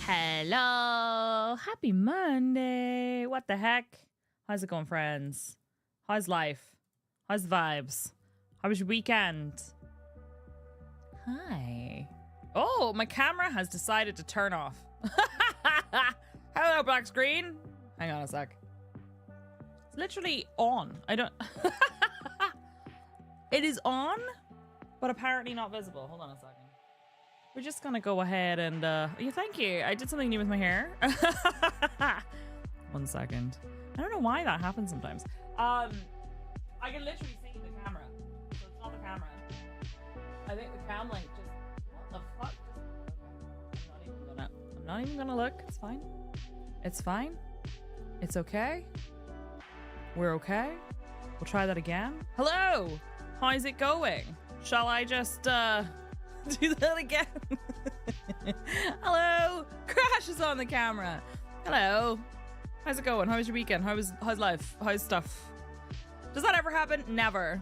Hello. Happy Monday. What the heck? How's it going, friends? How's life? How's the vibes? How was your weekend? Hi. Oh, my camera has decided to turn off. Hello, black screen. Hang on a sec. It's literally on. I don't... It is on, but apparently not visible. Hold on a second. We're just gonna go ahead and yeah, thank you. I did something new with my hair. 1 second. I don't know why that happens sometimes. I can literally see the camera. So it's not the camera. I think the cam link just, what the fuck? I'm not even gonna look. It's fine. It's fine. It's okay. We're okay. We'll try that again. Hello. How's it going? Shall I just do that again? Hello. Crash is on the camera. Hello. How's it going? How was your weekend? How's life? How's stuff? Does that ever happen? Never.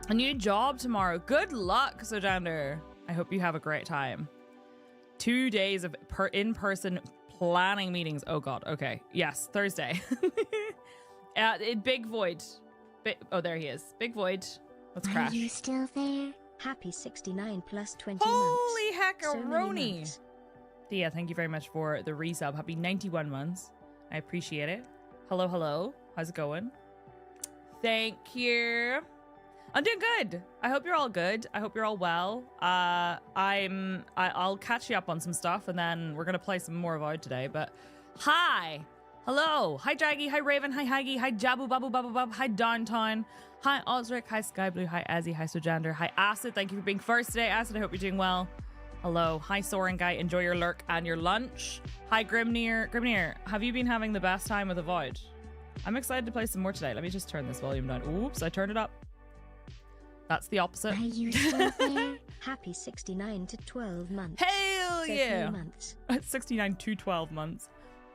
A new job tomorrow. Good luck, Sojander. I hope you have a great time. 2 days of in-person planning meetings. Oh god. Okay. Yes. Thursday. Big Void. Oh, there he is. Big Void. Let's crash. Are you still there? Happy 69 plus 20 Holy months. heckaroni. So Dia, thank you very much for the resub. Happy 91 months. I appreciate it. Hello, hello. How's it going? Thank you. I'm doing good. I hope you're all good. I hope you're all well. I'll catch you up on some stuff and then we're gonna play some more Avowed today. But hi. Hello. Hi Jaggy. Hi Raven. Hi Haggy. Hi Jabu Babu Babu Bab. Hi Downtown. Hi Osric. Hi Sky Blue. Hi Azzy. Hi Sojander. Hi Acid. Thank you for being first today. Acid, I hope you're doing well. Hello. Hi Soaring Guy. Enjoy your lurk and your lunch. Hi Grimnir. Grimnir, have you been having the best time with Avowed? I'm excited to play some more today. Let me just turn this volume down. Oops, I turned it up. That's the opposite. Are you still there? Happy 69 to 12 months. Hell so yeah. 3 months. 69 to 12 months.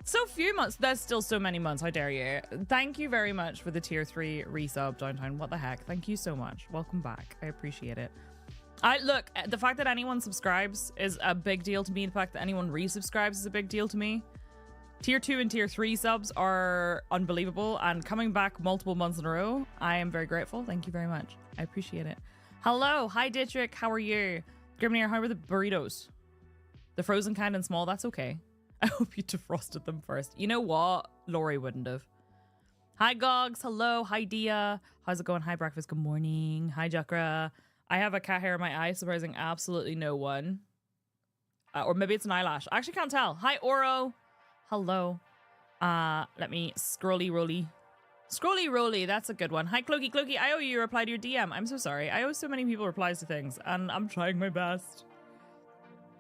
So few months. There's still so many months. How dare you? Thank you very much for the tier 3 resub, Downtown. What the heck? Thank you so much. Welcome back. I appreciate it. Look, the fact that anyone subscribes is a big deal to me. The fact that anyone resubscribes is a big deal to me. Tier 2 and tier 3 subs are unbelievable, and coming back multiple months in a row, I am very grateful. Thank you very much. I appreciate it. Hello. Hi, Dietrich. How are you? Grimnir, how are the burritos? The frozen kind and small, that's okay. I hope you defrosted them first. You know what? Lori wouldn't have. Hi, Gogs. Hello. Hi, Dia. How's it going? Hi, Breakfast. Good morning. Hi, Jakra. I have a cat hair in my eye, surprising absolutely no one. Or maybe it's an eyelash. I actually can't tell. Hi, Oro. Hello. Let me scrolly rolly. Scrolly rolly, that's a good one. Hi, Clokey. Clokey, I owe you a reply to your DM. I'm so sorry. I owe so many people replies to things, and I'm trying my best.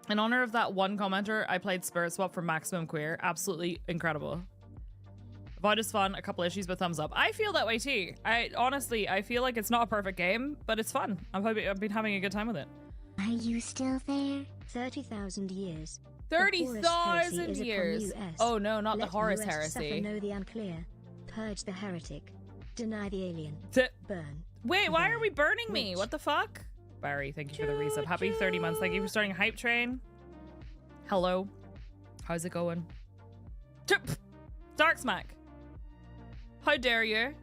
In honor of that one commenter, I played Spirit Swap for Maximum Queer. Absolutely incredible. Avowed is fun, a couple issues, but thumbs up. I feel that way too. Honestly, I feel like it's not a perfect game, but it's fun. I've been having a good time with it. Are you still there? 30,000 years. 30,000 years. Oh no, not the Horus Heresy. Know the unclear. Purge the heretic. Deny the alien. Burn. Wait, why are we burning me? What the fuck? Barry, thank you for the resub. Happy 30 months. Thank you for starting a hype train. Hello. How's it going? Dark Smack. How dare you?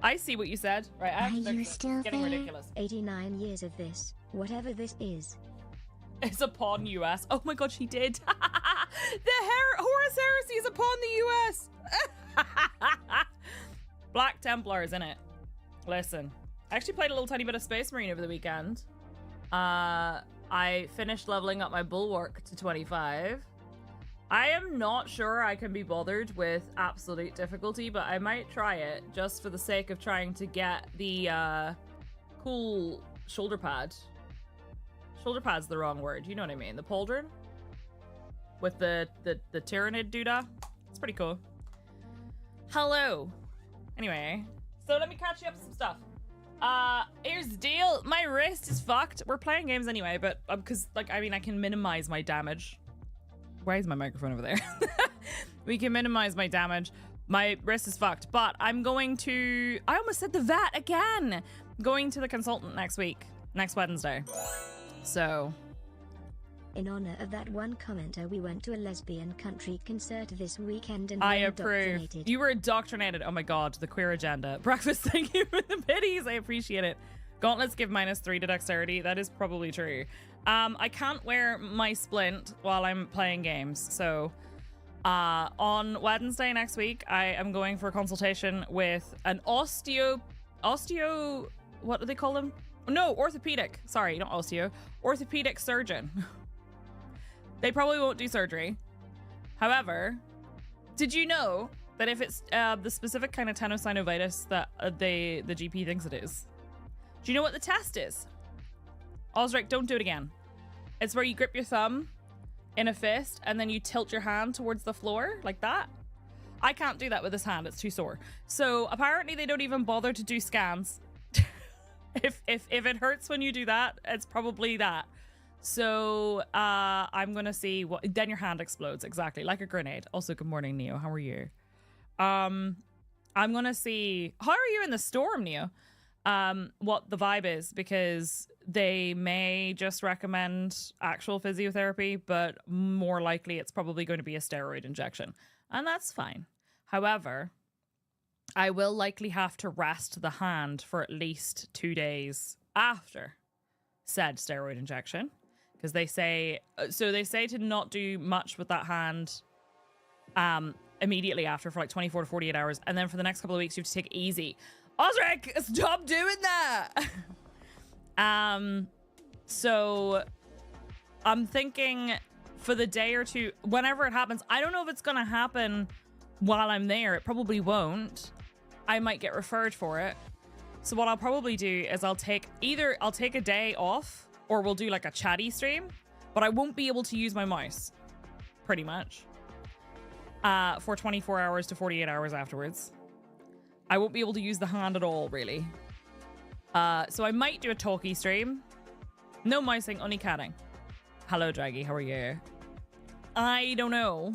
I see what you said. Right, Are you still getting there? ridiculous. 89 years of this. Whatever this is. It's upon US. Oh my god, she did. The Horus Heresy is upon the US. Black Templars, innit? Listen. I actually played a little tiny bit of Space Marine over the weekend. I finished leveling up my Bulwark to 25. I am not sure I can be bothered with absolute difficulty, but I might try it just for the sake of trying to get the cool shoulder pad. Shoulder pad's the wrong word. You know what I mean? The pauldron with the Tyrannid doodah. It's pretty cool. Hello. Anyway, so let me catch you up with some stuff. Here's the deal. My wrist is fucked. We're playing games anyway, but because like I mean I can minimize my damage. Why is my microphone over there? We can minimize my damage. My wrist is fucked, but I'm going to... I almost said the vet again. Going to the consultant next Wednesday. So In honor of that one commenter, we went to a lesbian country concert this weekend and I were approve. indoctrinated. You were indoctrinated. Oh my god, the queer agenda. Breakfast, thank you for the biddies. I appreciate it. Gauntlets give -3 to dexterity. That is probably true. I can't wear my splint while I'm playing games. So on Wednesday next week, I am going for a consultation with an osteo, what do they call them? No, orthopedic. Sorry, not osteo. Orthopedic surgeon. They probably won't do surgery. However, did you know that if it's the specific kind of tenosynovitis that the GP thinks it is? Do you know what the test is? Osric, don't do it again. It's where you grip your thumb in a fist and then you tilt your hand towards the floor like that. I can't do that with this hand. It's too sore. So apparently they don't even bother to do scans. If it hurts when you do that, it's probably that. So I'm gonna see what then your hand explodes exactly like a grenade. Also, good morning, Neo. How are you? I'm gonna see how are you in the storm, Neo? What the vibe is, because they may just recommend actual physiotherapy, but more likely it's probably going to be a steroid injection, and that's fine. However, I will likely have to rest the hand for at least 2 days after said steroid injection. Because they say to not do much with that hand immediately after for like 24 to 48 hours. And then for the next couple of weeks, you have to take it easy. Osric, stop doing that. So I'm thinking for the day or two, whenever it happens, I don't know if it's going to happen while I'm there. It probably won't. I might get referred for it. So what I'll probably do is I'll take a day off, or we'll do like a chatty stream, but I won't be able to use my mouse, pretty much, for 24 hours to 48 hours afterwards. I won't be able to use the hand at all, really. So I might do a talkie stream. No mousing, only catting. Hello, Draggy, how are you? I don't know.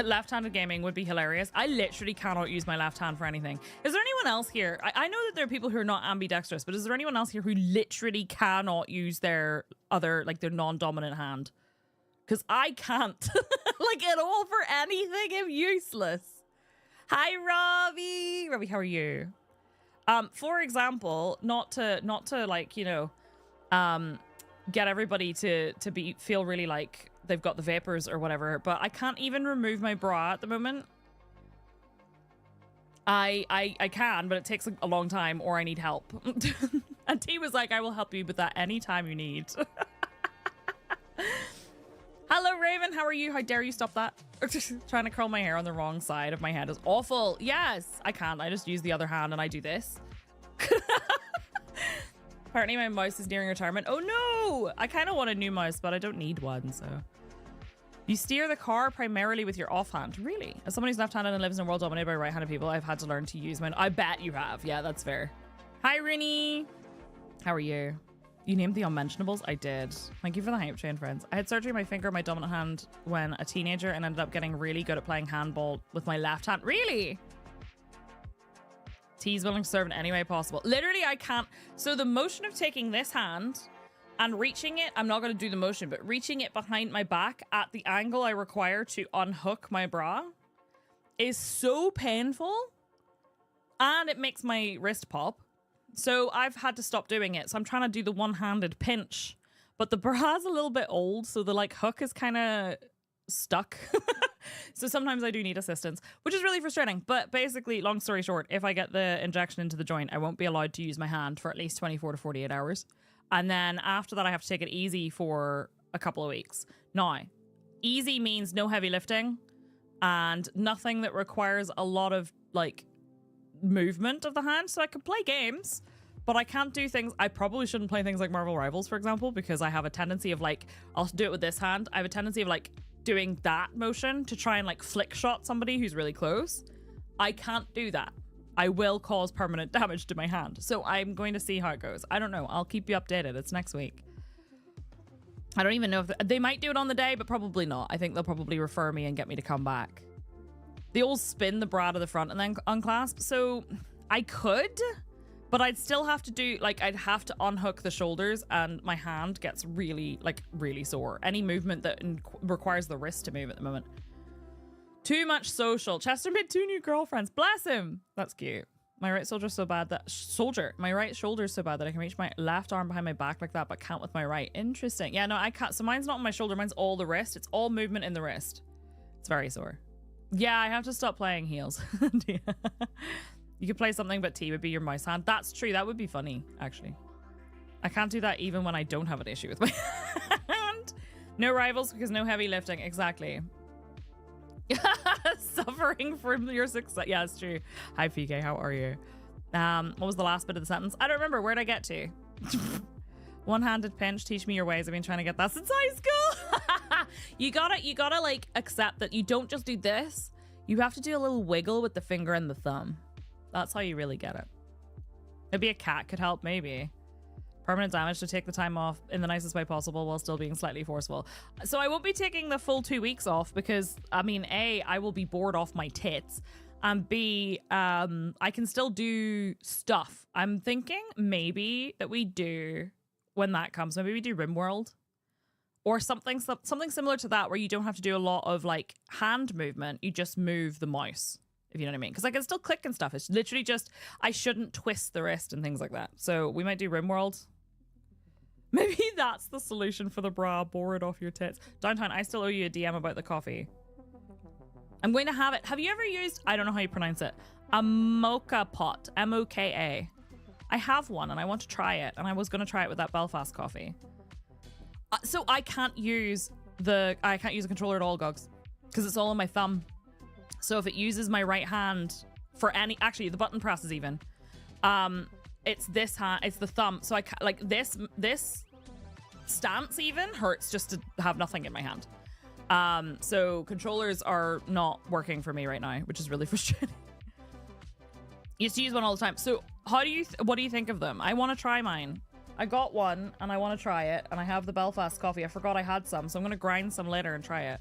Left-handed gaming would be hilarious. I literally cannot use my left hand for anything. Is there anyone else here? I know that there are people who are not ambidextrous, but is there anyone else here who literally cannot use their other, like their non-dominant hand? Because I can't, like at all for anything. I'm useless. Hi, Robbie. Robbie, how are you? For example, not to like, you know, get everybody to feel really like they've got the vapors or whatever, but I can't even remove my bra at the moment. I can, but it takes a long time, or I need help. And T was like, I will help you with that anytime you need. Hello, Raven. How are you? How dare you stop that? Trying to curl my hair on the wrong side of my head is awful. Yes, I can't. I just use the other hand and I do this. Apparently my mouse is nearing retirement. Oh no! I kind of want a new mouse, but I don't need one, so. You steer the car primarily with your offhand. Really? As someone who's left-handed and lives in a world dominated by right-handed people, I've had to learn to use mine. I bet you have. Yeah, that's fair. Hi, Rinny. How are you? You named the unmentionables? I did. Thank you for the hype train, friends. I had surgery on my finger, my dominant hand, when a teenager, and ended up getting really good at playing handball with my left hand. Really? T's willing to serve in any way possible. Literally, I can't. So the motion of taking this hand and reaching it, I'm not going to do the motion, but reaching it behind my back at the angle I require to unhook my bra is so painful, and it makes my wrist pop. So I've had to stop doing it. So I'm trying to do the one-handed pinch, but the bra's a little bit old, so the like hook is kind of stuck. So sometimes I do need assistance, which is really frustrating. But basically, long story short, if I get the injection into the joint, I won't be allowed to use my hand for at least 24 to 48 hours. And then after that, I have to take it easy for a couple of weeks. Now, easy means no heavy lifting and nothing that requires a lot of like movement of the hand. So I can play games, but I can't do things. I probably shouldn't play things like Marvel Rivals, for example, because I have a tendency of like, I'll do it with this hand. I have a tendency of like doing that motion to try and like flick shot somebody who's really close. I can't do that. I will cause permanent damage to my hand. So I'm going to see how it goes. I don't know. I'll keep you updated. It's next week. I don't even know if they might do it on the day, but probably not. I think they'll probably refer me and get me to come back. They all spin the bra to the front and then unclasp. So I could, But I'd still have to do, like, I'd have to unhook the shoulders, and my hand gets really, like, really sore. Any movement that requires the wrist to move at the moment. Too much social. Chester made 2 new girlfriends. Bless him. That's cute. My right shoulder's so bad that... My right shoulder's so bad that I can reach my left arm behind my back like that, but can't with my right. Interesting. Yeah, no, I can't. So mine's not on my shoulder. Mine's all the wrist. It's all movement in the wrist. It's very sore. Yeah, I have to stop playing heels. You could play something, but T would be your mouse hand. That's true. That would be funny, actually. I can't do that even when I don't have an issue with my hand. No rivals because no heavy lifting. Exactly. Suffering from your success. Yeah, it's true. Hi, PK. How are you? What was the last bit of the sentence? I don't remember. Where'd I get to? One-handed pinch. Teach me your ways. I've been trying to get that since high school. You gotta like accept that you don't just do this. You have to do a little wiggle with the finger and the thumb. That's how you really get it. Maybe a cat could help, maybe. Permanent damage to take the time off in the nicest way possible while still being slightly forceful. So I won't be taking the full 2 weeks off because, I mean, A, I will be bored off my tits. And B, I can still do stuff. I'm thinking maybe that we do, when that comes, maybe we do RimWorld. Or something similar to that where you don't have to do a lot of, like, hand movement. You just move the mouse. If you know what I mean. Because I can still click and stuff. It's literally just, I shouldn't twist the wrist and things like that. So we might do RimWorld. Maybe that's the solution for the bra. Bored off your tits. Downtown, I still owe you a DM about the coffee. I'm going to have it. Have you ever used, I don't know how you pronounce it, a mocha pot. M-O-K-A. I have one and I want to try it. And I was going to try it with that Belfast coffee. So I can't use a controller at all, Gogs. Because it's all on my thumb. So if it uses my right hand for any, actually the button presses even, it's this hand, it's the thumb. So I like this stance even hurts just to have nothing in my hand. So controllers are not working for me right now, which is really frustrating. I used to use one all the time. So what do you think of them? I want to try mine. I got one and I want to try it, and I have the Belfast coffee. I forgot I had some, so I'm going to grind some later and try it.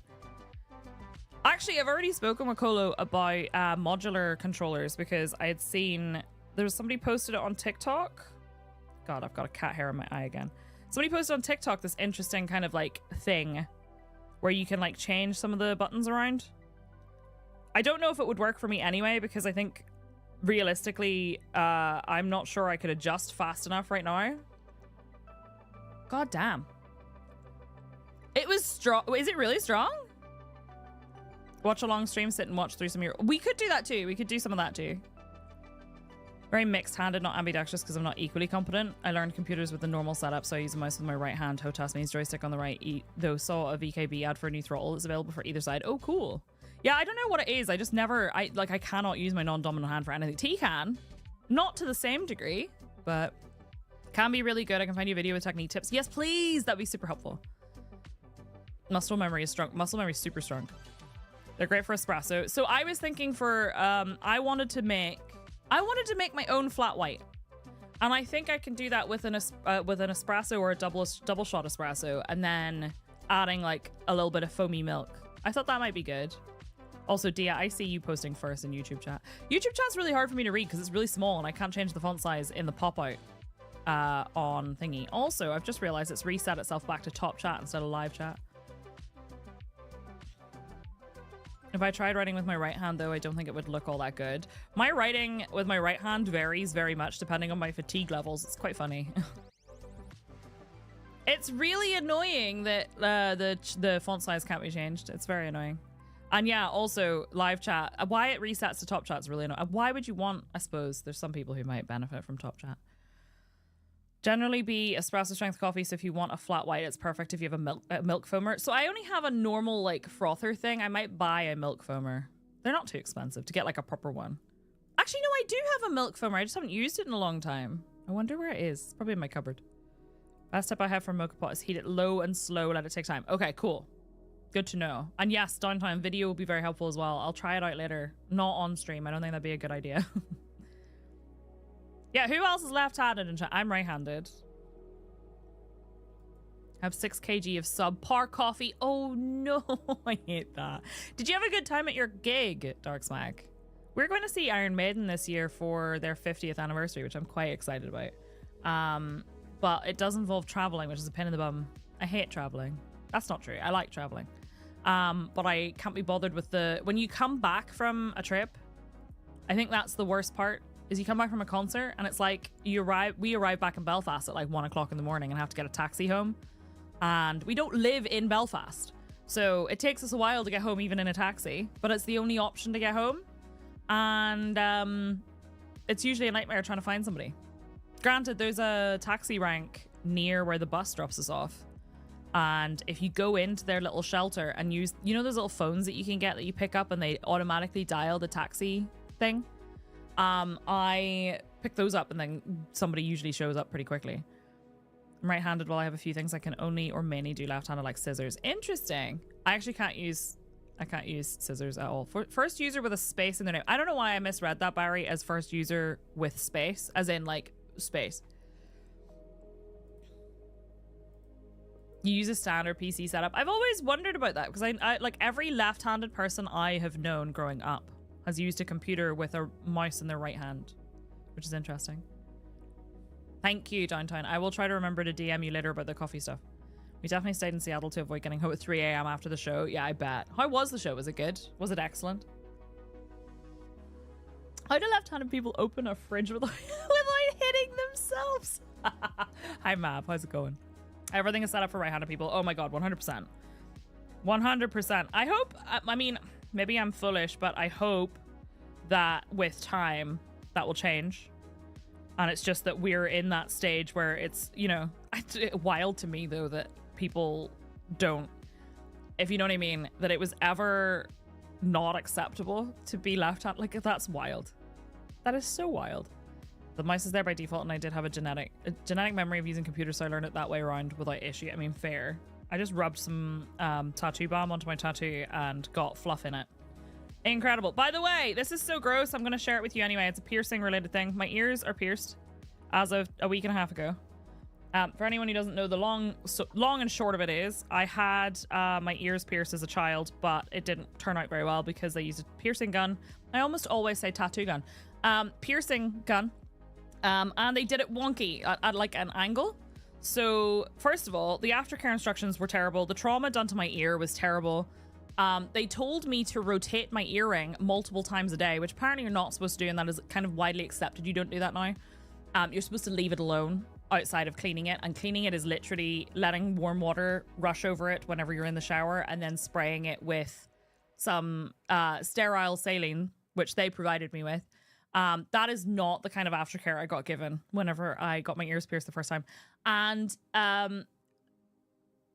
Actually, I've already spoken with Colo about modular controllers because I had seen there was somebody posted it on TikTok. God, I've got a cat hair in my eye again. Somebody posted on TikTok this interesting kind of like thing where you can like change some of the buttons around. I don't know if it would work for me anyway because I think realistically, I'm not sure I could adjust fast enough right now. God damn. It was strong. Is it really strong? Watch a long stream, sit and watch through some of your... We could do that too. We could do some of that too. Very mixed-handed, not ambidextrous because I'm not equally competent. I learned computers with the normal setup, so I use a mouse with my right hand. HOTAS means joystick on the right. Though saw a VKB ad for a new throttle. It's available for either side. Oh, cool. Yeah, I don't know what it is. I just never... I cannot use my non-dominant hand for anything. T can. Not to the same degree, but can be really good. I can find you a video with technique tips. Yes, please. That'd be super helpful. Muscle memory is strong. Muscle memory is super strong. They're great for espresso. So I was thinking for, I wanted to make my own flat white. And I think I can do that with an espresso or a double shot espresso and then adding like a little bit of foamy milk. I thought that might be good. Also, Dia, I see you posting first in YouTube chat. YouTube chat's really hard for me to read because it's really small and I can't change the font size in the pop-out on thingy. Also, I've just realized it's reset itself back to top chat instead of live chat. If I tried writing with my right hand, though, I don't think it would look all that good. My writing with my right hand varies very much depending on my fatigue levels. It's quite funny. It's really annoying that the font size can't be changed. It's very annoying. And yeah, also live chat. Why it resets to top chat is really annoying. Why would you want, I suppose, there's some people who might benefit from top chat. Generally be espresso strength coffee, so if you want a flat white, it's perfect if you have a milk foamer. So I only have a normal like frother thing. I might buy a milk foamer. They're not too expensive to get like a proper one. Actually, no, I do have a milk foamer. I just haven't used it in a long time. I wonder where it is. It's probably in my cupboard. Last tip I have for mocha pot is heat it low and slow, let it take time. Okay, cool. Good to know. And yes, downtime video will be very helpful as well. I'll try it out later. Not on stream. I don't think that'd be a good idea. Yeah, who else is left-handed in chat? I'm right-handed. Have 6 kg of subpar coffee. Oh no, I hate that. Did you have a good time at your gig, Dark Smack? We're going to see Iron Maiden this year for their 50th anniversary, which I'm quite excited about. But it does involve traveling, which is a pain in the bum. I hate traveling. That's not true. I like traveling. But I can't be bothered with when you come back from a trip, I think that's the worst part, is you come back from a concert and it's like we arrive back in Belfast at like 1 o'clock in the morning and have to get a taxi home. And we don't live in Belfast. So it takes us a while to get home even in a taxi, but it's the only option to get home. And it's usually a nightmare trying to find somebody. Granted, there's a taxi rank near where the bus drops us off. And if you go into their little shelter and use, you know, those little phones that you can get that you pick up and they automatically dial the taxi thing? I pick those up and then somebody usually shows up pretty quickly. I'm right-handed while I have a few things I can only or mainly do left-handed, like scissors. Interesting. I actually can't use scissors at all. First user with a space in their name. I don't know why I misread that, Barry, as first user with space, as in like space. You use a standard PC setup. I've always wondered about that because I like every left-handed person I have known growing up has used a computer with a mouse in their right hand, which is interesting. Thank you, Downtown. I will try to remember to DM you later about the coffee stuff. We definitely stayed in Seattle to avoid getting home at 3 a.m. after the show. Yeah, I bet. How was the show? Was it good? Was it excellent? How do left-handed people open a fridge without hitting themselves? Hi, Mav. How's it going? Everything is set up for right-handed people. Oh my god, 100%. 100%. I hope, I mean, maybe I'm foolish, but I hope that with time that will change. And it's just that we're in that stage where it's, you know, it's wild to me though that people don't, if you know what I mean, that it was ever not acceptable to be left-handed. Like, that's wild. That is so wild. The mouse is there by default, and I did have a genetic memory of using computers, so I learned it that way around without issue. I mean, fair. I just rubbed some tattoo balm onto my tattoo and got fluff in it. Incredible. By the way, this is so gross. I'm going to share it with you anyway. It's a piercing related thing. My ears are pierced as of a week and a half ago. For anyone who doesn't know, the long and short of it is I had my ears pierced as a child, but it didn't turn out very well because they used a piercing gun. I almost always say tattoo gun. Piercing gun. And they did it wonky at like an angle. So first of all, the aftercare instructions were terrible. The trauma done to my ear was terrible. They told me to rotate my earring multiple times a day, which apparently you're not supposed to do, and that is kind of widely accepted. You don't do that now. You're supposed to leave it alone outside of cleaning it, and cleaning it is literally letting warm water rush over it whenever you're in the shower and then spraying it with some sterile saline, which they provided me with. That is not the kind of aftercare I got given whenever I got my ears pierced the first time. And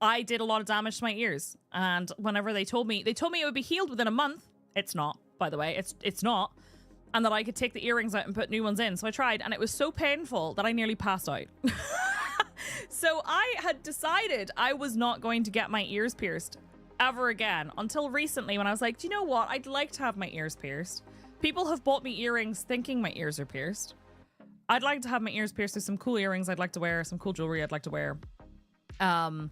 I did a lot of damage to my ears. And whenever they told me it would be healed within a month. It's not, by the way. It's not. And that I could take the earrings out and put new ones in. So I tried, and it was so painful that I nearly passed out. So I had decided I was not going to get my ears pierced ever again until recently when I was like, do you know what? I'd like to have my ears pierced. People have bought me earrings thinking my ears are pierced. I'd like to have my ears pierced. There's some cool earrings I'd like to wear, some cool jewelry I'd like to wear. I'm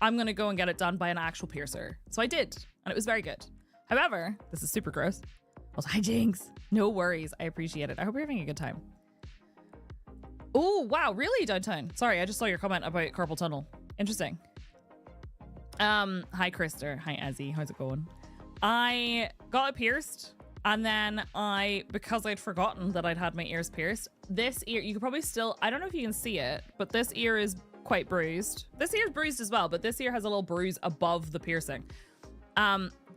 going to go and get it done by an actual piercer. So I did, and it was very good. However, this is super gross. I was like, hi, Jinx. No worries. I appreciate it. I hope you're having a good time. Oh, wow. Really, Downtown? Sorry, I just saw your comment about carpal tunnel. Interesting. Hi, Krister. Hi, Ezzy. How's it going? I got it pierced. And then because I'd forgotten that I'd had my ears pierced, this ear, you could probably still, I don't know if you can see it, but this ear is quite bruised. This ear is bruised as well, but this ear has a little bruise above the piercing.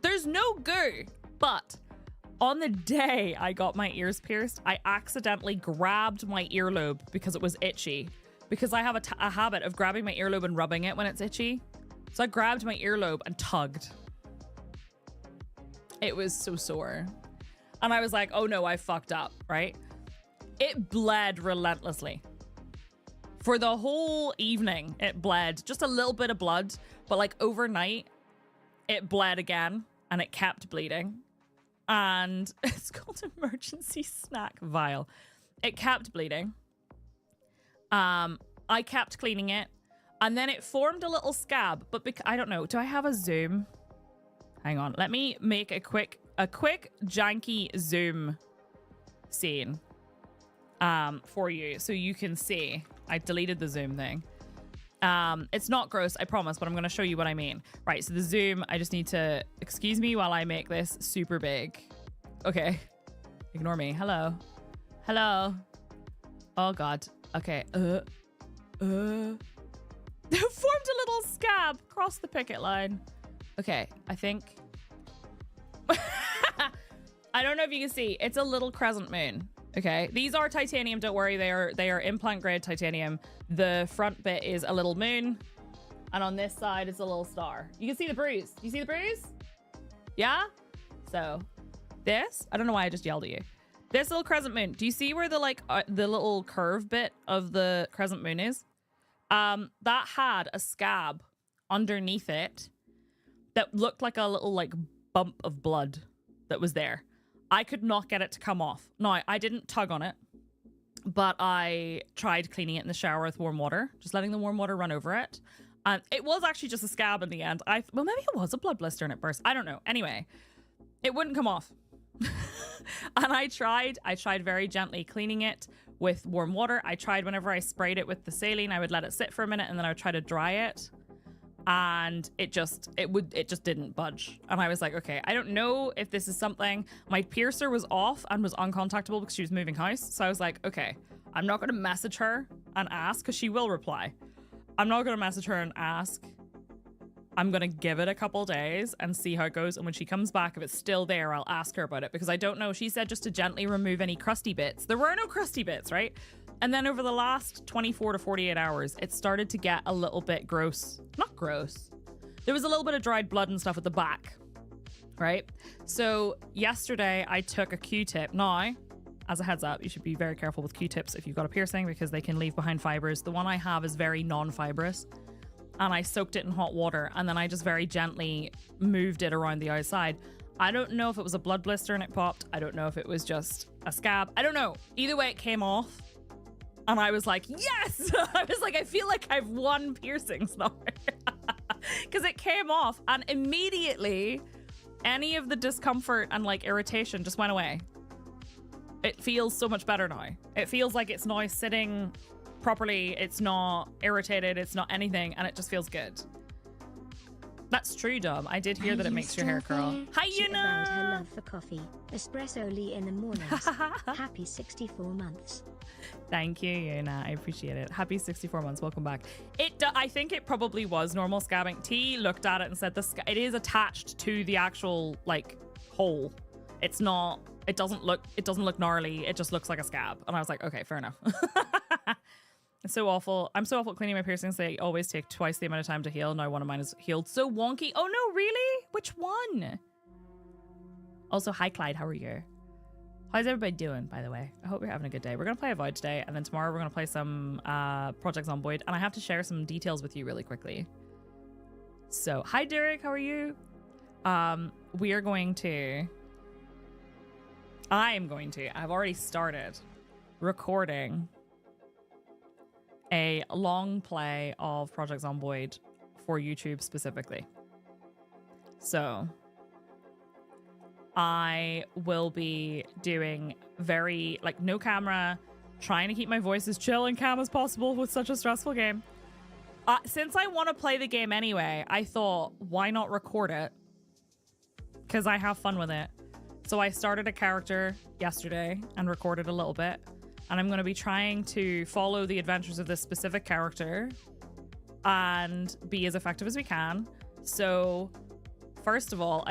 There's no goo, but on the day I got my ears pierced, I accidentally grabbed my earlobe because it was itchy. Because I have a habit of grabbing my earlobe and rubbing it when it's itchy. So I grabbed my earlobe and tugged. It was so sore. And I was like, oh no, I fucked up, right? It bled relentlessly. For the whole evening, it bled. Just a little bit of blood. But like overnight, it bled again. And it kept bleeding. And it's called emergency snack vial. It kept bleeding. I kept cleaning it. And then it formed a little scab. But I don't know. Do I have a zoom? Hang on. Let me make a quick... a quick janky zoom scene for you so you can see. I deleted the zoom thing. It's not gross, I promise, but I'm going to show you what I mean. Right, so the zoom, I just need to, excuse me while I make this super big. Okay, ignore me. Hello. Hello. Oh, God. Okay. Formed a little scab across the picket line. Okay, I think... I don't know if you can see. It's a little crescent moon. Okay, these are titanium. Don't worry, they are implant grade titanium. The front bit is a little moon, and on this side is a little star. You can see the bruise. Do you see the bruise? Yeah. So this, I don't know why I just yelled at you. This little crescent moon. Do you see where the the little curve bit of the crescent moon is? That had a scab underneath it that looked like a little bump of blood that was there. I could not get it to come off. No, I didn't tug on it, but I tried cleaning it in the shower with warm water, just letting the warm water run over it. And it was actually just a scab in the end. Well, maybe it was a blood blister and it burst. I don't know. Anyway, it wouldn't come off. And I tried very gently cleaning it with warm water. I tried whenever I sprayed it with the saline, I would let it sit for a minute and then I would try to dry it. And it just didn't budge. And I was like, okay, I don't know if this is something. My piercer was off and was uncontactable because she was moving house. So I was like, okay, I'm not going to message her and ask because she will reply. I'm not going to message her and ask. I'm going to give it a couple days and see how it goes. And when she comes back, if it's still there, I'll ask her about it because I don't know. She said just to gently remove any crusty bits. There were no crusty bits, right? And then over the last 24 to 48 hours, it started to get a little bit gross. Not gross. There was a little bit of dried blood and stuff at the back, right? So yesterday I took a Q-tip. Now, as a heads up, you should be very careful with Q-tips if you've got a piercing because they can leave behind fibers. The one I have is very non-fibrous. And I soaked it in hot water and then I just very gently moved it around the outside. I don't know if it was a blood blister and it popped. I don't know if it was just a scab. I don't know. Either way, it came off. And I was like, yes! I was like, I feel like I've won piercings now. Because it came off and immediately any of the discomfort and irritation just went away. It feels so much better now. It feels like it's now sitting properly. It's not irritated. It's not anything. And it just feels good. That's true, Dom. I did hear that it makes your hair curl. Hi, Yuna! About her love for coffee. Espresso-ly in the mornings. Happy 64 months. Thank you, Yuna. I appreciate it. Happy 64 months. Welcome back. I think it probably was normal scabbing. T looked at it and said it is attached to the actual hole. It's not. It doesn't look gnarly. It just looks like a scab. And I was like, okay, fair enough. It's so awful. I'm so awful at cleaning my piercings. They always take twice the amount of time to heal. Now one of mine is healed. So wonky. Oh no, really? Which one? Also, hi Clyde. How are you? How's everybody doing, by the way? I hope you're having a good day. We're going to play Avowed today, and then tomorrow we're going to play some Project Zomboid, and I have to share some details with you really quickly. So, hi Derek, how are you? We are going to... I've already started recording a long play of Project Zomboid for YouTube specifically. So... I will be doing very, no camera, trying to keep my voice as chill and calm as possible with such a stressful game. Since I want to play the game anyway, I thought, why not record it? Because I have fun with it. So I started a character yesterday and recorded a little bit. And I'm going to be trying to follow the adventures of this specific character and be as effective as we can. So, first of all,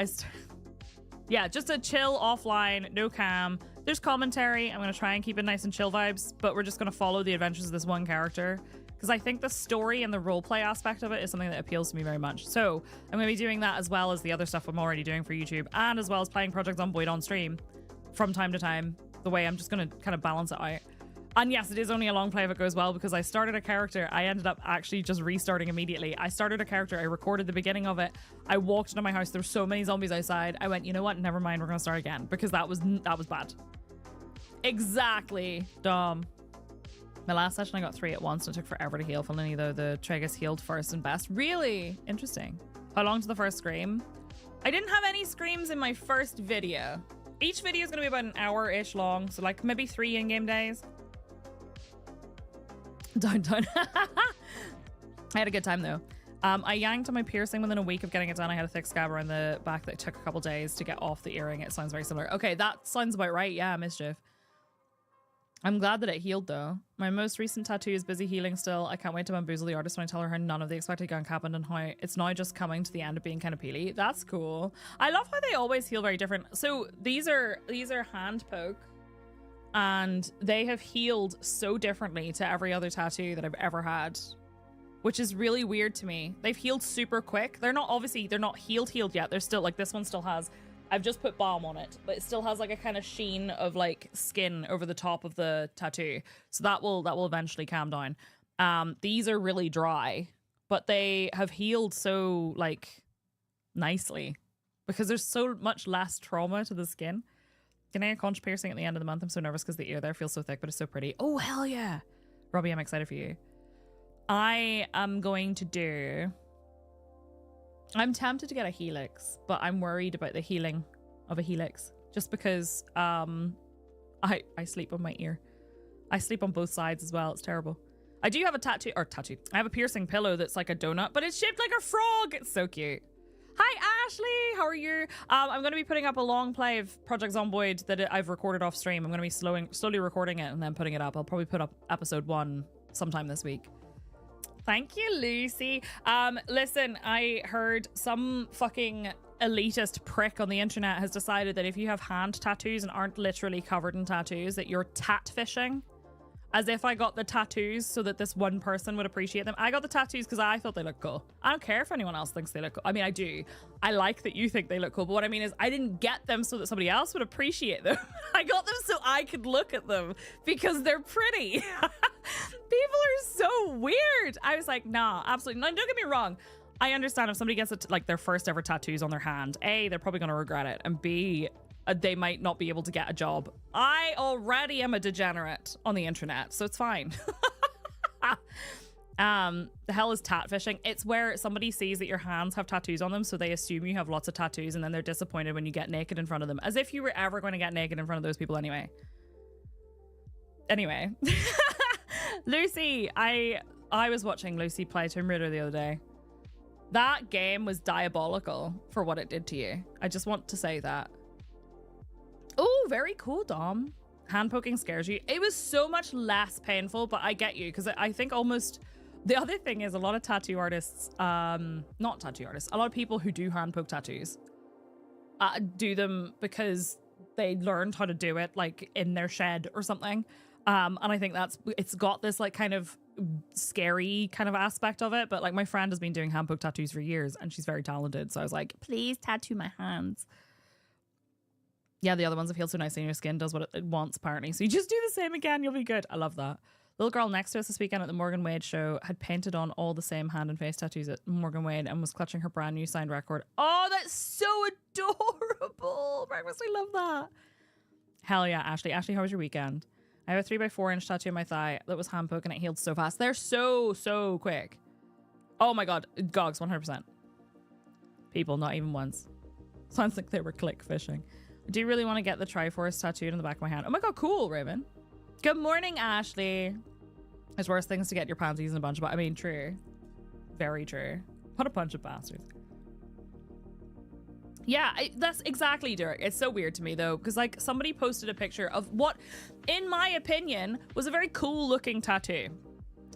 yeah, just a chill offline, no cam. There's commentary. I'm going to try and keep it nice and chill vibes, but we're just going to follow the adventures of this one character because I think the story and the roleplay aspect of it is something that appeals to me very much. So I'm going to be doing that as well as the other stuff I'm already doing for YouTube and as well as playing Project Zomboid on stream from time to time. The way I'm just going to kind of balance it out. And yes, it is only a long play if it goes well because I started a character. I ended up actually just restarting immediately. I started a character. I recorded the beginning of it. I walked into my house. There were so many zombies outside. I went, you know what? Never mind. We're going to start again because that was bad. Exactly, Dom. My last session, I got 3 at once and it took forever to heal. Funnily though, the Tragus healed first and best. Really? Interesting. How long to the first scream? I didn't have any screams in my first video. Each video is going to be about an hour-ish long, so like maybe 3 in-game days. Don't. I had a good time though. I yanked on my piercing within a week of getting it done. I had a thick scab around the back that took a couple days to get off the earring. It sounds very similar. Okay, that sounds about right. Yeah, Mischief. I'm glad that it healed though. My most recent tattoo is busy healing still. I can't wait to bamboozle the artist when I tell her how none of the expected gunk happened and how it's now just coming to the end of being kind of peely. That's cool. I love how they always heal very different. So these are hand poke, and they have healed so differently to every other tattoo that I've ever had, which is really weird to me. They've healed super quick. They're not healed yet. They're still like, this one still has, I've just put balm on it, but it still has like a kind of sheen of like skin over the top of the tattoo. So that will eventually calm down. These are really dry, but they have healed so like nicely because there's so much less trauma to the skin. Getting a conch piercing at the end of the month. I'm so nervous because the ear there feels so thick, but it's so pretty. Oh, hell yeah. Robbie, I'm excited for you. I am going to do... I'm tempted to get a helix, but I'm worried about the healing of a helix just because I sleep on my ear. I sleep on both sides as well. It's terrible. I do have a tattoo. I have a piercing pillow that's like a donut, but it's shaped like a frog. It's so cute. Hi, Ashley. How are you? I'm going to be putting up a long play of Project Zomboid that I've recorded off stream. I'm going to be slowly recording it and then putting it up. I'll probably put up episode 1 sometime this week. Thank you, Lucy. Listen, I heard some fucking elitist prick on the internet has decided that if you have hand tattoos and aren't literally covered in tattoos, that you're tat fishing. As if I got the tattoos so that this one person would appreciate them. I got the tattoos because I thought they looked cool. I don't care if anyone else thinks they look cool. I mean, I do. I like that you think they look cool. But what I mean is I didn't get them so that somebody else would appreciate them. I got them so I could look at them because they're pretty. People are so weird. I was like, nah, absolutely. No, don't get me wrong. I understand if somebody gets like their first ever tattoos on their hand, A, they're probably going to regret it. And B, they might not be able to get a job. I already am a degenerate on the internet, so it's fine. The hell is tat fishing? It's where somebody sees that your hands have tattoos on them, so they assume you have lots of tattoos, and then they're disappointed when you get naked in front of them, as if you were ever going to get naked in front of those people anyway. Anyway. Lucy, I was watching Lucy play Tomb Raider the other day. That game was diabolical for what it did to you. I just want to say that. Oh, very cool, Dom. Hand poking scares you. It was so much less painful, but I get you because I think almost the other thing is a lot of tattoo artists, not tattoo artists, a lot of people who do hand poke tattoos do them because they learned how to do it like in their shed or something. And I think it's got this like kind of scary kind of aspect of it. But like my friend has been doing hand poke tattoos for years and she's very talented. So I was like, please tattoo my hands. Yeah, the other ones have healed so nicely and your skin does what it wants, apparently. So you just do the same again, you'll be good. I love that. Little girl next to us this weekend at the Morgan Wade show had painted on all the same hand and face tattoos at Morgan Wade and was clutching her brand new signed record. Oh, that's so adorable. Breakfast, I love that. Hell yeah, Ashley. Ashley, how was your weekend? I have a 3x4 inch tattoo on my thigh that was hand poke and it healed so fast. They're so quick. Oh my God. Gogs, 100%. People, not even once. Sounds like they were click fishing. I do really want to get the Triforce tattooed on the back of my hand. Oh my God, cool, Raven. Good morning, Ashley. There's worse things to get your panties in a bunch of... I mean, true. Very true. What a bunch of bastards. Yeah, that's exactly, Derek. It's so weird to me, though, because, like, somebody posted a picture of what, in my opinion, was a very cool-looking tattoo.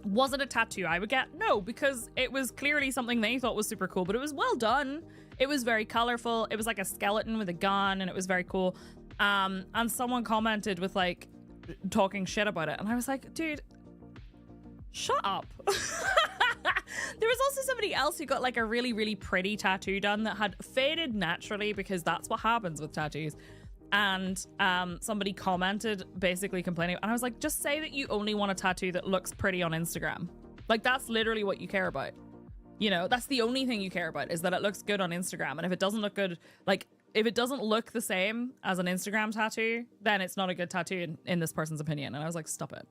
Was it a tattoo I would get? No, because it was clearly something they thought was super cool, but it was well done. It was very colorful. It was like a skeleton with a gun, and it was very cool. And someone commented with, like, talking shit about it, and I was like, dude, shut up. There was also somebody else who got like a really pretty tattoo done that had faded naturally because that's what happens with tattoos. And somebody commented basically complaining, and I was like, just say that you only want a tattoo that looks pretty on Instagram. Like, that's literally what you care about. You know, that's the only thing you care about, is that it looks good on Instagram. And if it doesn't look good, like if it doesn't look the same as an Instagram tattoo, then it's not a good tattoo in this person's opinion. And I was like, stop it,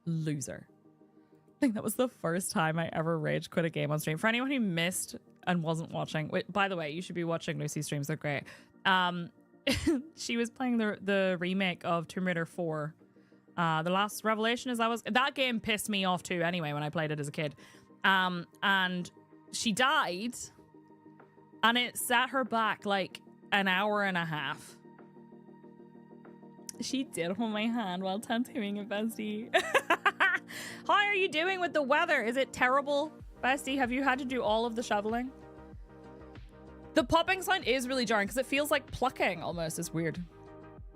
loser. I think that was the first time I ever rage quit a game on stream. For anyone who missed and wasn't watching. Wait, by the way, you should be watching Lucy's streams. They're great. She was playing the remake of Tomb Raider 4. The Last Revelation, that game pissed me off too anyway when I played it as a kid. And she died and it set her back like an hour and a half. She did hold my hand while tattooing a bestie. How are you doing with the weather? Is it terrible, bestie? Have you had to do all of the shoveling? The popping sound is really jarring because it feels like plucking almost. It's weird.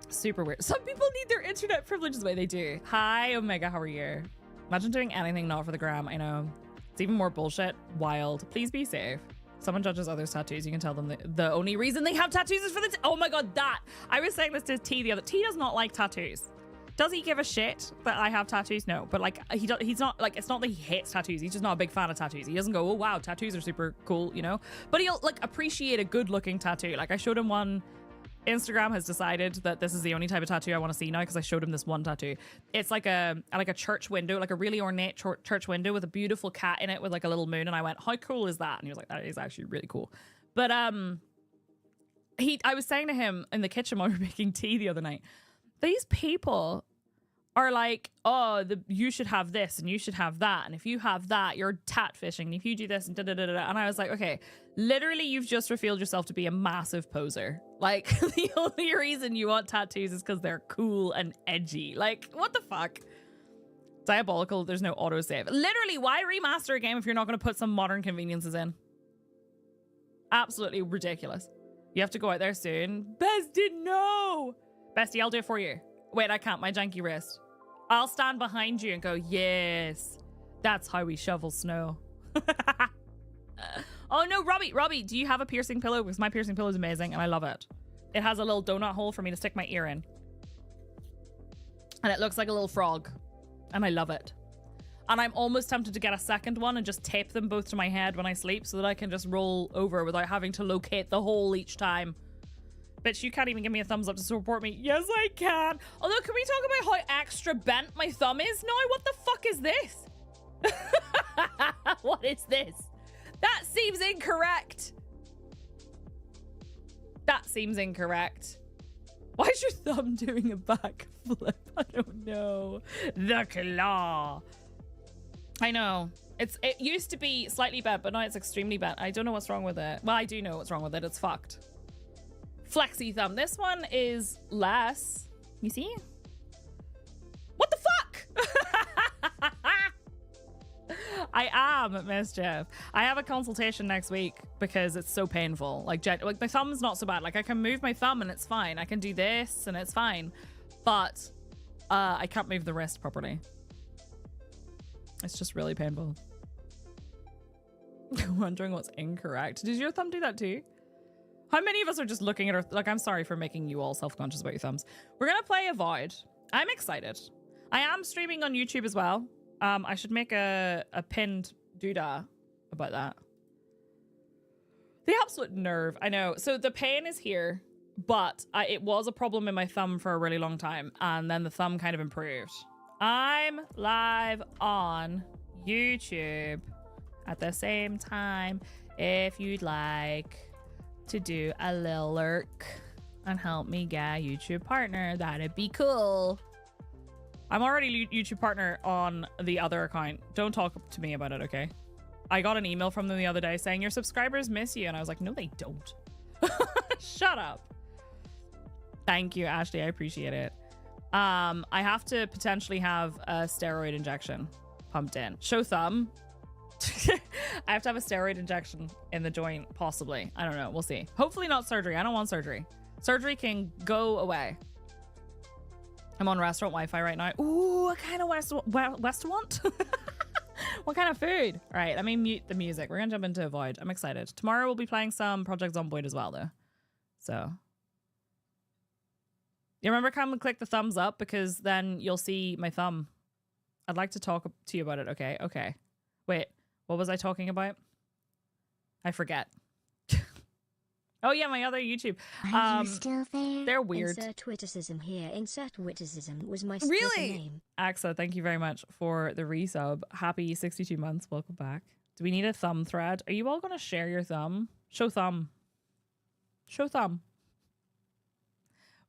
Super weird. Some people need their internet privileges the way they do. Hi, Omega. How are you? Imagine doing anything not for the gram. I know. It's even more bullshit. Wild. Please be safe. Someone judges others' tattoos. You can tell them the only reason they have tattoos is for the... Oh my god, that! I was saying this to T the other... T does not like tattoos. Does he give a shit that I have tattoos? No. But like, he's not... Like, it's not that he hates tattoos. He's just not a big fan of tattoos. He doesn't go, oh wow, tattoos are super cool, you know? But he'll like appreciate a good looking tattoo. Like I showed him one... Instagram has decided that this is the only type of tattoo I want to see now because I showed him this one tattoo. It's like a church window, like a really ornate church window with a beautiful cat in it with like a little moon. And I went, how cool is that? And he was like, that is actually really cool. But I was saying to him in the kitchen while we were making tea the other night, these people are like, oh, you should have this and you should have that. And if you have that, you're tat fishing. And if you do this and da-da-da-da. And I was like, okay, literally you've just revealed yourself to be a massive poser. Like the only reason you want tattoos is because they're cool and edgy. Like, what the fuck? Diabolical, there's no autosave. Literally, why remaster a game if you're not going to put some modern conveniences in? Absolutely ridiculous. You have to go out there soon. Bestie, no! Bestie, I'll do it for you. Wait, I can't. My janky wrist. I'll stand behind you and go, yes, that's how we shovel snow. Oh no, Robbie, do you have a piercing pillow? Because my piercing pillow is amazing and I love it. It has a little donut hole for me to stick my ear in. And it looks like a little frog. And I love it. And I'm almost tempted to get a second one and just tape them both to my head when I sleep so that I can just roll over without having to locate the hole each time. Bitch, you can't even give me a thumbs up to support me. Yes, I can. Although, can we talk about how extra bent my thumb is now? What the fuck is this? What is this? That seems incorrect. That seems incorrect. Why is your thumb doing a backflip? I don't know. The claw. I know. It used to be slightly bent, but now it's extremely bent. I don't know what's wrong with it. Well, I do know what's wrong with it. It's fucked. Flexi thumb. This one is less. You see? What the fuck? I am Mischief. I have a consultation next week because it's so painful. Like my thumb's not so bad. Like I can move my thumb and it's fine. I can do this and it's fine. But I can't move the wrist properly. It's just really painful. Wondering what's incorrect. Does your thumb do that too? How many of us are just looking at our... Like, I'm sorry for making you all self-conscious about your thumbs. We're going to play Avowed. I'm excited. I am streaming on YouTube as well. I should make a pinned doodah about that. The absolute nerve. I know. So the pain is here, but it was a problem in my thumb for a really long time. And then the thumb kind of improved. I'm live on YouTube at the same time if you'd like to do a little lurk and help me get a YouTube partner. That'd be cool. I'm already YouTube partner on the other account. Don't talk to me about it, okay? I got an email from them the other day saying your subscribers miss you, and I was like, no, they don't. Shut up. Thank you, Ashley. I appreciate it. I have to potentially have a steroid injection pumped in. Show thumb. I have to have a steroid injection in the joint, possibly. I don't know. We'll see. Hopefully not surgery. I don't want surgery. Surgery can go away. I'm on restaurant Wi-Fi right now. Ooh, what kind of restaurant? What kind of food? All right, let me mute the music. We're gonna jump into Avowed. I'm excited. Tomorrow we'll be playing some Project Zomboid as well, though. So you remember, come and click the thumbs up because then you'll see my thumb. I'd like to talk to you about it. Okay. Okay. Wait. What was I talking about? I forget. Oh yeah, my other YouTube. Are you still there? They're weird. Insert witticism here. Insert witticism was my really name. Axa, thank you very much for the resub. Happy 62 months. Welcome back. Do we need a thumb thread? Are you all going to share your thumb? Show thumb. Show thumb.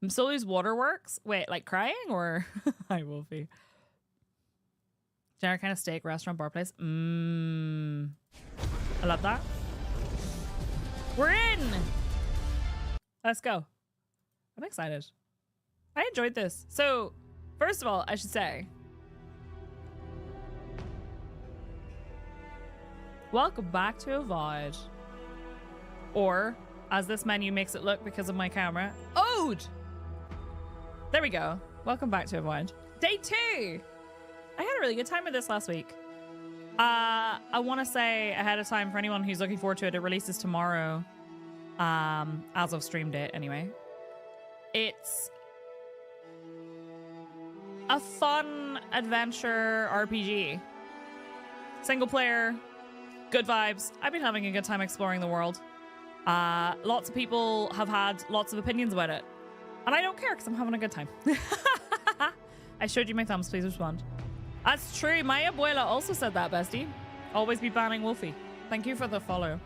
Solu's waterworks? Wait, like crying or? Hi, Wolfie. Generic kind of steak, restaurant, bar place. I love that. We're in! Let's go. I'm excited. I enjoyed this. So, first of all, I should say, welcome back to Avowed. Or, as this menu makes it look because of my camera, Ode! There we go. Welcome back to Avowed. Day 2! I had a really good time with this last week. I want to say ahead of time for anyone who's looking forward to it, it releases tomorrow. As of stream date anyway. It's a fun adventure RPG. Single player, good vibes. I've been having a good time exploring the world. Lots of people have had lots of opinions about it. And I don't care because I'm having a good time. I showed you my thumbs, please respond. That's true. My abuela also said that, bestie. Always be banning Wolfie. Thank you for the follow.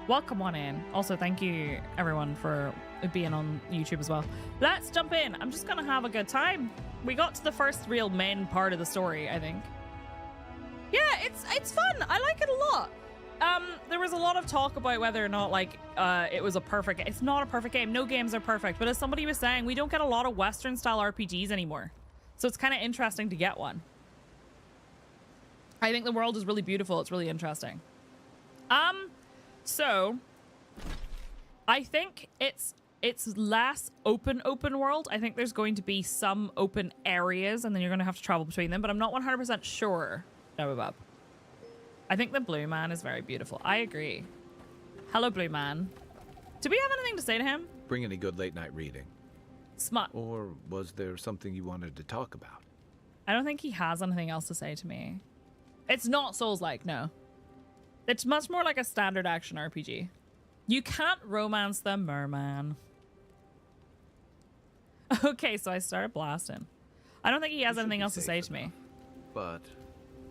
Welcome on in. Also, thank you everyone for being on YouTube as well. Let's jump in. I'm just gonna have a good time. We got to the first real main part of the story, I think. Yeah, it's fun. I like it a lot. There was a lot of talk about whether or not like it was a perfect. It's not a perfect game. No games are perfect. But as somebody was saying, we don't get a lot of Western style RPGs anymore, so it's kind of interesting to get one. I think the world is really beautiful. It's really interesting. So I think it's less open world. I think there's going to be some open areas and then you're going to have to travel between them, but I'm not 100% sure. No, Bob. I think the blue man is very beautiful. I agree. Hello, blue man. Do we have anything to say to him? Bring any good late night reading? Smut. Or was there something you wanted to talk about? I don't think he has anything else to say to me. It's not Souls-like, no. It's much more like a standard action RPG. You can't romance the merman. Okay, so I started blasting. I don't think he has anything else to say to me. But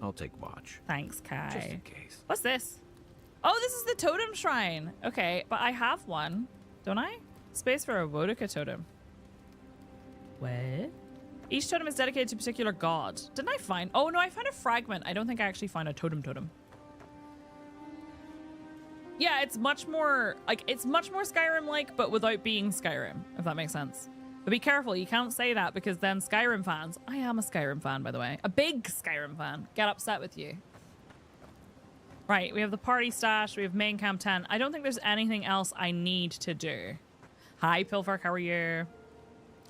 I'll take watch. Thanks, Kai. Just in case. What's this? Oh, this is the totem shrine. Okay, but I have one, don't I? Space for a Wodika totem. What? Each totem is dedicated to a particular god. Didn't I find? Oh no, I found a fragment. I don't think I actually found a totem. Yeah, it's much more Skyrim-like, but without being Skyrim, if that makes sense. But be careful, you can't say that because then Skyrim fans, I am a Skyrim fan, by the way, a big Skyrim fan, get upset with you. Right, we have the party stash, we have main camp 10. I don't think there's anything else I need to do. Hi, Pilfark, how are you?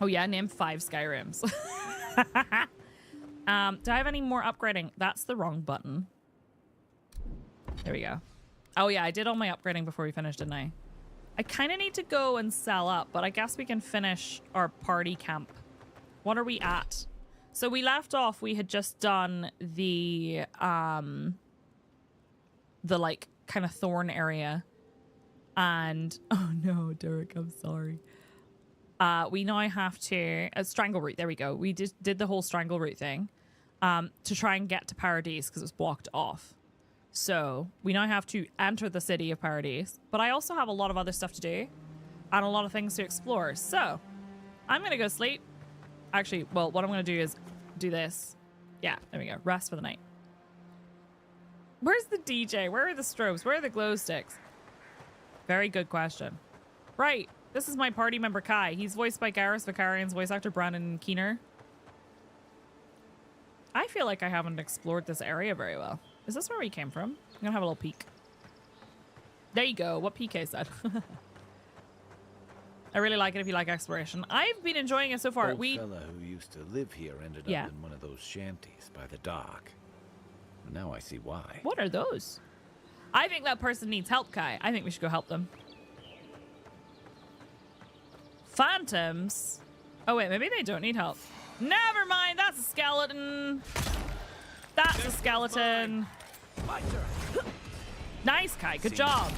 Oh yeah, name 5 Skyrims. Do I have any more upgrading? That's the wrong button. There we go. Oh yeah, I did all my upgrading before we finished, didn't I? I kind of need to go and sell up, but I guess we can finish our party camp. What are we at? So we left off, we had just done the like kind of thorn area. And, oh no, Derek, I'm sorry. We now have to, strangle route, there we go. We just did the whole strangle route thing to try and get to Paradise because it's blocked off. So we now have to enter the city of Paradise, but I also have a lot of other stuff to do and a lot of things to explore. So I'm going to go sleep. Actually, well, what I'm going to do is do this. Yeah, there we go. Rest for the night. Where's the DJ? Where are the strobes? Where are the glow sticks? Very good question. Right. This is my party member, Kai. He's voiced by Garrus Vicarian's voice actor, Brandon Keener. I feel like I haven't explored this area very well. Is this where we came from? I'm gonna have a little peek. There you go. What PK said. I really like it if you like exploration. I've been enjoying it so far. Old fella who used to live here ended up in one of those shanties by the dock. Now I see why. What are those? I think that person needs help, Kai. I think we should go help them. Phantoms? Oh wait, maybe they don't need help. Never mind, that's a skeleton. That's a skeleton. Nice, Kai. Good job.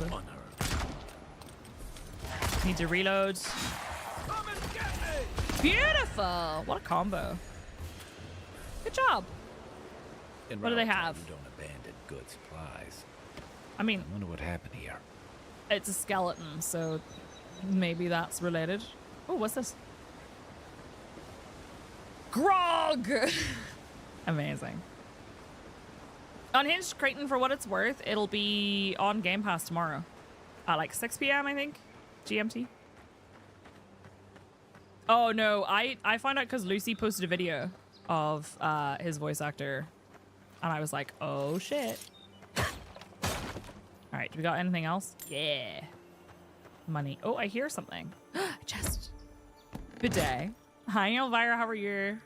Need to reload. Beautiful. What a combo. Good job. What do they have? You don't abandon good supplies. I mean, I wonder what happened here. it's a skeleton, so maybe that's related. Oh, what's this? Grog! Amazing. Unhinged Creighton, for what it's worth, it'll be on Game Pass tomorrow. At like 6 p.m., I think. GMT. Oh, no. I found out because Lucy posted a video of his voice actor. And I was like, oh, shit. All right. Do we got anything else? Yeah. Money. Oh, I hear something. Chest. Bidet. Hi, Elvira. How are you?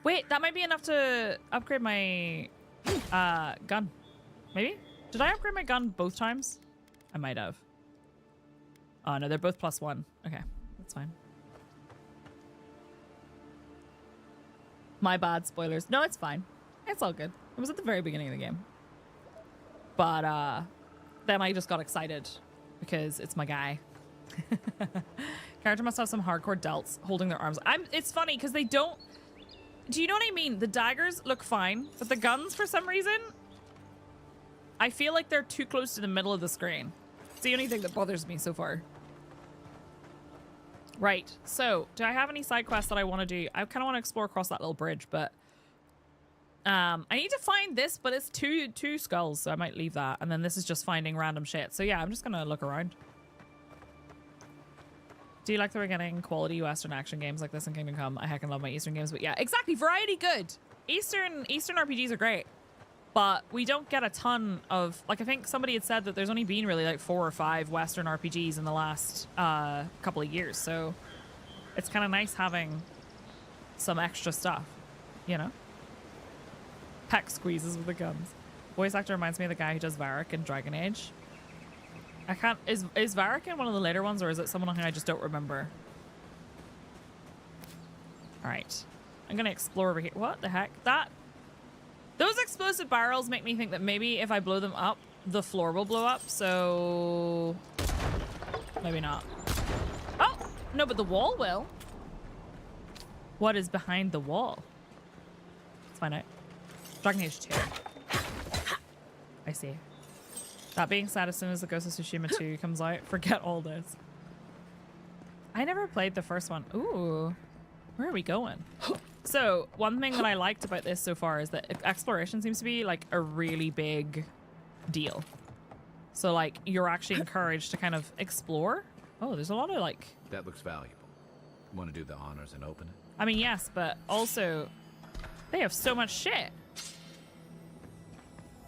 Wait, that might be enough to upgrade my gun. Maybe? Did I upgrade my gun both times? I might have. Oh, no, they're both +1. Okay, that's fine. My bad, spoilers. No, it's fine. It's all good. It was at the very beginning of the game. But then I just got excited because it's my guy. Character must have some hardcore delts holding their arms. It's funny because they don't... Do you know what I mean? The daggers look fine, but the guns, for some reason, I feel like they're too close to the middle of the screen. It's the only thing that bothers me so far. Right. So, do I have any side quests that I want to do? I kind of want to explore across that little bridge, but I need to find this, but it's two skulls, so I might leave that. And then this is just finding random shit. So yeah, I'm just gonna look around. Do you like that we're getting quality Western action games like this in Kingdom Come? I heckin' love my Eastern games, but yeah, exactly. Variety good. Eastern RPGs are great, but we don't get a ton of, like, I think somebody had said that there's only been really like 4 or 5 Western RPGs in the last couple of years. So it's kind of nice having some extra stuff, you know? Peck squeezes with the guns. Voice actor reminds me of the guy who does Varric in Dragon Age. I can't... Is Varric in one of the later ones, or is it someone who I just don't remember? Alright. I'm gonna explore over here. What the heck? Those explosive barrels make me think that maybe if I blow them up, the floor will blow up, so... Maybe not. Oh! No, but the wall will. What is behind the wall? Let's find out. Dragon Age 2. I see. That being said, as soon as the Ghost of Tsushima 2 comes out, forget all this. I never played the first one. Ooh. Where are we going? So, one thing that I liked about this so far is that exploration seems to be like a really big deal. So, like, you're actually encouraged to kind of explore. Oh, there's a lot of, like... That looks valuable. Want to do the honors and open it? I mean, yes, but also they have so much shit.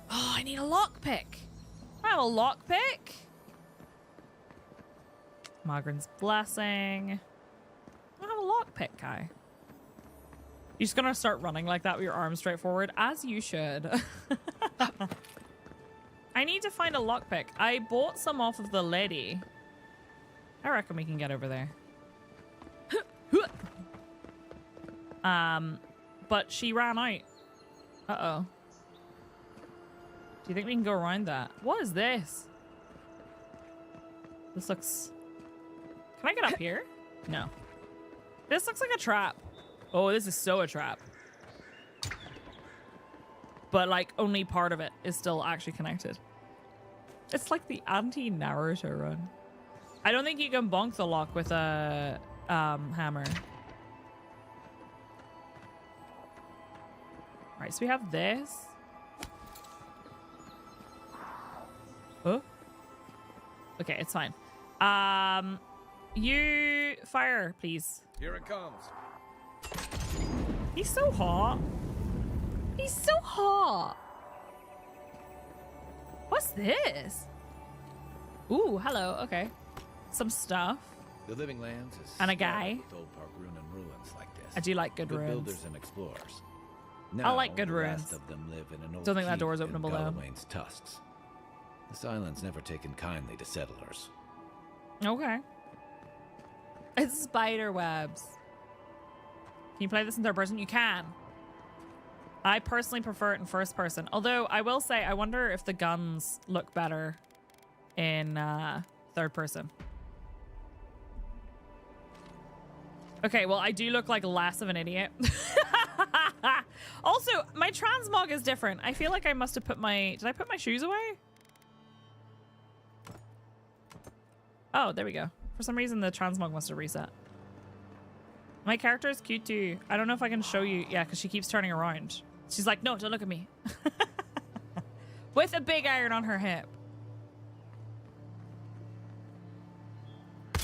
Oh, I need a lockpick. I have a lockpick. Margaret's Blessing. I don't have a lockpick, Kai. You're just gonna start running like that with your arms straight forward, as you should. I need to find a lockpick. I bought some off of the lady. I reckon we can get over there. But she ran out. Uh-oh. Do you think we can go around that? What is this? This looks... Can I get up here? No. This looks like a trap. Oh, this is so a trap. But, like, only part of it is still actually connected. It's like the anti-Naruto run. I don't think you can bonk the lock with a hammer. Right, so we have this. Oh. Okay, it's fine. You fire, please. Here it comes. He's so hot. He's so hot. What's this? Ooh, hello. Okay. Some stuff. The Living Lands is and a guy. with old park ruin and ruins like this. I do like good ruins. Builders and explorers. I like good the ruins. rest of them live in an old Don't think that keep door is in openable though. Gallowayne's tusks. This island's never taken kindly to settlers. Okay. It's spider webs. Can you play this in third person? You can. I personally prefer it in first person. Although I will say, I wonder if the guns look better in third person. Okay, well, I do look like less of an idiot. Also, my transmog is different. I feel like I must have put my... Did I put my shoes away? Oh, there we go. For some reason, the transmog must have reset. My character is cute too. I don't know if I can show you. Yeah, because she keeps turning around. She's like, no, don't look at me. With a big iron on her hip.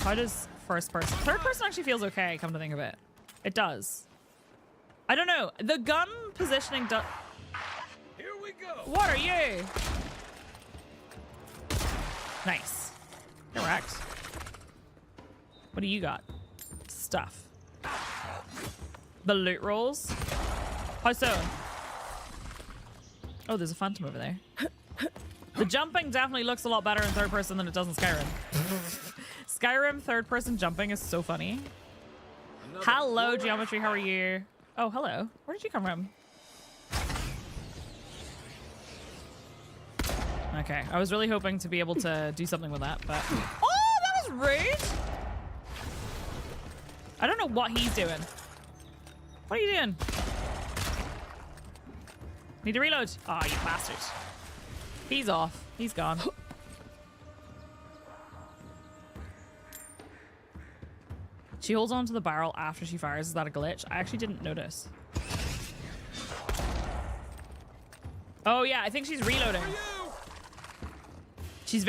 How does first person? Third person actually feels okay, come to think of it. It does. I don't know. The gun positioning does... Here we go. What are you? Nice. Correct. What do you got? Stuff. The loot rolls. How so? Oh, there's a phantom over there. The jumping definitely looks a lot better in third person than it does in Skyrim. Skyrim third person jumping is so funny. Hello, Geometry. How are you? Oh, hello. Where did you come from? Okay, I was really hoping to be able to do something with that, but... Oh, that was rude! I don't know what he's doing. What are you doing? Need to reload. Oh, you bastard. He's off. He's gone. She holds on to the barrel after she fires. Is that a glitch? I actually didn't notice. Oh, yeah. I think she's reloading. She's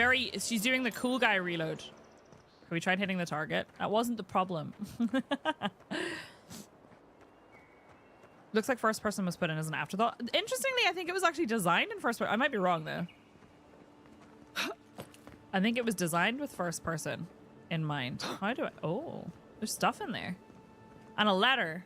doing the cool guy reload. Have we tried hitting the target? That wasn't the problem. Looks like first person was put in as an afterthought. Interestingly, I think it was actually designed in first person. I might be wrong though. I think it was designed with first person in mind. How do I... Oh, there's stuff in there. And a letter.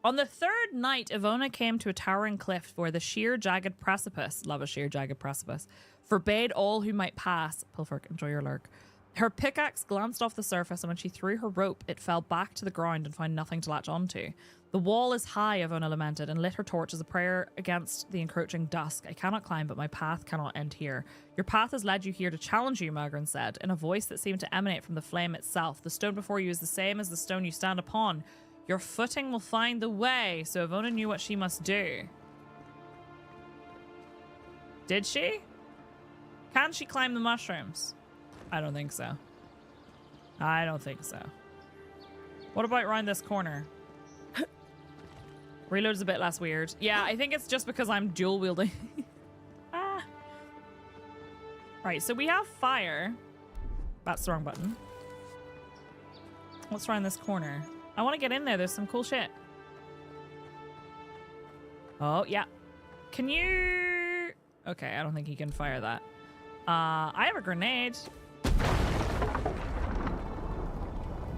On the third night, Ivona came to a towering cliff where the sheer jagged precipice, love a sheer jagged precipice, forbade all who might pass. Pilferk, enjoy your lurk. Her pickaxe glanced off the surface, and when she threw her rope, it fell back to the ground and found nothing to latch onto. The wall is high, Ivona lamented, and lit her torch as a prayer against the encroaching dusk. I cannot climb, but my path cannot end here. Your path has led you here to challenge you, Magrin said, in a voice that seemed to emanate from the flame itself. The stone before you is the same as the stone you stand upon. Your footing will find the way. So Ivona knew what she must do. Did she? Can she climb the mushrooms? I don't think so. I don't think so. What about around this corner? Reload is a bit less weird. Yeah, I think it's just because I'm dual wielding. Ah. Right, so we have fire. That's the wrong button. What's around this corner? I want to get in there. There's some cool shit. Oh, yeah. Can you... Okay, I don't think you can fire that. I have a grenade.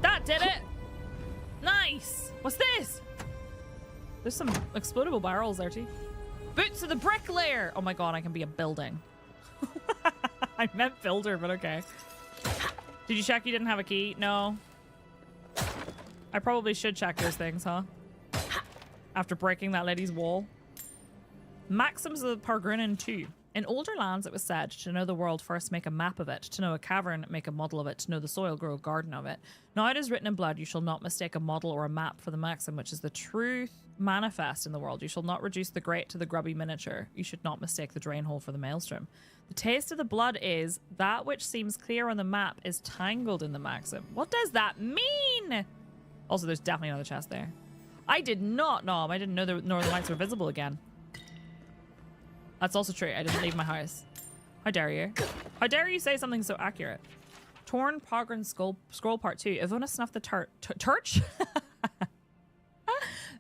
That did it! Nice! What's this? There's some explodable barrels there too. Boots of the bricklayer! Oh my god, I can be a building. I meant builder, but okay. Did you check you didn't have a key? No. I probably should check those things, huh? After breaking that lady's wall. Maxims of Pargrunin 2. In older lands, it was said, to know the world, first make a map of it. To know a cavern, make a model of it. To know the soil, grow a garden of it. Now it is written in blood, you shall not mistake a model or a map for the maxim, which is the truth manifest in the world. You shall not reduce the great to the grubby miniature. You should not mistake the drain hole for the maelstrom. The taste of the blood is, that which seems clear on the map is tangled in the maxim. What does that mean? Also, there's definitely another chest there. I did not know. I didn't know the northern lights were visible again. That's also true. I didn't leave my house. How dare you? How dare you say something so accurate? Torn Pogren Scroll Part 2. Ivona snuffed the torch?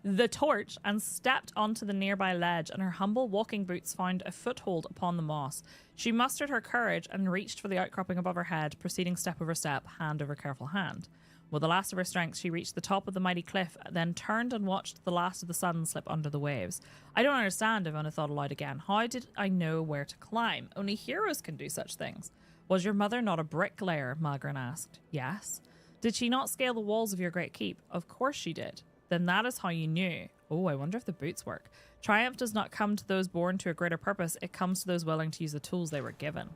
The torch and stepped onto the nearby ledge, and her humble walking boots found a foothold upon the moss. She mustered her courage and reached for the outcropping above her head, proceeding step over step, hand over careful hand. With the last of her strength, she reached the top of the mighty cliff, then turned and watched the last of the sun slip under the waves. I don't understand, Ivona thought aloud again. How did I know where to climb? Only heroes can do such things. Was your mother not a bricklayer? Magrin asked. Yes. Did she not scale the walls of your great keep? Of course she did. Then that is how you knew. Oh, I wonder if the boots work. Triumph does not come to those born to a greater purpose. It comes to those willing to use the tools they were given.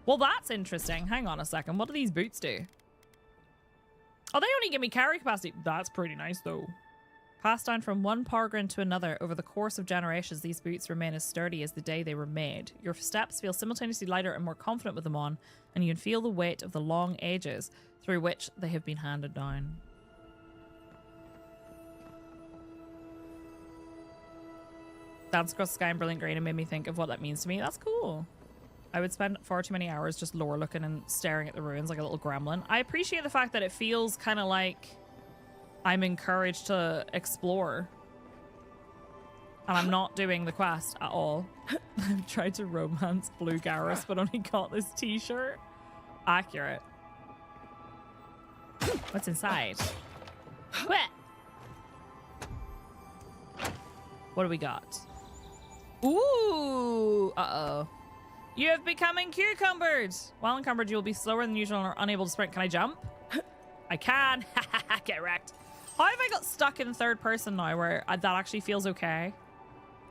Well, that's interesting. Hang on a second. What do these boots do? Oh, they only give me carry capacity. That's pretty nice, though. Passed down from one Pargrin to another over the course of generations, these boots remain as sturdy as the day they were made. Your steps feel simultaneously lighter and more confident with them on, and you can feel the weight of the long ages through which they have been handed down. Dance across the sky in brilliant green and made me think of what that means to me. That's cool. I would spend far too many hours just lore looking and staring at the ruins like a little gremlin. I appreciate the fact that it feels kind of like I'm encouraged to explore. And I'm not doing the quest at all. I've tried to romance Blue Garrus, but only got this t-shirt. Accurate. What's inside? What do we got? Ooh! Uh-oh. You have become encumbered. While encumbered, you will be slower than usual and are unable to sprint. Can I jump? I can. Get wrecked. How have I got stuck in third person now where that actually feels okay?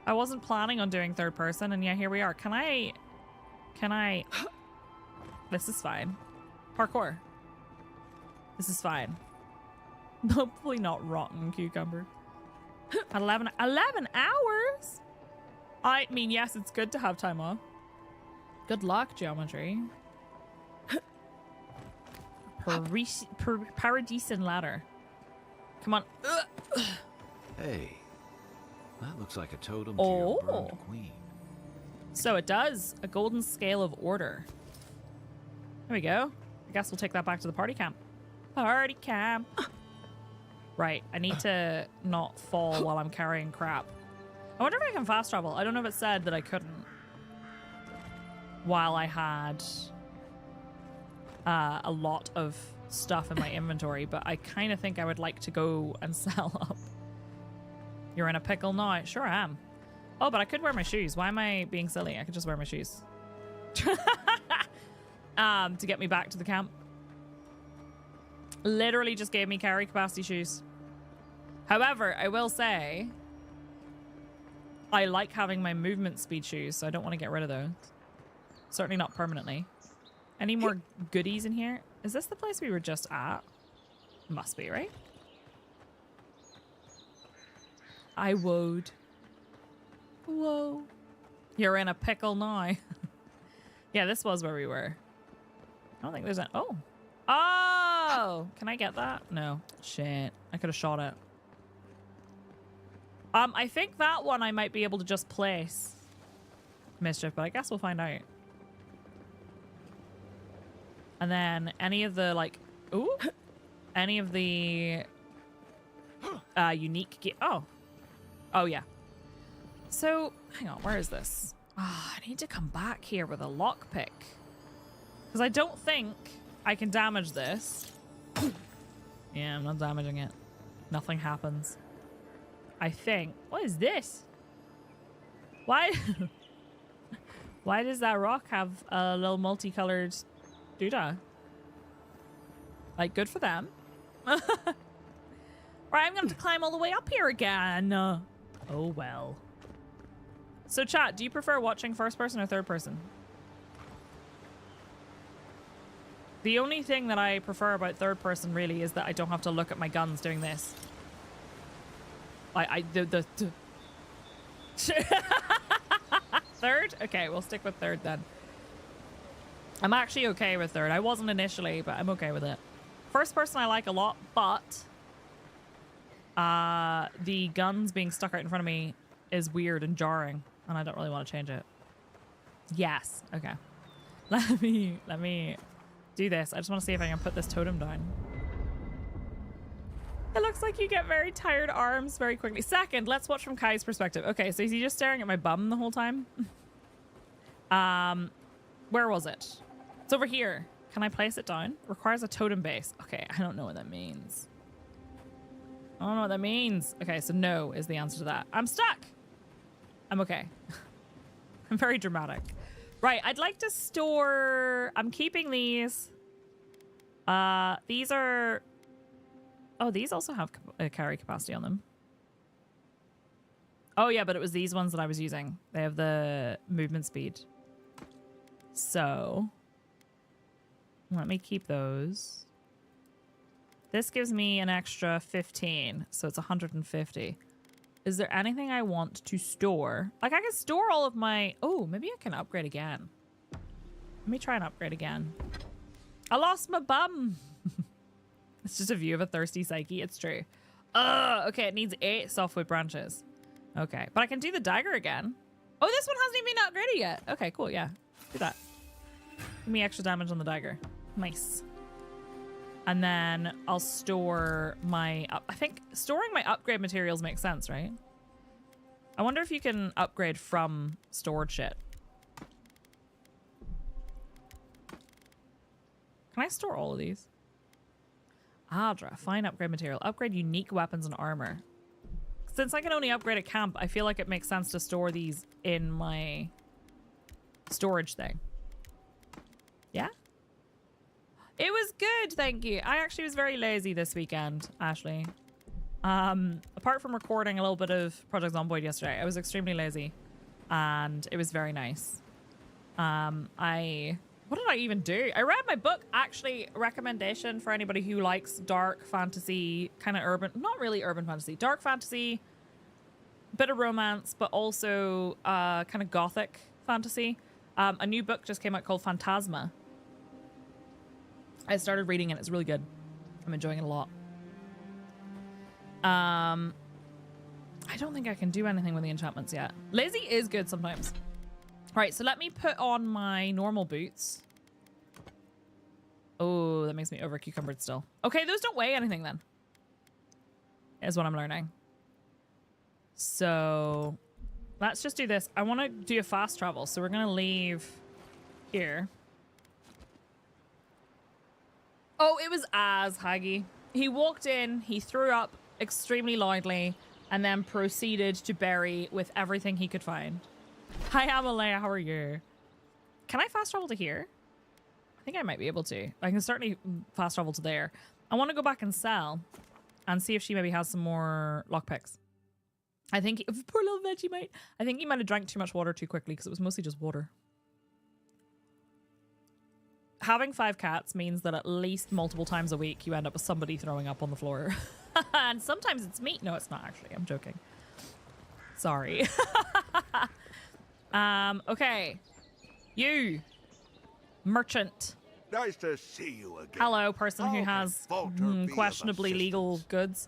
I wasn't planning on doing third person, and yeah, here we are. Can I... This is fine. Parkour. This is fine. Hopefully not rotten cucumber. 11 hours? I mean, yes, it's good to have time off. Good luck, geometry. Paradisian ladder. Come on. Hey, that looks like a totem to your burned queen. So it does. A golden scale of order. There we go. I guess we'll take that back to the party camp. Party camp. Right, I need to not fall while I'm carrying crap. I wonder if I can fast travel. I don't know if it said that I couldn't while I had a lot of stuff in my inventory, but I kind of think I would like to go and sell up. You're in a pickle now. Sure am. Oh, but I could wear my shoes. Why am I being silly? I could just wear my shoes. To get me back to the camp. Literally just gave me carry capacity shoes. However, I will say I like having my movement speed shoes, so I don't want to get rid of those. Certainly not permanently. Any more goodies in here? Is this the place we were just at? Must be, right? I would. Whoa. You're in a pickle now. Yeah, this was where we were. I don't think there's an... Oh. Oh! Can I get that? No. Shit. I could have shot it. I think that one I might be able to just place. Mischief, but I guess we'll find out. And then any of the, like... Ooh! Any of the... unique... Oh. Oh, yeah. So, hang on. Where is this? Ah, I need to come back here with a lockpick. Because I don't think I can damage this. Yeah, I'm not damaging it. Nothing happens. I think... What is this? Why... Why does that rock have a little multicolored doodah? Like, good for them. Right, I'm going to climb all the way up here again. Oh, well. So, chat, do you prefer watching first person or third person? The only thing that I prefer about third person, really, is that I don't have to look at my guns doing this. Third? Okay, we'll stick with third then. I'm actually okay with third. I wasn't initially, but I'm okay with it. First person I like a lot, but the guns being stuck right in front of me is weird and jarring, and I don't really want to change it. Yes. Okay. Let me do this. I just want to see if I can put this totem down. It looks like you get very tired arms very quickly. Second, let's watch from Kai's perspective. Okay, so is he just staring at my bum the whole time? Where was it? It's over here. Can I place it down? Requires a totem base. Okay, I don't know what that means. I don't know what that means. Okay, so no is the answer to that. I'm stuck. I'm okay. I'm very dramatic. Right, I'd like to store... I'm keeping these. These are... Oh, these also have carry capacity on them. Oh, yeah, but it was these ones that I was using. They have the movement speed. So... Let me keep those. This gives me an extra 15, so it's 150. Is there anything I want to store? Like, I can store all of my... Oh, maybe I can upgrade again. Let me try and upgrade again. I lost my bum. It's just a view of a thirsty psyche. It's true. Okay, it needs 8 softwood branches. Okay, but I can do the dagger again. Oh, this one hasn't even been upgraded yet. Okay, cool, yeah. Do that. Give me extra damage on the dagger. Nice. And then I'll store my... I think storing my upgrade materials makes sense, right? I wonder if you can upgrade from stored shit. Can I store all of these? Adra, fine upgrade material. Upgrade unique weapons and armor. Since I can only upgrade at camp, I feel like it makes sense to store these in my storage thing. Yeah? It was good, thank you. I actually was very lazy this weekend, Ashley. Apart from recording a little bit of Project Zomboid yesterday, I was extremely lazy. And it was very nice. What did I even do? I read my book, actually, recommendation for anybody who likes dark fantasy, kind of urban, not really urban fantasy, dark fantasy, bit of romance, but also kind of gothic fantasy. A new book just came out called Phantasma. I started reading it. It's really good. I'm enjoying it a lot. I don't think I can do anything with the enchantments yet. Lazy is good sometimes. Right, so let me put on my normal boots. Oh, that makes me over cucumbered still. Okay, those don't weigh anything then. Is what I'm learning. So let's just do this. I want to do a fast travel, so we're going to leave here. Oh, it was Az, Haggy. He walked in, he threw up extremely loudly, and then proceeded to bury with everything he could find. Hi, Amalea, how are you? Can I fast travel to here? I think I might be able to. I can certainly fast travel to there. I want to go back and sell and see if she maybe has some more lockpicks. I think, poor little Vegemite. I think he might have drank too much water too quickly because it was mostly just water. Having 5 cats means that at least multiple times a week you end up with somebody throwing up on the floor. And sometimes it's me. No, it's not actually. I'm joking. Sorry. Okay. You. Merchant. Nice to see you again. Hello, person who has questionably legal goods.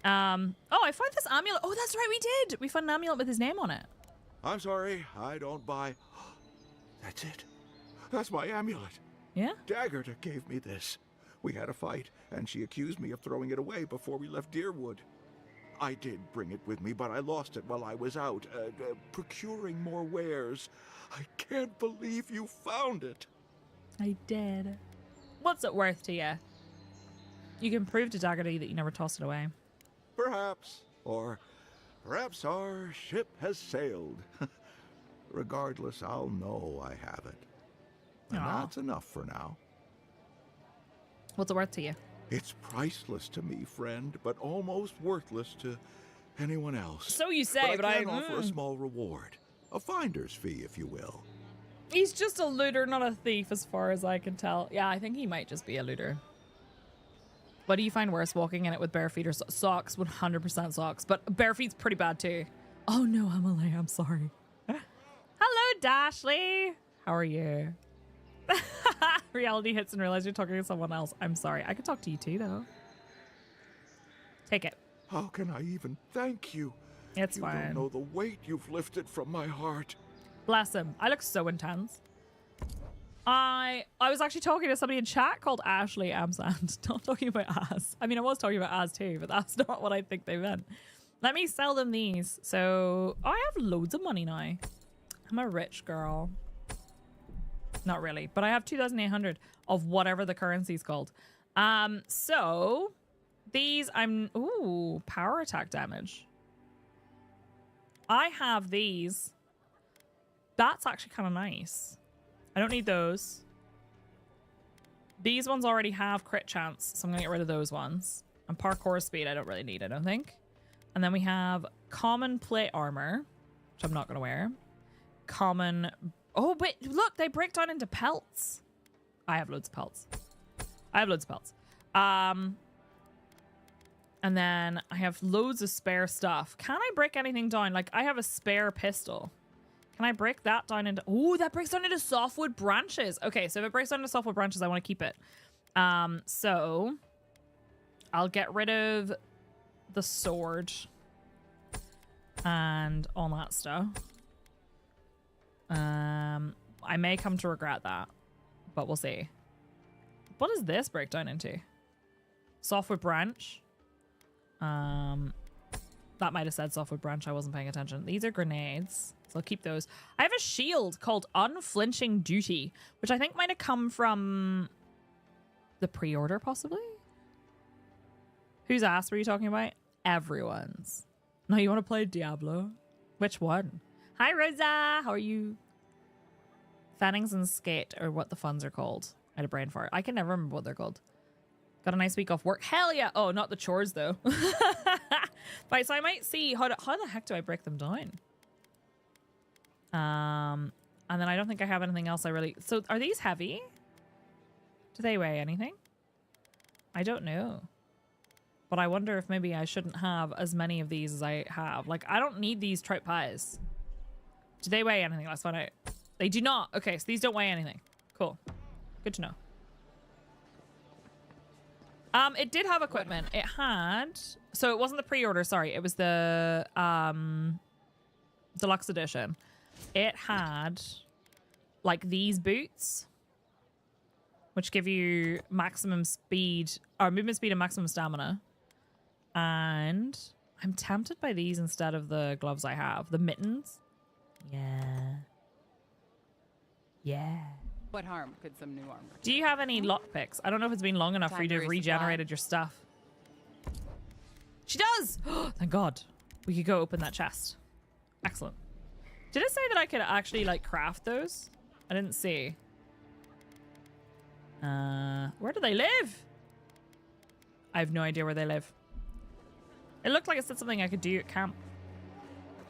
Oh, I found this amulet. Oh, that's right, we did. We found an amulet with his name on it. I'm sorry, I don't buy... That's it. That's my amulet. Yeah? Daggerta gave me this. We had a fight, and she accused me of throwing it away before we left Deerwood. I did bring it with me, but I lost it while I was out, procuring more wares. I can't believe you found it. I did. What's it worth to you? You can prove to Daggerty that you never tossed it away. Perhaps. Or perhaps our ship has sailed. Regardless, I'll know I have it. And that's enough for now. What's it worth to you? It's priceless to me, friend, but almost worthless to anyone else. So you say, but I can offer a small reward. A finder's fee, if you will. He's just a looter, not a thief, as far as I can tell. Yeah, I think he might just be a looter. What do you find worse, walking in it with bare feet or socks? 100% socks, but bare feet's pretty bad too. Oh no, Emily, I'm sorry. Hello, Dashley. How are you? Reality hits and realize you're talking to someone else. I'm sorry. I could talk to you too, though. Take it. How can I even thank you? It's fine. You don't know the weight you've lifted from my heart. Bless him. I look so intense. I was actually talking to somebody in chat called Ashley Amsand. Not talking about Az. I mean, I was talking about Az too, but that's not what I think they meant. Let me sell them these. So, I have loads of money now. I'm a rich girl. Not really, but I have 2,800 of whatever the currency's called. So these ooh, power attack damage. I have these. That's actually kind of nice. I don't need those. These ones already have crit chance, so I'm gonna get rid of those ones. And parkour speed, I don't really need, I don't think. And then we have common plate armor, which I'm not gonna wear. Common... Oh, wait, look, they break down into pelts. I have loads of pelts. And then I have loads of spare stuff. Can I break anything down? Like, I have a spare pistol. Can I break that down into... Oh, that breaks down into softwood branches. Okay, so if it breaks down into softwood branches, I want to keep it. So I'll get rid of the sword and all that stuff. I may come to regret that, but we'll see. What does this break down into? Softwood branch. That might have said softwood branch. I wasn't paying attention. These are grenades, so I'll keep those. I have a shield called Unflinching Duty, which I think might have come from the pre-order, possibly. Whose ass were you talking about? Everyone's. No, you want to play Diablo? Which one? Hi, Rosa. How are you? Fannings and skate, or what the funs are called. I had a brain fart. I can never remember what they're called. Got a nice week off work. Hell yeah. Oh, not the chores though. Right, so I might see how the heck do I break them down? And then I don't think I have anything else I really... So are these heavy? Do they weigh anything? I don't know. But I wonder if maybe I shouldn't have as many of these as I have. Like, I don't need these trout pies. Do they weigh anything? Let's find out. They do not. Okay, so these don't weigh anything. Cool. Good to know. It did have equipment. It had... So it wasn't the pre-order, sorry. It was the deluxe edition. It had like these boots, which give you maximum speed, or movement speed and maximum stamina. And I'm tempted by these instead of the gloves I have. The mittens. Yeah. Yeah. What harm could some new armor? Do you have any lockpicks? I don't know if it's been long enough for you to have regenerated your stuff. She does! Thank God. We could go open that chest. Excellent. Did it say that I could actually, like, craft those? I didn't see. Where do they live? I have no idea where they live. It looked like it said something I could do at camp.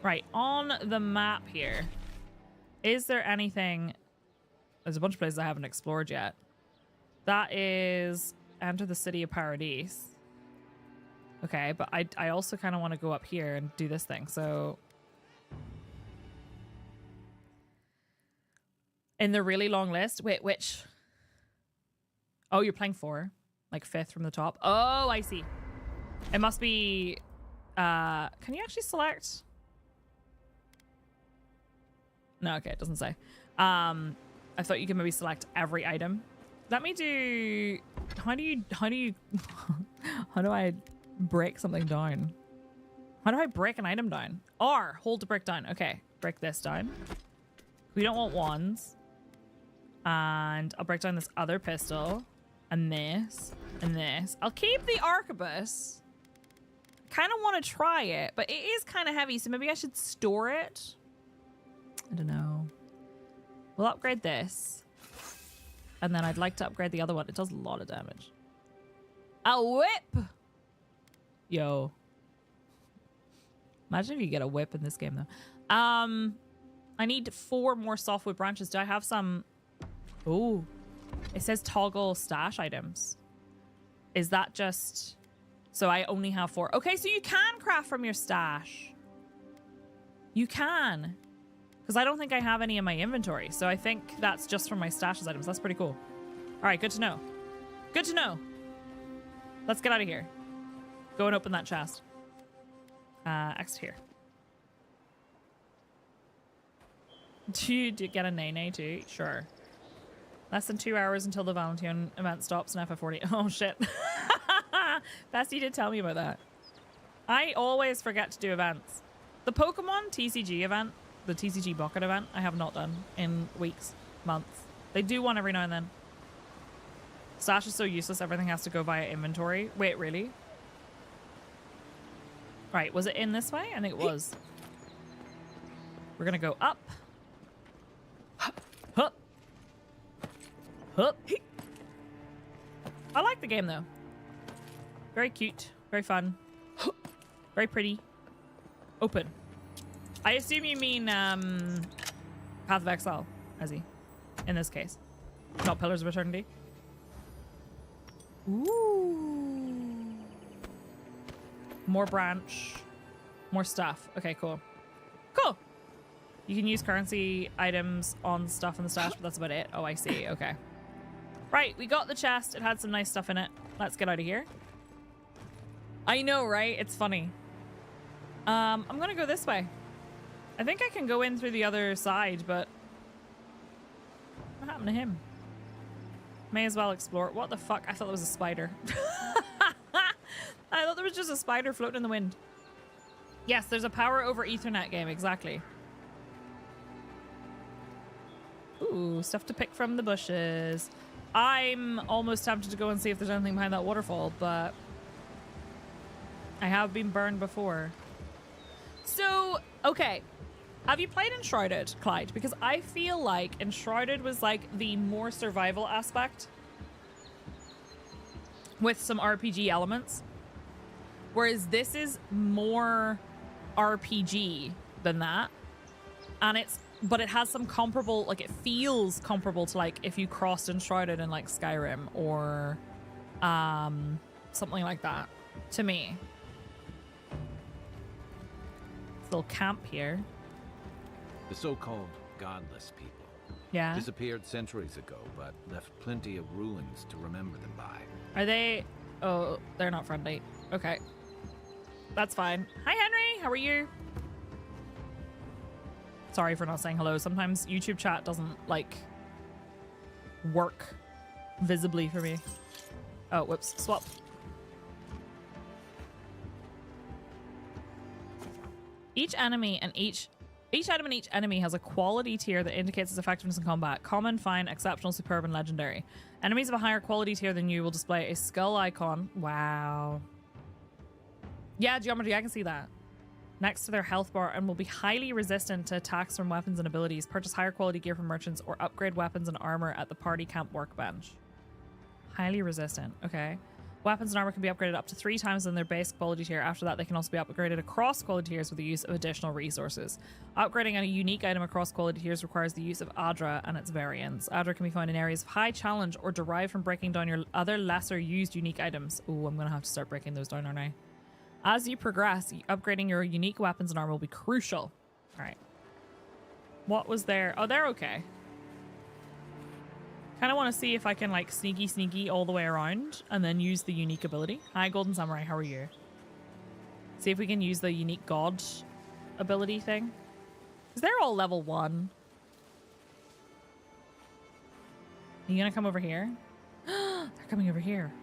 Right, on the map here. Is there anything... There's a bunch of places I haven't explored yet. That is enter the city of Paradise. Okay, but I also kind of want to go up here and do this thing. So in the really long list, wait, which? Oh, you're playing 4, like 5th from the top. Oh, I see. It must be. Can you actually select? No, okay, it doesn't say. I thought you could maybe select every item. Let me do... How do I break something down? How do I break an item down? R, hold to break down. Okay, break this down. We don't want wands. And I'll break down this other pistol. And this. And this. I'll keep the arquebus. Kind of want to try it, but it is kind of heavy, so maybe I should store it. I don't know. We'll upgrade this. And then I'd like to upgrade the other one. It does a lot of damage. A whip! Yo. Imagine if you get a whip in this game, though. I need 4 more softwood branches. Do I have some... Ooh. It says toggle stash items. Is that just... So I only have 4. Okay, so you can craft from your stash. You can. Because I don't think I have any in my inventory. So I think that's just from my stashes items. That's pretty cool. All right, good to know. Good to know. Let's get out of here. Go and open that chest. Exit here. Do you get a nay too? Sure. Less than 2 hours until the Valentine event stops in FF40. Oh, shit. Bestie did tell me about that. I always forget to do events. The Pokemon TCG event, the TCG Bucket event, I have not done in weeks, months. They do one every now and then. Stash is so useless, everything has to go via inventory. Wait, really? Right, was it in this way? I think it was. We're gonna go up. Hup. Hup. I like the game though. Very cute, very fun, very pretty. Open. I assume you mean Path of Exile, Ezzy, in this case. Not Pillars of Eternity. Ooh. More branch. More stuff. Okay, cool. Cool. You can use currency items on stuff in the stash, but that's about it. Oh, I see. Okay. Right, we got the chest. It had some nice stuff in it. Let's get out of here. I know, right? It's funny. I'm gonna go this way. I think I can go in through the other side, but what happened to him? May as well explore. What the fuck? I thought there was a spider. I thought there was just a spider floating in the wind. Yes, there's a power over Ethernet game. Exactly. Ooh, stuff to pick from the bushes. I'm almost tempted to go and see if there's anything behind that waterfall, but I have been burned before. So, okay. Have you played Enshrouded, Clyde? Because I feel like Enshrouded was like the more survival aspect with some RPG elements. Whereas this is more RPG than that. And but it has some comparable, like it feels comparable to like if you crossed Enshrouded in like Skyrim or something like that to me. Little camp here. The so-called godless people. Yeah. Disappeared centuries ago, but left plenty of ruins to remember them by. Are they? Oh, they're not friendly. Okay. That's fine. Hi, Henry. How are you? Sorry for not saying hello. Sometimes YouTube chat doesn't, like, work visibly for me. Oh, whoops. Swap. Each item in each enemy has a quality tier that indicates its effectiveness in combat. Common, fine, exceptional, superb, and legendary. Enemies of a higher quality tier than you will display a skull icon. Wow. Yeah, geometry, I can see that. Next to their health bar and will be highly resistant to attacks from weapons and abilities. Purchase higher quality gear from merchants or upgrade weapons and armor at the party camp workbench. Highly resistant. Okay. Weapons and armor can be upgraded up to 3 times in their base quality tier. After that, they can also be upgraded across quality tiers with the use of additional resources. Upgrading a unique item across quality tiers requires the use of Adra and its variants. Adra can be found in areas of high challenge or derived from breaking down your other lesser used unique items. Ooh, I'm going to have to start breaking those down, aren't I? As you progress, upgrading your unique weapons and armor will be crucial. All right. What was there? Oh, they're okay. Kind of want to see if I can like sneaky all the way around and then use the unique ability. Hi, Golden Samurai. How are you? See if we can use the unique god ability thing. Because they're all level 1. Are you going to come over here? They're coming over here.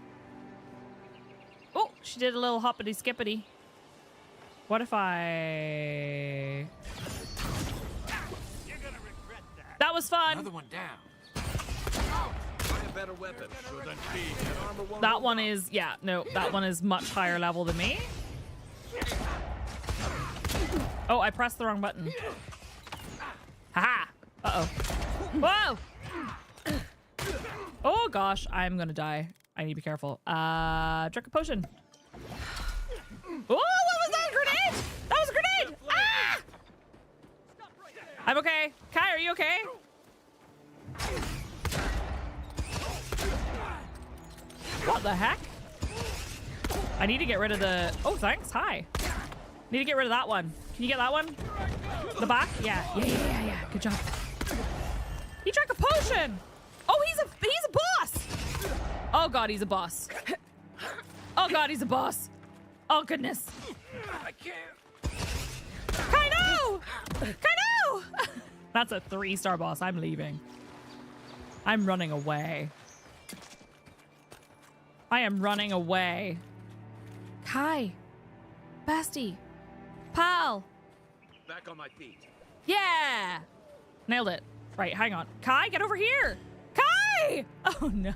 Oh, she did a little hoppity skippity. What if I... You're gonna regret that. That was fun. Another one down. Try a better weapon. That one is, yeah, no, that one is much higher level than me. Oh, I pressed the wrong button. Haha. Uh-oh. Whoa! Oh gosh, I'm gonna die. I need to be careful. Drink a potion. Oh, what was that? A grenade? That was a grenade! Ah! I'm okay. Kai, are you okay? What the heck? I need to get rid of the... Oh, thanks. Hi. Need to get rid of that one. Can you get that one? The back? Yeah. Yeah. Good job. He drank a potion. Oh, he's a boss. Oh, God, he's a boss. Oh, God, he's a boss. Oh, goodness. I can't. Kai, no! Kai, no! That's a 3-star boss. I'm leaving. I'm running away. I am running away. Kai. Bestie. Pal. Back on my feet. Yeah. Nailed it. Right, hang on. Kai, get over here. Kai! Oh, no.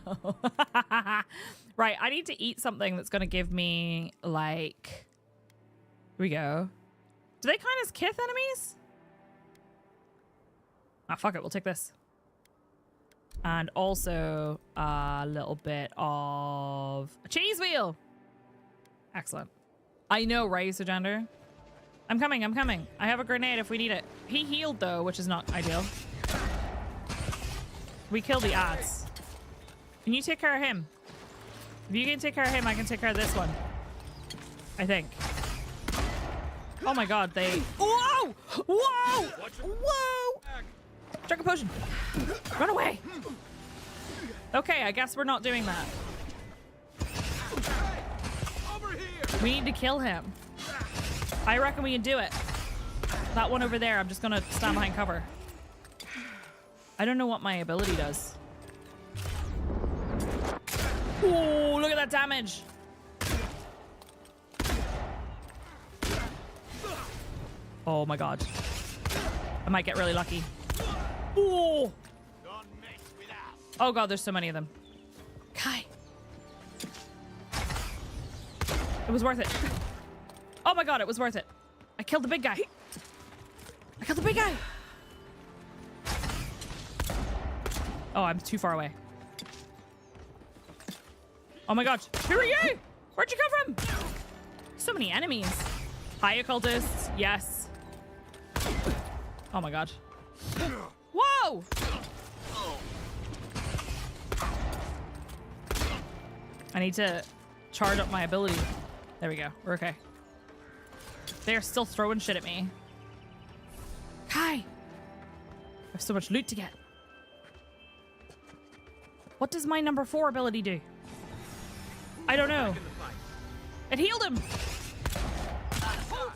Right, I need to eat something that's going to give me, like... Here we go. Do they count as Kith enemies? Ah, fuck it. We'll take this. And also a little bit of a cheese wheel. Excellent. I know, right, Sojander? I'm coming. I have a grenade if we need it. He healed, though, which is not ideal. We killed the odds. Can you take care of him? If you can take care of him, I can take care of this one. I think. Oh my god, they... Whoa! Whoa! Whoa! Drink a potion. Run away. Okay, I guess we're not doing that. Over here. We need to kill him. I reckon we can do it. That one over there, I'm just gonna stand behind cover. I don't know what my ability does. Oh, look at that damage. Oh my god. I might get really lucky. Oh! Don't mess with us. Oh god, there's so many of them. Kai. It was worth it. Oh my god, it was worth it. I killed the big guy. I killed the big guy. Oh, I'm too far away. Oh my god. Who are you? Where'd you come from? So many enemies. Hi, occultists. Yes. Oh my god. Whoa! I need to charge up my ability. There we go. We're okay. They're still throwing shit at me. Kai! I have so much loot to get. What does my number 4 ability do? I don't know. It healed him!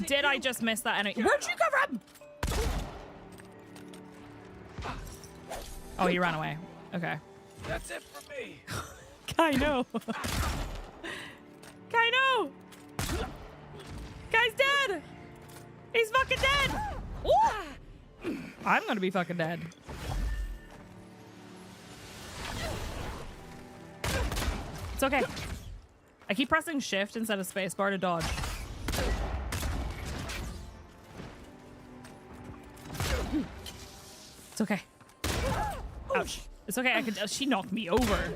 Did I just miss that enemy? Where'd you come from? Oh, he ran away. Okay. That's it for me. Kai, no. Kai, no. Guy's dead. He's fucking dead. Ooh. I'm gonna be fucking dead. It's okay. I keep pressing shift instead of spacebar to dodge. It's okay. Ouch. It's okay. I could. She knocked me over.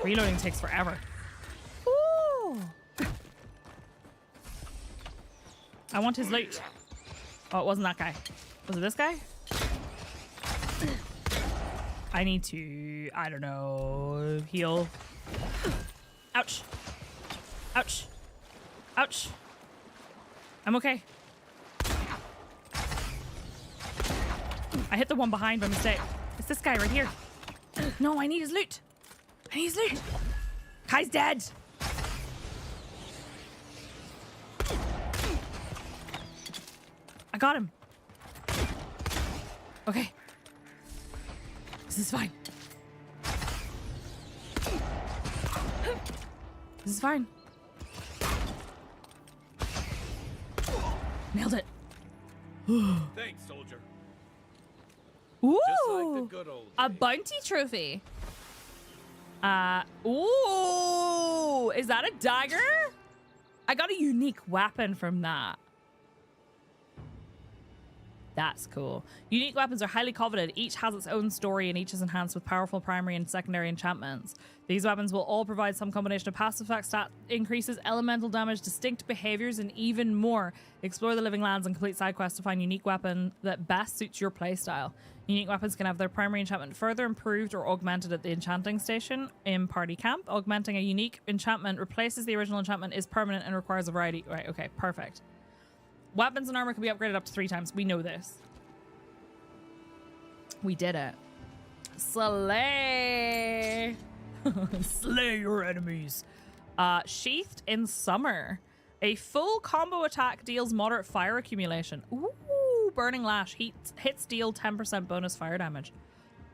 Reloading takes forever. Ooh. I want his loot. Oh, it wasn't that guy. Was it this guy? I need to, I don't know, heal. Ouch. Ouch. Ouch. I'm okay. I hit the one behind by mistake. It's this guy right here. No, I need his loot. I need his loot. Kai's dead. I got him. Okay. This is fine. This is fine. Nailed it. Thanks, soldier. Ooh, Just like the good old a days. bounty trophy. Ooh, is that a dagger? I got a unique weapon from that. That's cool. Unique weapons are highly coveted. Each has its own story and each is enhanced with powerful primary and secondary enchantments. These weapons will all provide some combination of passive effects, stat increases, elemental damage, distinct behaviors, and even more. Explore the living lands and complete side quests to find unique weapon that best suits your playstyle. Unique weapons can have their primary enchantment further improved or augmented at the enchanting station in party camp. Augmenting a unique enchantment replaces the original enchantment, is permanent, and requires a variety. Right, okay, perfect. Weapons and armor can be upgraded up to 3 times. We know this. We did it. Slay. Slay your enemies. Sheathed in Summer. A full combo attack deals moderate fire accumulation. Ooh, Burning Lash. Hits deal 10% bonus fire damage.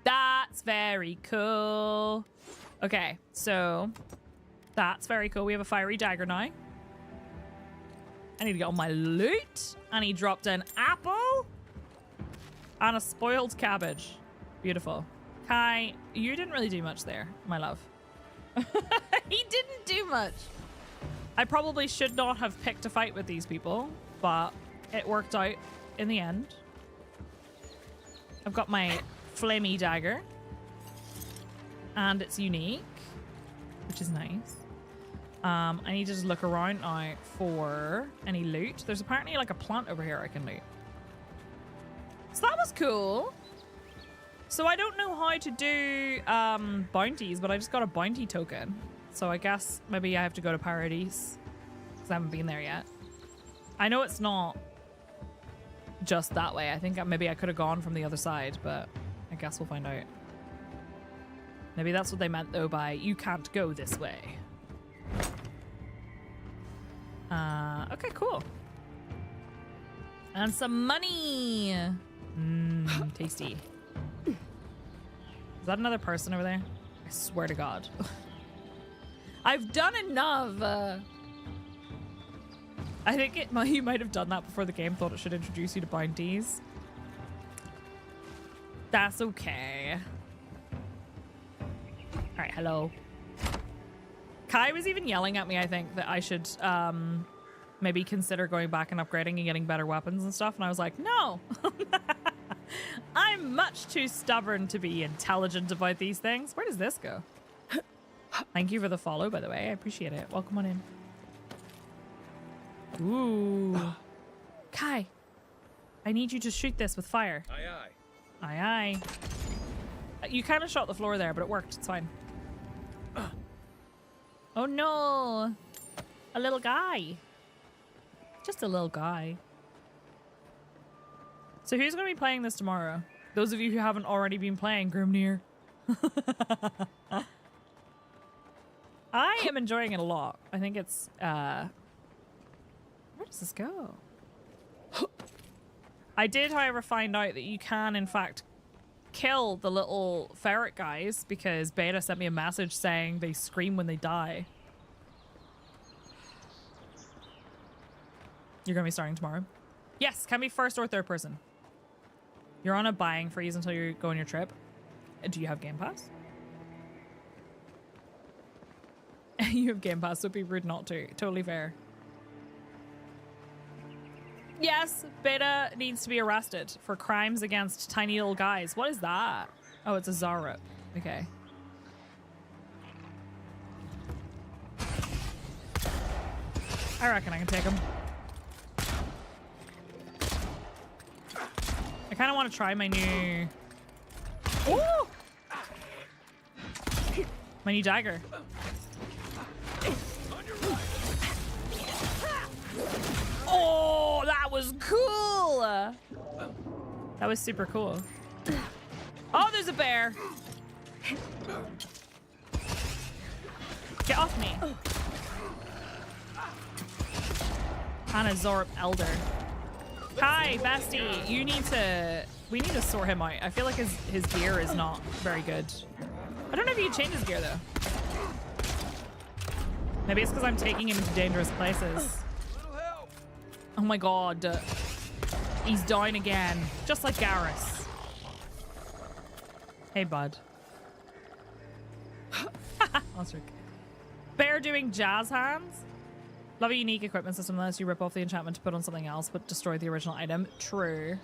That's very cool. Okay, so that's very cool. We have a fiery dagger now. I need to get all my loot. And he dropped an apple and a spoiled cabbage. Beautiful. Kai, you didn't really do much there, my love. He didn't do much. I probably should not have picked a fight with these people, but it worked out in the end. I've got my flamey dagger. And it's unique, which is nice. I need to just look around now for any loot. There's apparently like a plant over here I can loot. So that was cool. So I don't know how to do bounties, but I just got a bounty token. So I guess maybe I have to go to Paradise. because I haven't been there yet. I know it's not just that way. I think maybe I could have gone from the other side, but I guess we'll find out. Maybe that's what they meant, though, by you can't go this way. Okay, cool. And some money. Tasty. Is that another person over there? I swear to God. I've done enough. I think you might have done that before the game thought it should introduce you to bounties. That's okay. All right, hello. Kai was even yelling at me, I think, that I should maybe consider going back and upgrading and getting better weapons and stuff. And I was like, no. I'm much too stubborn to be intelligent about these things. Where does this go? Thank you for the follow, by the way. I appreciate it. Welcome on in. Ooh. Kai, I need you to shoot this with fire. Aye, aye. Aye, aye. You kind of shot the floor there, but it worked. It's fine. Oh, no. A little guy. Just a little guy. So who's going to be playing this tomorrow? Those of you who haven't already been playing Grimnir. I am enjoying it a lot. I think it's... Where does this go? I did, however, find out that you can, in fact, kill the little ferret guys because Beta sent me a message saying they scream when they die. You're going to be starting tomorrow? Yes, can be first or third person. You're on a buying freeze until you go on your trip. Do you have Game Pass? You have Game Pass, so it'd be rude not to. Totally fair. Yes, Beta needs to be arrested for crimes against tiny little guys. What is that? Oh, it's a Zarup. Okay. I reckon I can take him. I kind of want to try my new... Ooh! My new dagger. Oh, that was cool! That was super cool. Oh, there's a bear! Get off me! And a Zorp Elder. Hi, bestie. You need to... We need to sort him out. I feel like his gear is not very good. I don't know if you can change his gear, though. Maybe it's because I'm taking him into dangerous places. Oh my god. He's down again. Just like Garrus. Hey, bud. Ostrich. Bear doing jazz hands? Love a unique equipment system unless you rip off the enchantment to put on something else but destroy the original item. True.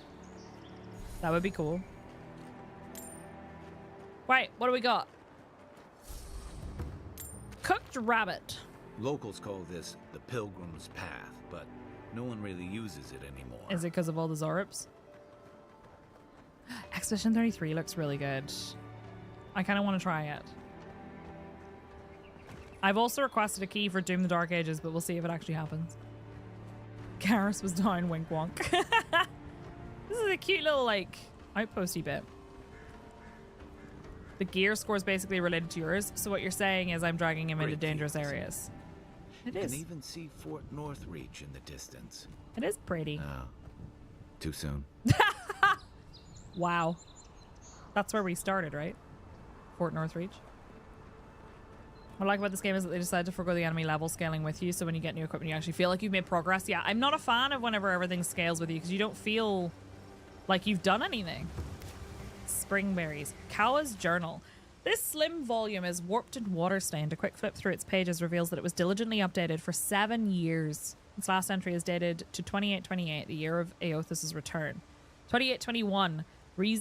That would be cool. Right, what do we got? Cooked rabbit. Locals call this the Pilgrim's Path, but no one really uses it anymore. Is it because of all the Zorups? Expedition 33 looks really good. I kind of want to try it. I've also requested a key for Doom the Dark Ages, but we'll see if it actually happens. Garrus was down, wink wonk. This is a cute little, like, outposty bit. The gear score is basically related to yours, so what you're saying is I'm dragging him into dangerous areas. It is. You can even see Fort Northreach in the distance. It is pretty. Oh, too soon. Wow. That's where we started, right? Fort Northreach. What I like about this game is that they decided to forgo the enemy level scaling with you, so when you get new equipment you actually feel like you've made progress. Yeah, I'm not a fan of whenever everything scales with you because you don't feel like you've done anything. Springberries. Kawa's journal. This slim volume is warped and water-stained. A quick flip through its pages reveals that it was diligently updated for 7 years. Its last entry is dated to 2828, the year of Aothas' return. 2821.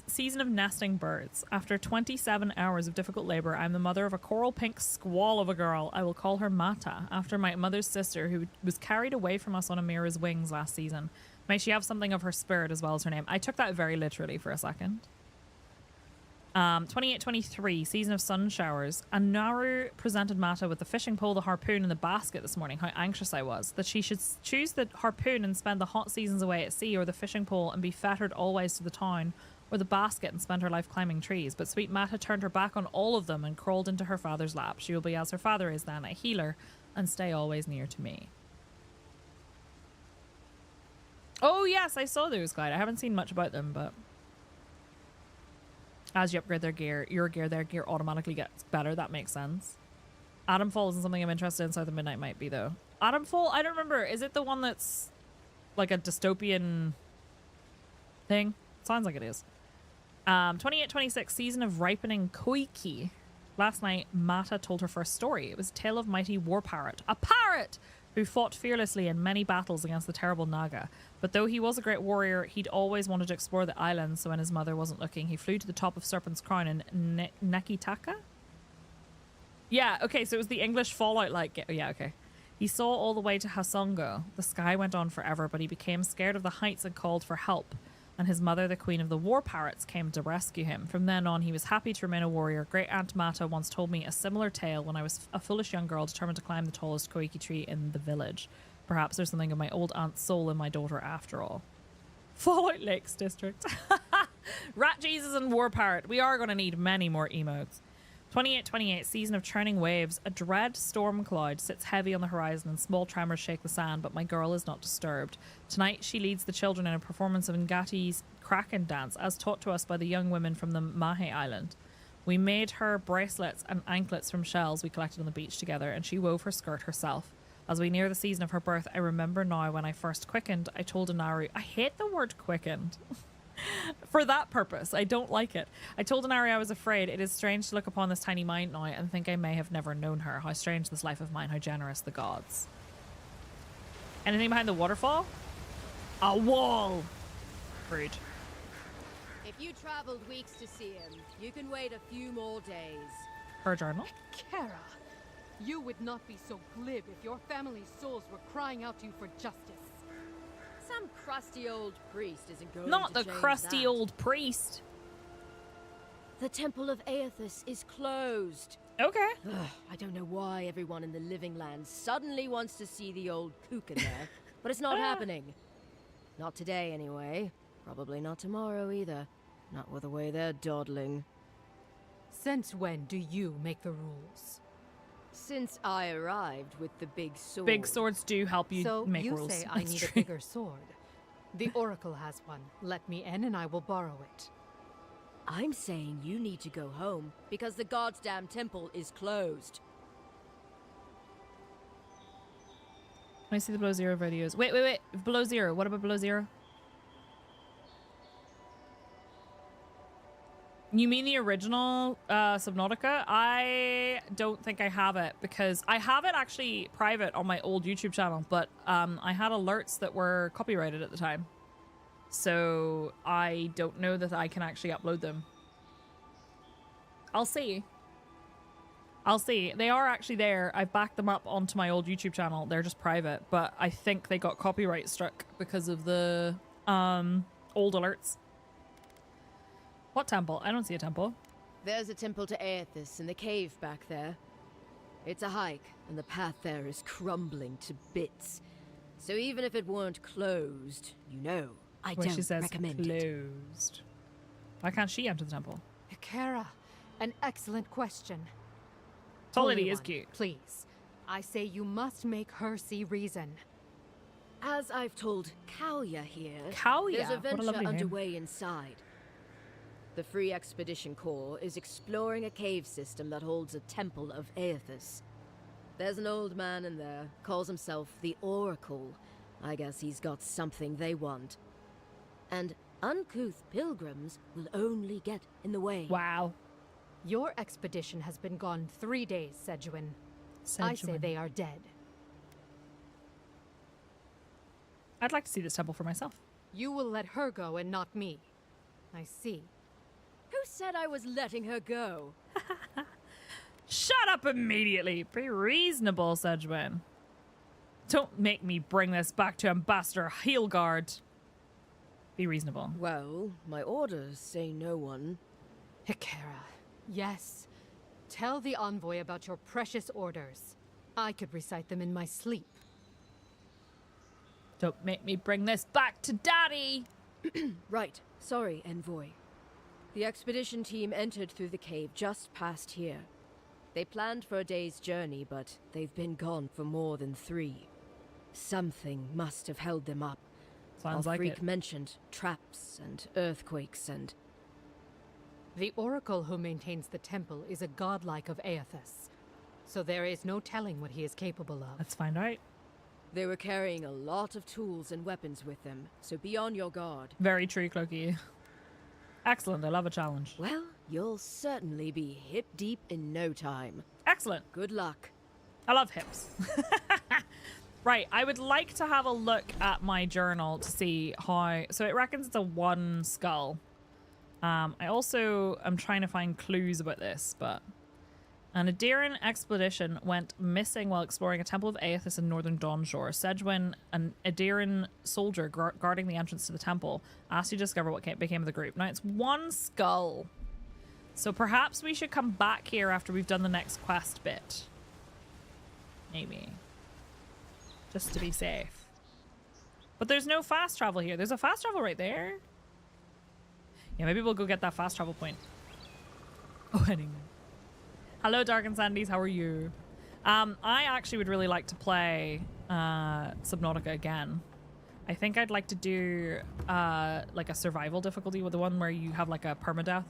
Season of nesting birds. After 27 hours of difficult labor, I'm the mother of a coral pink squall of a girl. I will call her Mata, after my mother's sister, who was carried away from us on Amira's wings last season. May she have something of her spirit as well as her name. I took that very literally for a second. 28-23, season of sun showers. And Naru presented Mata with the fishing pole, the harpoon, and the basket this morning. How anxious I was that she should choose the harpoon and spend the hot seasons away at sea, or the fishing pole and be fettered always to the town, or the basket and spend her life climbing trees. But sweet Mata turned her back on all of them and crawled into her father's lap. She will be as her father is then, a healer, and stay always near to me. Oh yes, I saw those, Clyde. I haven't seen much about them, but as you upgrade their gear, their gear automatically gets better. That makes sense. Adamfall isn't something I'm interested in. South of Midnight might be, though. Adamfall, I don't remember. Is it the one that's like a dystopian thing? Sounds like it is. 28-26, season of ripening Koiki. Last night, Mata told her first story. It was a tale of mighty war parrot. A parrot who fought fearlessly in many battles against the terrible Naga. But though he was a great warrior, he'd always wanted to explore the island, so when his mother wasn't looking, he flew to the top of Serpent's Crown in Nekitaka? Yeah, okay, so it was the English Fallout-like... Yeah, okay. He saw all the way to Hasongo. The sky went on forever, but he became scared of the heights and called for help. And his mother, the queen of the war parrots, came to rescue him. From then on, he was happy to remain a warrior. Great Aunt Mata once told me a similar tale when I was a foolish young girl determined to climb the tallest Koiki tree in the village. Perhaps there's something of my old aunt's soul in my daughter after all. Fallout Lakes District. Rat Jesus and War Parrot. We are going to need many more emotes. 28-28, season of churning waves. A dread storm cloud sits heavy on the horizon and small tremors shake the sand, but my girl is not disturbed. Tonight she leads the children in a performance of Ngati's Kraken dance, as taught to us by the young women from the Mahe Island. We made her bracelets and anklets from shells we collected on the beach together, and she wove her skirt herself. As we near the season of her birth, I remember now when I first quickened, I told Inari, I hate the word quickened. For that purpose, I don't like it. I told Inari I was afraid. It is strange to look upon this tiny mind now and think I may have never known her. How strange this life of mine, how generous the gods. Anything behind the waterfall? A wall! Rude. If you traveled weeks to see him, you can wait a few more days. Her journal? Kara, you would not be so glib if your family's souls were crying out to you for justice. Some crusty old priest isn't going Not to the change crusty that. old priest. The Temple of Aethys is closed. Okay. Ugh, I don't know why everyone in the Living Land suddenly wants to see the old kook in there, but it's not happening. Not today, anyway. Probably not tomorrow either. Not with the way they're dawdling. Since when do you make the rules? Since I arrived with the big sword. Big swords do help you So make you rules. say I need a bigger sword. The Oracle has one. Let me in and I will borrow it. I'm saying you need to go home because the goddamn temple is closed. Let me see the Below Zero videos. Wait. Below Zero. What about Below Zero? You mean the original Subnautica? I don't think I have it because I have it actually private on my old YouTube channel, but I had alerts that were copyrighted at the time. So I don't know that I can actually upload them. I'll see. They are actually there. I've backed them up onto my old YouTube channel. They're just private, but I think they got copyright struck because of the old alerts. What temple? I don't see a temple. There's a temple to Aethys in the cave back there. It's a hike, and the path there is crumbling to bits. So even if it weren't closed, you know, I Where don't she says recommend it. closed. Why can't she enter the temple? Kara, an excellent question. Tall Holy lady is One, cute. Please. I say you must make her see reason. As I've told Kalya here, Kalya? there's a What a venture lovely name. underway inside. The Free Expedition Corps is exploring a cave system that holds a temple of Aethys. There's an old man in there, calls himself the Oracle. I guess he's got something they want. And uncouth pilgrims will only get in the way. Wow. Your expedition has been gone 3 days, Sejuan. I say they are dead. I'd like to see this temple for myself. You will let her go and not me. I see. Who said I was letting her go? Shut up immediately. Be reasonable, Sejuan. Don't make me bring this back to Ambassador Heelgard. Be reasonable. Well, my orders say no one. Hikera, yes. Tell the envoy about your precious orders. I could recite them in my sleep. Don't make me bring this back to Daddy! Right. Sorry, envoy. The expedition team entered through the cave just past here. They planned for a day's journey, but they've been gone for more than 3. Something must have held them up. Sounds like Freak it. mentioned traps and earthquakes and... The oracle who maintains the temple is a godlike of Aethys, so there is no telling what he is capable of. Let's find out. They were carrying a lot of tools and weapons with them, so be on your guard. Very true, Cloaky. Excellent. I love a challenge. Well, you'll certainly be hip deep in no time. Excellent. Good luck. I love hips. Right, I would like to have a look at my journal to see how... So it reckons it's a 1 skull. I also am trying to find clues about this, but... An Adairan expedition went missing while exploring a temple of Aethys in northern Dawnshore. Sedgwin, an Adairan soldier guarding the entrance to the temple, asked to discover what became of the group. Now, it's 1 skull. So perhaps we should come back here after we've done the next quest bit. Maybe. Just to be safe. But there's no fast travel here. There's a fast travel right there. Yeah, maybe we'll go get that fast travel point. Oh, anyway. Hello, Dark and Sandies. How are you? I actually would really like to play Subnautica again. I think I'd like to do like a survival difficulty with the one where you have like a permadeath.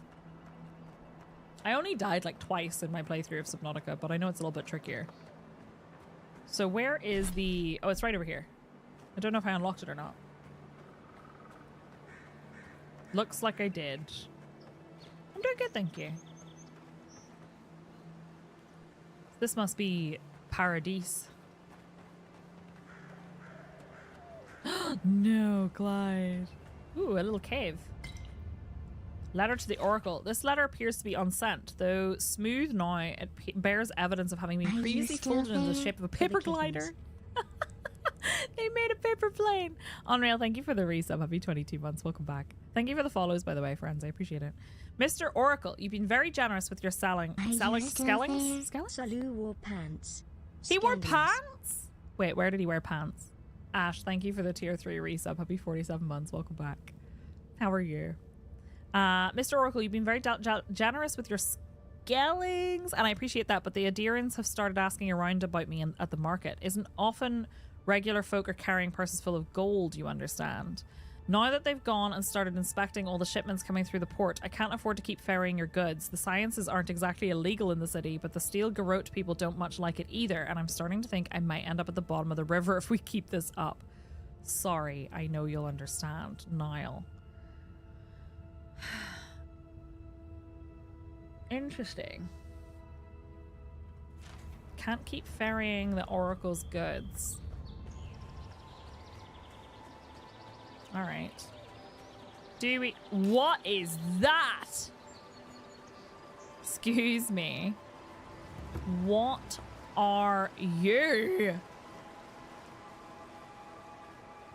I only died like twice in my playthrough of Subnautica, but I know it's a little bit trickier. So where is the... Oh, it's right over here. I don't know if I unlocked it or not. Looks like I did. I'm doing good, thank you. This must be Paradise. No, Clyde. Ooh, a little cave. Letter to the Oracle. This letter appears to be unsent, though smooth now, it bears evidence of having been previously folded in the shape of a paper glider. They made a paper plane. Unreal, thank you for the resub. Happy 22 months. Welcome back. Thank you for the follows, by the way, friends. I appreciate it. Mr. Oracle, you've been very generous with your skellings. Salu wore pants. He wore pants? Wait, where did he wear pants? Ash, thank you for the tier 3 resub. Happy 47 months. Welcome back. How are you? Mr. Oracle, you've been very generous with your skellings, and I appreciate that, but the Adirans have started asking around about me at the market. Isn't often regular folk are carrying purses full of gold, you understand. Now that they've gone and started inspecting all the shipments coming through the port, I can't afford to keep ferrying your goods. The sciences aren't exactly illegal in the city, but the steel garrote people don't much like it either, and I'm starting to think I might end up at the bottom of the river if we keep this up. Sorry, I know you'll understand. Niall. Interesting. Can't keep ferrying the Oracle's goods. Alright. Do we... What is that? Excuse me. What are you?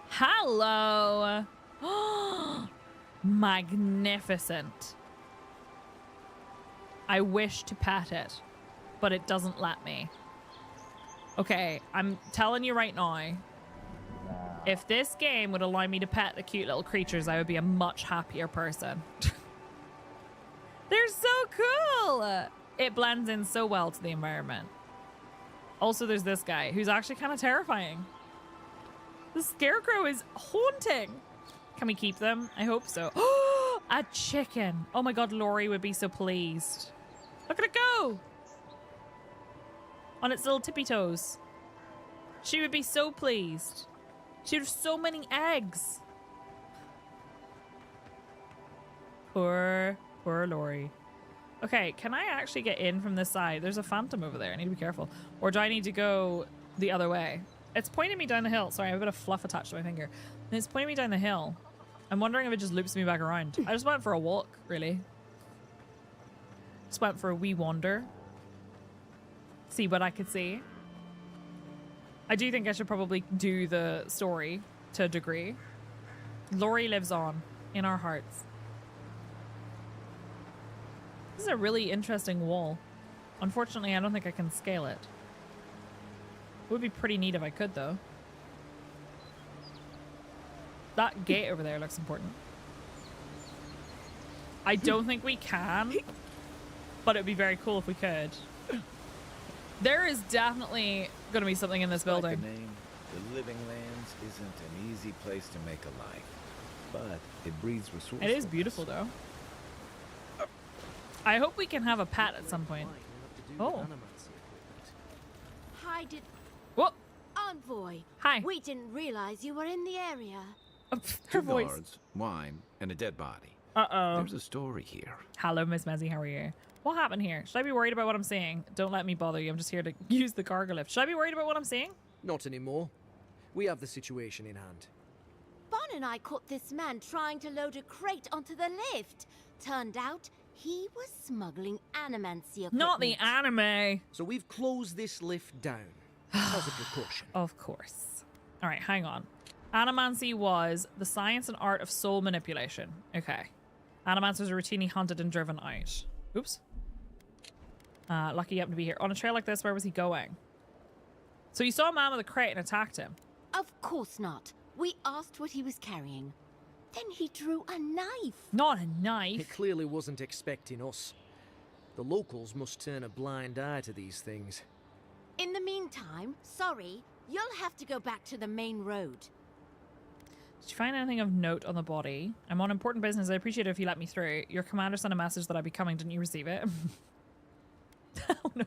Hello. Magnificent. I wish to pet it, but it doesn't let me. Okay, I'm telling you right now, if this game would allow me to pet the cute little creatures, I would be a much happier person. They're so cool! It blends in so well to the environment. Also, there's this guy who's actually kind of terrifying. The scarecrow is haunting. Can we keep them? I hope so. A chicken. Oh my god, Lori would be so pleased. Look at it go! On its little tippy toes. She would be so pleased. She would have so many eggs. Poor Lori. Okay, can I actually get in from this side? There's a phantom over there. I need to be careful. Or do I need to go the other way? It's pointing me down the hill. Sorry, I have a bit of fluff attached to my finger. And it's pointing me down the hill. I'm wondering if it just loops me back around. I just went for a walk, really. Just went for a wee wander. See what I could see. I do think I should probably do the story to a degree. Lori lives on in our hearts. is a really interesting wall. Unfortunately, I don't think I can scale it. It would be pretty neat if I could, though. That gate over there looks important. I don't think we can, but it'd be very cool if we could. There is definitely going to be something in this building. Like the name, the Living Lands isn't an easy place to make a life, but it breeds resourcefulness. It is beautiful, though. I hope we can have a pet at some point. Oh. Hi, did Whoa. Envoy. Hi. We didn't realize you were in the area. Her 2 voice. guards, wine, and a dead body. Uh-oh. There's a story here. Hello, Miss Mezzy. How are you? What happened here? Should I be worried about what I'm seeing? Don't let me bother you. I'm just here to use the cargo lift. Should I be worried about what I'm seeing? Not anymore. We have the situation in hand. Bon and I caught this man trying to load a crate onto the lift. Turned out he was smuggling animancy equipment. Not the anime. So we've closed this lift down as a precaution. Of course. All right, hang on. Animancy was the science and art of soul manipulation. Okay. Animancers are routinely hunted and driven out. Oops. Lucky you happened to be here. On a trail like this, where was he going? So you saw a man with a crate and attacked him. Of course not. We asked what he was carrying. Then he drew a knife. Not a knife. He clearly wasn't expecting us. The locals must turn a blind eye to these things. In the meantime, sorry, you'll have to go back to the main road. Did you find anything of note on the body? I'm on important business. I appreciate it if you let me through. Your commander sent a message that I'd be coming. Didn't you receive it? Oh no.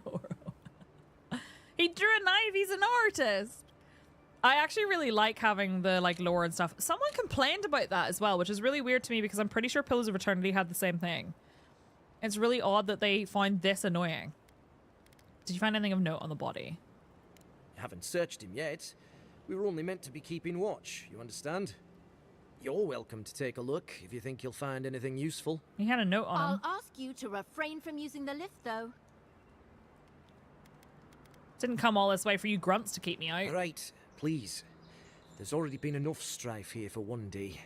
He drew a knife. He's an artist. I actually really like having the lore and stuff. Someone complained about that as well, which is really weird to me because I'm pretty sure Pillars of Eternity had the same thing. It's really odd that they find this annoying. Did you find anything of note on the body? Haven't searched him yet. We were only meant to be keeping watch, you understand? You're welcome to take a look if you think you'll find anything useful. He had a note on him. I'll ask you to refrain from using the lift, though. Didn't come all this way for you grunts to keep me out. All right, please. There's already been enough strife here for one day.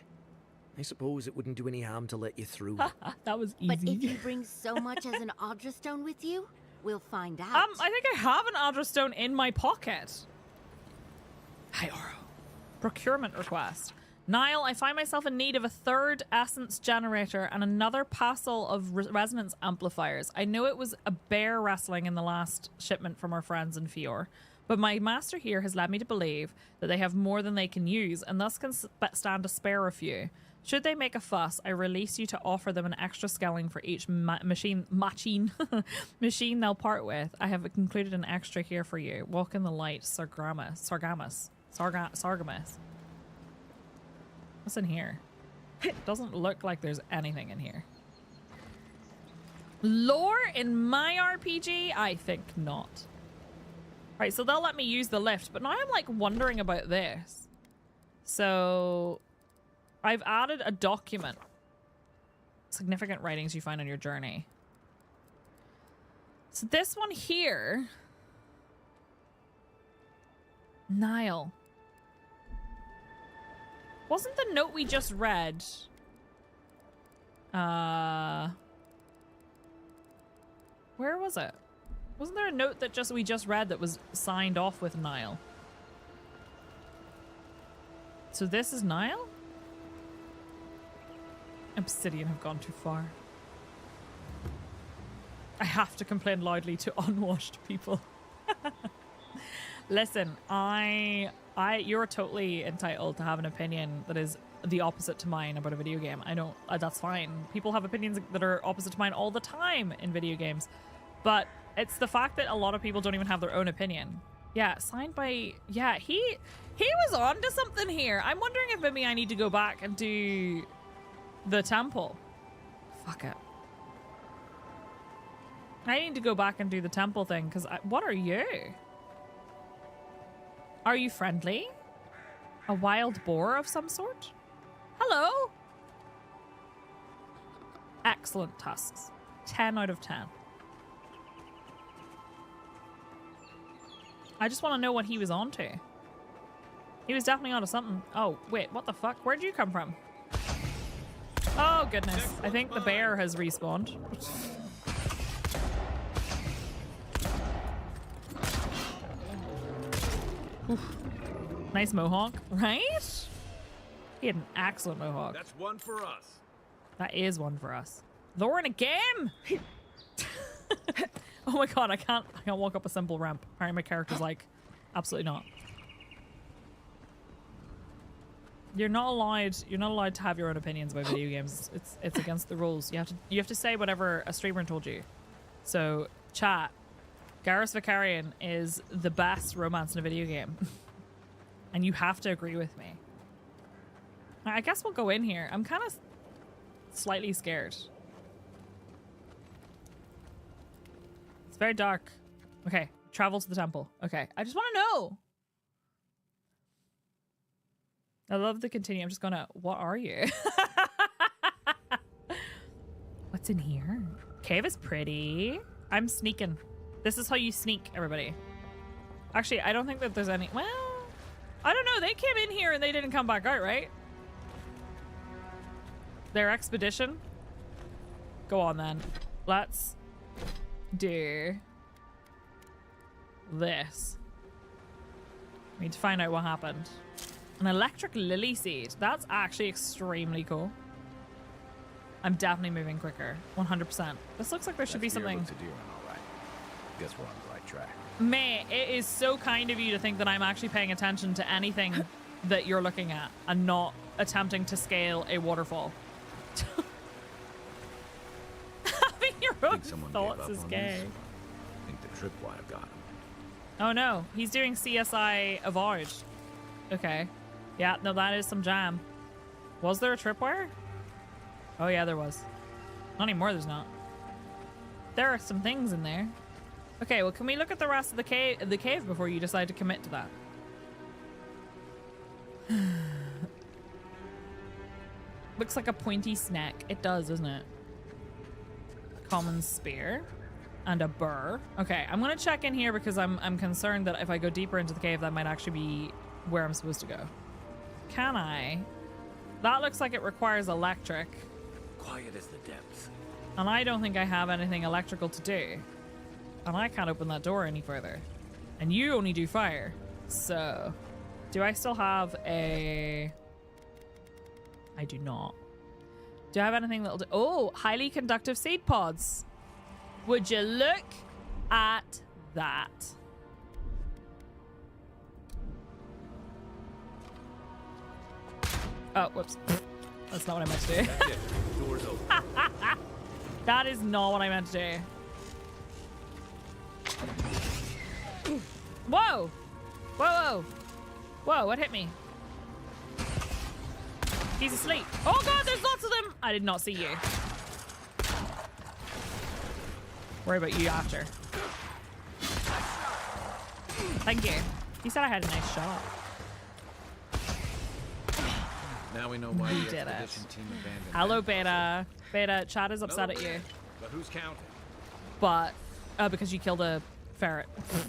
I suppose it wouldn't do any harm to let you through. That was easy. But if you bring so much as an Audra stone with you, we'll find out. I think I have an Audra stone in my pocket. Hi, Oro. Procurement request. Niall, I find myself in need of a 3rd essence generator and another parcel of resonance amplifiers. I know it was a bear wrestling in the last shipment from our friends in Fior, but my master here has led me to believe that they have more than they can use and thus can stand to spare a few. Should they make a fuss, I release you to offer them an extra scaling for each machine they'll part with. I have included an extra here for you. Walk in the light, Sargamas. What's in here? Doesn't look like there's anything in here. Lore in my RPG? I think not. Right, so they'll let me use the lift, but now I'm like wondering about this. So I've added a document. Significant writings you find on your journey. So this one here. Niall. Wasn't the note we just read? Where was it? Wasn't there a note that we just read that was signed off with Niall? So this is Niall? Obsidian have gone too far. I have to complain loudly to unwashed people. Listen, you're totally entitled to have an opinion that is the opposite to mine about a video game. I don't, that's fine. People have opinions that are opposite to mine all the time in video games. But it's the fact that a lot of people don't even have their own opinion. Yeah, signed by, yeah, he was on to something here. I'm wondering if maybe I need to go back and do the temple. Fuck it. I need to go back and do the temple thing because what are you? Are you friendly? A wild boar of some sort? Hello? Excellent tusks. 10 out of 10. I just want to know what he was onto. He was definitely onto something. Oh, wait, what the fuck? Where'd you come from? Oh, goodness. I think the bear has respawned. Oof. Nice mohawk, right? He had an excellent mohawk. That's one for us. That is one for us. They're in a game. Oh my god, I can't walk up a simple ramp. Apparently my character's like, absolutely not. You're not allowed to have your own opinions about video games. It's against the rules. You have to say whatever a streamer told you. So, chat, Garrus Vicarian is the best romance in a video game. And you have to agree with me. I guess we'll go in here. I'm kind of slightly scared. It's very dark. Okay, travel to the temple. Okay, I just want to know. I love the continue. I'm just gonna, what are you? What's in here? Cave is pretty. I'm sneaking. This is how you sneak, everybody. Actually, I don't think that there's any, well, I don't know. They came in here and they didn't come back out, right? Their expedition? Go on then. Let's do this. We need to find out what happened. An electric lily seed. That's actually extremely cool. I'm definitely moving quicker. 100%. This looks like there should be something. Looks a deer one, all right. Guess we're on the right track. May, it is so kind of you to think that I'm actually paying attention to anything that you're looking at and not attempting to scale a waterfall. Having your own thoughts is gay. I think the tripwire got him. Oh no, he's doing CSI Avowed. Okay. Yeah, no, that is some jam. Was there a tripwire? Oh yeah, there was. Not anymore, there's not. There are some things in there. Okay, well, can we look at the rest of the cave before you decide to commit to that? Looks like a pointy snack. It does, doesn't it? Common spear and a burr. Okay, I'm gonna check in here because I'm concerned that if I go deeper into the cave, that might actually be where I'm supposed to go. Can I? That looks like it requires electric. Quiet as the depths. And I don't think I have anything electrical to do. And I can't open that door any further. And you only do fire. So, do I still have a... I do not. Do I have anything that'll do... Oh, highly conductive seed pods. Would you look at that? Oh, whoops. That's not what I meant to do. That's it. Door's open. That is not what I meant to do. Whoa! Whoa, whoa. Whoa, what hit me? He's asleep. Oh god, there's lots of them! I did not see you. Worry about you after. Thank you. He said I had a nice shot. Now we know why You the did it. expedition team abandoned. Hello, Beta. Beta, Chad is upset at you. But who's counting? But, because you killed a ferret. I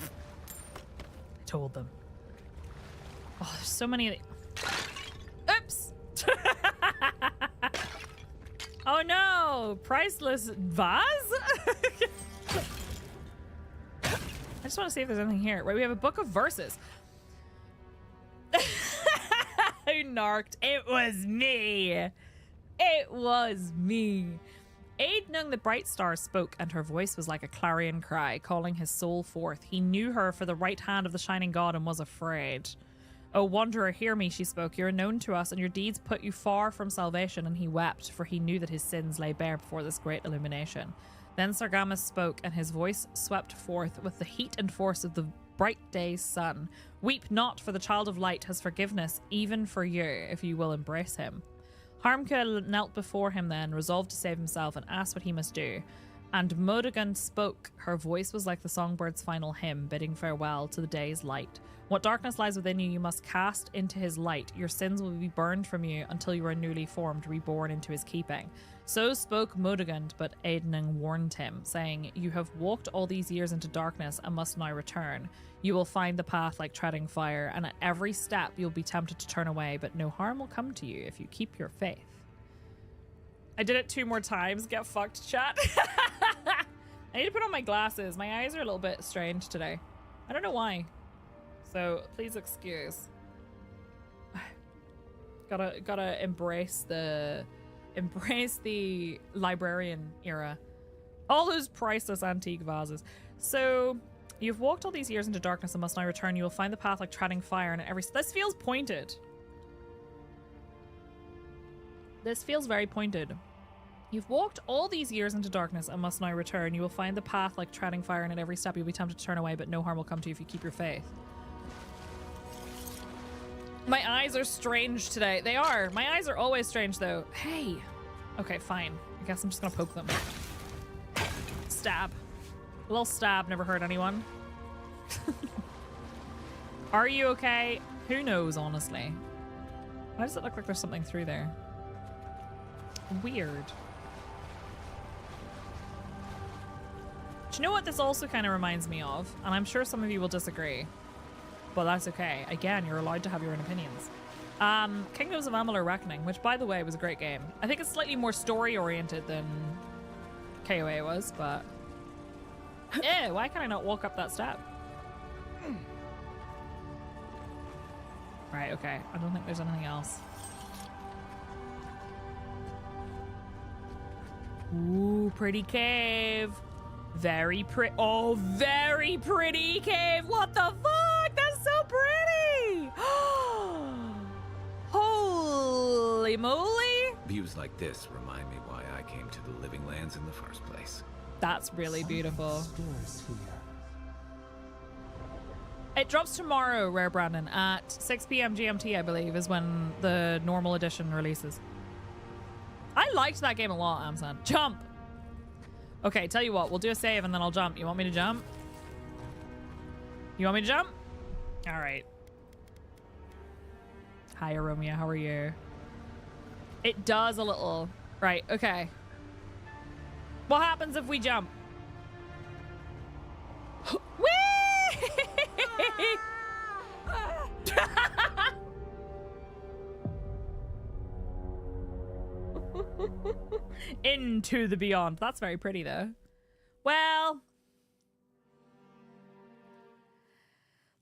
told them. Oh, there's so many. Oops. Oh no, priceless vase? I just want to see if there's anything here. Right, we have a book of verses. Who narked? It was me. It was me. Aidnung the bright star spoke, and her voice was like a clarion cry, calling his soul forth. He knew her for the right hand of the shining god and was afraid. O wanderer, hear me, she spoke. You are known to us, and your deeds put you far from salvation. And he wept, for he knew that his sins lay bare before this great illumination. Then Sargamas spoke, and his voice swept forth with the heat and force of the bright day's sun. Weep not, for the child of light has forgiveness, even for you, if you will embrace him. Harmka knelt before him then, resolved to save himself, and asked what he must do. And Modogan spoke. Her voice was like the songbird's final hymn, bidding farewell to the day's light. What darkness lies within you, you must cast into his light. Your sins will be burned from you until you are newly formed, reborn into his keeping. So spoke Modogund, but Aidnung warned him, saying, You have walked all these years into darkness and must now return. You will find the path like treading fire, and at every step you'll be tempted to turn away, but no harm will come to you if you keep your faith. I did it 2 more times. Get fucked, chat. I need to put on my glasses. My eyes are a little bit strange today. I don't know why. So please excuse. Gotta embrace the librarian era. All those priceless antique vases. So you've walked all these years into darkness and must now return. You will find the path like treading fire, and this feels pointed. This feels very pointed. You've walked all these years into darkness and must now return. You will find the path like treading fire, and at every step you'll be tempted to turn away, but no harm will come to you if you keep your faith. My eyes are strange today. They are. My eyes are always strange, though. Hey. Okay, fine. I guess I'm just gonna poke them. Stab. A little stab never hurt anyone. Are you okay? Who knows, honestly? Why does it look like there's something through there? Weird. Do you know what this also kind of reminds me of? And I'm sure some of you will disagree, but that's okay. Again, you're allowed to have your own opinions. Kingdoms of Amalur Reckoning, which by the way was a great game. I think it's slightly more story oriented than KOA was, but why can I not walk up that step? Right, okay. I don't think there's anything else. Ooh, pretty cave. Very pretty. Oh, very pretty cave. What the fuck? That's so pretty. Holy moly. Views like this remind me why I came to the Living Lands in the first place. That's really beautiful. It drops tomorrow, Rare Brandon, at 6 p.m. GMT, I believe, is when the normal edition releases. I liked that game a lot, Amsan. Jump! Okay, tell you what, we'll do a save and then I'll jump. You want me to jump? You want me to jump? All right. Hi, Aromia, how are you? It does a little... Right, okay. What happens if we jump? Whee! Into the beyond. That's very pretty though. Well,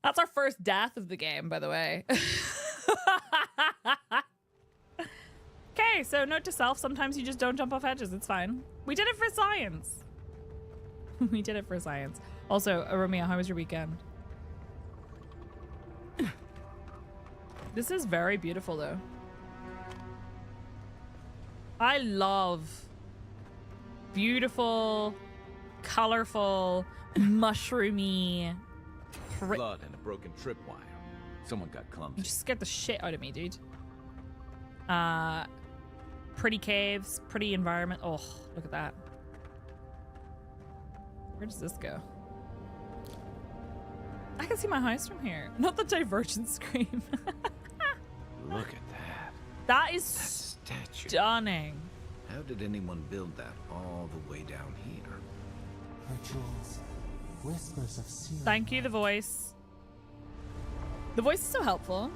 that's our first death of the game, by the way. Okay, so note to self, sometimes you just don't jump off edges. It's fine. We did it for science. We did it for science. Also, Romeo, how was your weekend? This is very beautiful though. I love beautiful, colorful, mushroomy. Blood and a broken tripwire. Someone got clumsy. You just scared the shit out of me, dude. Pretty caves, pretty environment. Oh, look at that. Where does this go? I can see my house from here. Not the divergent screen. Look at that. That is statue. Stunning. How did anyone build that all the way down here? Rituals, whispers of seal. Thank you, the voice. The voice is so helpful.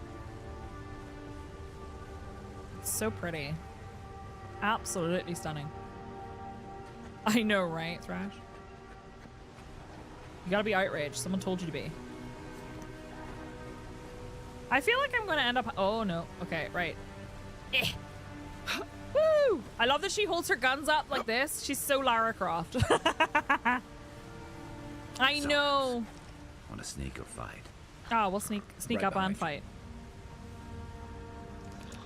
It's so pretty. Absolutely stunning. I know, right, Thrash? You gotta be outraged. Someone told you to be. I feel like I'm gonna end up... Oh, no. Okay, right. Woo! I love that she holds her guns up like this. She's so Lara Croft. I know. Want to sneak or fight? Oh, we'll sneak Right up and behind fight.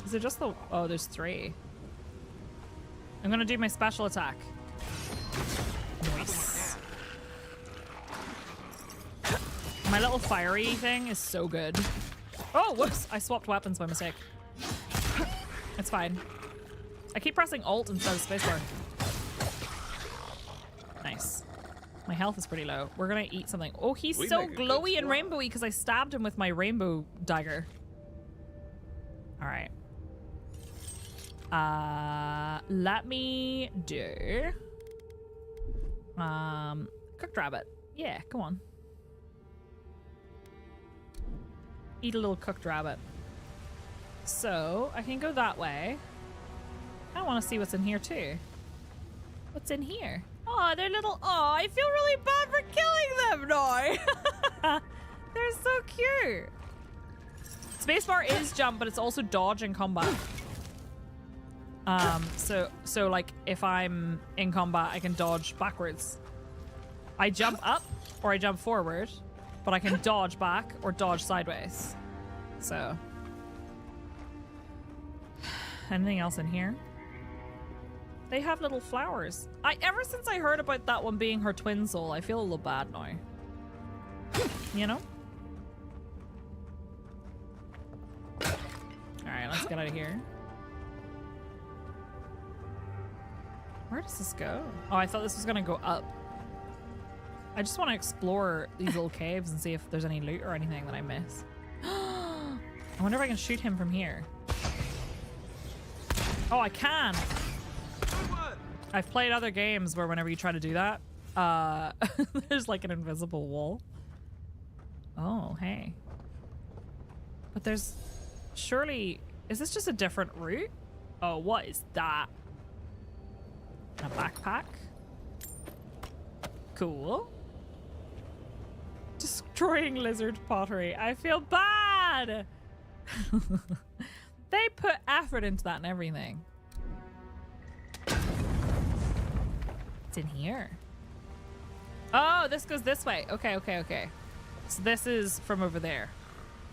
Is it just the... Oh, there's 3. I'm gonna do my special attack. Nice. My little fiery thing is so good. Oh, whoops. I swapped weapons by mistake. It's fine. I keep pressing Alt instead of spacebar. Nice. My health is pretty low. We're gonna eat something. Oh, he's so glowy and rainbowy because I stabbed him with my rainbow dagger. All right. Let me do cooked rabbit. Yeah, come on. Eat a little cooked rabbit. So I can go that way. I want to see what's in here too. What's in here? Oh, they're little... Oh, I feel really bad for killing them now. They're so cute. Spacebar is jump, but it's also dodge in combat. So like if I'm in combat, I can dodge backwards. I jump up or I jump forward, but I can dodge back or dodge sideways. So, anything else in here? They have little flowers. Ever since I heard about that one being her twin soul, I feel a little bad now. You know? Alright, let's get out of here. Where does this go? Oh, I thought this was gonna go up. I just want to explore these little caves and see if there's any loot or anything that I miss. I wonder if I can shoot him from here. Oh, I can! I've played other games where whenever you try to do that, there's like an invisible wall. Oh, hey. But there's... Surely... Is this just a different route? Oh, what is that? A backpack? Cool. Destroying lizard pottery. I feel bad! They put effort into that and everything. It's in here. Oh, this goes this way. Okay, okay, okay. So this is from over there.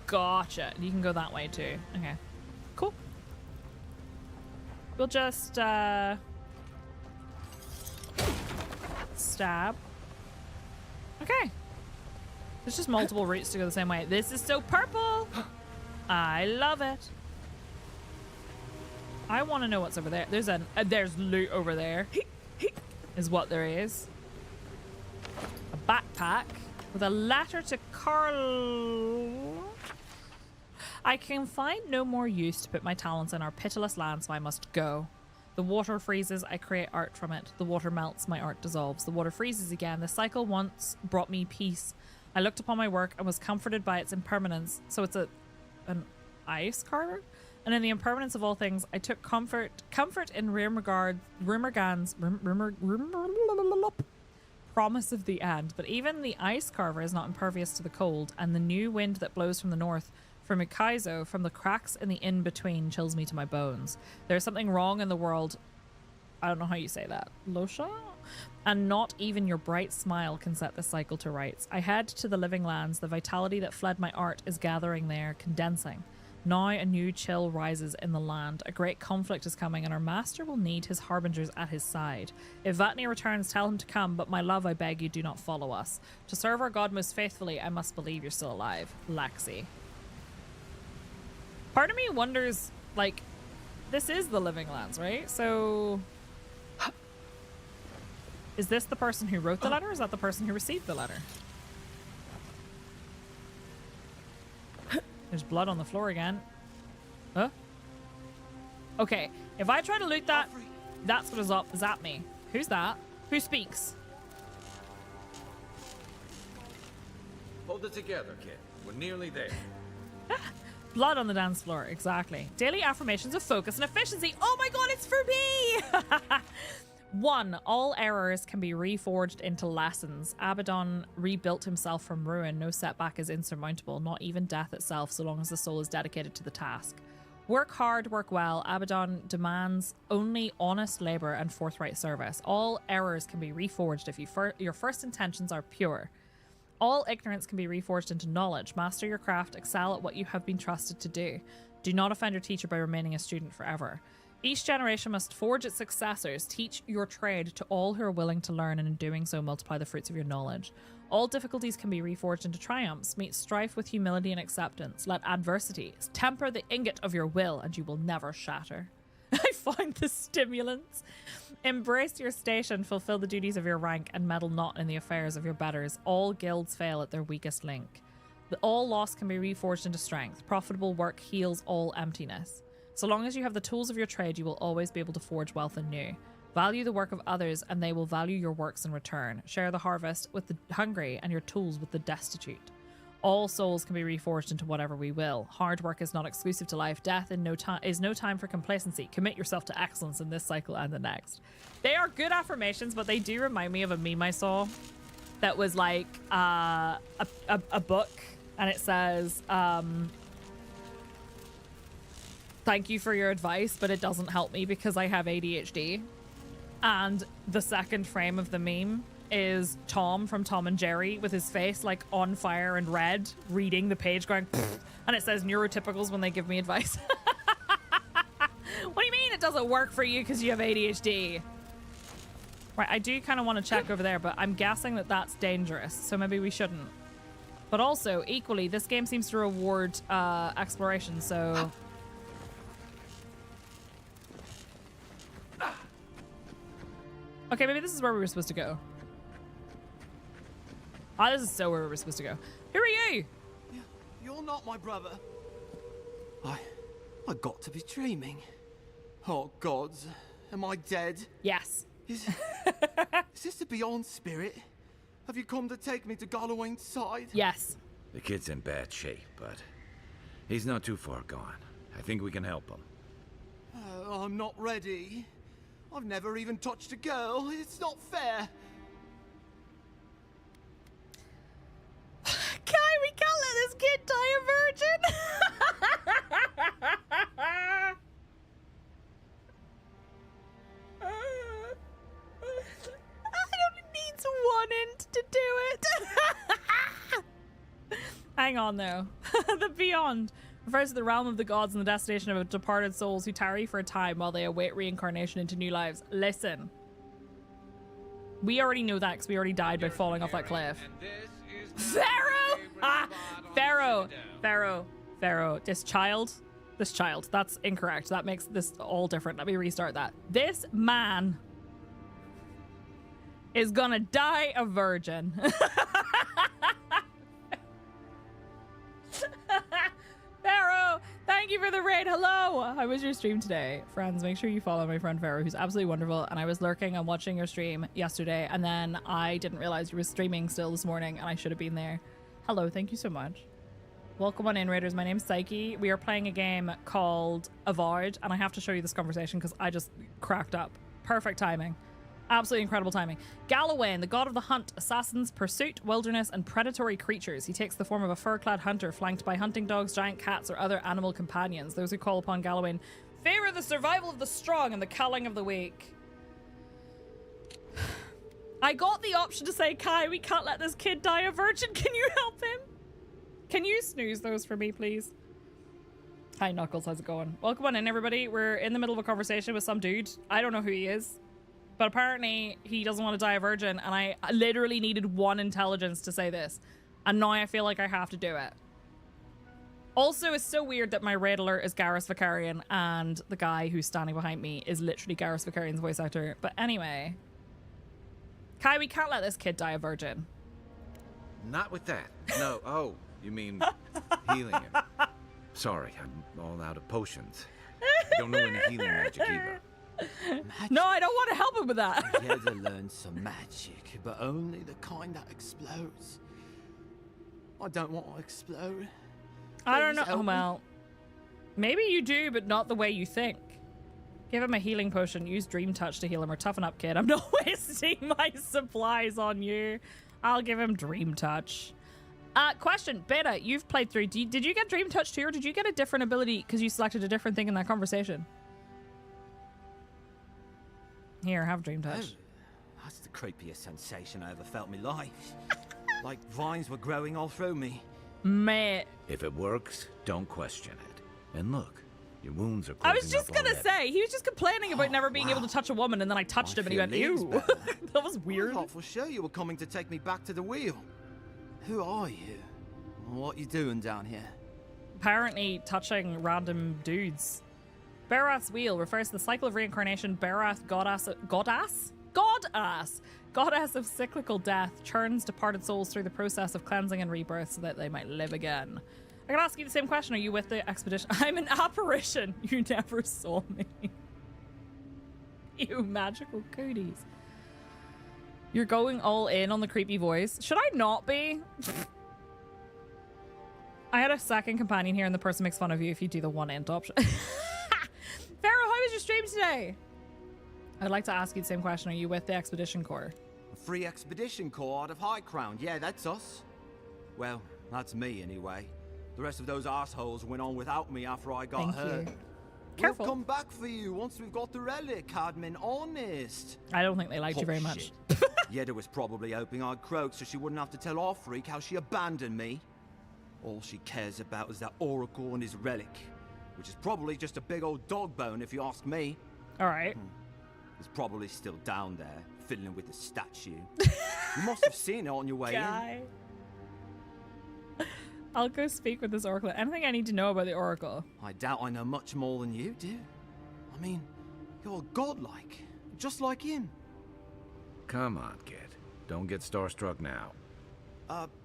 Gotcha. You can go that way too. Okay. Cool. We'll just stab. Okay. There's just multiple routes to go the same way. This is so purple. I love it. I want to know what's over there. There's loot over there. Is what there is. A backpack with a letter to Carl. I can find no more use to put my talents in our pitiless land, so I must go. The water freezes, I create art from it. The water melts, my art dissolves. The water freezes again. The cycle once brought me peace. I looked upon my work and was comforted by its impermanence. So it's an ice carver? And in the impermanence of all things, I took comfort in Rimmergan's promise of the end. But even the ice carver is not impervious to the cold, and the new wind that blows from the north, from Ikaizo, from the cracks in the in-between, chills me to my bones. There's something wrong in the world. I don't know how you say that. Losha? And not even your bright smile can set the cycle to rights. I head to the living lands. The vitality that fled my art is gathering there, condensing. Now a new chill rises in the land. A great conflict is coming, and our master will need his harbingers at his side. If Vatni returns, tell him to come, but my love, I beg you, do not follow us. To serve our god most faithfully, I must believe you're still alive. Lexi. Part of me wonders, like, this is the living lands, right? So... Is this the person who wrote the letter, or is that the person who received the letter? There's blood on the floor again. Huh? Okay, if I try to loot that, that's gonna zap me. Who's that? Who speaks? Hold it together, kid. We're nearly there. Blood on the dance floor, exactly. Daily affirmations of focus and efficiency. Oh my god, it's for me! 1. All errors can be reforged into lessons. Abaddon rebuilt himself from ruin. No setback is insurmountable, not even death itself, so long as the soul is dedicated to the task. Work hard, work well. Abaddon demands only honest labor and forthright service. All errors can be reforged if your first intentions are pure. All ignorance can be reforged into knowledge. Master your craft, excel at what you have been trusted to do. Do not offend your teacher by remaining a student forever. Each generation must forge its successors. Teach your trade to all who are willing to learn, and in doing so multiply the fruits of your knowledge. All difficulties can be reforged into triumphs. Meet strife with humility and acceptance. Let adversity temper the ingot of your will, and you will never shatter. I find the stimulants. Embrace your station, fulfill the duties of your rank, and meddle not in the affairs of your betters. All guilds fail at their weakest link. All loss can be reforged into strength. Profitable work heals all emptiness. So long as you have the tools of your trade, you will always be able to forge wealth anew. Value the work of others, and they will value your works in return. Share the harvest with the hungry, and your tools with the destitute. All souls can be reforged into whatever we will. Hard work is not exclusive to life. Death is no time for complacency. Commit yourself to excellence in this cycle and the next. They are good affirmations, but they do remind me of a meme I saw that was like a book and it says, thank you for your advice, but it doesn't help me because I have ADHD. And the second frame of the meme is Tom from Tom and Jerry with his face like on fire and red, reading the page going, and it says neurotypicals when they give me advice. What do you mean it doesn't work for you because you have ADHD? Right, I do kind of want to check over there, but I'm guessing that that's dangerous, so maybe we shouldn't. But also, equally, this game seems to reward exploration, so... Okay, maybe this is where we were supposed to go. Ah, this is so where we were supposed to go. Who are you? You're not my brother. I got to be dreaming. Oh, gods. Am I dead? Yes. Is this the Beyond Spirit? Have you come to take me to Galloway's side? Yes. The kid's in bad shape, but he's not too far gone. I think we can help him. I'm not ready. I've never even touched a girl. It's not fair. Kai, we can't let this kid die a virgin. Needs one int to do it. Hang on though. The Beyond refers to the realm of the gods and the destination of departed souls who tarry for a time while they await reincarnation into new lives. Listen, we already know that because we already died by falling off that cliff. Pharaoh! Pharaoh. This child, that's incorrect. That makes this all different. Let me restart that. This man is gonna die a virgin. Pharaoh, thank you for the raid. Hello. How was your stream today? Friends, make sure you follow my friend Pharaoh, who's absolutely wonderful. And I was lurking and watching your stream yesterday, and then I didn't realize you were streaming still this morning, and I should have been there. Hello, thank you so much. Welcome on in, Raiders. My name's Psyche. We are playing a game called Avowed, and I have to show you this conversation because I just cracked up. Perfect timing. Absolutely incredible timing. Galawain, the god of the hunt, assassins, pursuit, wilderness, and predatory creatures. He takes the form of a fur-clad hunter flanked by hunting dogs, giant cats, or other animal companions. Those who call upon Galawain favor the survival of the strong and the culling of the weak. I got the option to say, Kai, we can't let this kid die a virgin. Can you help him? Can you snooze those for me, please? Hi, Knuckles. How's it going? Welcome on in, everybody. We're in the middle of a conversation with some dude. I don't know who he is. But apparently he doesn't want to die a virgin, and I literally needed one intelligence to say this. And now I feel like I have to do it. Also, it's so weird that my raid alert is Garrus Vicarian, and the guy who's standing behind me is literally Garrus Vicarian's voice actor. But anyway. Kai, we can't let this kid die a virgin. Not with that. No. Oh, you mean healing him. Sorry, I'm all out of potions. I don't know any healing magic either. Magic? No, I don't want to help him with that. You had to learn some magic, but only the kind that explodes. I don't want to explode. I don't know. Please help me. Well, maybe you do, but not the way you think. Give him a healing potion. Use Dream Touch to heal him, or toughen up, kid. I'm not wasting my supplies on you. I'll give him Dream Touch. Question, Beta, you've played through. Did you get Dream Touch too, or did you get a different ability because you selected a different thing in that conversation? Here, have Dream Touch. Oh, that's the creepiest sensation I ever felt in my life. Like vines were growing all through me. Mate. If it works, don't question it. And look, your wounds are I closing was just up gonna already. say, he was just complaining about never being able to touch a woman, and then I touched him and he went, ew. That was weird. I thought for sure you were coming to take me back to the wheel. Who are you? What you doing down here? Apparently touching random dudes. Barath's wheel refers to the cycle of reincarnation. Barath, goddess of cyclical death, churns departed souls through the process of cleansing and rebirth so that they might live again. I can ask you the same question. Are you with the expedition? I'm an apparition. You never saw me. You magical cooties. You're going all in on the creepy voice. Should I not be? I had a second companion here and the person makes fun of you if you do the one int option. Pharaoh, how was your stream today? I'd like to ask you the same question. Are you with the Expedition Corps? A free expedition corps out of High Crown. Yeah, that's us. Well, That's me, anyway. The rest of those assholes went on without me after I got Thank hurt. you. Careful. We'll come back for you once we've got the relic, Cadman, honest. I don't think they liked you very much. Yeda was probably hoping I'd croak so she wouldn't have to tell our freak how she abandoned me. All she cares about is that Oracle and his relic, which is probably just a big old dog bone if you ask me. All right. It's probably still down there, fiddling with the statue. You must have seen it on your way in. I'll go speak with this Oracle. Anything I need to know about the Oracle? I doubt I know much more than you do. I mean, you're godlike, just like him. Come on, kid. Don't get starstruck now.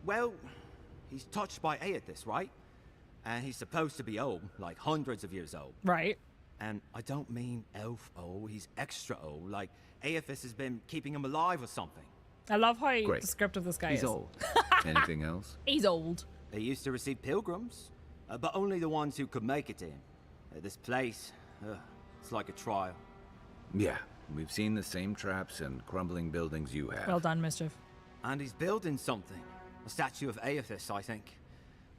Well, he's touched by Aethys, right? And he's supposed to be old, like hundreds of years old. Right. And I don't mean elf old, he's extra old, like Aethys has been keeping him alive or something. I love how descriptive this guy is. He's old. Anything else? He's old. They used to receive pilgrims, but only the ones who could make it to him. This place, it's like a trial. Yeah, we've seen the same traps and crumbling buildings you have. Well done, Mischief. And he's building something. A statue of Aethys, I think.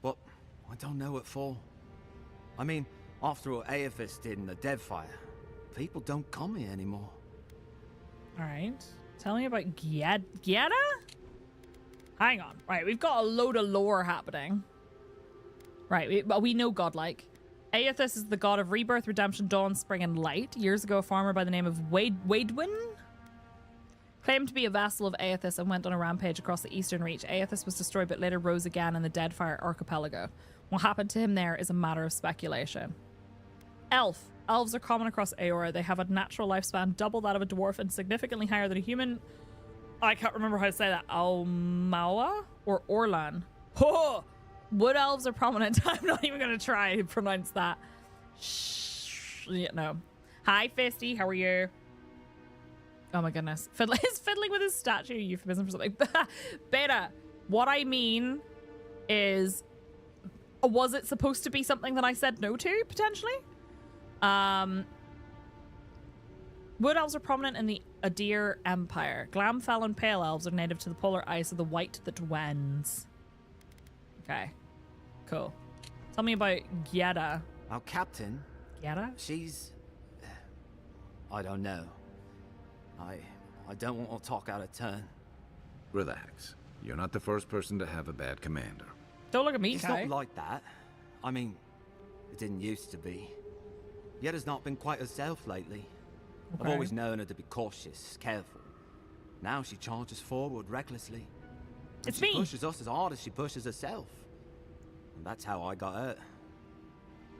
But I don't know what for. I mean, after all Aethys did in the Deadfire, people don't come here anymore. Alright. Tell me about Gyada? Hang on. Right, we've got a load of lore happening. Right, we know godlike. Aethys is the god of rebirth, redemption, dawn, spring, and light. Years ago, a farmer by the name of Wadwin claimed to be a vassal of Aethys and went on a rampage across the eastern reach. Aethys was destroyed but later rose again in the Deadfire archipelago. What happened to him there is a matter of speculation. Elf. Elves are common across Aora. They have a natural lifespan double that of a dwarf and significantly higher than a human. I can't remember how to say that. Almawa or Orlan. Oh! Wood elves are prominent. I'm not even going to try to pronounce that. Shh. Yeah, no. Hi, Fisty. How are you? Oh my goodness. Is fiddling with his statue a euphemism for something? Beta. What I mean is, was it supposed to be something that I said no to, potentially? Wood elves are prominent in the Adir Empire. Glamfell and Pale elves are native to the polar ice of the White that wends. Okay. Cool. Tell me about Gyada. Our captain. Gyada? She's... I don't know. I don't want to talk out of turn. Relax. You're not the first person to have a bad commander. Don't look at me, It's Kai. not like that. I mean, it didn't used to be. Yeda's not been quite herself lately. Okay. I've always known her to be cautious, careful. Now she charges forward recklessly. It's she me. pushes us as hard as she pushes herself. And that's how I got hurt.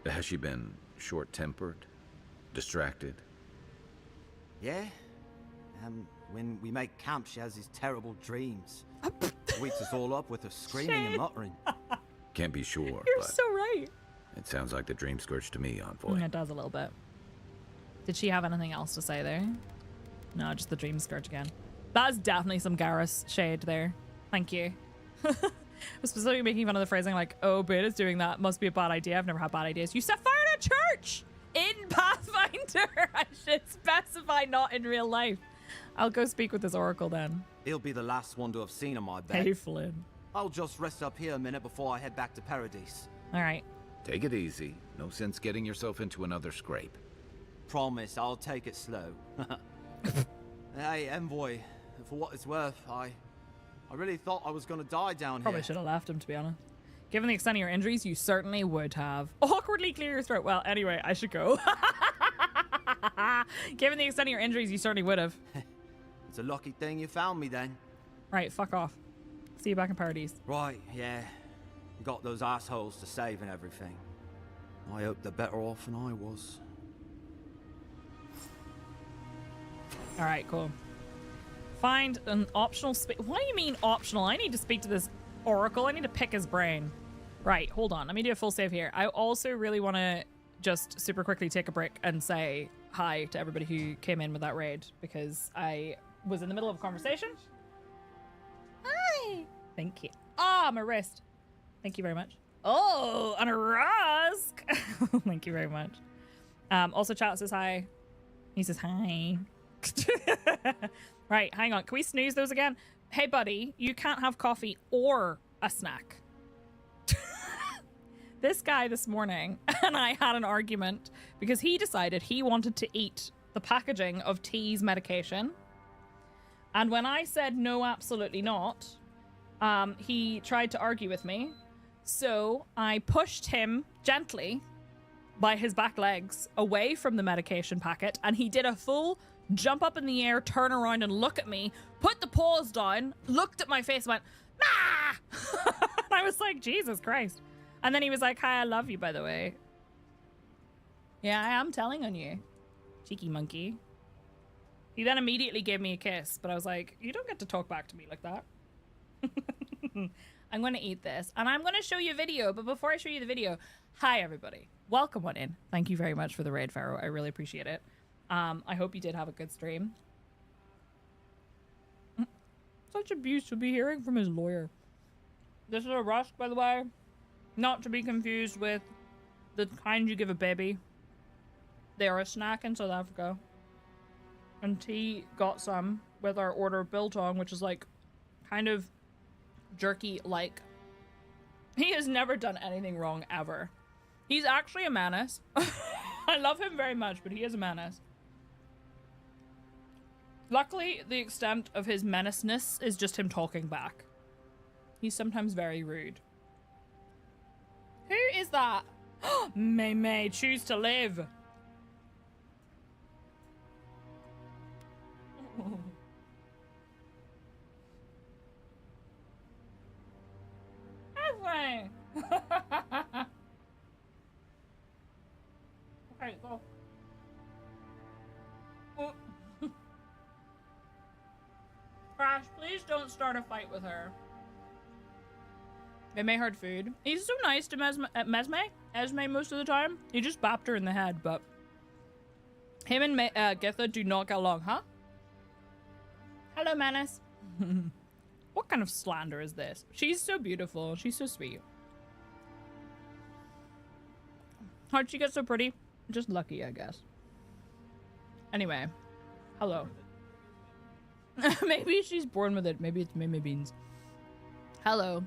Has she been short-tempered? Distracted? Yeah? When we make camp, she has these terrible dreams. Wakes us all up with her screaming and muttering. Can't be sure, You're but so right. it sounds like the dream scourge to me, Envoy. It does a little bit. Did she have anything else to say there? No, just the dream scourge again. That's definitely some Garrus shade there. Thank you. I was specifically making fun of the phrasing like, oh, Beta's doing that. Must be a bad idea. I've never had bad ideas. You set fire to a church in Pathfinder. I should specify not in real life. I'll go speak with this oracle then. He'll be the last one to have seen him, I bet. Hey, Flynn. I'll just rest up here a minute before I head back to Paradise. All right. Take it easy. No sense getting yourself into another scrape. Promise, I'll take it slow. Hey, Envoy, for what it's worth, I really thought I was going to die down Probably here. should have left him, to be honest. Given the extent of your injuries, you certainly would have. Awkwardly clear your throat. Well, anyway, I should go. Given the extent of your injuries, you certainly would have. It's a lucky thing you found me then. Right, fuck off. See you back in Paradise. Right, yeah. You got those assholes to save and everything. I hope they're better off than I was. All right, cool. Find an optional space. What do you mean optional? I need to speak to this oracle. I need to pick his brain. Right, hold on. Let me do a full save here. I also really want to just super quickly take a break and say hi to everybody who came in with that raid because I was in the middle of a conversation. Hi. Thank you. Ah, my wrist. Thank you very much. Oh, and a rusk. Thank you very much. Also, chat says hi. He says hi. Right, hang on. Can we snooze those again? Hey, buddy, you can't have coffee or a snack. This guy this morning and I had an argument because he decided he wanted to eat the packaging of T's medication. And when I said no, absolutely not, he tried to argue with me. So I pushed him gently by his back legs away from the medication packet, and he did a full jump up in the air, turn around and look at me, put the paws down, looked at my face and went, ah! I was like, Jesus Christ. And then he was like, hi, I love you, by the way. Yeah, I am telling on you. Cheeky monkey. He then immediately gave me a kiss, but I was like, you don't get to talk back to me like that. I'm going to eat this, and I'm going to show you a video, but before I show you the video, hi, everybody. Welcome on in. Thank you very much for the raid, Pharaoh. I really appreciate it. I hope you did have a good stream. Such abuse to be hearing from his lawyer. This is a rusk, by the way. Not to be confused with the kind you give a baby. They are a snack in South Africa. And T got some with our order of biltong, which is like kind of jerky-like. He has never done anything wrong ever. He's actually a menace. I love him very much, but he is a menace. Luckily, the extent of his menaceness is just him talking back. He's sometimes very rude. Who is that? May choose to live. Halfway. Okay, go. Oh. Crash, please don't start a fight with her. It may hurt food. He's so nice to Esme most of the time. He just bopped her in the head, but him and Githa do not get along, huh? Hello, Menace. What kind of slander is this? She's so beautiful. She's so sweet. How'd she get so pretty? Just lucky, I guess. Anyway, hello. Maybe she's born with it. Maybe it's Mimi Beans. Hello.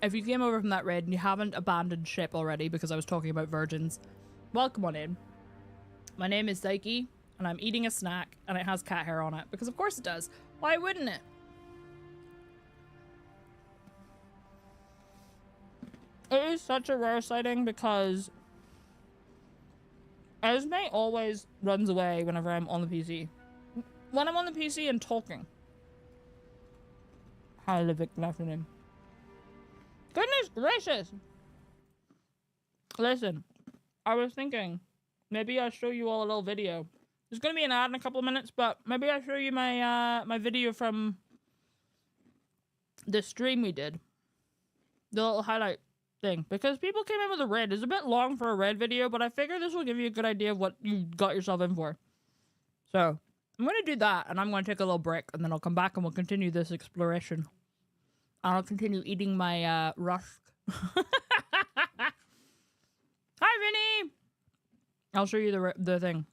If you came over from that raid and you haven't abandoned ship already because I was talking about virgins, welcome on in. My name is Psyche, and I'm eating a snack, and it has cat hair on it. Because of course it does. Why wouldn't it? It is such a rare sighting because Esme always runs away whenever I'm on the PC. When I'm on the PC and talking. Hi, Livic, good afternoon. Goodness gracious! Listen, I was thinking, maybe I'll show you all a little video. There's gonna be an ad in a couple of minutes, but maybe I'll show you my my video from the stream we did. The little highlight thing. Because people came in with a raid. It's a bit long for a raid video, but I figure this will give you a good idea of what you got yourself in for. So, I'm gonna do that, and I'm gonna take a little break, and then I'll come back and we'll continue this exploration. I'll continue eating my rusk. Hi, Vinny! I'll show you the thing.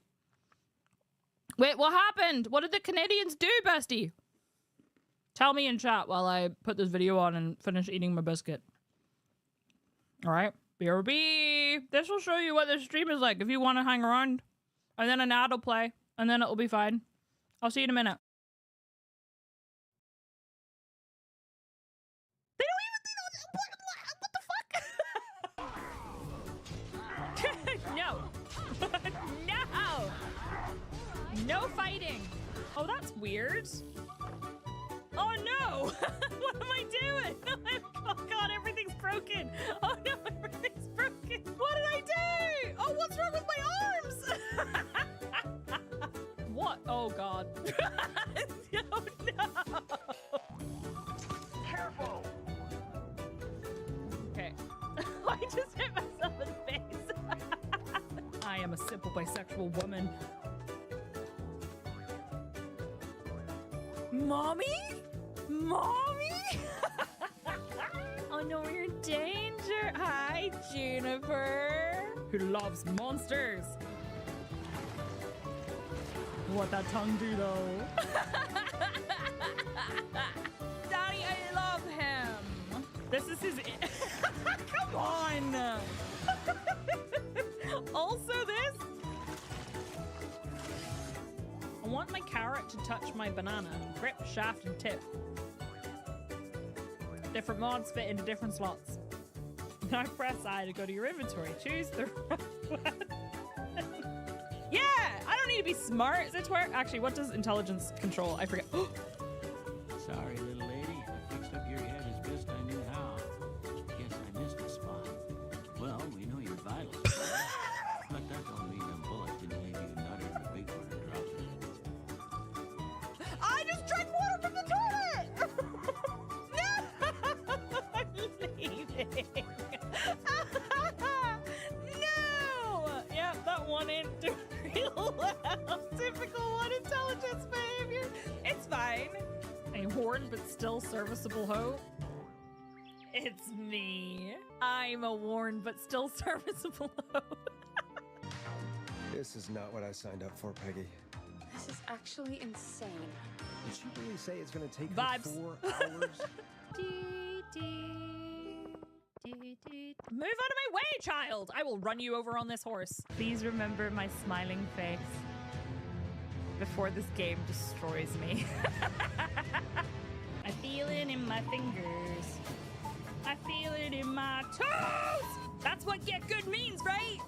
Wait, what happened? What did the Canadians do, bestie? Tell me in chat while I put this video on and finish eating my biscuit. Alright, BRB. This will show you what this stream is like if you want to hang around. And then an ad will play, and then it'll be fine. I'll see you in a minute. They don't even... What the fuck? No. No. No fighting. Oh, that's weird. Oh no! What am I doing? Oh god, everything's broken. Oh no, everything's broken. What did I do? Oh, what's wrong with my arms? What? Oh god. Oh no. Careful. Okay. I just hit myself in the face. I am a simple bisexual woman. Mommy? Mommy? Oh no, we're in danger. Hi, Juniper. Who loves monsters. What that tongue do though? Daddy, I love him. This is his... Come on! Also this? I want my carrot to touch my banana. Grip, shaft, and tip. Different mods fit into different slots. Now press I to go to your inventory. Choose the right one. Yeah! I don't need to be smart. Is it where? Actually, what does intelligence control? I forget. Sorry, little lady. I fixed up your head as best I knew how. Guess I missed a spot. Well, we know your vitals. But that don't mean them bullets didn't leave you nutter in the big one or drop it. I just drank water from the toilet! No! I'm leaving. No! Yeah, that one ain't doing real well. Typical one intelligence behavior. It's fine. A worn but still serviceable hoe. It's me. I'm a worn but still serviceable hoe. This is not what I signed up for, Peggy. This is actually insane. Did she really say it's gonna take Vibes. 4 hours? Move out of my way, child! I will run you over on this horse. Please remember my smiling face before this game destroys me. I feel it in my fingers. I feel it in my toes! That's what get good means, right?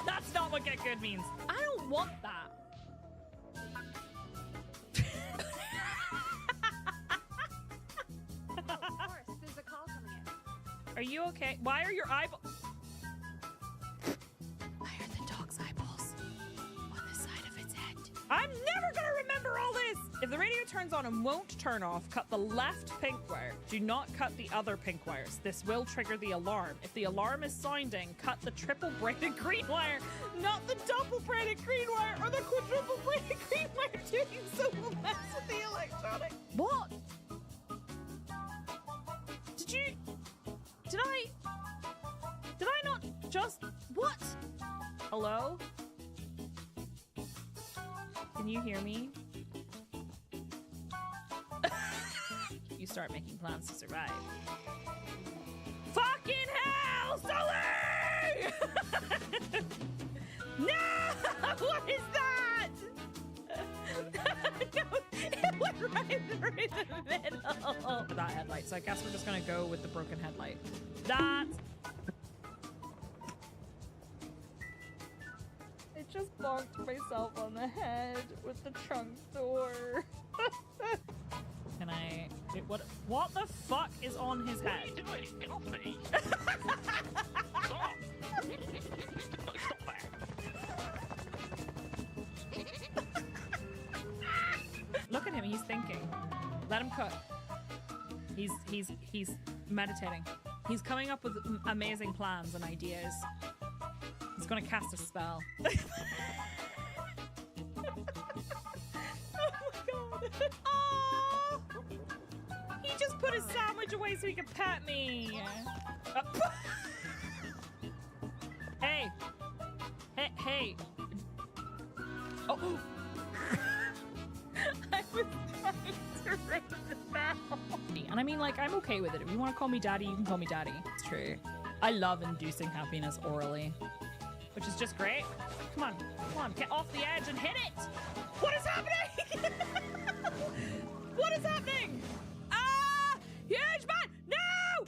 That's not what get good means. I don't want that. Of course, there's a call coming in. Are you okay? Why are your eyeballs? Why are the dog's eyeballs on the side of its head? I'm never gonna remember all this! If the radio turns on and won't turn off, cut the left pink wire. Do not cut the other pink wires. This will trigger the alarm. If the alarm is sounding, cut the triple braided green wire, not the double braided green wire or the quadruple braided green wire. Doing so will mess with the electronic. What? Did I not just, what? Hello? Can you hear me? You start making plans to survive. Fucking hell, Sully! No! What is that? No, it went right through the middle. That headlight, so I guess we're just gonna go with the broken headlight. That. I just bonked myself on the head with the trunk door. Can I? What the fuck is on his head? What are you doing? Help me! Stop! Stop that! Look at him, he's thinking. Let him cook. He's meditating. He's coming up with amazing plans and ideas. He's gonna cast a spell. Oh my god. Oh! He just put his sandwich away so he could pet me. Hey. Hey. Oh. I was trying to ring the bell. And I mean, like, I'm okay with it. If you want to call me daddy, you can call me daddy. It's true. I love inducing happiness orally, which is just great. Come on, get off the edge and hit it. What is happening? What is happening? Ah! Huge man! No!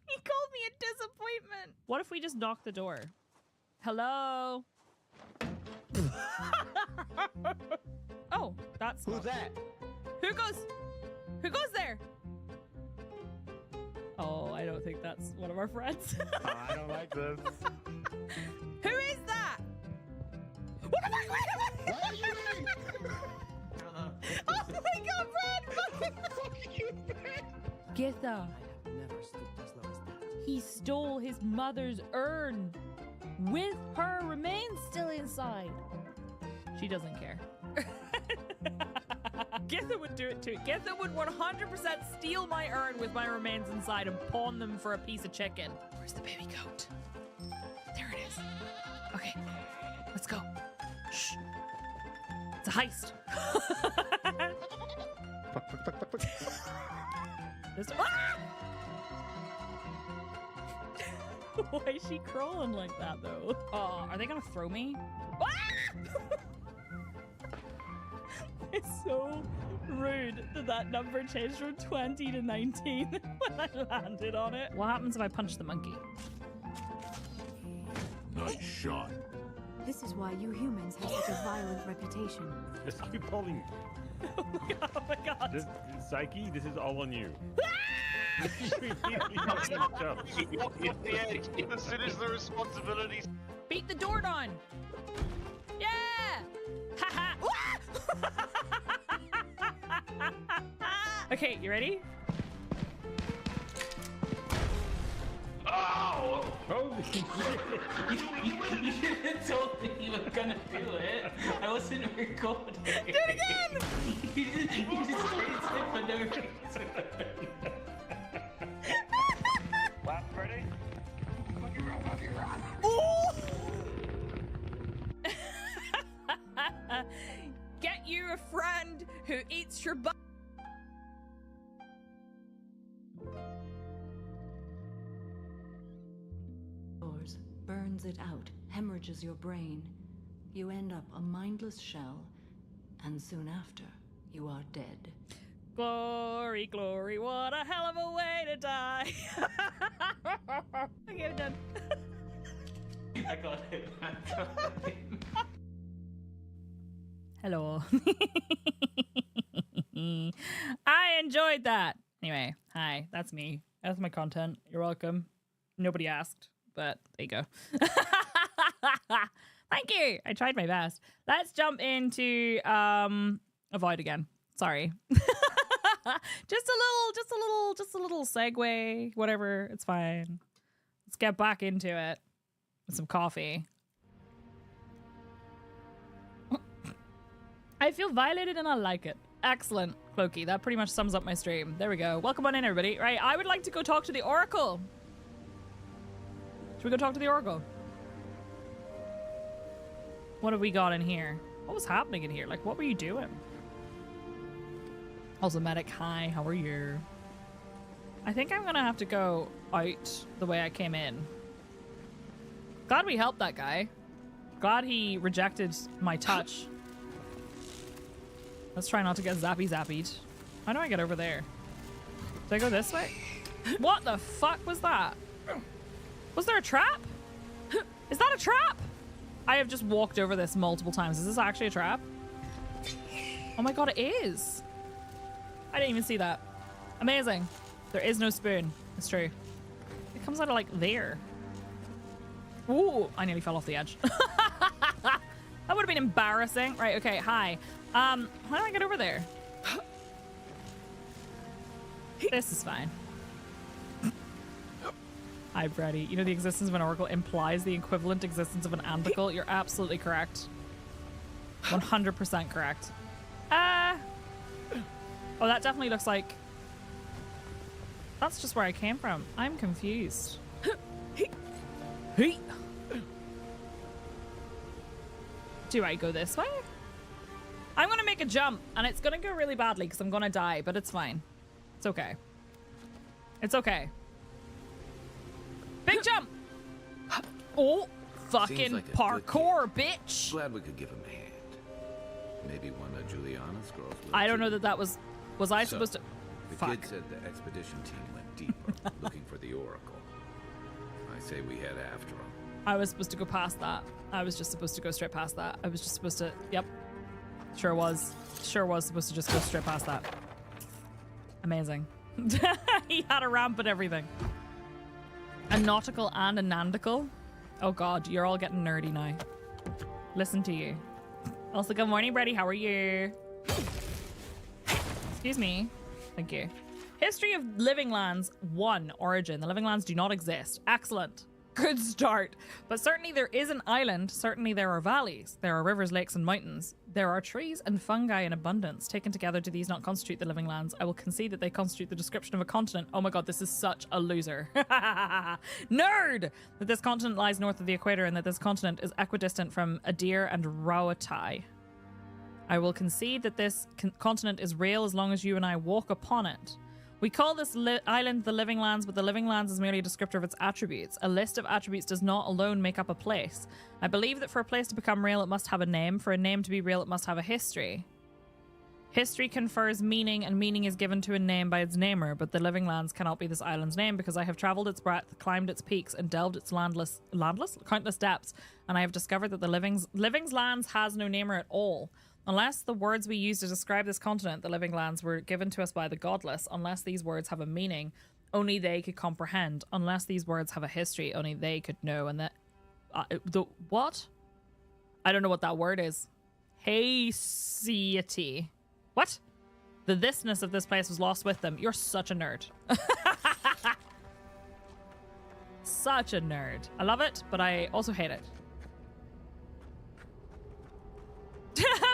He called me a disappointment. What if we just knock the door? Hello? Oh, that's Who's that? Who goes there? Oh, I don't think that's one of our friends. Oh, I don't like this. Who is that? What the fuck? Wait. What are you doing? Oh my god, Brad! Fuck you, Brad! Githa. I have never stooped as low as that. He stole his mother's urn with her remains still inside. She doesn't care. Githa would do it too. Githa would 100% steal my urn with my remains inside and pawn them for a piece of chicken. Where's the baby goat? There it is. Okay, let's go. Shh. It's a heist. Ah! Why is she crawling like that, though? Oh, are they gonna throw me? Ah! It's so rude that that number changed from 20 to 19 when I landed on it. What happens if I punch the monkey? Nice shot. This is why you humans have such a violent reputation. Just keep pulling. Oh my god. Just, Psyche, this is all on you. Considers the responsibilities. Beat the door down. Yeah. Haha. Okay, you ready? Oh! Holy shit! You should have told me you were gonna do it. I wasn't recording. Do it again! You just raised it for no reason. Last ready? Get you a friend who eats your butt. Burns it out, hemorrhages your brain. You end up a mindless shell, and soon after, you are dead. Glory, glory, what a hell of a way to die. Okay, I'm done. I got it. Hello. I enjoyed that. Anyway, hi, that's me. That's my content. You're welcome. Nobody asked, but there you go. Thank you. I tried my best. Let's jump into Avowed again. Sorry. just a little segue, whatever. It's fine. Let's get back into it with some coffee. I feel violated and I like it. Excellent, Clokey. That pretty much sums up my stream. There we go. Welcome on in, everybody. Right, I would like to go talk to the Oracle. Should we go talk to the Oracle? What have we got in here? What was happening in here? Like, what were you doing? Also, medic, hi, how are you? I think I'm gonna have to go out the way I came in. Glad we helped that guy. Glad he rejected my touch. Let's try not to get zappy-zappied. How do I get over there? Did I go this way? What the fuck was that? Was there a trap? Is that a trap? I have just walked over this multiple times. Is this actually a trap? Oh my god, it is. I didn't even see that. Amazing. There is no spoon. It's true. It comes out of like there. Ooh, I nearly fell off the edge. That would have been embarrassing. Right, okay, hi. How do I get over there? This is fine. Hi, Brady. You know the existence of an oracle implies the equivalent existence of an andicle? You're absolutely correct. 100% correct. Oh, that definitely looks like... That's just where I came from. I'm confused. Do I go this way? I'm gonna make a jump, and it's gonna go really badly because I'm gonna die, but it's fine. It's okay. It's okay. Big jump! Oh, fucking like a parkour, bitch! Glad we could give him a hand. Maybe one of Juliana's girls will I don't too. know that that was... Was I supposed to... The Fuck. kid said the expedition team went deeper, looking for the Oracle. I say we head after him. I was supposed to go past that. I was just supposed to go straight past that. I was just supposed to... Yep. Sure was. Sure was supposed to just go straight past that. Amazing. He had a ramp and everything. A nautical and a nandicle? Oh god, you're all getting nerdy now. Listen to you. Also, good morning, Brady. How are you? Excuse me. Thank you. History of Living Lands 1. Origin. The Living Lands do not exist. Excellent. Good start. But certainly there is an island. Certainly there are valleys. There are rivers, lakes, and mountains. There are trees and fungi in abundance. Taken together, do these not constitute the Living Lands? I will concede that they constitute the description of a continent. Oh my god, this is such a loser. Nerd! That this continent lies north of the equator and that this continent is equidistant from Adir and Rawatai. I will concede that this continent is real as long as you and I walk upon it. We call this island the Living Lands, but the Living Lands is merely a descriptor of its attributes. A list of attributes does not alone make up a place. I believe that for a place to become real, it must have a name. For a name to be real, it must have a history. History confers meaning, and meaning is given to a name by its namer, but the Living Lands cannot be this island's name because I have traveled its breadth, climbed its peaks, and delved its countless depths, and I have discovered that the Living's Lands has no namer at all. Unless the words we use to describe this continent, the Living Lands, were given to us by the godless, unless these words have a meaning, only they could comprehend. Unless these words have a history, only they could know. And that... what? I don't know what that word is. Haciety. What? The thisness of this place was lost with them. You're such a nerd. Such a nerd. I love it, but I also hate it.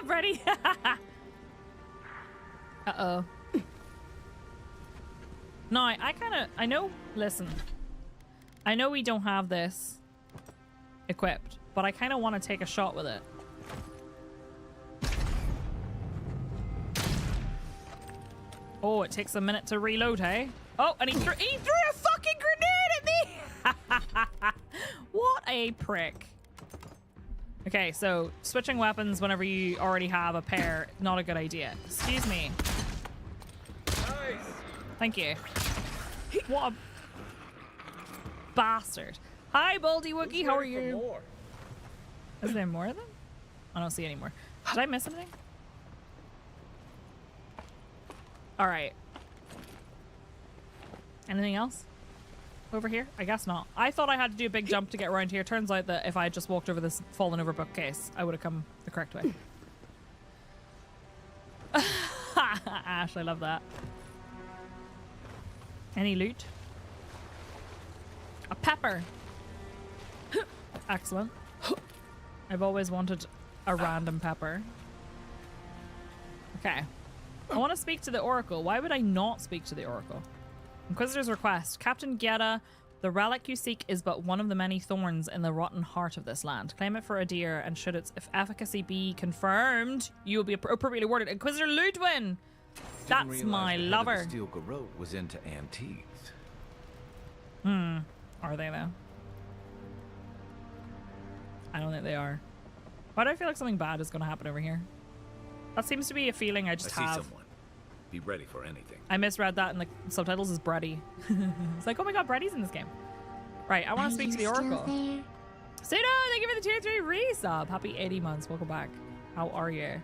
Ready? Uh-oh. No, I know, listen. I know we don't have this equipped, but I kind of want to take a shot with it. Oh, it takes a minute to reload, hey? Oh, and he threw a fucking grenade at me! What a prick. Okay, so switching weapons whenever you already have a pair, not a good idea. Excuse me. Nice. Thank you. What a bastard. Hi, Baldy Wookie, how are you? Is there more of them? I don't see any more. Did I miss anything? Alright. Anything else? Over here? I guess not. I thought I had to do a big jump to get around here. Turns out that if I just walked over this fallen over bookcase, I would have come the correct way. Ash, I love that. Any loot? A pepper. Excellent. I've always wanted a random pepper. Okay. I want to speak to the Oracle. Why would I not speak to the Oracle? Inquisitor's request. Captain Guerra, the relic you seek is but one of the many thorns in the rotten heart of this land. Claim it for a deer, and should its efficacy be confirmed, you will be appropriately awarded. Inquisitor Ludwin! That's my lover. The Steel Garrote was into antiques. Are they though? I don't think they are. Why do I feel like something bad is going to happen over here? That seems to be a feeling I just have. I see someone. Be ready for anything. I misread that in the subtitles as Brady. It's like, oh my god, Brady's in this game. Right, I want to speak to the Oracle. Suno, thank you for the tier 3 resub. Happy 80 months. Welcome back. How are you?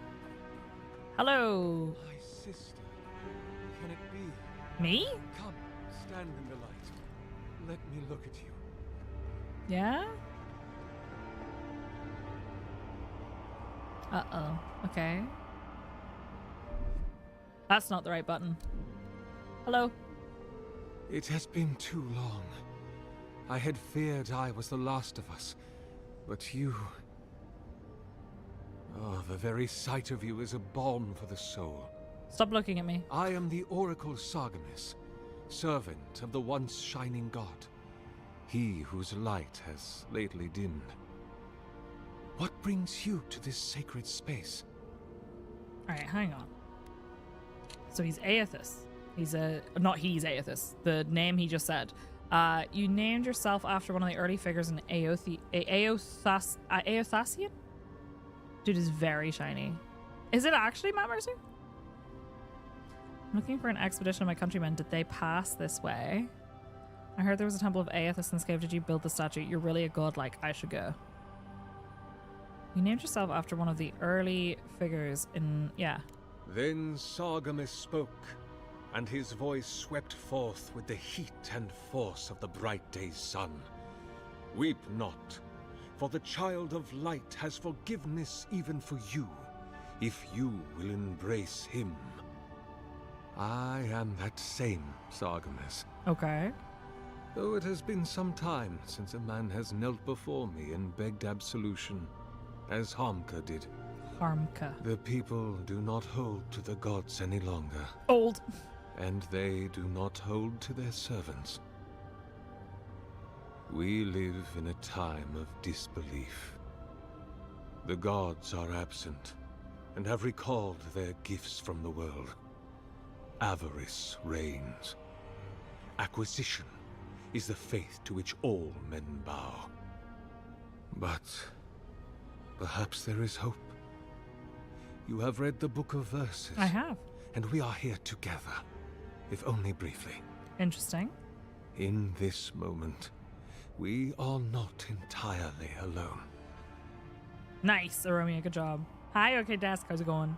Hello. My sister. Can it be? Me? Come, stand in the light. Let me look at you. Yeah? Uh-oh. Okay. That's not the right button. Hello. It has been too long. I had feared I was the last of us. But you... Oh, the very sight of you is a balm for the soul. Stop looking at me. I am the Oracle Sargamus, servant of the once shining god. He whose light has lately dimmed. What brings you to this sacred space? Alright, hang on. So he's Aethys. He's Aethys. The name he just said. You named yourself after one of the early figures in Aeothasian? Dude is very shiny. Is it actually Matt Mercer? I'm looking for an expedition of my countrymen. Did they pass this way? I heard there was a temple of Aethys in this cave. Did you build the statue? You're really a god. Like, I should go. You named yourself after one of the early figures in... Yeah. Then Sargamus spoke, and his voice swept forth with the heat and force of the bright day's sun. Weep not, for the child of light has forgiveness even for you, if you will embrace him. I am that same Sargamus. Okay. Though it has been some time since a man has knelt before me and begged absolution, as Harmka did. Harmka. The people do not hold to the gods any longer. Old. And they do not hold to their servants. We live in a time of disbelief. The gods are absent, and have recalled their gifts from the world. Avarice reigns. Acquisition is the faith to which all men bow. But perhaps there is hope. You have read the Book of Verses. I have. And we are here together, if only briefly. Interesting. In this moment, we are not entirely alone. Nice, Aromia, good job. Hi, okay, Desk, how's it going?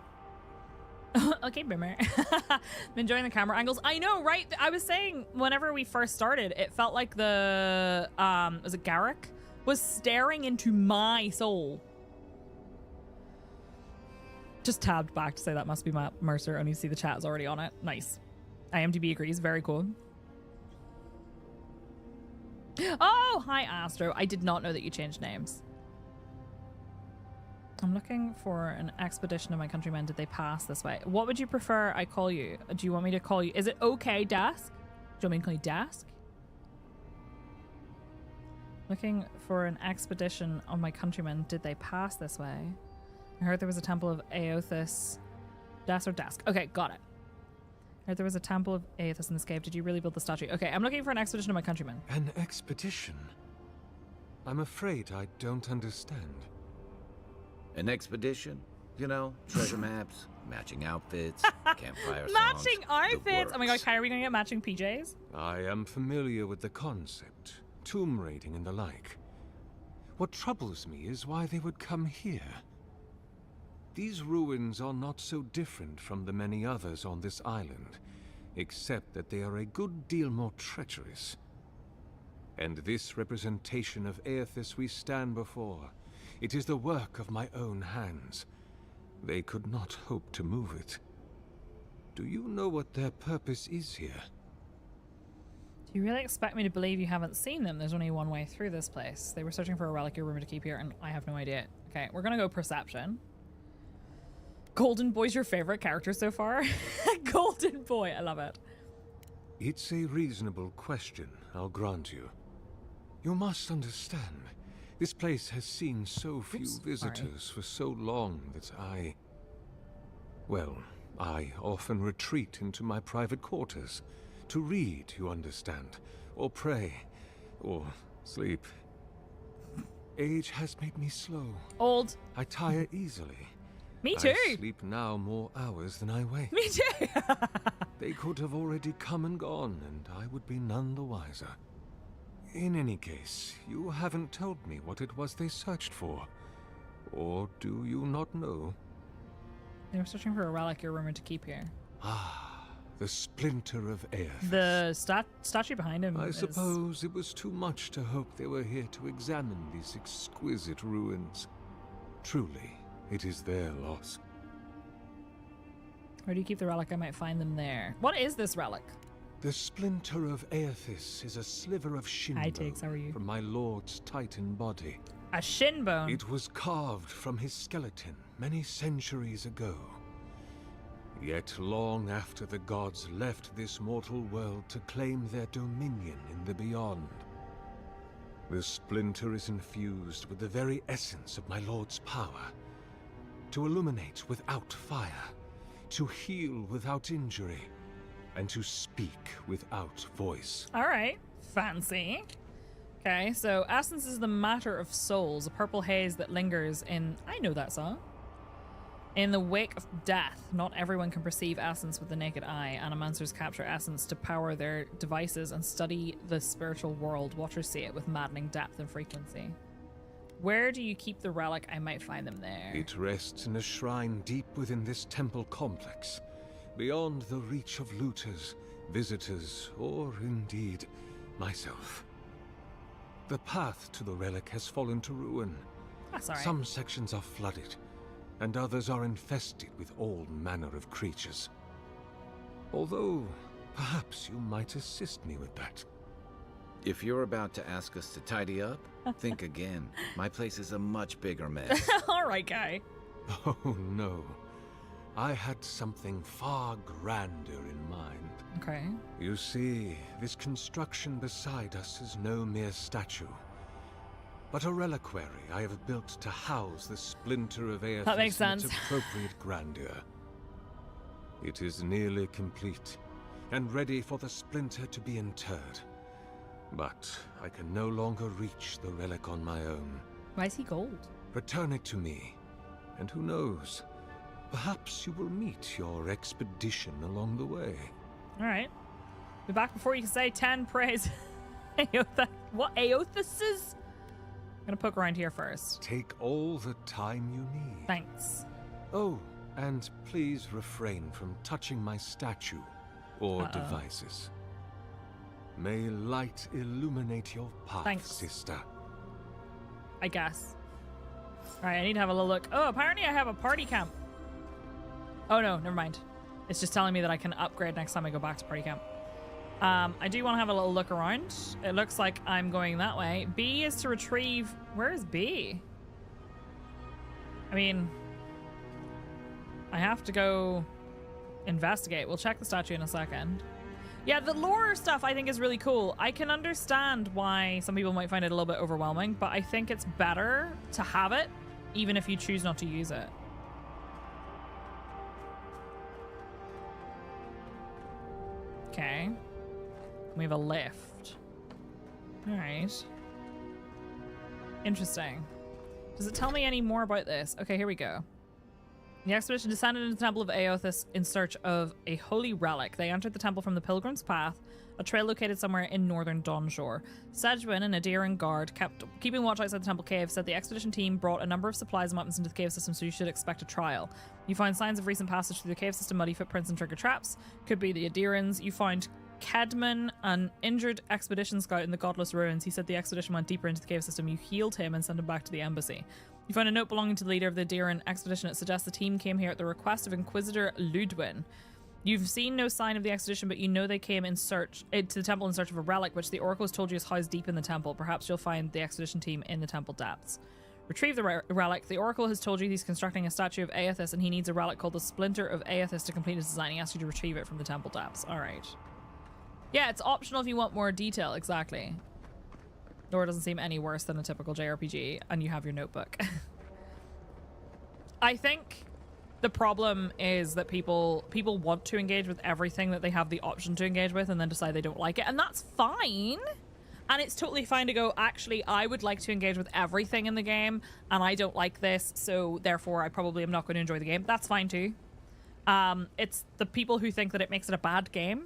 Okay, Bimmer. I'm enjoying the camera angles. I know, right? I was saying whenever we first started, it felt like the, was it Garrick? Was staring into my soul. Just tabbed back to say that must be Matt Mercer, and you see the chat is already on it. Nice. IMDb agrees, very cool. Oh, hi, Astro. I did not know that you changed names. I'm looking for an expedition of my countrymen. Did they pass this way? What would you prefer I call you? Do you want me to call you? Is it okay, Dask? Do you want me to call you Dask? Looking for an expedition of my countrymen. Did they pass this way? I heard there was a temple of Aothus. Dask or Dask? Okay, got it. I heard there was a temple of Aothus in this cave. Did you really build the statue? Okay, I'm looking for an expedition of my countrymen. An expedition? I'm afraid I don't understand. An expedition? You know, treasure maps, matching outfits, campfire songs. Matching outfits! Oh my god, Kai, are we gonna get matching PJs? I am familiar with the concept. Tomb raiding and the like. What troubles me is why they would come here. These ruins are not so different from the many others on this island, except that they are a good deal more treacherous. And this representation of Aothus we stand before, it is the work of my own hands. They could not hope to move it. Do you know what their purpose is here? Do you really expect me to believe you haven't seen them? There's only one way through this place. They were searching for a relic or rumor to keep here, and I have no idea. Okay, we're gonna go perception. Golden Boy's your favorite character so far? Golden Boy, I love it. It's a reasonable question, I'll grant you. You must understand, this place has seen so few visitors for so long that I often retreat into my private quarters. To read, you understand, or pray, or sleep. Age has made me slow. Old. I tire easily. Me too. I sleep now more hours than I wake. Me too. They could have already come and gone, and I would be none the wiser. In any case, you haven't told me what it was they searched for. Or do you not know? They were searching for a relic you're rumored to keep here. Ah, the splinter of Aothus. The statue behind him I suppose it was too much to hope they were here to examine these exquisite ruins. Truly, it is their loss. Where do you keep the relic? I might find them there. What is this relic? The splinter of Aothus is a sliver of shin bone from my lord's titan body. A shin bone? It was carved from his skeleton many centuries ago. Yet long after the gods left this mortal world to claim their dominion in the beyond, the splinter is infused with the very essence of my lord's power. To illuminate without fire, to heal without injury, and to speak without voice. All right, fancy. Okay, so essence is the matter of souls, a purple haze that lingers in, I know that song. In the wake of death, not everyone can perceive essence with the naked eye. Animancers capture essence to power their devices and study the spiritual world. Watchers see it with maddening depth and frequency. Where do you keep the relic? I might find them there. It rests in a shrine deep within this temple complex, beyond the reach of looters, visitors, or indeed, myself. The path to the relic has fallen to ruin. That's all right. Some sections are flooded, and others are infested with all manner of creatures. Although, perhaps you might assist me with that. If you're about to ask us to tidy up, think again. My place is a much bigger mess. All right, guy. Oh, no. I had something far grander in mind. Okay. You see, this construction beside us is no mere statue. but a reliquary I have built to house the splinter of Aethys That makes in its sense. appropriate grandeur. It is nearly complete, and ready for the splinter to be interred. But I can no longer reach the relic on my own. Why is he gold? Return it to me, and who knows, perhaps you will meet your expedition along the way. Alright. Be back before you can say 10 praise. What Aethys? I'm gonna poke around here first. Take all the time you need. Thanks. Oh, and please refrain from touching my statue or devices. May light illuminate your path, Thanks. sister. I guess. Alright, I need to have a little look. Oh, apparently I have a party camp. Oh no, never mind. It's just telling me that I can upgrade next time I go back to party camp. I do want to have a little look around. It looks like I'm going that way. B is to retrieve... Where is B? I mean... I have to go investigate. We'll check the statue in a second. Yeah, the lore stuff I think is really cool. I can understand why some people might find it a little bit overwhelming, but I think it's better to have it, even if you choose not to use it. Okay. We have a lift. Alright. Interesting. Does it tell me any more about this? Okay, here we go. The expedition descended into the Temple of Aethys in search of a holy relic. They entered the temple from the Pilgrim's Path, a trail located somewhere in northern Dawnshore. Sedgwin, an Adiran guard, keeping watch outside the temple cave, said the expedition team brought a number of supplies and weapons into the cave system, so you should expect a trial. You find signs of recent passage through the cave system, muddy footprints and trigger traps. Could be the Adirans. You find Kedman, an injured expedition scout in the Godless Ruins. He said the expedition went deeper into the cave system. You healed him and sent him back to the embassy. You find a note belonging to the leader of the Adiran expedition. It suggests the team came here at the request of Inquisitor Ludwin. You've seen no sign of the expedition, but you know they came in search to the temple in search of a relic, which the Oracle has told you is housed deep in the temple. Perhaps you'll find the expedition team in the temple depths. Retrieve the relic. The Oracle has told you he's constructing a statue of Aethys, and he needs a relic called the Splinter of Aethys to complete his design. He asked you to retrieve it from the temple depths. All right. Yeah, it's optional if you want more detail. Exactly. Lore doesn't seem any worse than a typical JRPG, and you have your notebook. I think the problem is that people want to engage with everything that they have the option to engage with and then decide they don't like it, and that's fine. And it's totally fine to go, actually, I would like to engage with everything in the game, and I don't like this, so therefore I probably am not going to enjoy the game. That's fine too. It's the people who think that it makes it a bad game.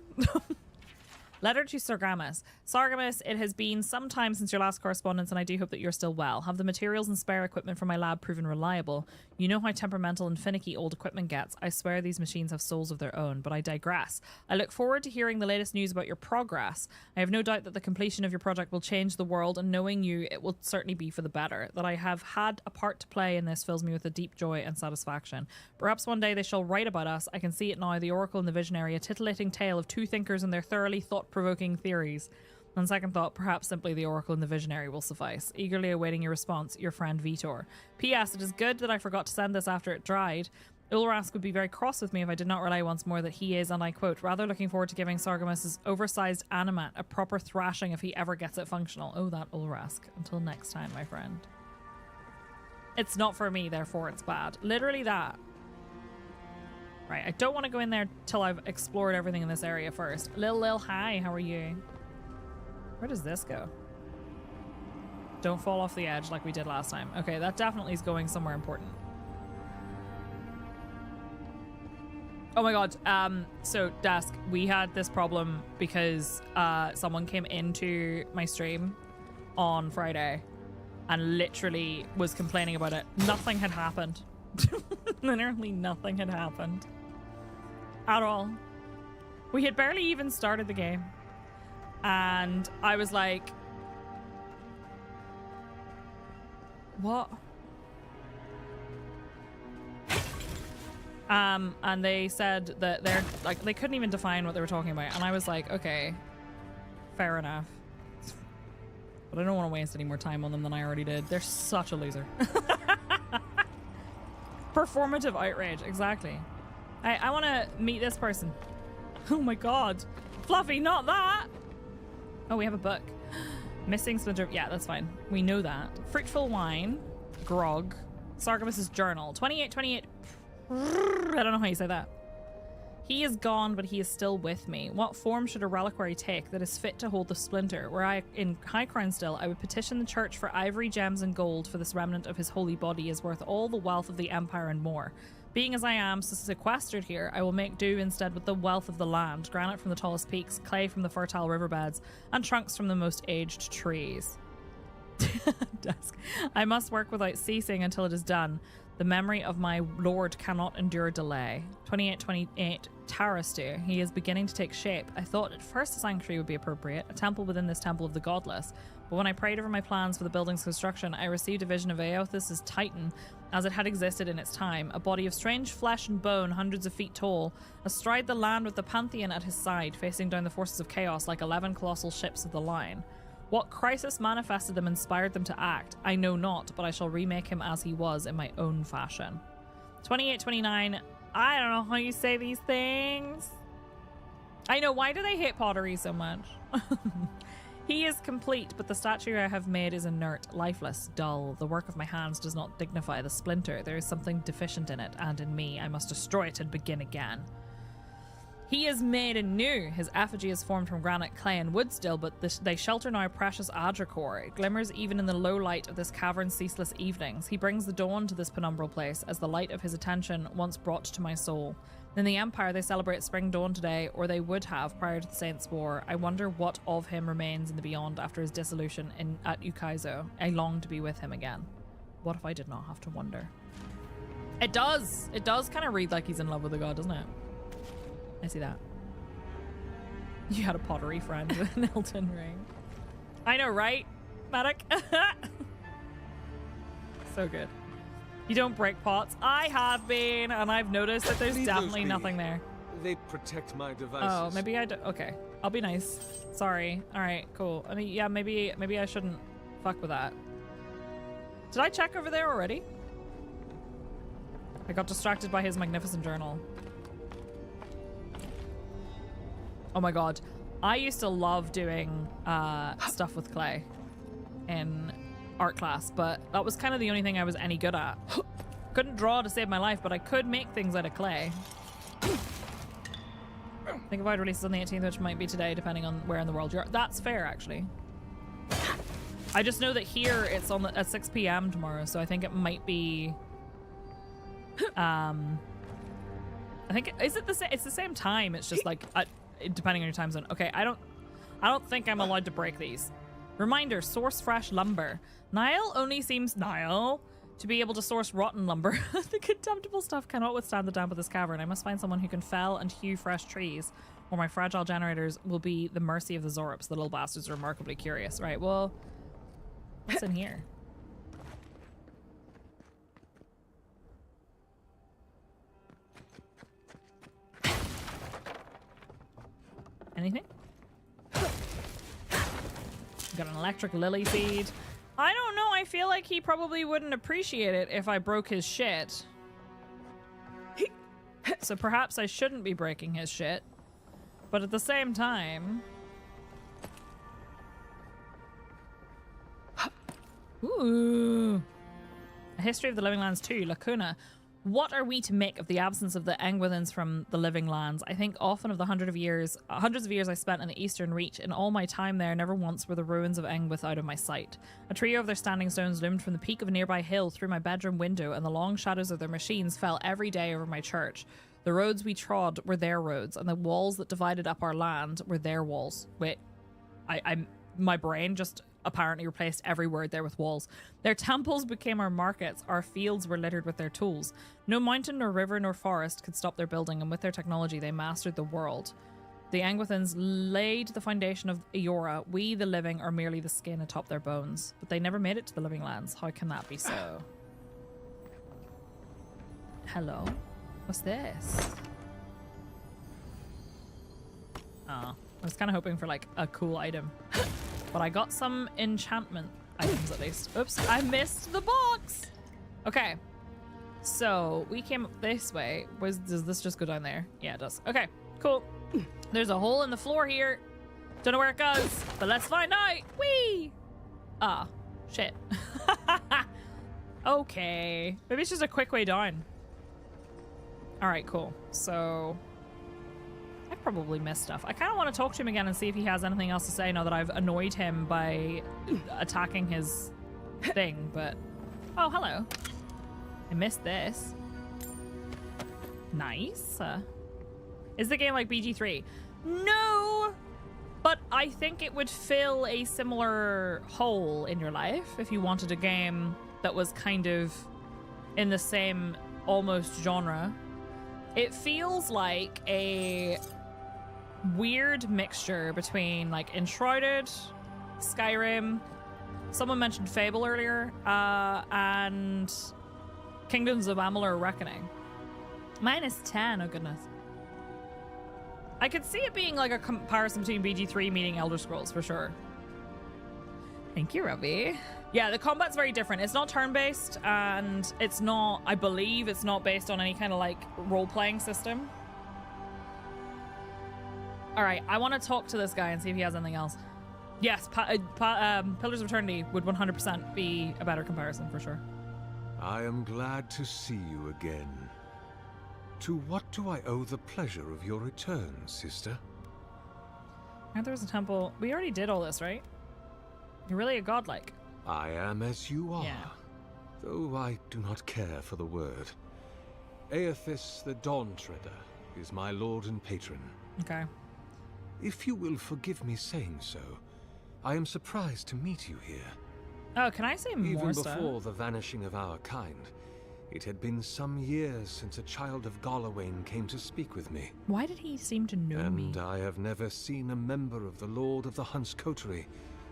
Letter to Sargamas. Sargamas, it has been some time since your last correspondence, and I do hope that you're still well. Have the materials and spare equipment from my lab proven reliable? You know how temperamental and finicky old equipment gets. I swear these machines have souls of their own, but I digress. I look forward to hearing the latest news about your progress. I have no doubt that the completion of your project will change the world, and knowing you, it will certainly be for the better. That I have had a part to play in this fills me with a deep joy and satisfaction. Perhaps one day they shall write about us. I can see it now, the Oracle and the Visionary, a titillating tale of two thinkers and their thoroughly thought-provoking theories. On second thought, perhaps simply the Oracle and the Visionary will suffice. Eagerly awaiting your response, your friend Vitor. P.S. It is good that I forgot to send this after it dried. Ulrask would be very cross with me if I did not rely once more that he is, and I quote, rather looking forward to giving Sargamas' oversized animat a proper thrashing if he ever gets it functional. Oh, that Ulrask. Until next time, my friend. It's not for me, therefore it's bad. Literally that. Right, I don't want to go in there till I've explored everything in this area first. Lil, hi, how are you? Where does this go? Don't fall off the edge like we did last time. Okay, that definitely is going somewhere important. Oh my god, so Desk, we had this problem because someone came into my stream on Friday and literally was complaining about it. Nothing had happened. Literally nothing had happened. At all. We had barely even started the game. And I was like, what? And they said that they're like, they couldn't even define what they were talking about. And I was like, okay, fair enough. But I don't want to waste any more time on them than I already did. They're such a loser. Performative outrage, exactly. I want to meet this person. Oh my god. Fluffy, not that! Oh, we have a book. Missing splinter. Yeah, that's fine. We know that. Fruitful wine. Grog. Sargemus's journal. 2828. I don't know how you say that. He is gone, but he is still with me. What form should a reliquary take that is fit to hold the splinter? Were I in High Crown still, I would petition the church for ivory, gems, and gold, for this remnant of his holy body is worth all the wealth of the empire and more. Being as I am sequestered here, I will make do instead with the wealth of the land, granite from the tallest peaks, clay from the fertile riverbeds, and trunks from the most aged trees. Desk. I must work without ceasing until it is done. The memory of my lord cannot endure delay. 2828 Tarastu. He is beginning to take shape. I thought at first a sanctuary would be appropriate, a temple within this temple of the godless. But when I prayed over my plans for the building's construction, I received a vision of Aothis' Titan as it had existed in its time, a body of strange flesh and bone, hundreds of feet tall, astride the land with the Pantheon at his side, facing down the forces of chaos like 11 colossal ships of the line. What crisis manifested them, inspired them to act, I know not, but I shall remake him as he was in my own fashion. 2829, I don't know how you say these things. I know, why do they hate pottery so much? He is complete, but the statue I have made is inert, lifeless, dull. The work of my hands does not dignify the splinter. There is something deficient in it, and in me. I must destroy it and begin again. He is made anew. His effigy is formed from granite, clay, and wood still, but they shelter now precious Adracor. It glimmers even in the low light of this cavern's ceaseless evenings. He brings the dawn to this penumbral place, as the light of his attention once brought to my soul. In the Empire, they celebrate spring dawn today, or they would have prior to the Saints' War. I wonder what of him remains in the beyond after his dissolution at Ukaizo. I long to be with him again. What if I did not have to wonder? It does! It does kind of read like he's in love with the god, doesn't it? I see that. You had a pottery friend with an Elden Ring. I know, right, Medic? So good. You don't break pots. I have been, and I've noticed that there's definitely nothing there. They protect my devices. Oh, maybe I do. Okay, I'll be nice. Sorry. All right, cool. I mean, yeah, maybe I shouldn't fuck with that. Did I check over there already? I got distracted by his magnificent journal. Oh my god. I used to love doing stuff with clay in art class, but that was kind of the only thing I was any good at. Couldn't draw to save my life, but I could make things out of clay. I think Avowed releases on the 18th, which might be today, depending on where in the world you are. That's fair, actually. I just know that here it's on at 6 p.m. tomorrow, so I think it might be... I think it's the same time. It's just like depending on your time zone. Okay, I don't think I'm allowed to break these. Reminder: source fresh lumber. Niall only seems to be able to source rotten lumber. The contemptible stuff cannot withstand the damp of this cavern. I must find someone who can fell and hew fresh trees, or my fragile generators will be the mercy of the Zorops. The little bastards are remarkably curious. Right, well, what's in here? Anything? Got an electric lily seed. I don't know. I feel like he probably wouldn't appreciate it if I broke his shit. So perhaps I shouldn't be breaking his shit. But at the same time... Ooh. A History of the Living Lands 2, Lacuna. What are we to make of the absence of the Engwithans from the Living Lands? I think often of the hundreds of years I spent in the Eastern Reach. In all my time there, never once were the ruins of Engwith out of my sight. A trio of their standing stones loomed from the peak of a nearby hill through my bedroom window, and the long shadows of their machines fell every day over my church. The roads we trod were their roads, and the walls that divided up our land were their walls. Wait, my brain just apparently replaced every word there with walls. Their temples became our markets. Our fields were littered with their tools. No mountain nor river nor forest could stop their building, and with their technology they mastered the world. The Engwithans laid the foundation of Eora. We, the living, are merely the skin atop their bones. But they never made it to the Living Lands. How can that be so? Hello? What's this? Oh, I was kind of hoping for like a cool item. But I got some enchantment items at least. Oops, I missed the box! Okay. So, we came up this way. Does this just go down there? Yeah, it does. Okay, cool. There's a hole in the floor here. Don't know where it goes, but let's find out. Whee! Ah, shit. Okay. Maybe it's just a quick way down. All right, cool. So I probably missed stuff. I kind of want to talk to him again and see if he has anything else to say now that I've annoyed him by attacking his thing, but... Oh, hello. I missed this. Nice. Is the game like BG3? No! But I think it would fill a similar hole in your life if you wanted a game that was kind of in the same almost genre. It feels like a weird mixture between like Enshrouded, Skyrim, someone mentioned Fable earlier, and Kingdoms of Amalur Reckoning. -10, oh goodness. I could see it being like a comparison between BG3 meeting Elder Scrolls for sure. Thank you, Robbie. Yeah, the combat's very different. It's not turn-based, and it's not, I believe it's not based on any kind of like role-playing system. All right, I want to talk to this guy and see if he has anything else. Yes, Pillars of Eternity would 100% be a better comparison for sure. I am glad to see you again. To what do I owe the pleasure of your return, sister? And there's a temple. We already did all this, right? You're really a godlike. I am as you are, Yeah. though I do not care for the word. Aethys the Dawn Treader is my lord and patron. Okay. If you will forgive me saying so, I am surprised to meet you here. Oh, can I say more Even stuff? before the vanishing of our kind, it had been some years since a child of Galawain came to speak with me. Why did he seem to know me? And I have never seen a member of the Lord of the Hunt's coterie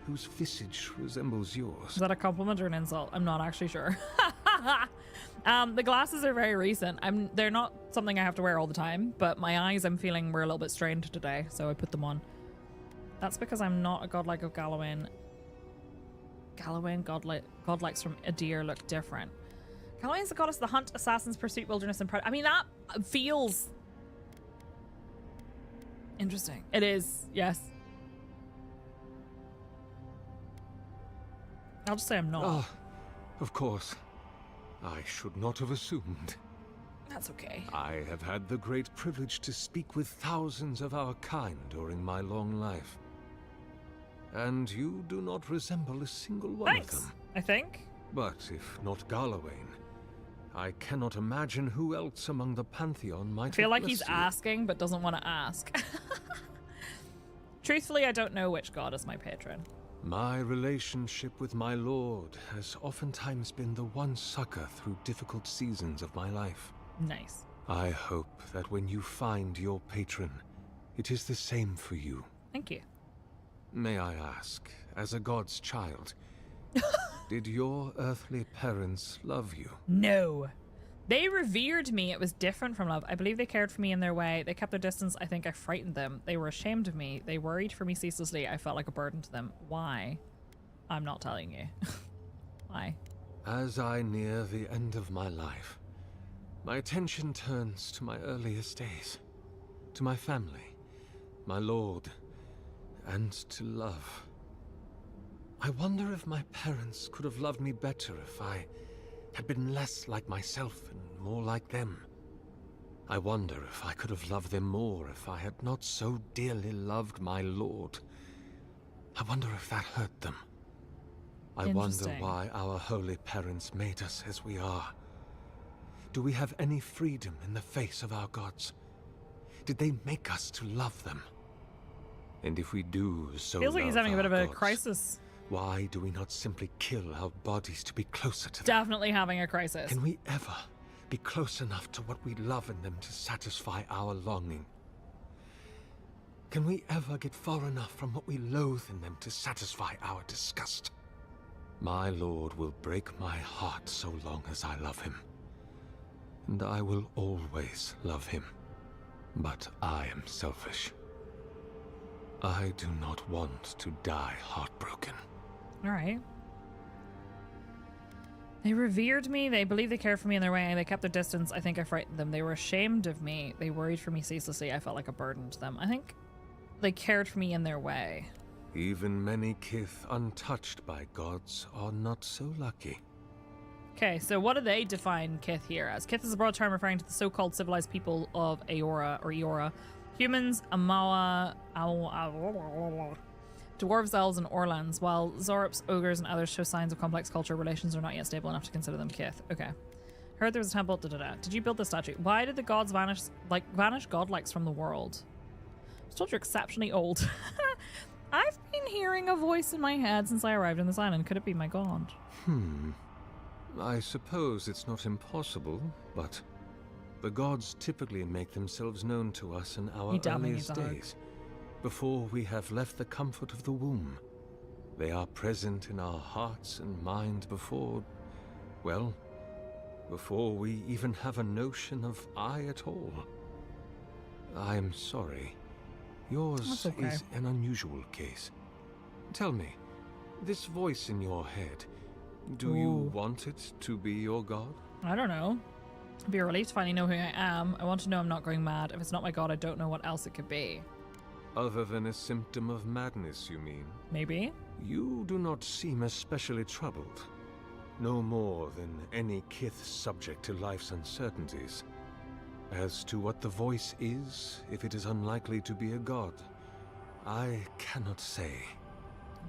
whose visage resembles yours. Is that a compliment or an insult? I'm not actually sure. The glasses are very recent. They're not something I have to wear all the time, but my eyes I'm feeling were a little bit strained today, so I put them on. That's because I'm not a godlike of Galawain. Galawain godlikes from Adir look different. Galawain's the goddess of the hunt, assassins, pursuit, wilderness, and pride. I mean, that feels interesting. It is, yes. I'll just say I'm not. Ah, of course. I should not have assumed. That's okay. I have had the great privilege to speak with thousands of our kind during my long life. And you do not resemble a single one of them. I think. But if not Galawain, I cannot imagine who else among the Pantheon might I feel have like he's blessed you. asking but doesn't want to ask. Truthfully, I don't know which god is my patron. My relationship with my lord has oftentimes been the one succor through difficult seasons of my life. Nice. I hope that when you find your patron, it is the same for you. Thank you. May I ask, as a god's child, did your earthly parents love you? No. They revered me. It was different from love. I believe they cared for me in their way. They kept their distance. I think I frightened them. They were ashamed of me. They worried for me ceaselessly. I felt like a burden to them. Why? I'm not telling you. Why? As I near the end of my life, my attention turns to my earliest days, to my family, my lord, and to love. I wonder if my parents could have loved me better if I had been less like myself and more like them. I wonder if I could have loved them more if I had not so dearly loved my lord. I wonder if that hurt them. I wonder why our holy parents made us as we are. Do we have any freedom in the face of our gods? Did they make us to love them? And if we do so Feels like he's love having a bit our of a gods, crisis. why do we not simply kill our bodies to be closer to them? Definitely having a crisis. Can we ever be close enough to what we love in them to satisfy our longing? Can we ever get far enough from what we loathe in them to satisfy our disgust? My lord will break my heart so long as I love him. And I will always love him. But I am selfish. I do not want to die heartbroken. All right. They revered me. They believed they cared for me in their way. They kept their distance. I think I frightened them. They were ashamed of me. They worried for me ceaselessly. I felt like a burden to them. I think they cared for me in their way. Even many kith untouched by gods are not so lucky. Okay, so what do they define Kith here as? Kith is a broad term referring to the so-called civilized people of Eora or Eora. Humans, Amawa, dwarves, elves, and Orlans, while Zorops, ogres, and others show signs of complex culture, relations are not yet stable enough to consider them Kith. Okay. Heard there was a temple, Did you build the statue? Why did the gods vanish godlikes from the world? I was told you're exceptionally old. I've been hearing a voice in my head since I arrived on this island. Could it be my god? I suppose it's not impossible, but the gods typically make themselves known to us in our earliest days, before we have left the comfort of the womb. They are present in our hearts and mind before, well, before we even have a notion of I at all. I'm sorry. Yours is an unusual case. Tell me, this voice in your head, do you want it to be your god? I don't know. It'd be a relief to finally know who I am. I want to know I'm not going mad. If it's not my god, I don't know what else it could be. Other than a symptom of madness, you mean? Maybe. You do not seem especially troubled. No more than any kith subject to life's uncertainties. As to what the voice is, if it is unlikely to be a god, I cannot say.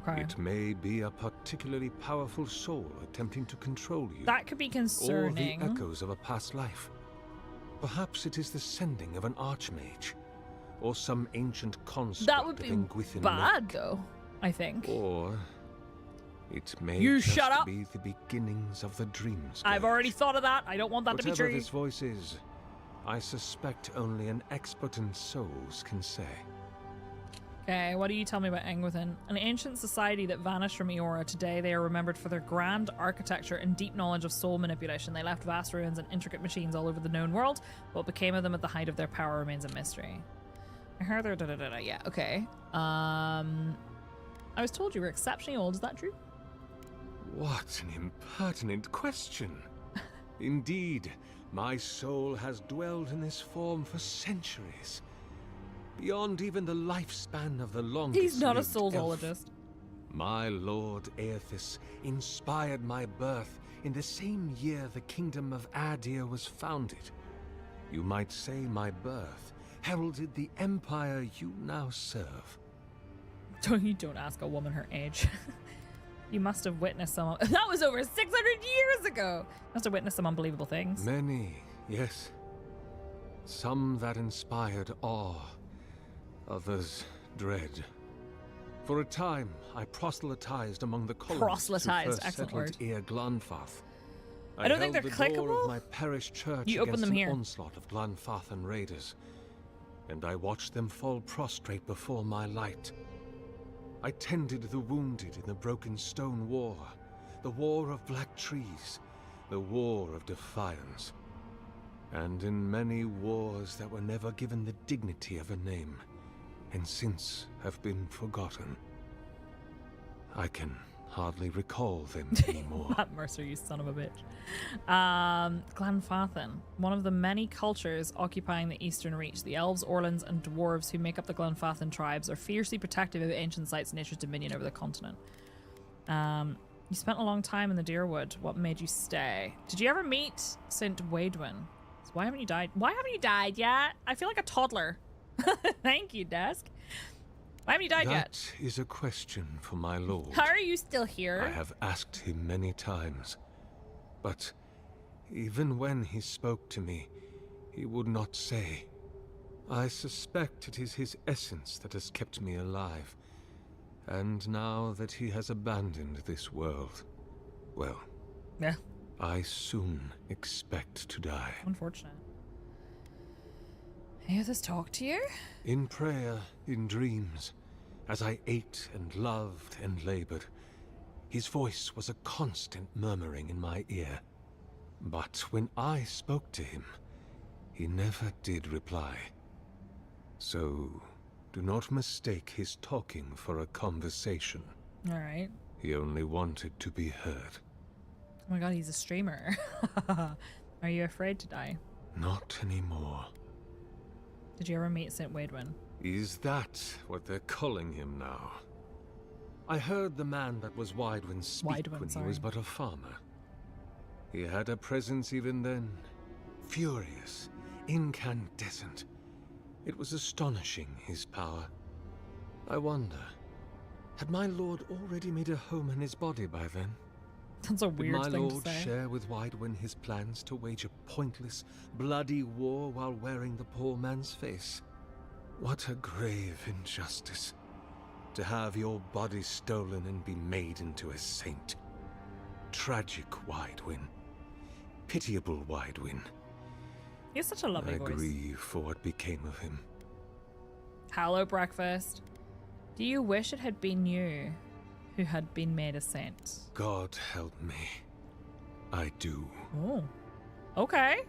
Okay. It may be a particularly powerful soul attempting to control you. That could be concerning. Or the echoes of a past life. Perhaps it is the sending of an archmage, or some ancient construct. That would be bad, though, I think. Or it may shut up. Be the beginnings of the dreams. I've already thought of that. I don't want that to be true. Whatever this voice is, I suspect only an expert in souls can say. Okay, what do you tell me about Engwithin? An ancient society that vanished from Eora. Today they are remembered for their grand architecture and deep knowledge of soul manipulation. They left vast ruins and intricate machines all over the known world. What became of them at the height of their power remains a mystery. I heard they're yeah, okay. I was told you were exceptionally old. Is that true? What an impertinent question. Indeed, my soul has dwelled in this form for centuries. Beyond even the lifespan of the longest. He's not a soulologist. My lord Aethys inspired my birth in the same year the kingdom of Adir was founded. You might say my birth heralded the empire you now serve. You don't ask a woman her age. You must have witnessed some. That was over 600 years ago. Must have witnessed some unbelievable things. Many, yes. Some that inspired awe. Others dread. For a time, I proselytized among the colonists who first settled Eir Glanfath. I don't think they're clickable. I held the door of my clickable. parish church You open against them an here. onslaught of Glanfathan raiders, and I watched them fall prostrate before my light. I tended the wounded in the broken stone war, the war of black trees, the war of defiance, and in many wars that were never given the dignity of a name, and since have been forgotten. I can hardly recall them anymore. Matt Mercer, you son of a bitch. Glanfathan, one of the many cultures occupying the Eastern Reach. The elves, Orlans, and dwarves who make up the Glanfathan tribes are fiercely protective of ancient sites and nature's dominion over the continent. You spent a long time in the Deerwood. What made you stay? Did you ever meet St. Waedwin? So why haven't you died? Why haven't you died yet? I feel like a toddler. Thank you, Desk. Why haven't you died yet? That is a question for my lord. How are you still here? I have asked him many times, but even when he spoke to me, he would not say. I suspect it is his essence that has kept me alive, and now that he has abandoned this world, well, yeah, I soon expect to die. Unfortunate. Aethys talk to you? In prayer, in dreams, as I ate and loved and labored, his voice was a constant murmuring in my ear. But when I spoke to him, he never did reply. So, do not mistake his talking for a conversation. All right. He only wanted to be heard. Oh my god, he's a streamer. Are you afraid to die? Not anymore. Did you ever meet St. Waidwin? Is that what they're calling him now? I heard the man that was Waidwin speak when he was but a farmer. He had a presence even then, furious, incandescent. It was astonishing, his power. I wonder, had my lord already made a home in his body by then? That's a weird Did my thing lord to say. share with Waidwin his plans to wage a pointless, bloody war while wearing the poor man's face? What a grave injustice. To have your body stolen and be made into a saint. Tragic Waidwin. Pitiable Waidwin. He has such a lovely I voice. grieve for what became of him. Hello, breakfast. Do you wish it had been you who had been made a saint? God help me. I do. Oh. Okay.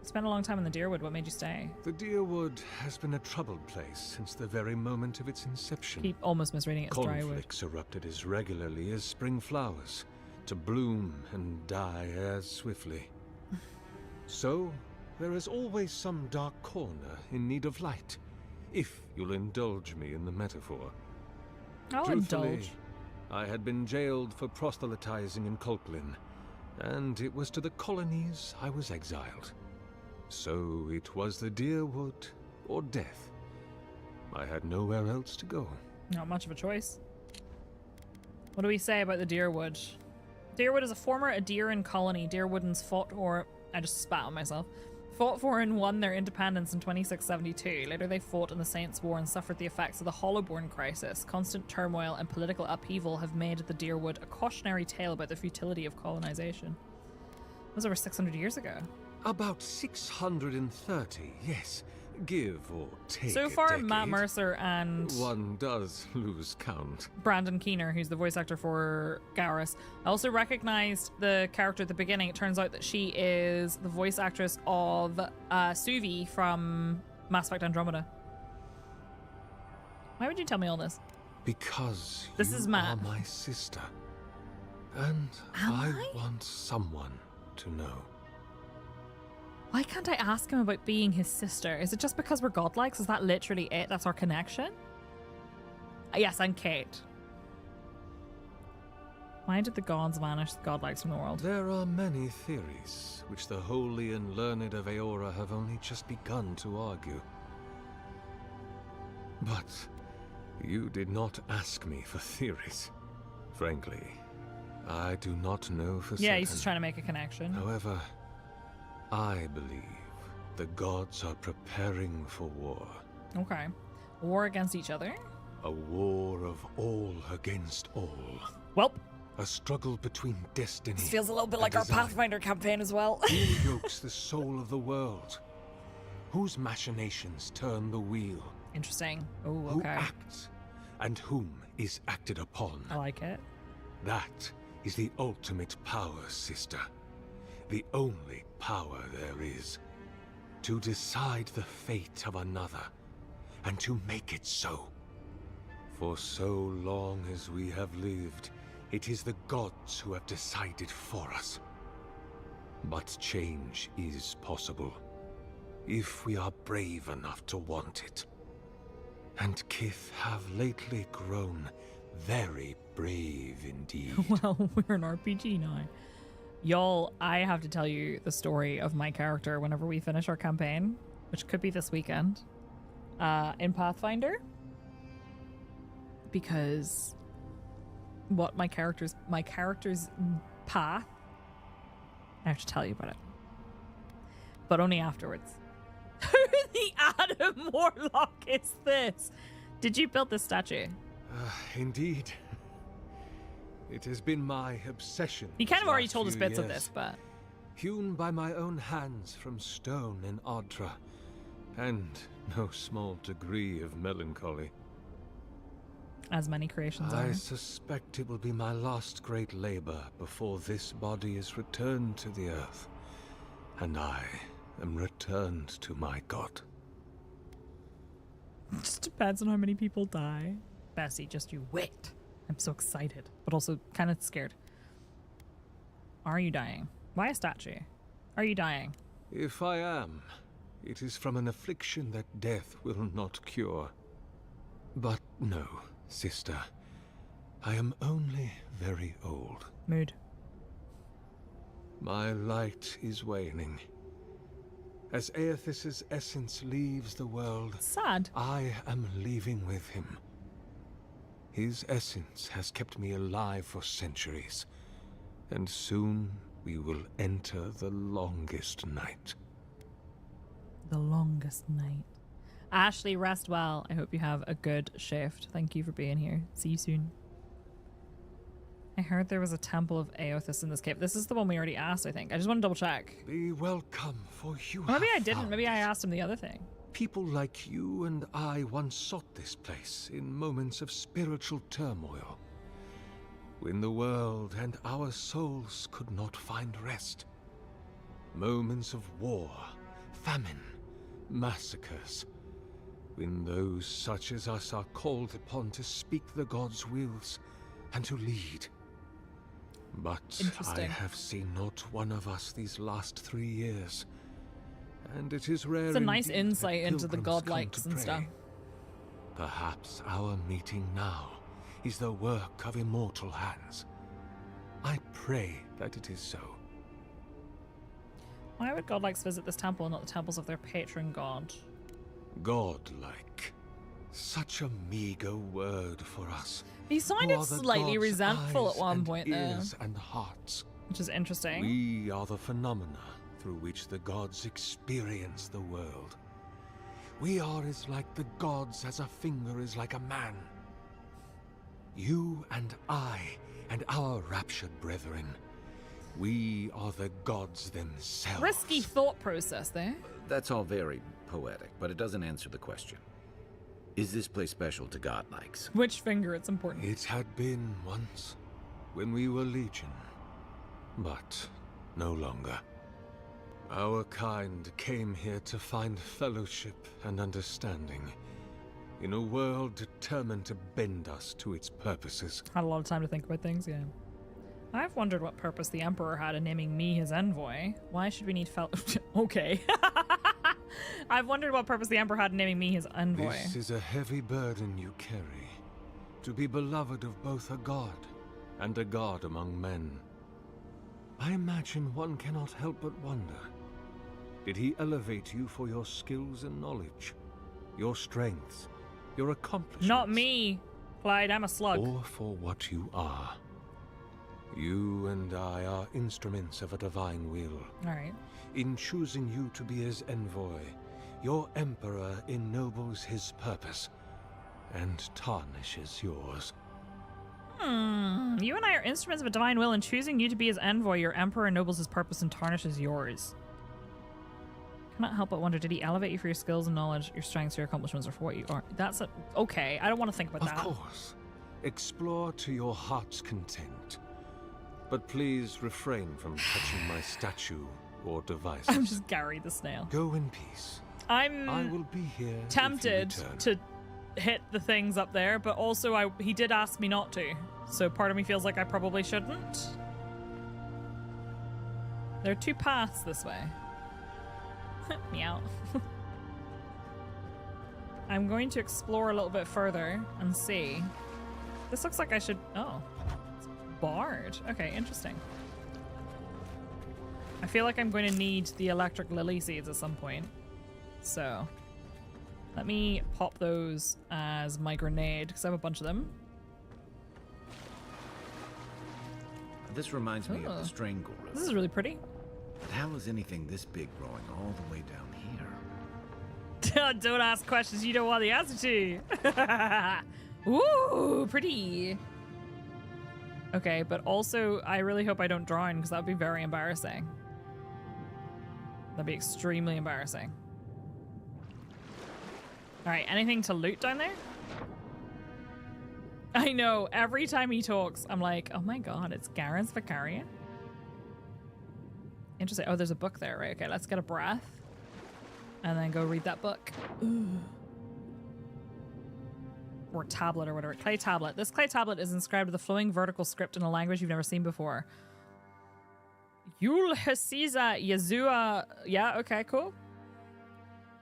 Spent a long time in the Deerwood. What made you stay? The Deerwood has been a troubled place since the very moment of its inception. Keep almost misreading it as Drywood. Conflicts erupted as regularly as spring flowers, to bloom and die as swiftly. So, there is always some dark corner in need of light, if you'll indulge me in the metaphor. I'll Truthfully, indulge. I had been jailed for proselytizing in Colklin, and it was to the colonies I was exiled. So it was the Deerwood or death. I had nowhere else to go. Not much of a choice. What do we say about the Deerwood? Deerwood is a former Adeiran colony. Deerwoodans fought or... I just spat on myself. Fought for and won their independence in 2672. Later they fought in the Saints' War and suffered the effects of the Hollowborn crisis. Constant turmoil and political upheaval have made the Deerwood a cautionary tale about the futility of colonization. It was over 600 years ago. About 630, yes. Give or take So a far, decade. Matt Mercer and One does lose count. Brandon Keener, who's the voice actor for Garrus. I also recognized the character at the beginning. It turns out that she is the voice actress of Suvi from Mass Effect Andromeda. Why would you tell me all this? Because This you is Matt. are my sister. And I want someone to know. Why can't I ask him about being his sister? Is it just because we're godlikes? Is that literally it? That's our connection? Yes, and Kate. Why did the gods vanish the godlikes from the world? There are many theories, which the holy and learned of Aora have only just begun to argue. But you did not ask me for theories. Frankly, I do not know for certain. Yeah, he's just trying to make a connection. However, I believe the gods are preparing for war. Okay. War against each other? A war of all against all. Welp. A struggle between destiny. This feels a little bit and like our design. Pathfinder campaign as well. Who yokes the soul of the world? Whose machinations turn the wheel? Interesting. Oh, Who okay. acts and whom is acted upon? I like it. That is the ultimate power, sister. The only power there is. To decide the fate of another, and to make it so. For so long as we have lived, it is the gods who have decided for us. But change is possible, if we are brave enough to want it. And Kith have lately grown very brave indeed. Well, we're an RPG now. Y'all, I have to tell you the story of my character whenever we finish our campaign, which could be this weekend, in Pathfinder. Because what my character's path, I have to tell you about it. But only afterwards. Who the Adam Warlock is this? Did you build this statue? Indeed. It has been my obsession. You kind of these already last told us few bits of years. this, but... Hewn by my own hands from stone in Ardra, and no small degree of melancholy. As many creations I are. suspect it will be my last great labor before this body is returned to the earth, and I am returned to my god. It just depends on how many people die. Bessie, just you wait. I'm so excited, but also kind of scared. Are you dying? Why a statue? Are you dying? If I am, it is from an affliction that death will not cure. But no, sister. I am only very old. Mood. My light is waning. As Aethys' essence leaves the world, sad. I am leaving with him. His essence has kept me alive for centuries, and soon we will enter the longest night. The longest night. Ashley, rest well. I hope you have a good shift. Thank you for being here. See you soon. I heard there was a temple of Aethys in this cave. This is the one we already asked, I think. I just want to double check. Be welcome, for you Maybe I have didn't. found Maybe I asked him the other thing. People like you and I once sought this place in moments of spiritual turmoil, when the world and our souls could not find rest. Moments of war, famine, massacres, when those such as us are called upon to speak the gods' wills and to lead. But I have seen not one of us these last 3 years, and it is rare. It's a nice indeed insight that into the pilgrims come godlikes to and pray. stuff. Perhaps our meeting now is the work of immortal hands. I pray that it is so. Why would godlikes visit this temple and not the temples of their patron god? Godlike. Such a meager word for us. He who sounded are the slightly gods' resentful eyes at one and point there. ears and hearts. Which is interesting. We are the phenomena through which the gods experience the world. We are as like the gods as a finger is like a man. You and I and our raptured brethren, we are the gods themselves. Risky thought process there. That's all very poetic, but it doesn't answer the question. Is this place special to godlikes? Which finger? It's important. It had been once, when we were legion, but no longer. Our kind came here to find fellowship and understanding, in a world determined to bend us to its purposes. Had a lot of time to think about things, yeah. I've wondered what purpose the Emperor had in naming me his envoy. Why should we need Okay. I've wondered what purpose the Emperor had in naming me his envoy. This is a heavy burden you carry, to be beloved of both a god and a god among men. I imagine one cannot help but wonder, did he elevate you for your skills and knowledge, your strengths, your accomplishments? Not me, Clyde, I'm a slug. Or for what you are. You and I are instruments of a divine will. Alright. In choosing you to be his envoy, your emperor ennobles his purpose and tarnishes yours. You and I are instruments of a divine will, and choosing you to be his envoy, your emperor ennobles his purpose and tarnishes yours. Cannot help but wonder, did he elevate you for your skills and knowledge, your strengths, your accomplishments, or for what you are? That's a... Okay, I don't want to think about that. Of course. Explore to your heart's content. But please refrain from touching my statue or devices. I'm just Gary the snail. Go in peace. I will be here. tempted to hit the things up there, but also he did ask me not to. So part of me feels like I probably shouldn't. There are 2 paths this way. Meow. I'm going to explore a little bit further and see. This looks like I should... Oh. It's barred. Okay, interesting. I feel like I'm going to need the electric lily seeds at some point. So, let me pop those as my grenade, because I have a bunch of them. This reminds me of the Strangle River. This is really pretty. But how is anything this big growing all the way down here? Don't ask questions you don't want the answer to. Ooh, pretty. Okay, but also, I really hope I don't drown, because that would be very embarrassing. That'd be extremely embarrassing. Alright, anything to loot down there? I know, every time he talks, I'm like, oh my god, it's Garen's Vicarian? Interesting. Oh, there's a book there, right? Okay, let's get a breath. And then go read that book. Ooh. Or tablet or whatever. Clay tablet. This clay tablet is inscribed with a flowing vertical script in a language you've never seen before. Yul Hasiza Yazua. Yeah, okay, cool.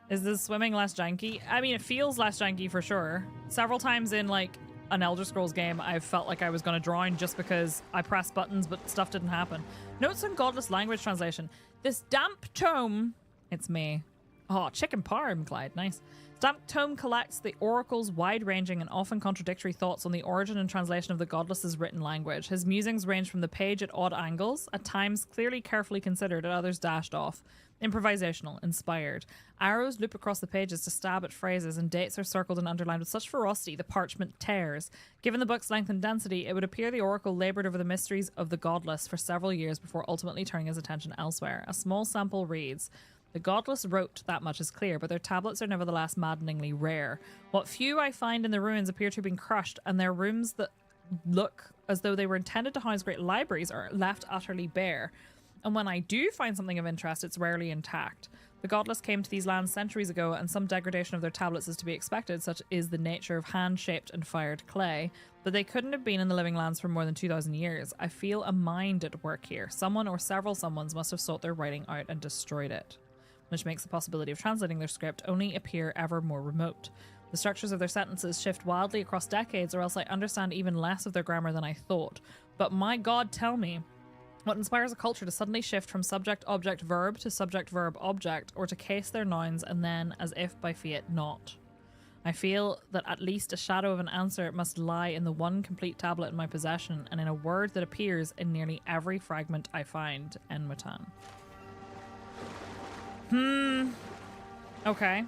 Is the swimming less janky? I mean, it feels less janky for sure. Several times in like an Elder Scrolls game, I felt like I was going to drown just because I pressed buttons, but stuff didn't happen. Notes on Godless language translation. This damp tome... It's me. Oh, chicken parm, Clyde. Nice. Damp tome collects the Oracle's wide-ranging and often contradictory thoughts on the origin and translation of the Godless's written language. His musings range from the page at odd angles, at times clearly carefully considered, at others dashed off. Improvisational, inspired. Arrows loop across the pages to stab at phrases, and dates are circled and underlined with such ferocity the parchment tears. Given the book's length and density, it would appear the Oracle laboured over the mysteries of the Godless for several years before ultimately turning his attention elsewhere. A small sample reads, "The Godless wrote, that much is clear, but their tablets are nevertheless maddeningly rare. What few I find in the ruins appear to have been crushed, and their rooms that look as though they were intended to house great libraries are left utterly bare. And when I do find something of interest, it's rarely intact. The Godless came to these lands centuries ago, and some degradation of their tablets is to be expected, such is the nature of hand-shaped and fired clay. But they couldn't have been in the living lands for more than 2,000 years. I feel a mind at work here. Someone or several someones must have sought their writing out and destroyed it, which makes the possibility of translating their script only appear ever more remote. The structures of their sentences shift wildly across decades, or else I understand even less of their grammar than I thought. But my God, tell me, what inspires a culture to suddenly shift from subject-object-verb to subject-verb-object, or to case their nouns and then, as if by fiat, not? I feel that at least a shadow of an answer must lie in the one complete tablet in my possession, and in a word that appears in nearly every fragment I find. Enmatan. Okay.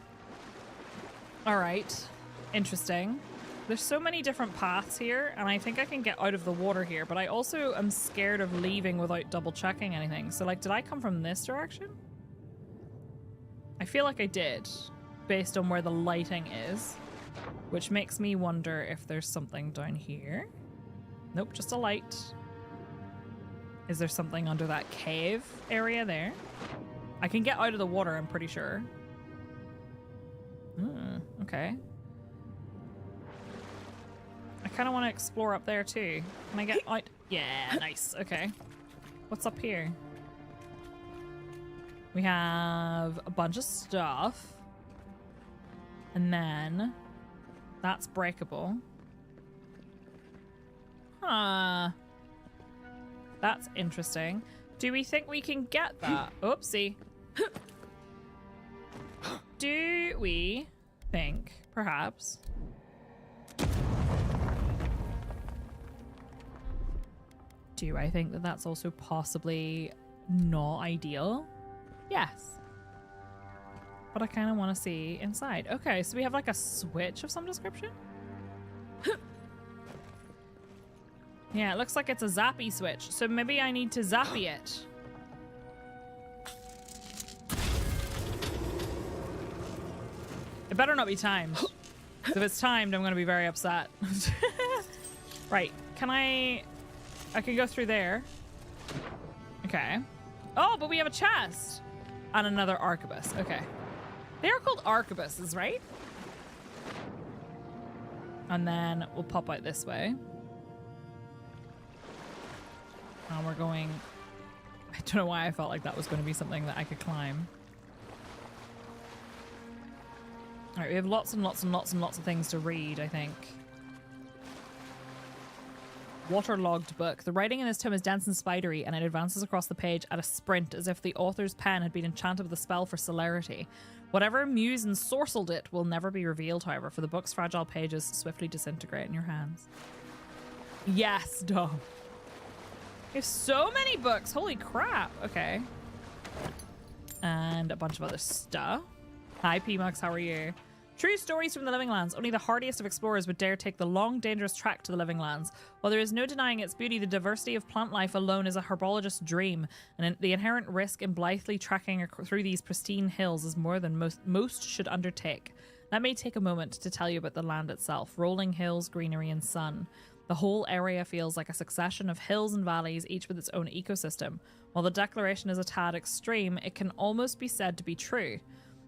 Alright. Interesting. There's so many different paths here, and I think I can get out of the water here, but I also am scared of leaving without double checking anything. So, like, did I come from this direction? I feel like I did, based on where the lighting is, which makes me wonder if there's something down here. Nope, just a light. Is there something under that cave area there? I can get out of the water, I'm pretty sure. Okay. I kind of want to explore up there too. Can I get out? Yeah, nice. Okay. What's up here? We have a bunch of stuff. And then that's breakable. Huh. That's interesting. Do we think we can get that? Oopsie. Do we think, perhaps... Do I think that that's also possibly not ideal? Yes. But I kind of want to see inside. Okay, so we have like a switch of some description? Yeah, it looks like it's a zappy switch. So maybe I need to zappy it. It better not be timed. If it's timed, I'm going to be very upset. Right, can I can go through there. Okay. Oh, but we have a chest. And another arquebus. Okay. They are called arquebuses, right? And then we'll pop out this way. And we're going... I don't know why I felt like that was going to be something that I could climb. Alright, we have lots and lots and lots and lots of things to read, I think. Waterlogged book. The writing in this tome is dense and spidery, and it advances across the page at a sprint, as if the author's pen had been enchanted with a spell for celerity. Whatever muse ensorcelled it will never be revealed, however, for the book's fragile pages swiftly disintegrate in your hands. Yes, Dom. We have so many books. Holy crap. Okay. And a bunch of other stuff. Hi, P-Mux. How are you? True stories from the Living Lands. Only the hardiest of explorers would dare take the long, dangerous trek to the Living Lands. While there is no denying its beauty, the diversity of plant life alone is a herbologist's dream, and the inherent risk in blithely trekking through these pristine hills is more than most should undertake. Let me take a moment to tell you about the land itself. Rolling hills, greenery, and sun. The whole area feels like a succession of hills and valleys, each with its own ecosystem. While the declaration is a tad extreme, it can almost be said to be true.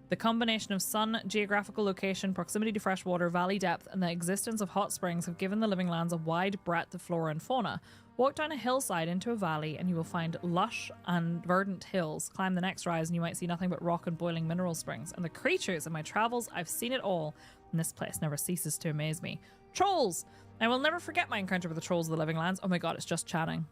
The combination of sun, geographical location, proximity to fresh water, valley depth, and the existence of hot springs have given the Living Lands a wide breadth of flora and fauna. Walk down a hillside into a valley and you will find lush and verdant hills. Climb the next rise and you might see nothing but rock and boiling mineral springs. And the creatures in my travels, I've seen it all. And this place never ceases to amaze me. Trolls! I will never forget my encounter with the trolls of the Living Lands. Oh my god, it's just chatting.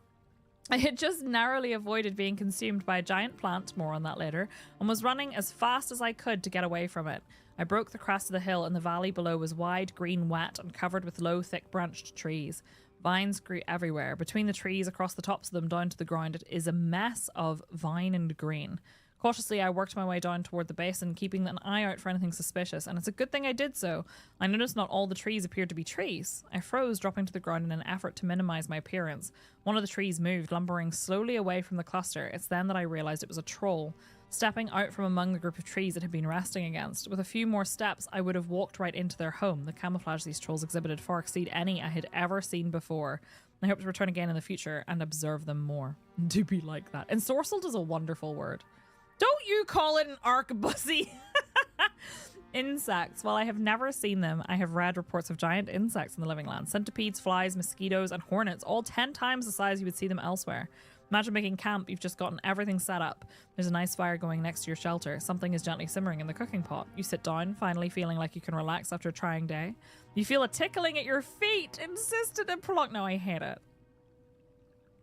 I had just narrowly avoided being consumed by a giant plant, more on that later, and was running as fast as I could to get away from it. I broke the crest of the hill and the valley below was wide, green, wet, and covered with low, thick branched trees. Vines grew everywhere. Between the trees, across the tops of them, down to the ground, it is a mess of vine and green. Cautiously, I worked my way down toward the basin, keeping an eye out for anything suspicious, and it's a good thing I did so. I noticed not all the trees appeared to be trees. I froze, dropping to the ground in an effort to minimize my appearance. One of the trees moved, lumbering slowly away from the cluster. It's then that I realized it was a troll. Stepping out from among the group of trees it had been resting against. With a few more steps, I would have walked right into their home. The camouflage these trolls exhibited far exceed any I had ever seen before. I hope to return again in the future and observe them more. Do be like that. Ensorcelled is a wonderful word. Don't you call it an arquebussy? Insects. While I have never seen them, I have read reports of giant insects in the Living Lands. Centipedes, flies, mosquitoes, and hornets, all 10 times the size you would see them elsewhere. Imagine making camp. You've just gotten everything set up. There's a nice fire going next to your shelter. Something is gently simmering in the cooking pot. You sit down, finally feeling like you can relax after a trying day. You feel a tickling at your feet. Insistent and prolonged. No, I hate it.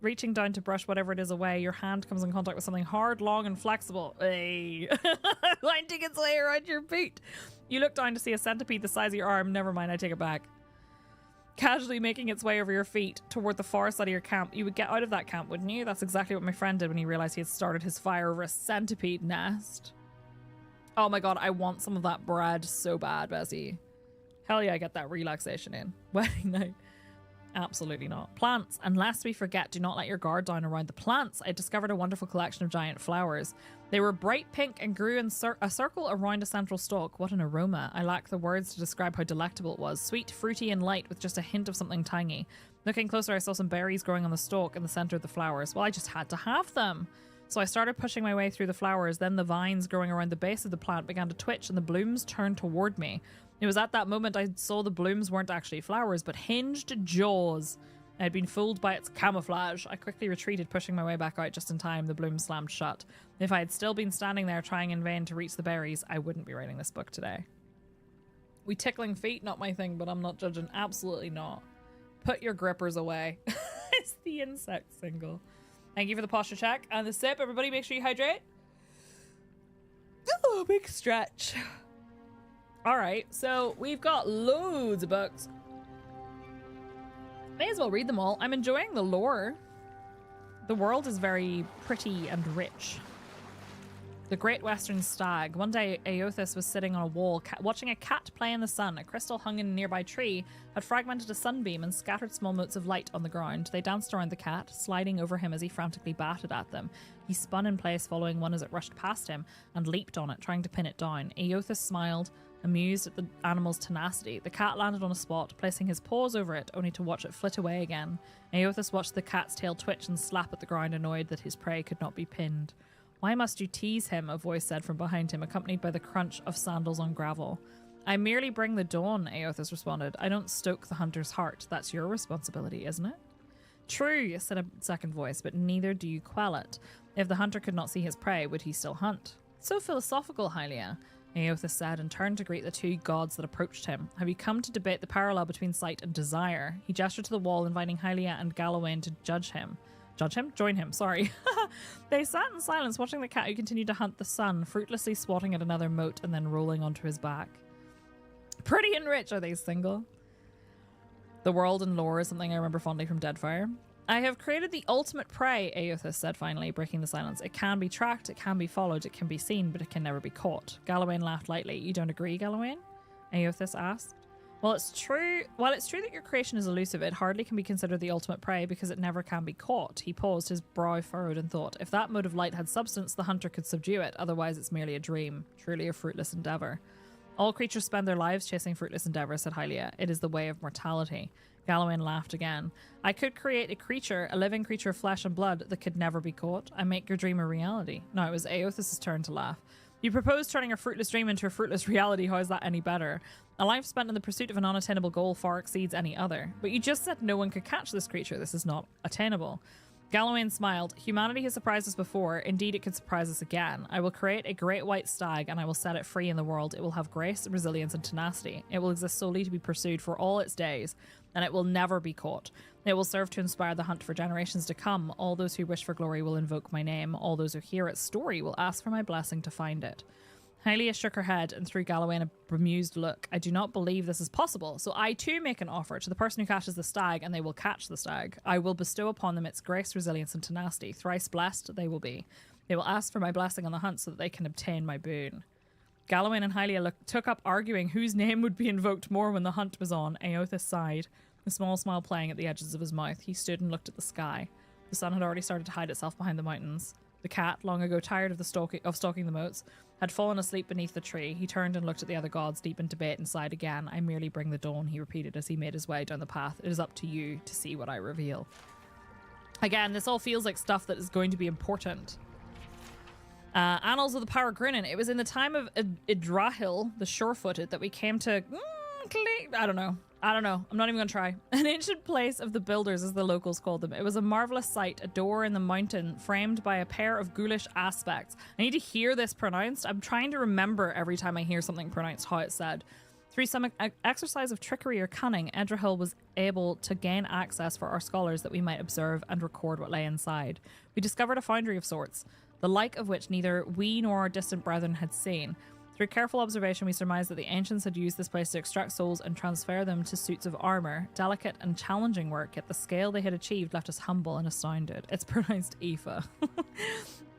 Reaching down to brush whatever it is away, your hand comes in contact with something hard, long, and flexible. Hey. Winding its way around your feet. You look down to see a centipede the size of your arm. Never mind, I take it back. Casually making its way over your feet toward the far side of your camp. You would get out of that camp, wouldn't you? That's exactly what my friend did when he realized he had started his fire over a centipede nest. Oh my god, I want some of that bread so bad, Bessie. Hell yeah, I get that relaxation in. Wedding night. Absolutely not. Plants. And lest we forget, do not let your guard down around the plants. I discovered a wonderful collection of giant flowers. They were bright pink and grew in a circle around a central stalk. What an aroma. I lack the words to describe how delectable it was. Sweet, fruity, and light with just a hint of something tangy. Looking closer, I saw some berries growing on the stalk in the center of the flowers. Well, I just had to have them. So I started pushing my way through the flowers. Then the vines growing around the base of the plant began to twitch and the blooms turned toward me. It was at that moment I saw the blooms weren't actually flowers, but hinged jaws. I had been fooled by its camouflage. I quickly retreated, pushing my way back out just in time. The bloom slammed shut. If I had still been standing there trying in vain to reach the berries, I wouldn't be writing this book today. We tickling feet, not my thing, but I'm not judging. Absolutely not. Put your grippers away. It's the insect single. Thank you for the posture check and the sip. Everybody make sure you hydrate. Oh, big stretch. All right, so we've got loads of books. May as well read them all. I'm enjoying the lore. The world is very pretty and rich. The Great Western Stag. One day, Aothis was sitting on a wall, watching a cat play in the sun. A crystal hung in a nearby tree had fragmented a sunbeam and scattered small motes of light on the ground. They danced around the cat, sliding over him as he frantically batted at them. He spun in place, following one as it rushed past him, and leaped on it, trying to pin it down. Aothis smiled, amused at the animal's tenacity. The cat landed on a spot, placing his paws over it, only to watch it flit away again. Aothis watched the cat's tail twitch and slap at the ground, annoyed that his prey could not be pinned. "Why must you tease him?" a voice said from behind him, accompanied by the crunch of sandals on gravel. "I merely bring the dawn," Aothis responded. "I don't stoke the hunter's heart. That's your responsibility, isn't it?" "True," said a second voice, "but neither do you quell it. If the hunter could not see his prey, would he still hunt?" "So philosophical, Hylia," Aothis said, and turned to greet the two gods that approached him. "Have you come to debate the parallel between sight and desire?" He gestured to the wall, inviting Hylia and Galawain to judge him? Join him, sorry. They sat in silence, watching the cat who continued to hunt the sun, fruitlessly swatting at another mote and then rolling onto his back. Pretty and rich. Are they single? The world and lore is something I remember fondly from Deadfire. "I have created the ultimate prey," Aothis said finally, breaking the silence. "It can be tracked, it can be followed, it can be seen, but it can never be caught." Galawain laughed lightly. "You don't agree, Galawain?" Aothis asked. While it's true that your creation is elusive, it hardly can be considered the ultimate prey because it never can be caught." He paused, his brow furrowed, and thought, if that mode of light had substance, the hunter could subdue it. Otherwise, it's merely a dream. Truly a fruitless endeavor. "All creatures spend their lives chasing fruitless endeavors," said Hylia. "It is the way of mortality." Galawain laughed again. "I could create a creature, a living creature of flesh and blood that could never be caught. I make your dream a reality." Now it was Aothis' turn to laugh. You propose turning a fruitless dream into a fruitless reality. How is that any better? A life spent in the pursuit of an unattainable goal far exceeds any other. But you just said no one could catch this creature. This is not attainable. Galawain smiled. Humanity has surprised us before. Indeed, it could surprise us again. I will create a great white stag and I will set it free in the world. It will have grace, resilience, and tenacity. It will exist solely to be pursued for all its days, and it will never be caught. It will serve to inspire the hunt for generations to come. All those who wish for glory will invoke my name. All those who hear its story will ask for my blessing to find it. Hylia shook her head and threw Galawain a bemused look. I do not believe this is possible, so I too make an offer to the person who catches the stag, and they will catch the stag. I will bestow upon them its grace, resilience, and tenacity. Thrice blessed they will be. They will ask for my blessing on the hunt so that they can obtain my boon. Galawain and Hylia took up arguing whose name would be invoked more when the hunt was on. Aothas sighed, a small smile playing at the edges of his mouth. He stood and looked at the sky. The sun had already started to hide itself behind the mountains. The cat, long ago tired of stalking the moats, had fallen asleep beneath the tree. He turned and looked at the other gods, deep in debate, and sighed again. I merely bring the dawn, he repeated as he made his way down the path. It is up to you to see what I reveal. Again, this all feels like stuff that is going to be important. Annals of the Power Grinnin. It was in the time of Idrahil, the sure-footed, that we came to... I don't know. I'm not even going to try. An ancient place of the builders, as the locals called them. It was a marvelous sight, a door in the mountain framed by a pair of ghoulish aspects. I need to hear this pronounced. I'm trying to remember every time I hear something pronounced how it's said. Through some exercise of trickery or cunning, Edrahil was able to gain access for our scholars that we might observe and record what lay inside. We discovered a foundry of sorts, the like of which neither we nor our distant brethren had seen. Through careful observation, we surmised that the ancients had used this place to extract souls and transfer them to suits of armor. Delicate and challenging work, yet the scale they had achieved left us humble and astounded. It's pronounced Aoife.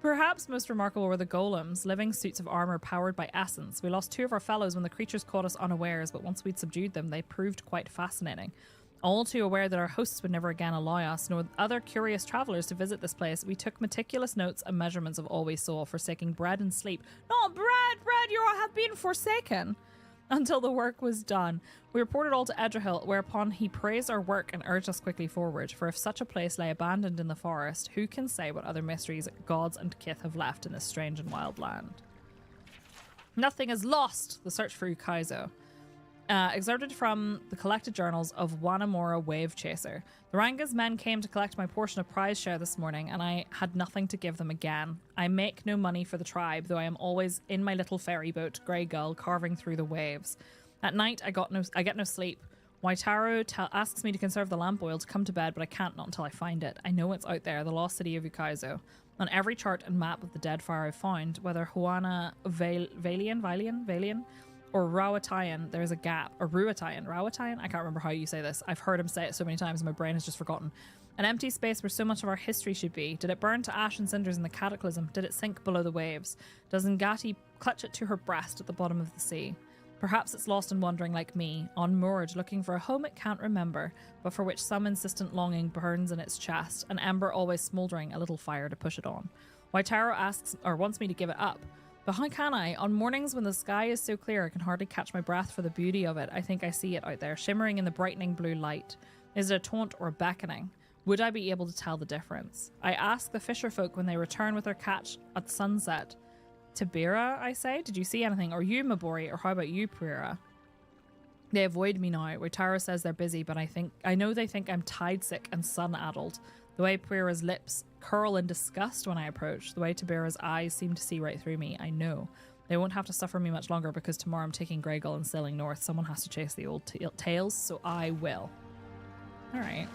Perhaps most remarkable were the golems, living suits of armor powered by essence. We lost 2 of our fellows when the creatures caught us unawares, but once we'd subdued them, they proved quite fascinating. All too aware that our hosts would never again allow us, nor other curious travellers, to visit this place, we took meticulous notes and measurements of all we saw, forsaking bread and sleep. Not bread, you have been forsaken! Until the work was done. We reported all to Edrahil, whereupon he praised our work and urged us quickly forward, for if such a place lay abandoned in the forest, who can say what other mysteries gods and kith have left in this strange and wild land? Nothing is lost! The search for Ukaizo. Excerpted from the collected journals of Wanamora Wave Chaser. The Ranga's men came to collect my portion of prize share this morning, and I had nothing to give them again. I make no money for the tribe, though I am always in my little ferry boat, Grey Gull, carving through the waves. At night, I get no sleep. Waitaro asks me to conserve the lamp oil to come to bed, but I can't, not until I find it. I know it's out there, the lost city of Ukaizo. On every chart and map of the dead fire I've found, whether Huana Valian, or Rawatayan, there's a gap. Or Rawatayan? I can't remember how you say this. I've heard him say it so many times and my brain has just forgotten. An empty space where so much of our history should be. Did it burn to ash and cinders in the cataclysm? Did it sink below the waves? Does Ngati clutch it to her breast at the bottom of the sea? Perhaps it's lost and wandering like me, unmoored, looking for a home it can't remember, but for which some insistent longing burns in its chest, an ember always smouldering, a little fire to push it on. Waitaro asks, or wants me to give it up. But how can I? On mornings when the sky is so clear I can hardly catch my breath for the beauty of it, I think I see it out there, shimmering in the brightening blue light. Is it a taunt or a beckoning? Would I be able to tell the difference? I ask the fisher folk when they return with their catch at sunset. Tibira, I say? Did you see anything? Or you, Mabori? Or how about you, Prira? They avoid me now. Waitaro says they're busy, but I know they think I'm tide sick and sun-addled. The way Prira's lips curl in disgust when I approach, the way Tibira's eyes seem to see right through me, I know. They won't have to suffer me much longer because tomorrow I'm taking Grey Gull and sailing north. Someone has to chase the old tails, so I will. Alright.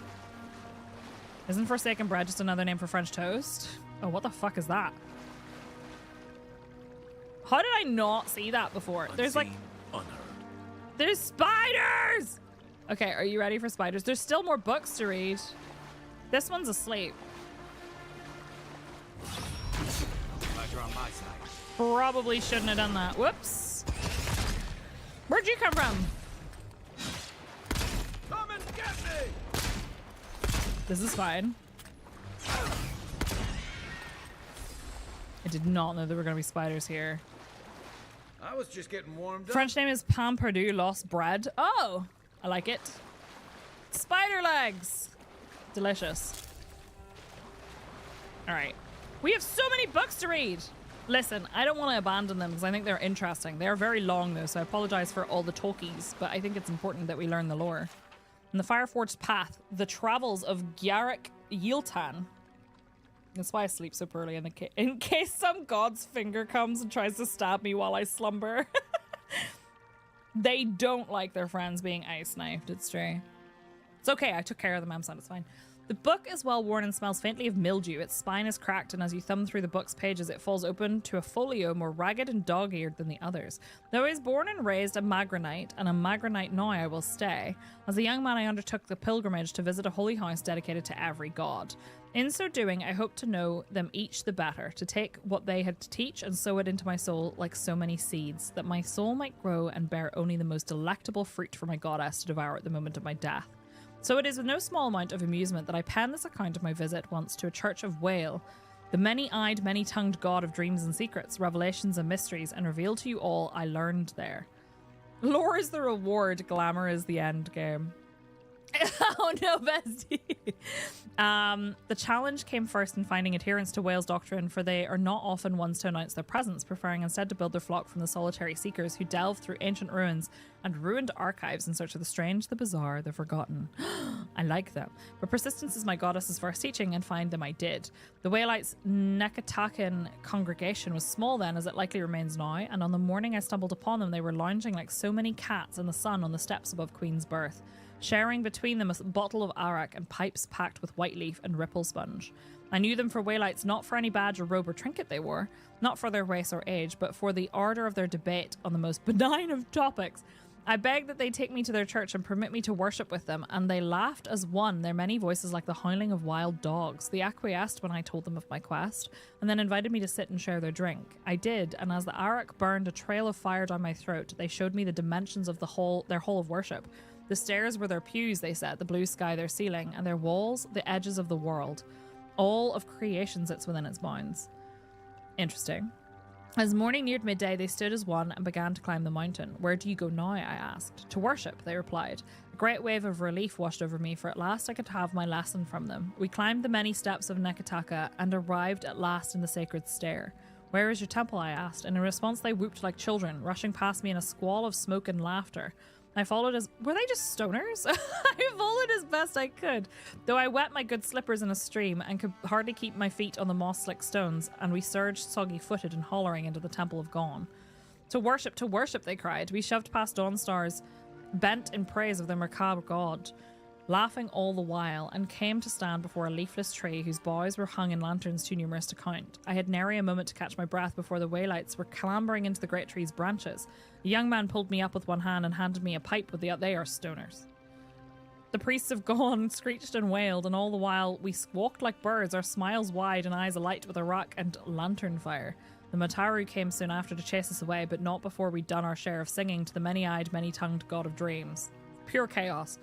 Isn't Forsaken Bread just another name for French toast? Oh, what the fuck is that? How did I not see that before? There's like... There's spiders! Okay, are you ready for spiders? There's still more books to read. This one's asleep. Glad you're on my side. Probably shouldn't have done that. Whoops. Where'd you come from? Come and get me! This is fine. I did not know there were going to be spiders here. I was just getting warmed up. French name is Pain Perdu, lost bread. Oh, I like it. Spider legs. Delicious. All right. We have so many books to read. Listen, I don't want to abandon them because I think they're interesting. They're very long though, so I apologize for all the talkies, but I think it's important that we learn the lore. In the Fireforged Path, the travels of Gyarek Yiltan. That's why I sleep so poorly in case some god's finger comes and tries to stab me while I slumber. They don't like their friends being ice-knifed, it's true. It's okay, I took care of them, I'm sad, it's fine. The book is well worn and smells faintly of mildew. Its spine is cracked, and as you thumb through the book's pages, it falls open to a folio more ragged and dog-eared than the others. Though I was born and raised a Magranite, and a Magranite now I will stay. As a young man, I undertook the pilgrimage to visit a holy house dedicated to every god. In so doing, I hope to know them each the better, to take what they had to teach and sow it into my soul like so many seeds, that my soul might grow and bear only the most delectable fruit for my goddess to devour at the moment of my death. So it is with no small amount of amusement that I pen this account of my visit once to a church of Whale, the many-eyed, many-tongued god of dreams and secrets, revelations and mysteries, and reveal to you all I learned there. Lore is the reward, glamour is the end game. Oh no, bestie. The challenge came first in finding adherents to Whale's doctrine, for they are not often ones to announce their presence, preferring instead to build their flock from the solitary seekers who delve through ancient ruins and ruined archives in search of the strange, the bizarre, the forgotten. I like them. But persistence is my goddess's first teaching, and find them I did. The Whaleites' Nekatakan congregation was small then, as it likely remains now, and on the morning I stumbled upon them, they were lounging like so many cats in the sun on the steps above Queen's Birth, sharing between them a bottle of arak and pipes packed with white leaf and ripple sponge. I knew them for Whaleites not for any badge or robe or trinket they wore, not for their race or age, but for the ardour of their debate on the most benign of topics. I begged that they take me to their church and permit me to worship with them, and they laughed as one, their many voices like the howling of wild dogs. They acquiesced when I told them of my quest, and then invited me to sit and share their drink. I did, and as the arak burned a trail of fire down my throat, they showed me the dimensions of their hall of worship. The stairs were their pews, they said, the blue sky their ceiling, and their walls the edges of the world. All of creation sits within its bounds. Interesting. As morning neared midday, they stood as one and began to climb the mountain. Where do you go now? I asked. To worship, they replied. A great wave of relief washed over me, for at last I could have my lesson from them. We climbed the many steps of Nekataka and arrived at last in the sacred stair. Where is your temple? I asked, and in response they whooped like children, rushing past me in a squall of smoke and laughter. I followed as... Were they just stoners? I followed as best I could, though I wet my good slippers in a stream and could hardly keep my feet on the moss-slick stones, and we surged soggy-footed and hollering into the Temple of Gon. To worship, they cried. We shoved past dawn stars, bent in praise of the macabre god, laughing all the while, and came to stand before a leafless tree whose boughs were hung in lanterns too numerous to count. I had nary a moment to catch my breath before the Whaleites were clambering into the great tree's branches. A young man pulled me up with one hand and handed me a pipe with the other. They are stoners. The priests of Gon screeched and wailed, and all the while we squawked like birds, our smiles wide and eyes alight with arak and lantern fire. The Mataru came soon after to chase us away, but not before we'd done our share of singing to the many-eyed, many-tongued god of dreams. Pure chaos.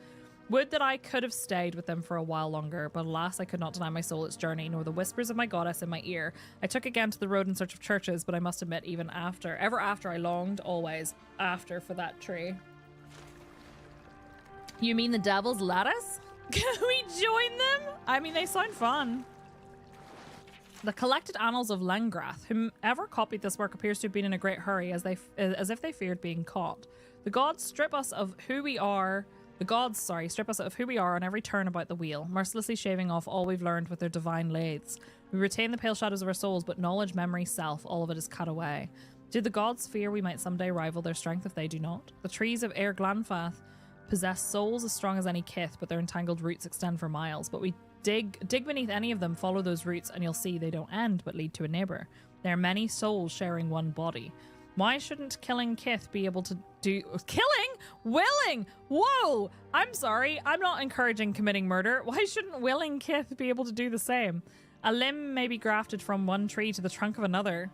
Would that I could have stayed with them for a while longer, but alas I could not deny my soul its journey, nor the whispers of my goddess in my ear. I took again to the road in search of churches, but I must admit, even after, ever after, I longed always after for that tree. You mean the devil's lettuce? Can we join them? I mean, they sound fun. The collected annals of Lengrath. Whomever copied this work appears to have been in a great hurry, as if they feared being caught. The gods strip us of who we are on every turn about the wheel, mercilessly shaving off all we've learned with their divine lathes. We retain the pale shadows of our souls, but knowledge, memory, self, all of it is cut away. Do the gods fear we might someday rival their strength if they do not? The trees of Air Glanfath possess souls as strong as any kith, but their entangled roots extend for miles. But we dig beneath any of them, follow those roots, and you'll see they don't end, but lead to a neighbor. There are many souls sharing one body. Why shouldn't killing kith be able to do... Killing? Willing? Whoa! I'm sorry. I'm not encouraging committing murder. Why shouldn't willing kith be able to do the same? A limb may be grafted from one tree to the trunk of another,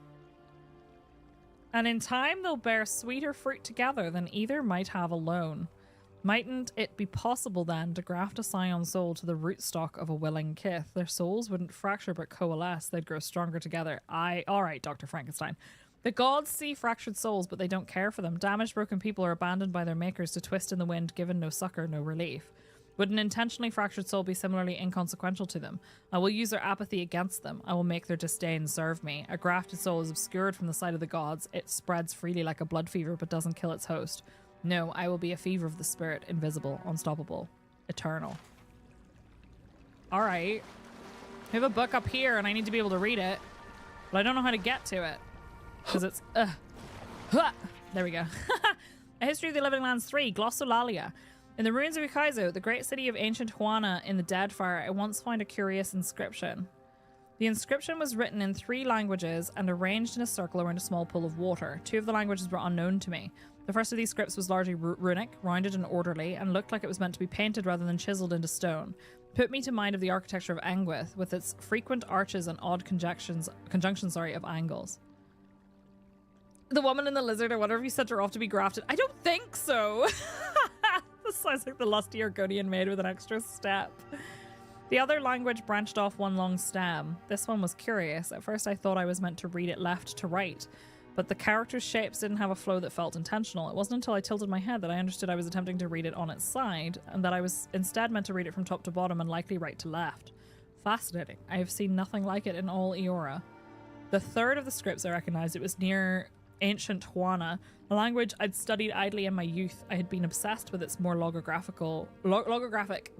and in time they'll bear sweeter fruit together than either might have alone. Mightn't it be possible then to graft a scion soul to the rootstock of a willing kith? Their souls wouldn't fracture but coalesce. They'd grow stronger together. All right, Dr. Frankenstein. The gods see fractured souls, but they don't care for them. Damaged, broken people are abandoned by their makers to twist in the wind, given no succor, no relief. Would an intentionally fractured soul be similarly inconsequential to them? I will use their apathy against them. I will make their disdain serve me. A grafted soul is obscured from the sight of the gods. It spreads freely like a blood fever, but doesn't kill its host. No, I will be a fever of the spirit, invisible, unstoppable, eternal. All right. We have a book up here, and I need to be able to read it, but I don't know how to get to it because it's. There we go. A History of the Living Lands 3, Glossolalia. In the ruins of Ukaizo, the great city of ancient Huana in the Deadfire, I once found a curious inscription. The inscription was written in 3 languages and arranged in a circle around a small pool of water. 2 of the languages were unknown to me. The first of these scripts was largely runic, rounded and orderly, and looked like it was meant to be painted rather than chiseled into stone. Put me to mind of the architecture of Engwith, with its frequent arches and odd conjunctions of angles. The woman and the lizard, I wonder if you sent her off to be grafted. I don't think so. This sounds like the lusty Argonian maid with an extra step. The other language branched off one long stem. This one was curious. At first I thought I was meant to read it left to right, but the characters' shapes didn't have a flow that felt intentional. It wasn't until I tilted my head that I understood I was attempting to read it on its side, and that I was instead meant to read it from top to bottom and likely right to left. Fascinating. I have seen nothing like it in all Eora. The third of the scripts I recognized. It was near ancient Huana, a language I'd studied idly in my youth. I had been obsessed with its more logographic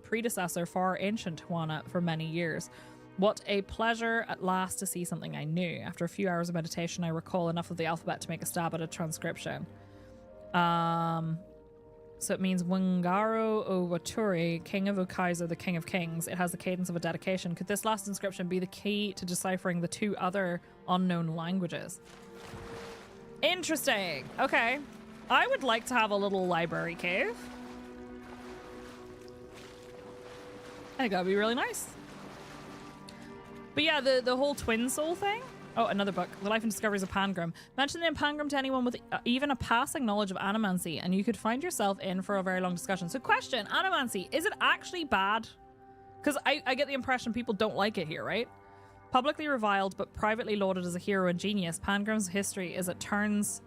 predecessor, far ancient Huana, for many years. What a pleasure at last to see something I knew. After a few hours of meditation, I recall enough of the alphabet to make a stab at a transcription. So it means Wangaro o Waturi, King of Ukaizo, the King of Kings. It has the cadence of a dedication. Could this last inscription be the key to deciphering the 2 other unknown languages? Interesting. Okay. I would like to have a little library cave. I think that would be really nice. But yeah, the whole twin soul thing. Oh, another book. The Life and Discoveries of Pangram. Mention the name Pangram to anyone with even a passing knowledge of animancy, and you could find yourself in for a very long discussion. So question, animancy, is it actually bad? Because I get the impression people don't like it here, right? Publicly reviled but privately lauded as a hero and genius, Pangram's history is at turns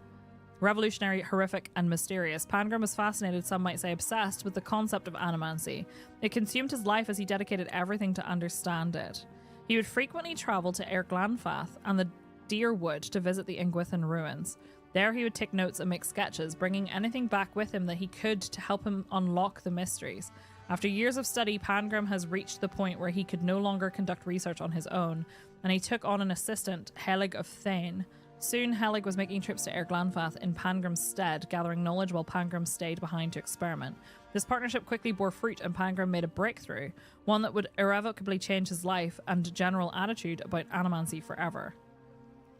revolutionary, horrific, and mysterious. Pangram was fascinated, some might say obsessed, with the concept of animancy. It consumed his life as he dedicated everything to understand it. He would frequently travel to Airglanfath and the Deerwood to visit the Ingwithan ruins. There he would take notes and make sketches, bringing anything back with him that he could to help him unlock the mysteries. After years of study, Pangram has reached the point where he could no longer conduct research on his own, and he took on an assistant, Helig of Thane. Soon, Helig was making trips to Airglanfath in Pangram's stead, gathering knowledge while Pangram stayed behind to experiment. This partnership quickly bore fruit, and Pangram made a breakthrough, one that would irrevocably change his life and general attitude about animancy forever.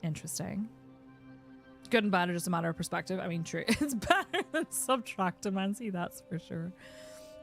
Interesting. Good and bad are just a matter of perspective. I mean, true. It's better than subtractomancy, that's for sure.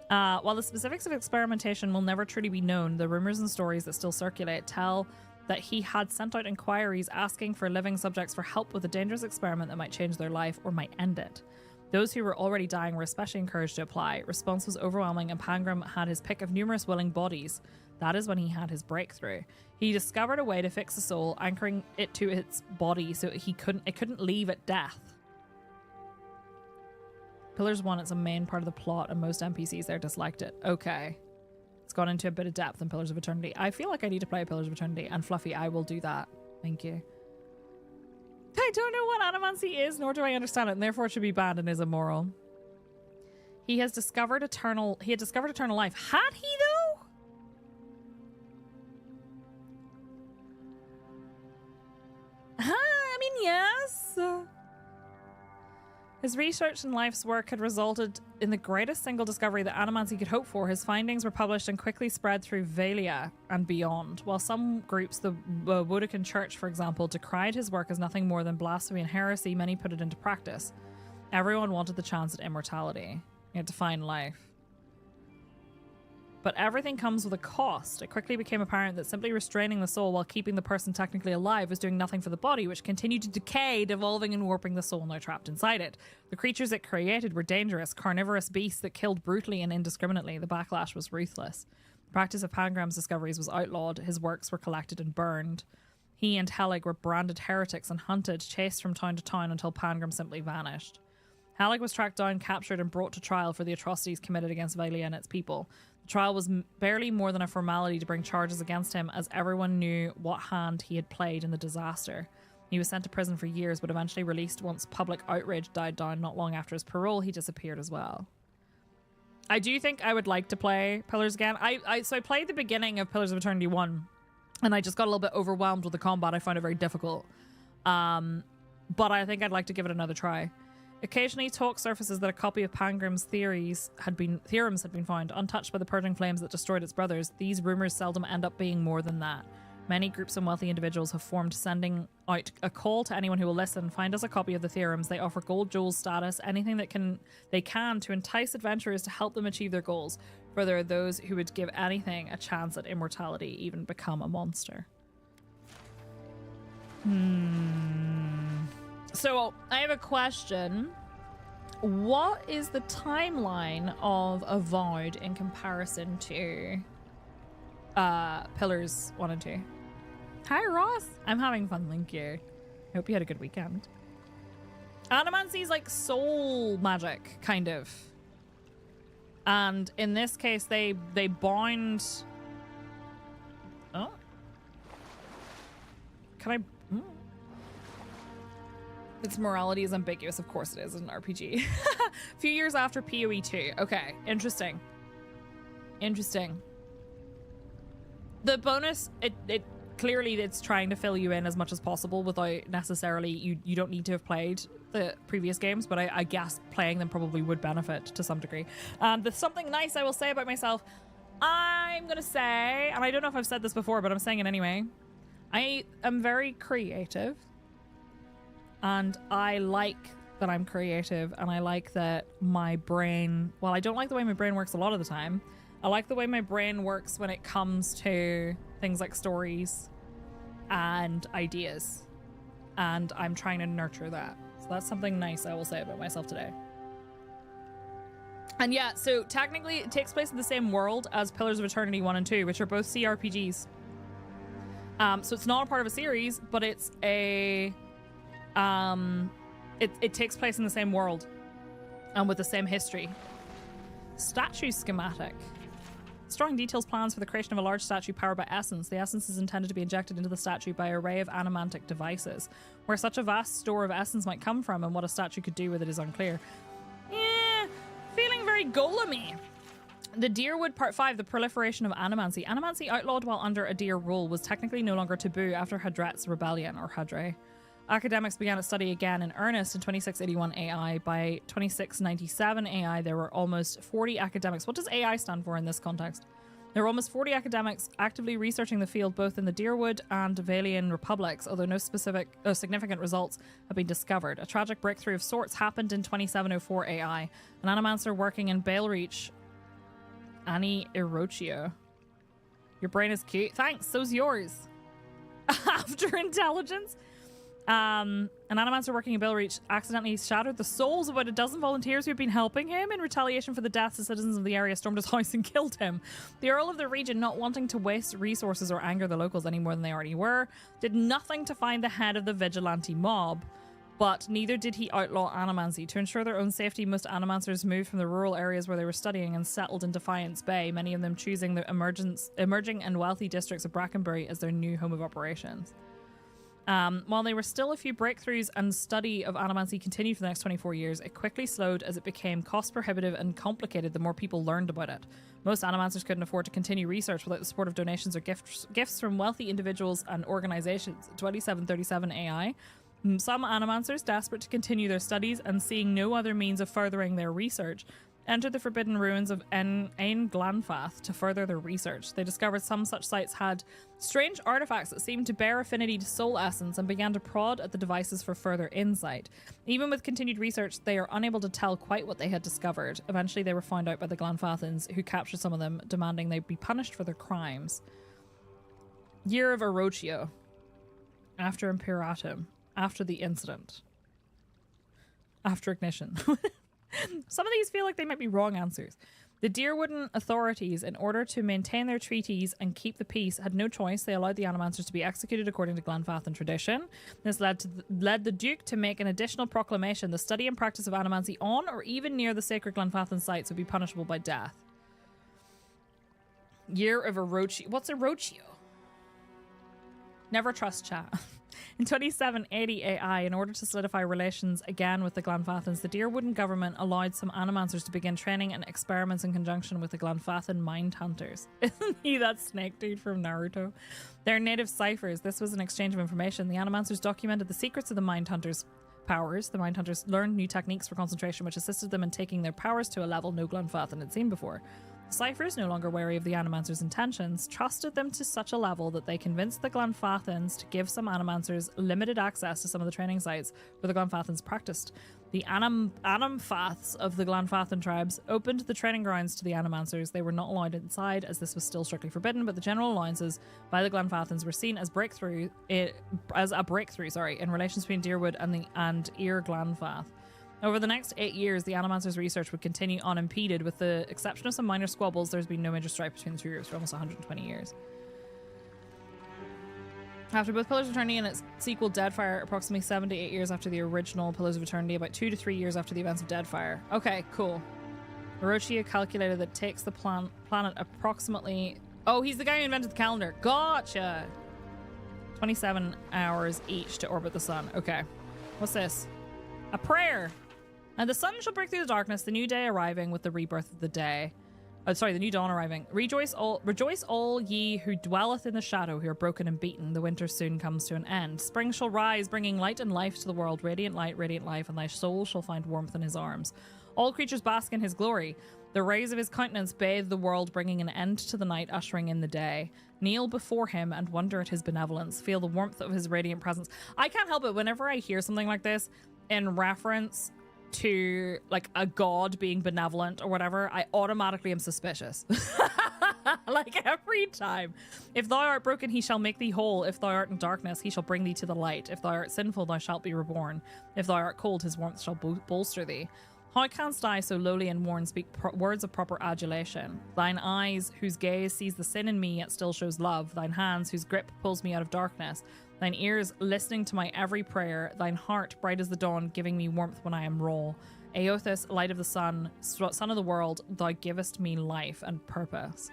While the specifics of experimentation will never truly be known, the rumors and stories that still circulate tell that he had sent out inquiries asking for living subjects for help with a dangerous experiment that might change their life or might end it. Those who were already dying were especially encouraged to apply. Response was overwhelming, and Pangram had his pick of numerous willing bodies. That is when he had his breakthrough. He discovered a way to fix the soul, anchoring it to its body so it couldn't leave at death. Pillars 1, it's a main part of the plot, and most NPCs there disliked it. Okay. It's gone into a bit of depth in Pillars of Eternity. I feel like I need to play Pillars of Eternity, and Fluffy, I will do that. Thank you. I don't know what animancy is, nor do I understand it, and therefore it should be banned and is immoral. He had discovered eternal life. Had he, though? I mean, yes. His research and life's work had resulted in the greatest single discovery that animancy could hope for. His findings were published and quickly spread through Valia and beyond. While some groups, the Woodican Church, for example, decried his work as nothing more than blasphemy and heresy, many put it into practice. Everyone wanted the chance at immortality. You had to find life. But everything comes with a cost. It quickly became apparent that simply restraining the soul while keeping the person technically alive was doing nothing for the body, which continued to decay, devolving and warping the soul now trapped inside it. The creatures it created were dangerous, carnivorous beasts that killed brutally and indiscriminately. The backlash was ruthless. The practice of Pangram's discoveries was outlawed. His works were collected and burned. He and Helig were branded heretics and hunted, chased from town to town until Pangram simply vanished. Helig was tracked down, captured, and brought to trial for the atrocities committed against Valia and its people. The trial was barely more than a formality to bring charges against him, as everyone knew what hand he had played in the disaster. He was sent to prison for years, but eventually released once public outrage died down. Not long after his parole, he disappeared as well. I do think I would like to play Pillars again. So I played the beginning of Pillars of Eternity 1, and I just got a little bit overwhelmed with the combat. I found it very difficult. But I think I'd like to give it another try. Occasionally, talk surfaces that a copy of Pangrim's theorems had been found, untouched by the purging flames that destroyed its brothers. These rumors seldom end up being more than that. Many groups and wealthy individuals have formed, sending out a call to anyone who will listen. Find us a copy of the theorems. They offer gold, jewels, status, anything that they can to entice adventurers to help them achieve their goals. For there are those who would give anything a chance at immortality, even become a monster. So I have a question. What is the timeline of Avowed in comparison to Pillars 1 and 2? Hi, Ross. I'm having fun, thank you. I hope you had a good weekend. Animancy is like soul magic, kind of. And in this case, they bound... Oh? Can I... Its morality is ambiguous. Of course it is in an RPG. A few years after PoE 2. Okay, interesting. Interesting. The bonus, it clearly it's trying to fill you in as much as possible without necessarily, you don't need to have played the previous games, but I guess playing them probably would benefit to some degree. There's something nice I will say about myself. I'm gonna say, and I don't know if I've said this before, but I'm saying it anyway. I am very creative. And I like that I'm creative, and I like that my brain, well, I don't like the way my brain works a lot of the time. I like the way my brain works when it comes to things like stories and ideas. And I'm trying to nurture that. So that's something nice I will say about myself today. And yeah, so technically it takes place in the same world as Pillars of Eternity 1 and 2, which are both CRPGs. So it's not a part of a series, but it's a... It takes place in the same world and with the same history. Statue schematic. Strong details plans for the creation of a large statue powered by essence. The essence is intended to be injected into the statue by an array of animantic devices. Where such a vast store of essence might come from and what a statue could do with it is unclear. Yeah, feeling very golem-y. The Deerwood Part 5, the proliferation of animancy. Animancy, outlawed while under Adir rule, was technically no longer taboo after Hadret's rebellion, or Hadre. Academics began to study again in earnest in 2681 AI. By 2697 AI, there were almost 40 academics. What does AI stand for in this context? There were almost 40 academics actively researching the field both in the Deerwood and Valian republics, although no specific significant results have been discovered. A tragic breakthrough of sorts happened in 2704 AI. An animancer working in Balereach, Annie Erochio. Your brain is cute. Thanks, so's yours. After intelligence. An animancer working in Balereach accidentally shattered the souls of about a dozen volunteers who had been helping him. In retaliation for the deaths, the citizens of the area stormed his house and killed him. The Earl of the region, not wanting to waste resources or anger the locals any more than they already were, did nothing to find the head of the vigilante mob, but neither did he outlaw animancy. To ensure their own safety, most animancers moved from the rural areas where they were studying and settled in Defiance Bay, many of them choosing the emerging and wealthy districts of Brackenbury as their new home of operations. While there were still a few breakthroughs and study of animancy continued for the next 24 years, it quickly slowed as it became cost prohibitive and complicated the more people learned about it. Most animancers couldn't afford to continue research without the support of donations or gifts from wealthy individuals and organizations. 2737 AI. Some animancers, desperate to continue their studies and seeing no other means of furthering their research, entered the forbidden ruins of Ain Glanfath to further their research. They discovered some such sites had strange artifacts that seemed to bear affinity to soul essence and began to prod at the devices for further insight. Even with continued research, they are unable to tell quite what they had discovered. Eventually, they were found out by the Glanfathans, who captured some of them, demanding they be punished for their crimes. Year of Erochio. After Imperatum. After the incident. After ignition. Some of these feel like they might be wrong answers. The Deerwooden authorities, in order to maintain their treaties and keep the peace, had no choice. They allowed the animancers to be executed according to Glanfathan tradition. This led the Duke to make an additional proclamation. The study and practice of animancy on or even near the sacred Glanfathan sites would be punishable by death. Year of Orochio. What's Orochio? Never trust chat. In 2780 AI, in order to solidify relations again with the Glanfathans, the Deerwooden government allowed some animancers to begin training and experiments in conjunction with the Glanfathan mind hunters. Isn't he that snake dude from Naruto? They're native ciphers. This was an exchange of information. The animancers documented the secrets of the mind hunters' powers. The mind hunters learned new techniques for concentration, which assisted them in taking their powers to a level no Glanfathan had seen before. The ciphers, no longer wary of the animancers' intentions, trusted them to such a level that they convinced the Glanfathans to give some animancers limited access to some of the training sites where the Glanfathans practiced. The Animfaths of the Glanfathan tribes opened the training grounds to the animancers. They were not allowed inside, as this was still strictly forbidden, but the general alliances by the Glanfathans were seen as a breakthrough in relations between Deerwood and Ir Glanfath. Over the next 8 years, the Animancers' research would continue unimpeded. With the exception of some minor squabbles, there's been no major strife between the two groups for almost 120 years. After both Pillars of Eternity and its sequel Deadfire, approximately 7 to 8 years after the original Pillars of Eternity, about 2 to 3 years after the events of Deadfire. Okay, cool. Orochio calculated that it takes the planet approximately... Oh, he's the guy who invented the calendar. Gotcha! 27 hours each to orbit the sun. Okay. What's this? A prayer! And the sun shall break through the darkness, the new day arriving with the rebirth of the day. The new dawn arriving. Rejoice all ye who dwelleth in the shadow, who are broken and beaten. The winter soon comes to an end. Spring shall rise, bringing light and life to the world. Radiant light, radiant life, and thy soul shall find warmth in his arms. All creatures bask in his glory. The rays of his countenance bathe the world, bringing an end to the night, ushering in the day. Kneel before him and wonder at his benevolence. Feel the warmth of his radiant presence. I can't help it whenever I hear something like this in reference to like a god being benevolent or whatever, I automatically am suspicious. Like every time. If thou art broken, he shall make thee whole. If thou art in darkness, he shall bring thee to the light. If thou art sinful, thou shalt be reborn. If thou art cold, his warmth shall bolster thee. How canst I, so lowly and worn, speak words of proper adulation? Thine eyes, whose gaze sees the sin in me, yet still shows love. Thine hands, whose grip pulls me out of darkness. Thine ears, listening to my every prayer. Thine heart, bright as the dawn, giving me warmth when I am raw. Aothus, light of the sun, son of the world, thou givest me life and purpose.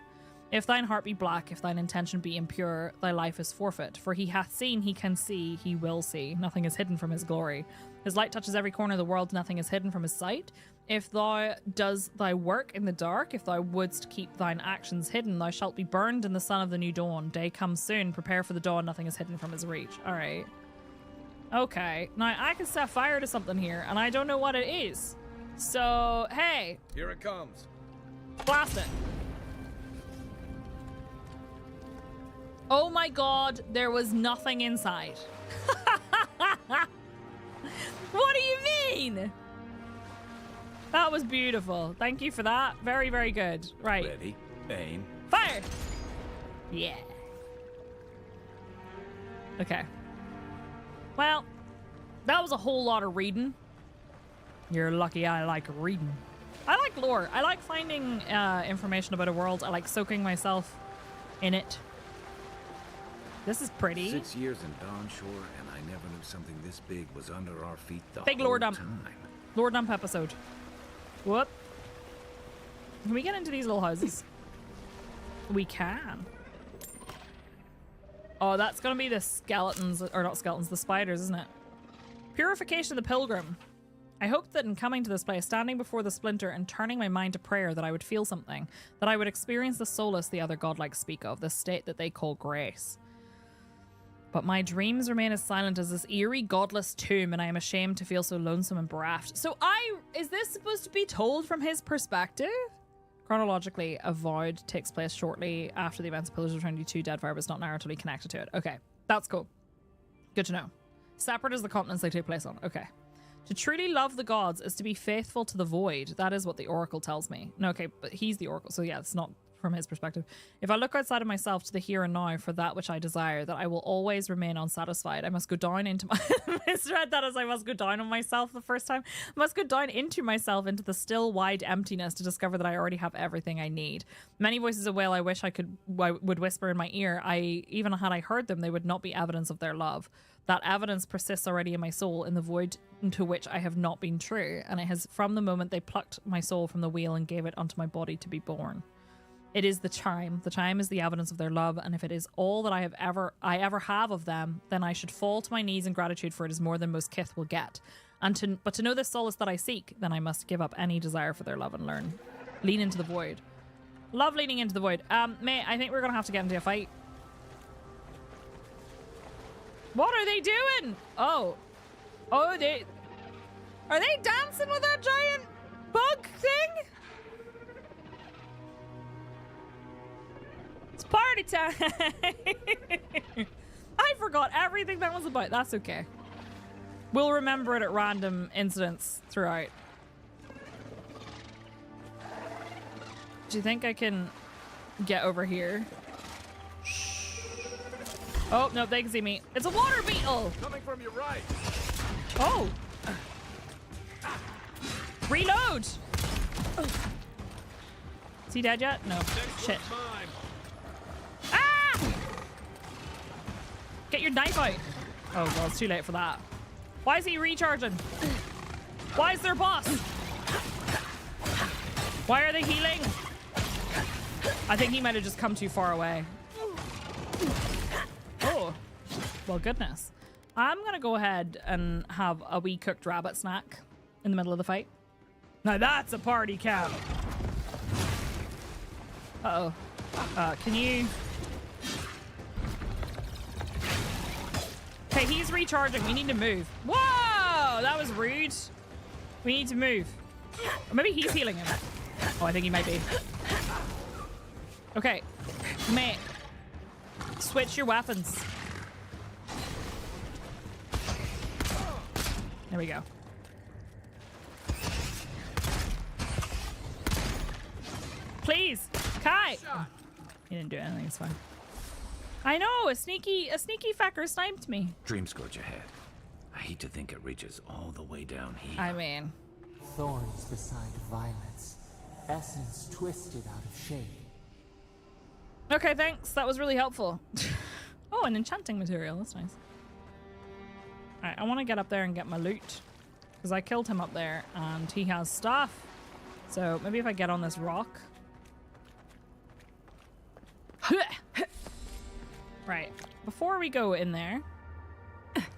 If thine heart be black, if thine intention be impure, thy life is forfeit. For he hath seen, he can see, he will see. Nothing is hidden from his glory. His light touches every corner of the world, nothing is hidden from his sight. If thou does thy work in the dark, if thou wouldst keep thine actions hidden, thou shalt be burned in the sun of the new dawn. Day comes soon, prepare for the dawn, nothing is hidden from his reach. Alright. Okay, now I can set fire to something here, and I don't know what it is. So, hey. Here it comes. Blast it. Oh my god, there was nothing inside. What do you mean? That was beautiful. Thank you for that. Very, very good. Right. Ready, aim, fire. Yeah. Okay. Well, that was a whole lot of reading. You're lucky I like reading. I like lore. I like finding information about a world. I like soaking myself in it. This is pretty. 6 years in Dawnshore, and I never knew something this big was under our feet the big whole lore dump. time. Lore dump episode. Whoop. Can we get into these little houses? We can. Oh, that's gonna be the skeletons, or not skeletons, the spiders, isn't it? Purification of the Pilgrim. I hoped that in coming to this place, standing before the splinter and turning my mind to prayer, that I would feel something, that I would experience the solace the other godlike speak of, the state that they call grace. But my dreams remain as silent as this eerie, godless tomb, and I am ashamed to feel so lonesome and bereft. So is this supposed to be told from his perspective? Chronologically, Avowed takes place shortly after the events of Pillars of Eternity 2 Deadfire, but it's not narratively connected to it. Okay, that's cool. Good to know. Separate as the continents they take place on. Okay. To truly love the gods is to be faithful to the void. That is what the Oracle tells me. No, okay, but he's the Oracle, so yeah, it's not from his perspective. If I look outside of myself to the here and now for that which I desire, that I will always remain unsatisfied. I must go down into my... I misread that as I must go down on myself the first time. I must go down into myself, into the still, wide emptiness to discover that I already have everything I need. Many voices of wail I wish I would whisper in my ear. Even had I heard them, they would not be evidence of their love. That evidence persists already in my soul, in the void to which I have not been true, and it has from the moment they plucked my soul from the wheel and gave it unto my body to be born. It is the chime. The chime is the evidence of their love, and if it is all that I ever have of them, then I should fall to my knees in gratitude, for it is more than most kith will get. But to know this solace that I seek, then I must give up any desire for their love and lean into the void. Love leaning into the void. Mate, I think we're gonna have to get into a fight. What are they doing? Oh, are they dancing with that giant bug thing? It's party time. I forgot everything that was about. That's okay. We'll remember it at random incidents throughout. Do you think I can get over here? Oh, no, they can see me. It's a water beetle! Coming from your right. Oh! Reload! Is he dead yet? No. Shit. Ah! Get your knife out. Oh god, it's too late for that. Why is he recharging? Why is their boss? Why are they healing? I think he might have just come too far away. Oh, well, goodness. I'm gonna go ahead and have a wee cooked rabbit snack in the middle of the fight. Now that's a party cap. Uh-oh. Can you... Okay, he's recharging. We need to move. Whoa! That was rude. We need to move. Or maybe he's healing him. Oh, I think he might be. Okay. Mate. Switch your weapons. There we go. Please, Kai. Oh, he didn't do anything. It's fine. I know a sneaky fucker sniped me. Dream scourge ahead. I hate to think it reaches all the way down here. I mean, Thorns beside violets, essence twisted out of shape. okay, thanks. That was really helpful. Oh, an enchanting material. That's nice. All right, I want to get up there and get my loot because I killed him up there and he has stuff. So maybe if I get on this rock. Right, before we go in there,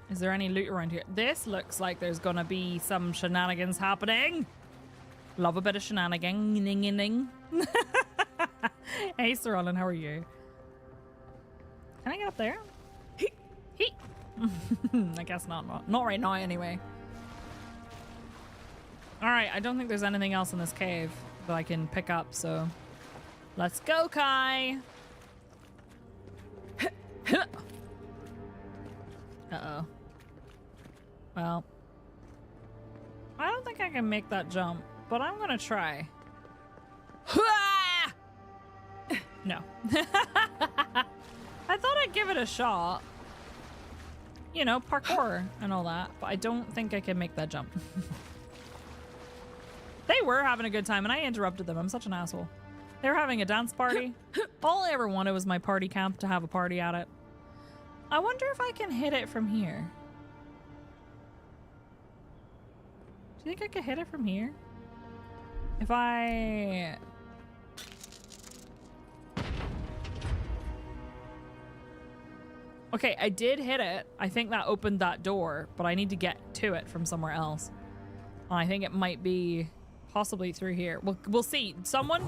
is there any loot around here? This looks like there's gonna be some shenanigans happening. Love a bit of shenanigan. Hey, Sir Olin, how are you? Can I get up there? I guess not. Not right now, anyway. All right, I don't think there's anything else in this cave that I can pick up, so let's go, Kai. Uh-oh. Well, I don't think I can make that jump, but I'm gonna try. No. I thought I'd give it a shot. You know, parkour and all that, but I don't think I can make that jump. They were having a good time and I interrupted them. I'm such an asshole. They were having a dance party. All I ever wanted was my party camp to have a party at it. I wonder if I can hit it from here. Do you think I could hit it from here? If I... Okay, I did hit it. I think that opened that door, but I need to get to it from somewhere else. I think it might be possibly through here. We'll see. Someone...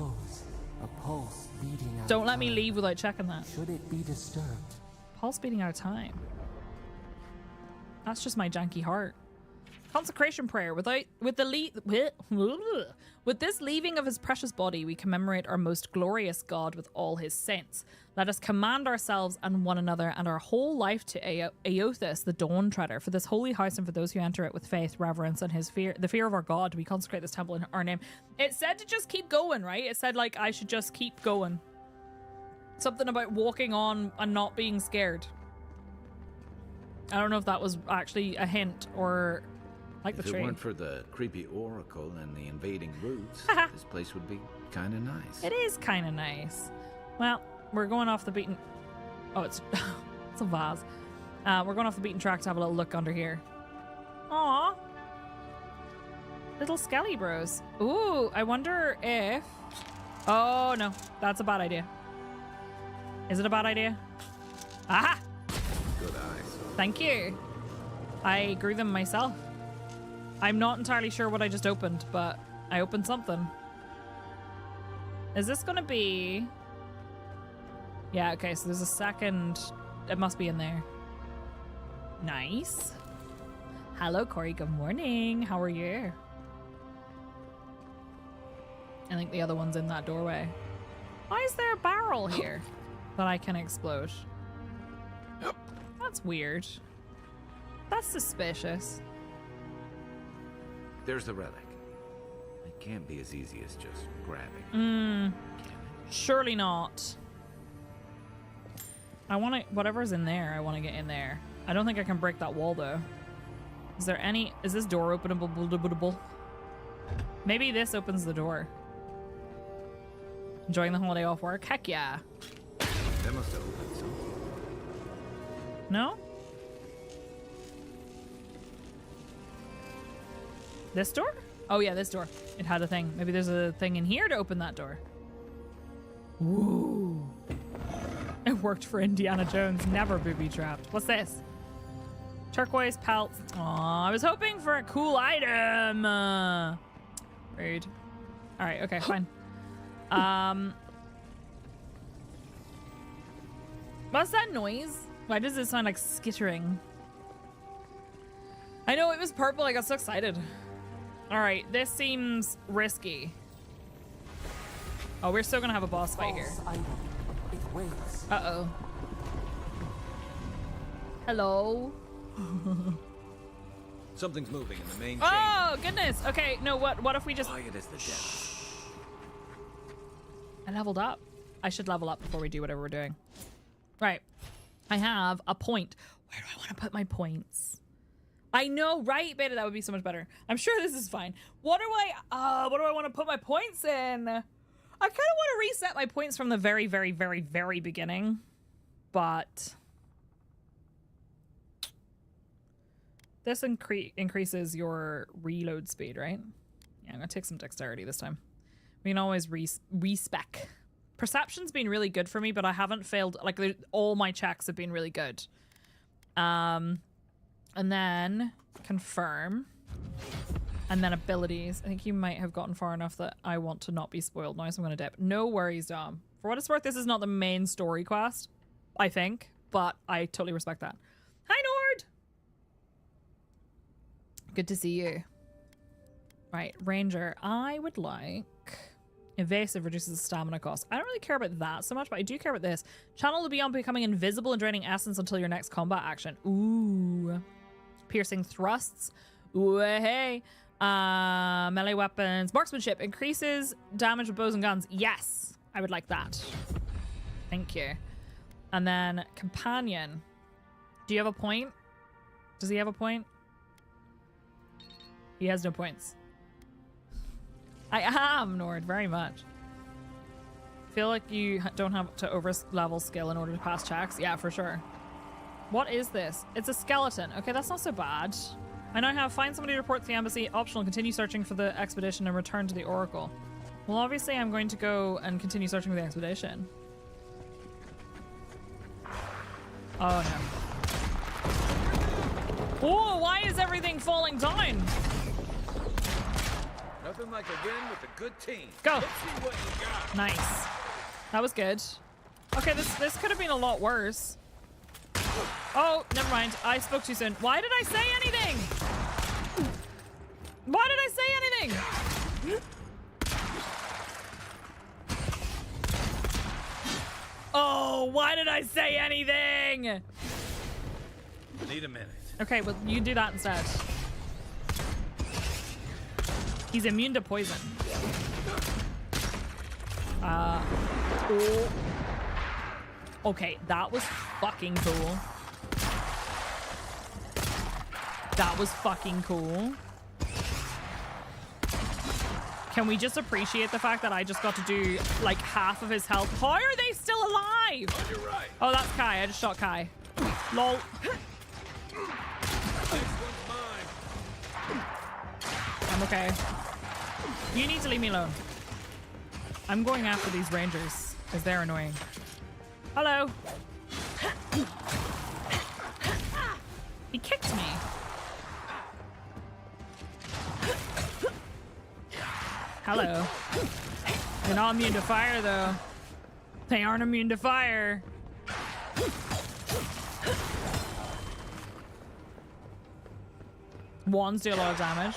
A pulse beating out. Don't let me leave without checking that. Should it be disturbed? Pulse beating out of time. That's just my janky heart. Consecration prayer. With this leaving of his precious body, we commemorate our most glorious God with all his saints. Let us command ourselves and one another and our whole life to Aothus, the Dawn Treader, for this holy house and for those who enter it with faith, reverence, and the fear of our God. We consecrate this temple in our name. It said to just keep going, right? It said like I should just keep going. Something about walking on and not being scared. I don't know if that was actually a hint or like the tree. If it weren't for the creepy oracle and the invading roots, this place would be kind of nice. It is kind of nice. Well, we're going off the beaten... Oh, it's it's a vase. We're going off the beaten track to have a little look under here. Aww. Little skelly bros. Ooh, I wonder if Oh, no. That's a bad idea. Is it a bad idea? Aha! Good eyes. Thank you. I grew them myself. I'm not entirely sure what I just opened, but I opened something. Is this gonna be... Yeah, okay, so there's a second... It must be in there. Nice. Hello, Corey. Good morning. How are you? I think the other one's in that doorway. Why is there a barrel here that I can explode? That's weird. That's suspicious. There's the relic. It can't be as easy as just grabbing. Surely not. I want to... Whatever's in there, I want to get in there. I don't think I can break that wall, though. Is there any... Is this door openable? Maybe this opens the door. Enjoying the holiday off work? Heck yeah. That must have opened something. No? This door? Oh yeah, this door. It had a thing. Maybe there's a thing in here to open that door. Woo. It worked for Indiana Jones. Never booby-trapped. What's this? Turquoise pelts. Aw, I was hoping for a cool item. Rude. All right, okay, fine. What's that noise? Why does it sound like skittering? I know, it was purple. I got so excited. All right, this seems risky. Oh, we're still gonna have a boss fight here. Uh-oh. Hello? Something's moving in the main Oh, goodness. Okay, no, what if we just... Quiet as the devil. I leveled up. I should level up before we do whatever we're doing. Right. I have a point. Where do I want to put my points? I know, right? Beta, that would be so much better. I'm sure this is fine. What do I want to put my points in? I kind of want to reset my points from the very, very, very, very beginning. But this increases your reload speed, right? Yeah, I'm going to take some dexterity this time. We can always respec. Perception's been really good for me, but I haven't failed. Like, all my checks have been really good. And then confirm. And then abilities. I think you might have gotten far enough that I want to not be spoiled now, so I'm going to dip. No worries, Dom. For what it's worth, this is not the main story quest, I think, but I totally respect that. Hi, Nord! Good to see you. Right, Ranger. I would like... Evasive reduces the stamina cost. I don't really care about that so much, but I do care about this. Channel will be on becoming invisible and draining essence until your next combat action. Ooh. Piercing thrusts. Ooh, hey. Melee weapons. Marksmanship increases damage with bows and guns. Yes, I would like that. Thank you. And then companion. Do you have a point? Does he have a point? He has no points. I am, Nord, very much. Feel like you don't have to over-level skill in order to pass checks? Yeah, for sure. What is this? It's a skeleton. Okay, that's not so bad. I now have find somebody to report to the embassy, optional, continue searching for the expedition, and return to the Oracle. Well, obviously I'm going to go and continue searching for the expedition. Oh, no. Oh, why is everything falling down? Nothing like a win with a good team. Go. Let's see what you got. Nice. That was good. Okay, this could have been a lot worse. Oh, never mind. I spoke too soon. Why did I say anything? Why did I say anything? Oh, why did I say anything? I need a minute. Okay, well, you do that instead. He's immune to poison. Oh. Okay, that was fucking cool. That was fucking cool. Can we just appreciate the fact that I just got to do like half of his health? How are they still alive? Oh, you're right. Oh, that's Kai. I just shot Kai. Lol. I'm okay. You need to leave me alone. I'm going after these rangers because they're annoying. Hello. He kicked me. Hello. They're not immune to fire, though. They aren't immune to fire. Wands do a lot of damage.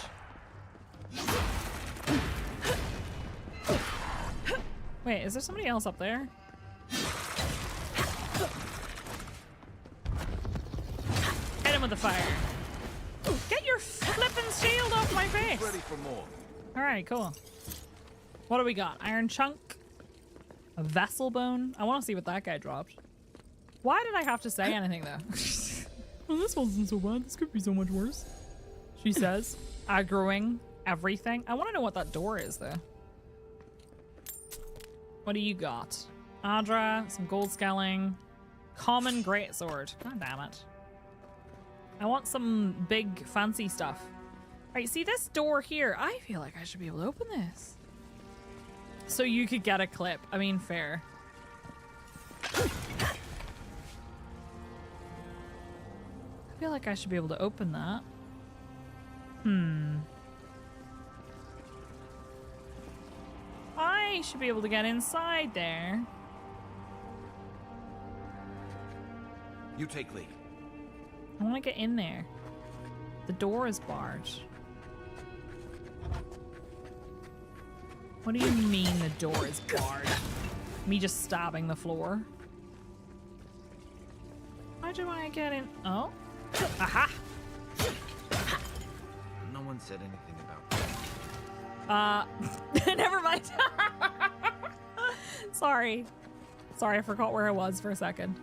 Wait, is there somebody else up there? Hit him with the fire. Get your flippin' shield off my face. Ready for more. All right, cool. What do we got? Iron chunk, a vessel bone. I want to see what that guy dropped. Why did I have to say anything though? Well, this wasn't so bad. This could be so much worse. She says, aggroing everything. I want to know what that door is though. What do you got? Adra, some gold scaling, common greatsword. God damn it. I want some big fancy stuff. All right, see this door here? I feel like I should be able to open this. So you could get a clip. I mean, fair. I feel like I should be able to open that. I should be able to get inside there. You take lead. I want to get in there. The door is barred. What do you mean the door is barred? Me just stabbing the floor? Why do I get in? Oh? Aha! No one said anything about that. Never mind. Sorry, I forgot where I was for a second.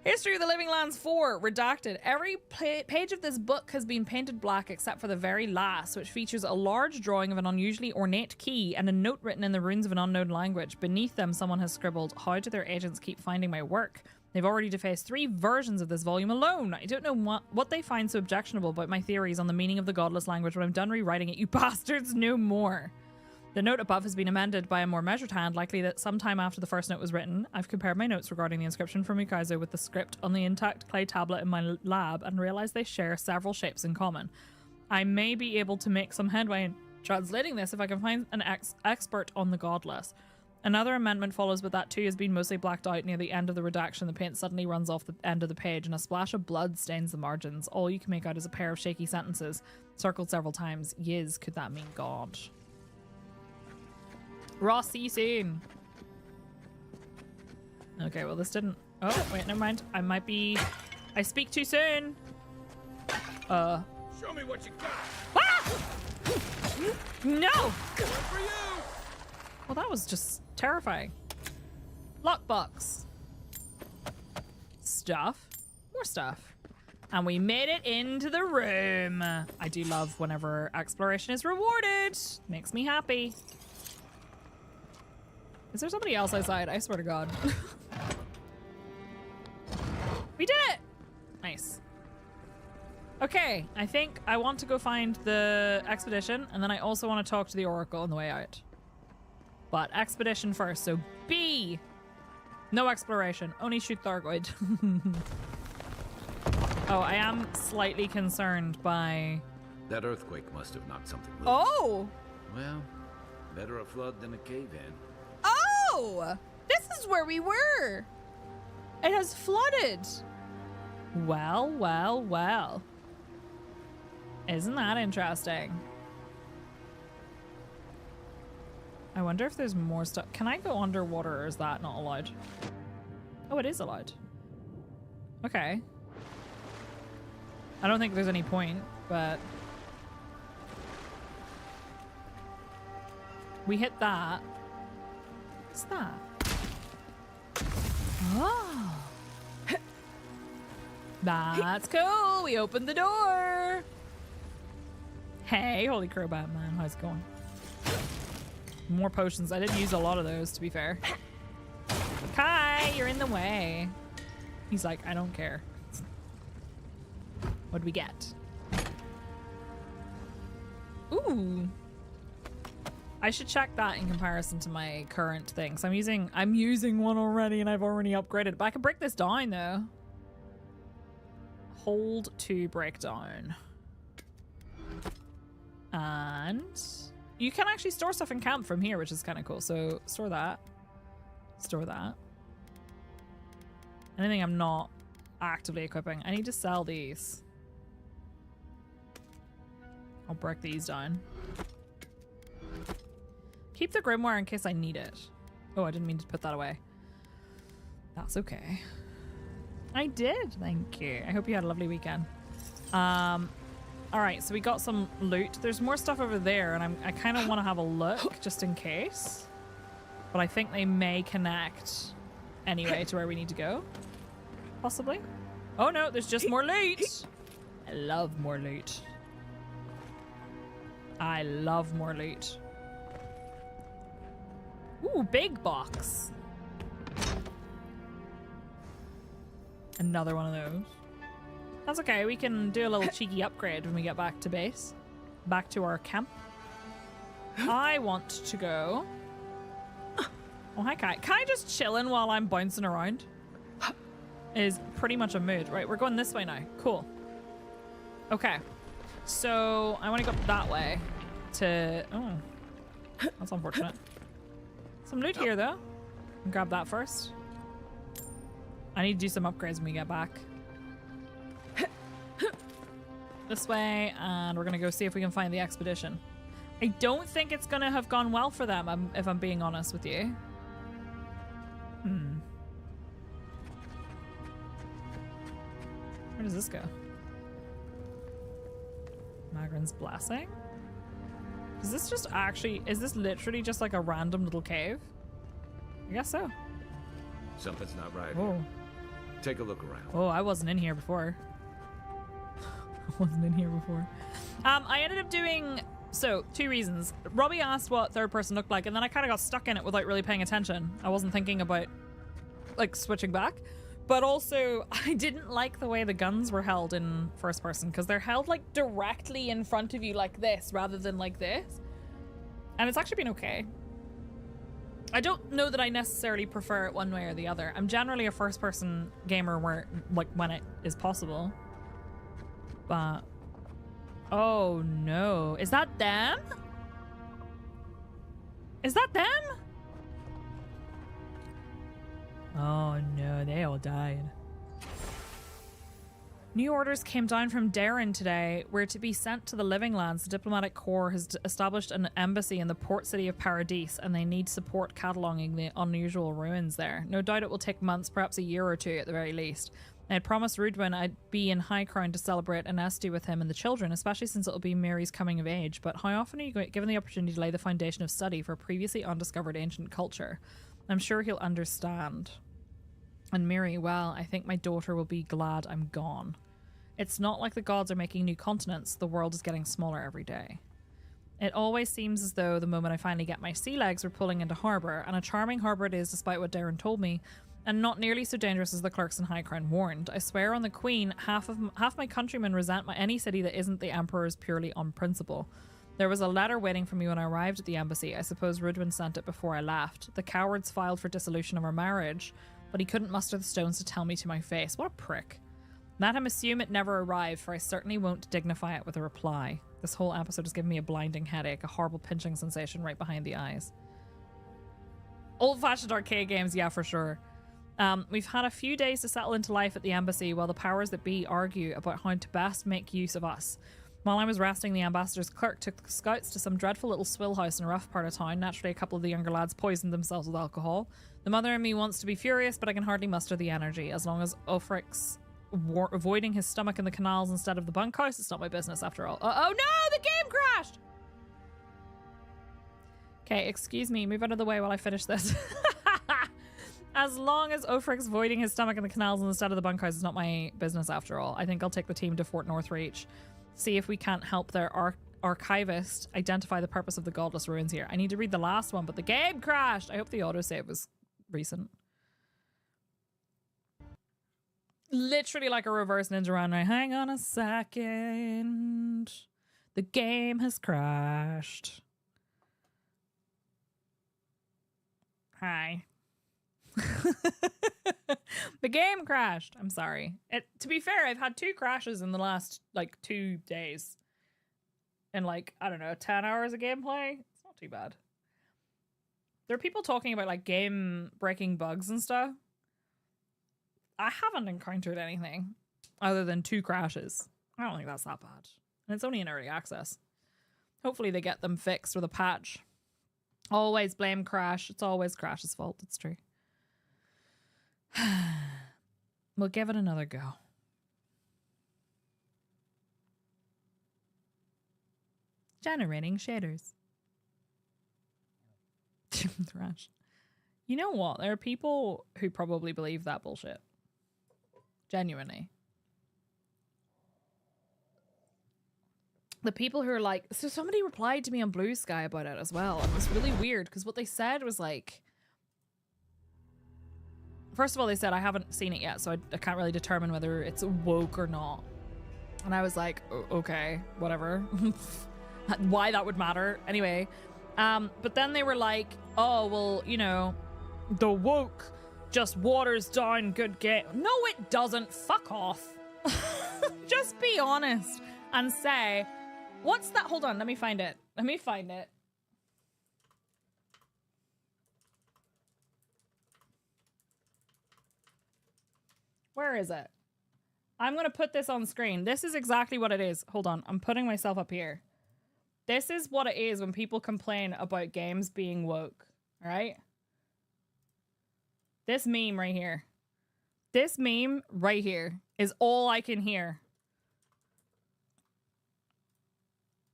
History of the Living Lands 4, redacted. Every page of this book has been painted black except for the very last, which features a large drawing of an unusually ornate key and a note written in the runes of an unknown language. Beneath them, someone has scribbled, "How do their agents keep finding my work? They've already defaced 3 versions of this volume alone. I don't know what they find so objectionable about my theories on the meaning of the godless language. When I'm done rewriting it, you bastards, no more." The note above has been amended by a more measured hand, likely that sometime after the first note was written. I've compared my notes regarding the inscription from Mikaizo with the script on the intact clay tablet in my lab and realized they share several shapes in common. I may be able to make some headway in translating this if I can find an expert on the godless. Another amendment follows, but that too has been mostly blacked out near the end of the redaction. The paint suddenly runs off the end of the page and a splash of blood stains the margins. All you can make out is a pair of shaky sentences, circled several times. Yiz, could that mean God? Ross, see you soon. Okay, well this didn't... Oh, wait, never mind. I might be... I speak too soon. Show me what you got. Ah! No! Good for you. Well, that was just terrifying. Lockbox. Stuff. More stuff. And we made it into the room. I do love whenever exploration is rewarded. Makes me happy. Is there somebody else outside? I swear to God. We did it! Nice. Okay, I think I want to go find the expedition, and then I also want to talk to the Oracle on the way out. But expedition first, so B! No exploration, only shoot Thargoid. Oh, I am slightly concerned by... That earthquake must have knocked something loose. Oh! Well, better a flood than a cave-in. Oh! This is where we were! It has flooded! Well, well, well. Isn't that interesting? I wonder if there's more stuff. Can I go underwater or is that not allowed? Oh, it is allowed. Okay. I don't think there's any point, but... We hit that. What's that? Oh. That's cool. We opened the door. Hey, holy crow, Batman. How's it going? More potions. I didn't use a lot of those, to be fair. Kai, you're in the way. He's like, I don't care. What'd we get? Ooh. I should check that in comparison to my current things. I'm using one already and I've already upgraded it. But I can break this down though. Hold to break down. And you can actually store stuff in camp from here, which is kind of cool. So store that. Store that. Anything I'm not actively equipping. I need to sell these. I'll break these down. Keep the grimoire in case I need it. Oh, I didn't mean to put that away. That's okay. I did, thank you. I hope you had a lovely weekend. Alright, so we got some loot. There's more stuff over there, and I kind of want to have a look, just in case. But I think they may connect anyway to where we need to go. Possibly. Oh no, there's just more loot! I love more loot. I love more loot. Ooh, big box. Another one of those. That's okay, we can do a little cheeky upgrade when we get back to base. Back to our camp. I want to go... Oh, hi, Kai. Kai just chilling while I'm bouncing around is pretty much a mood. Right, we're going this way now. Cool. Okay. So, I want to go that way to... Oh. That's unfortunate. Some loot here, though. Grab that first. I need to do some upgrades when we get back. This way, and we're going to go see if we can find the expedition. I don't think it's going to have gone well for them, if I'm being honest with you. Where does this go? Magrin's Blessing? Is this just actually... Is this literally just like a random little cave? I guess so. Something's not right. Oh. Here. Take a look around. Oh, I wasn't in here before. I ended up doing... So, two reasons. Robbie asked what third person looked like, and then I kind of got stuck in it without really paying attention. I wasn't thinking about, like, switching back. But also, I didn't like the way the guns were held in first person, because they're held, like, directly in front of you like this, rather than like this. And it's actually been okay. I don't know that I necessarily prefer it one way or the other. I'm generally a first person gamer where, like, when it is possible. But... Oh no. Is that them? Is that them? Oh no, they all died. New orders came down from Darren today. We're to be sent to the Living Lands. The Diplomatic Corps has established an embassy in the port city of Paradise, and they need support cataloguing the unusual ruins there. No doubt it will take months, perhaps a year or two at the very least. I had promised Rudwin I'd be in High Crown to celebrate an Esti with him and the children, especially since it'll be Mary's coming of age. But how often are you given the opportunity to lay the foundation of study for a previously undiscovered ancient culture? I'm sure he'll understand. And Mary, well, I think my daughter will be glad I'm gone. It's not like the gods are making new continents. The world is getting smaller every day. It always seems as though the moment I finally get my sea legs, we're pulling into harbour, and a charming harbour it is despite what Darren told me, and not nearly so dangerous as the clerks in High Crown warned. I swear on the Queen, half my countrymen resent any city that isn't the Emperor's purely on principle. There was a letter waiting for me when I arrived at the embassy. I suppose Rudwin sent it before I left. The cowards filed for dissolution of our marriage, but he couldn't muster the stones to tell me to my face. What a prick. Let him assume it never arrived, for I certainly won't dignify it with a reply. This whole episode has given me a blinding headache, a horrible pinching sensation right behind the eyes. Old-fashioned arcade games, yeah, for sure. We've had a few days to settle into life at the embassy while the powers that be argue about how to best make use of us. While I was resting, the ambassador's clerk took the scouts to some dreadful little swill house in a rough part of town. Naturally, a couple of the younger lads poisoned themselves with alcohol. The mother in me wants to be furious, but I can hardly muster the energy. As long as Ulfric's avoiding his stomach in the canals instead of the bunkhouse, it's not my business after all. Oh no, the game crashed! Okay, excuse me, move out of the way while I finish this. As long as Ulfric's voiding his stomach in the canals instead of the bunkhouse, it's not my business after all. I think I'll take the team to Fort Northreach. See if we can't help their archivist identify the purpose of the godless ruins here. I need to read the last one, but the game crashed. I hope the autosave was recent. Literally like a reverse ninja run. Right? Hang on a second. The game has crashed. Hi. The game crashed. I'm sorry. To be fair, I've had 2 crashes in the last, like, 2 days. And, like, I don't know, 10 hours of gameplay? It's not too bad. There are people talking about, like, game-breaking bugs and stuff. I haven't encountered anything other than 2 crashes. I don't think that's that bad. And it's only in early access. Hopefully they get them fixed with a patch. Always blame Crash. It's always Crash's fault. It's true. We'll give it another go. Generating shaders. Thrash. You know what? There are people who probably believe that bullshit. Genuinely. The people who are like, so somebody replied to me on Blue Sky about it as well. And it was really weird because what they said was like, first of all, they said, I haven't seen it yet, so I can't really determine whether it's woke or not. And I was like, okay, whatever. Why that would matter. Anyway, but then they were like, oh, well, you know, the woke just waters down good game. No, it doesn't. Fuck off. Just be honest and say, what's that? Hold on, let me find it. Let me find it. Where is it? I'm going to put this on screen. This is exactly what it is. Hold on, I'm putting myself up here. This is what it is when people complain about games being woke, all right? This meme right here. This meme right here is all I can hear.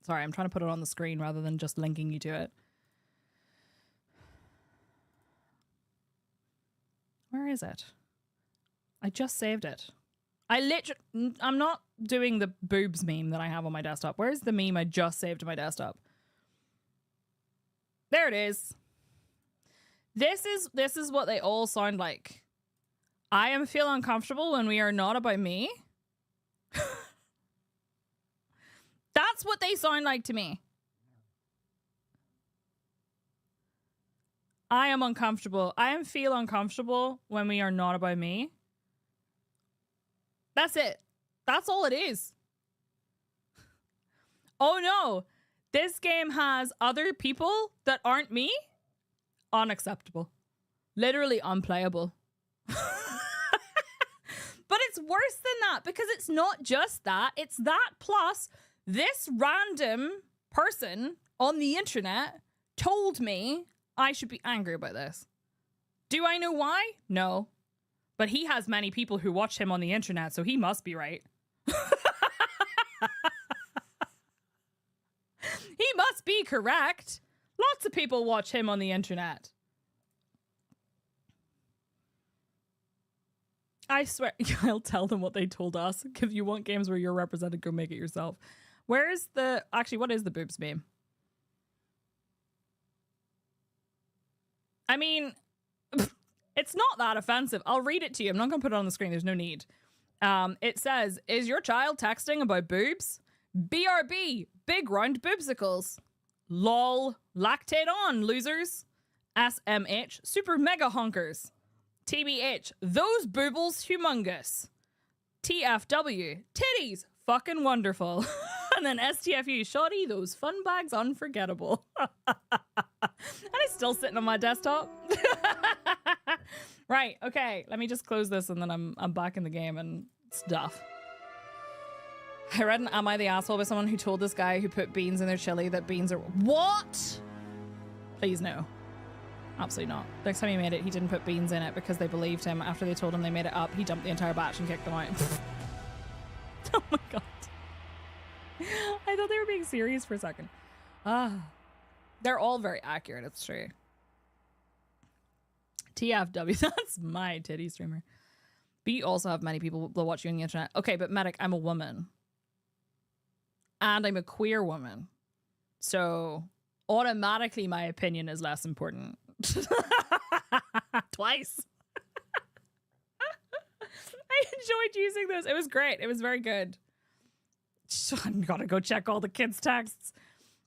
Sorry, I'm trying to put it on the screen rather than just linking you to it. Where is it? I just saved it. I'm not doing the boobs meme that I have on my desktop. Where's the meme I just saved to my desktop? There it is. This is what they all sound like. I am feel uncomfortable when we are not about me. That's what they sound like to me. I am uncomfortable. I am feel uncomfortable when we are not about me. That's it. That's all it is. Oh no. This game has other people that aren't me? Unacceptable. Literally unplayable. But it's worse than that because it's not just that. It's that plus this random person on the internet told me I should be angry about this. Do I know why? No. But he has many people who watch him on the internet, so he must be right. He must be correct. Lots of people watch him on the internet. I swear, I'll tell them what they told us. If you want games where you're represented, go make it yourself. Where's the... Actually, what is the boobs meme? I mean, it's not that offensive. I'll read it to you. I'm not going to put it on the screen. There's no need. It says, is your child texting about boobs? BRB, big round boobsicles. LOL, lactate on, losers. SMH, super mega honkers. TBH, those boobles humongous. TFW, titties, fucking wonderful. And then STFU, shoddy, those fun bags unforgettable. And it's still sitting on my desktop. Right, okay, let me just close this and then I'm back in the game and stuff. I read an Am I the Asshole by someone who told this guy who put beans in their chili that beans are... What? Please no. Absolutely not. Next time he made it, he didn't put beans in it because they believed him. After they told him they made it up, he dumped the entire batch and kicked them out. Oh my god. I thought they were being serious for a second. They're all very accurate, it's true. TFW, that's my titty streamer. But you also have many people that watch you on the internet. Okay, but Medic, I'm a woman. And I'm a queer woman. So automatically my opinion is less important. Twice. I enjoyed using this. It was great. It was very good. I'm gotta go check all the kids' texts.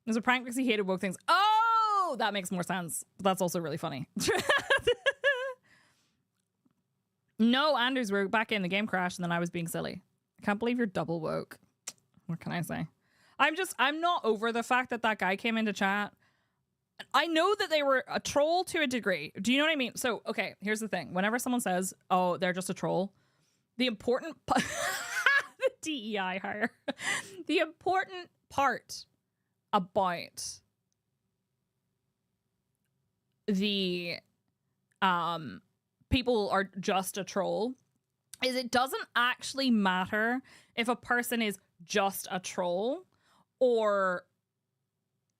There's a prank because he hated woke things. Oh, that makes more sense. But that's also really funny. No, Anders, we're back in. The game crashed and then I was being silly. I can't believe you're double woke. What can I say? I'm not over the fact that guy came into chat. I know that they were a troll to a degree. Do you know what I mean? So, okay, here's the thing. Whenever someone says, oh, they're just a troll, the important the DEI hire. The important part about the people are just a troll is it doesn't actually matter if a person is just a troll or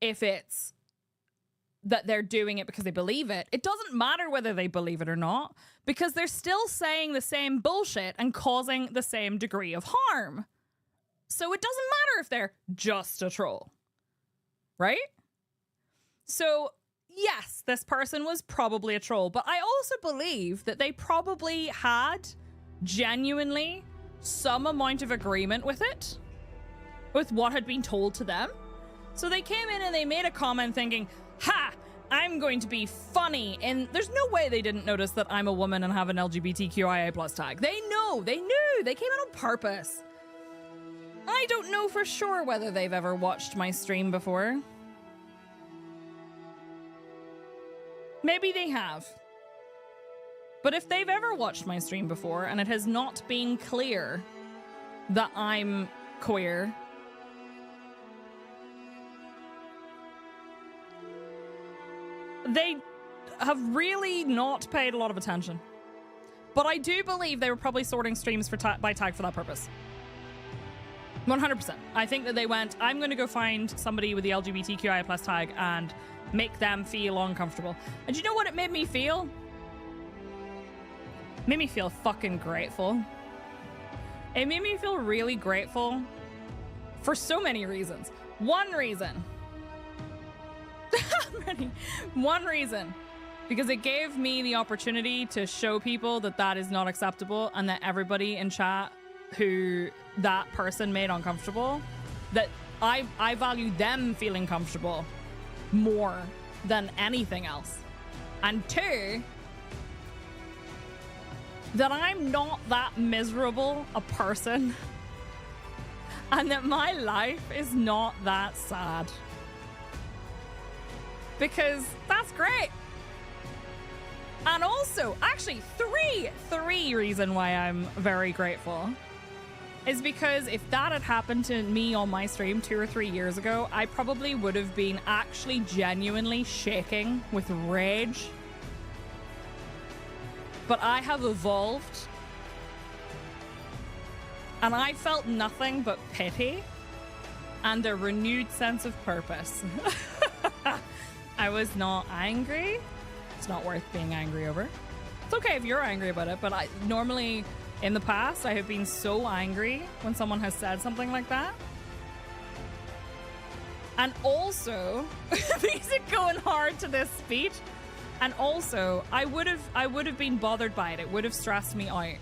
if it's that they're doing it because they believe it. It doesn't matter whether they believe it or not because they're still saying the same bullshit and causing the same degree of harm. So it doesn't matter if they're just a troll, right? So yes, this person was probably a troll, but I also believe that they probably had genuinely some amount of agreement with it, with what had been told to them. So they came in and they made a comment thinking, ha, I'm going to be funny. And there's no way they didn't notice that I'm a woman and have an LGBTQIA plus tag. They knew, they came in on purpose. I don't know for sure whether they've ever watched my stream before. Maybe they have. But if they've ever watched my stream before and it has not been clear that I'm queer, they have really not paid a lot of attention. But I do believe they were probably sorting streams by tag for that purpose. 100%. I think that they went, I'm going to go find somebody with the LGBTQIA plus tag and make them feel uncomfortable. And you know what it made me feel? It made me feel fucking grateful. It made me feel really grateful for so many reasons. One reason. One reason. Because it gave me the opportunity to show people that that is not acceptable and that everybody in chat who that person made uncomfortable, that I value them feeling comfortable more than anything else. And two, that I'm not that miserable a person and that my life is not that sad. Because that's great. And also, actually, three reasons why I'm very grateful is because if that had happened to me on my stream 2 or 3 years ago, I probably would have been actually genuinely shaking with rage. But I have evolved and I felt nothing but pity and a renewed sense of purpose. I was not angry. It's not worth being angry over. It's okay if you're angry about it, but I normally in the past I have been so angry when someone has said something like that. And also, because it's going hard to this speech, and also I would have been bothered by it. It would have stressed me out.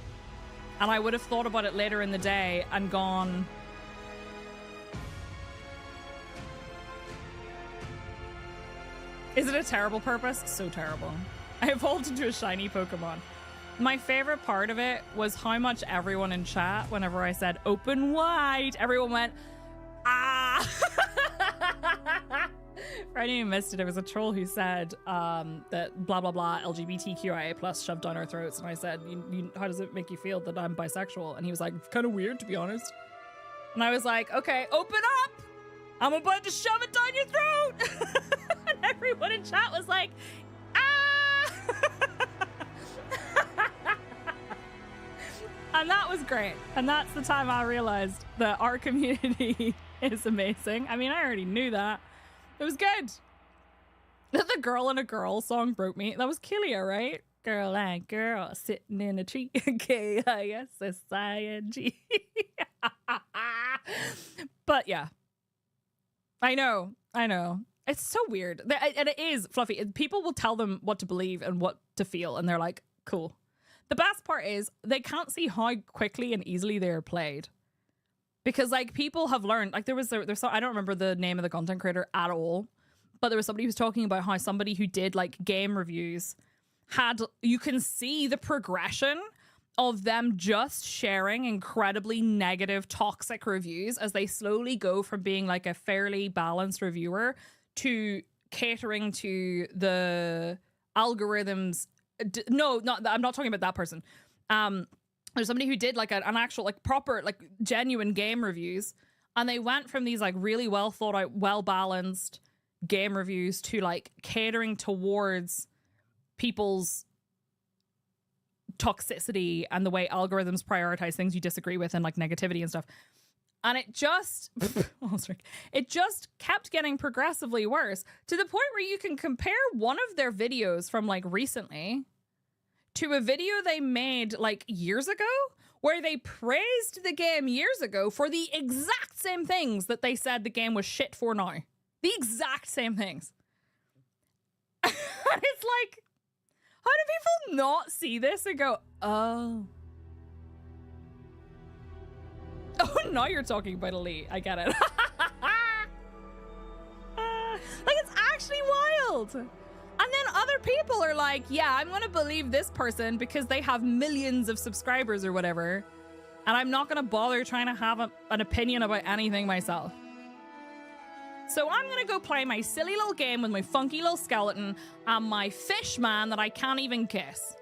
And I would have thought about it later in the day and gone, is it a terrible purpose? So terrible. I evolved into a shiny Pokemon. My favorite part of it was how much everyone in chat, whenever I said open wide, everyone went, ah. For anyone who missed it, it was a troll who said that blah, blah, blah, LGBTQIA plus shoved down our throats. And I said, how does it make you feel that I'm bisexual? And he was like, it's kind of weird, to be honest. And I was like, okay, open up. I'm about to shove it down your throat. And everyone in chat was like, ah. And that was great. And that's the time I realized that our community is amazing. I mean, I already knew that. It was good. The Girl and a Girl song broke me. That was Killia, right? Girl and girl sitting in a tree. K-I-S-S-I-N-G. But yeah. I know. It's so weird. And it is, Fluffy. People will tell them what to believe and what to feel. And they're like, cool. The best part is they can't see how quickly and easily they're played. Because like people have learned, like there's I don't remember the name of the content creator at all, but there was somebody who was talking about how somebody who did like game reviews you can see the progression of them just sharing incredibly negative, toxic reviews as they slowly go from being like a fairly balanced reviewer to catering to the algorithms. No, I'm not talking about that person. There's somebody who did like an actual, like proper, like genuine game reviews, and they went from these like really well thought out, well balanced game reviews to like catering towards people's toxicity and the way algorithms prioritize things you disagree with and like negativity and stuff. And it just it just kept getting progressively worse to the point where you can compare one of their videos from like recently to a video they made like years ago where they praised the game years ago for the exact same things that they said the game was shit for now. The exact same things. And it's like, how do people not see this and go, oh. Oh, now you're talking about Elite. I get it. Like, it's actually wild. And then other people are like, yeah, I'm going to believe this person because they have millions of subscribers or whatever. And I'm not going to bother trying to have an opinion about anything myself. So I'm going to go play my silly little game with my funky little skeleton and my fish man that I can't even kiss.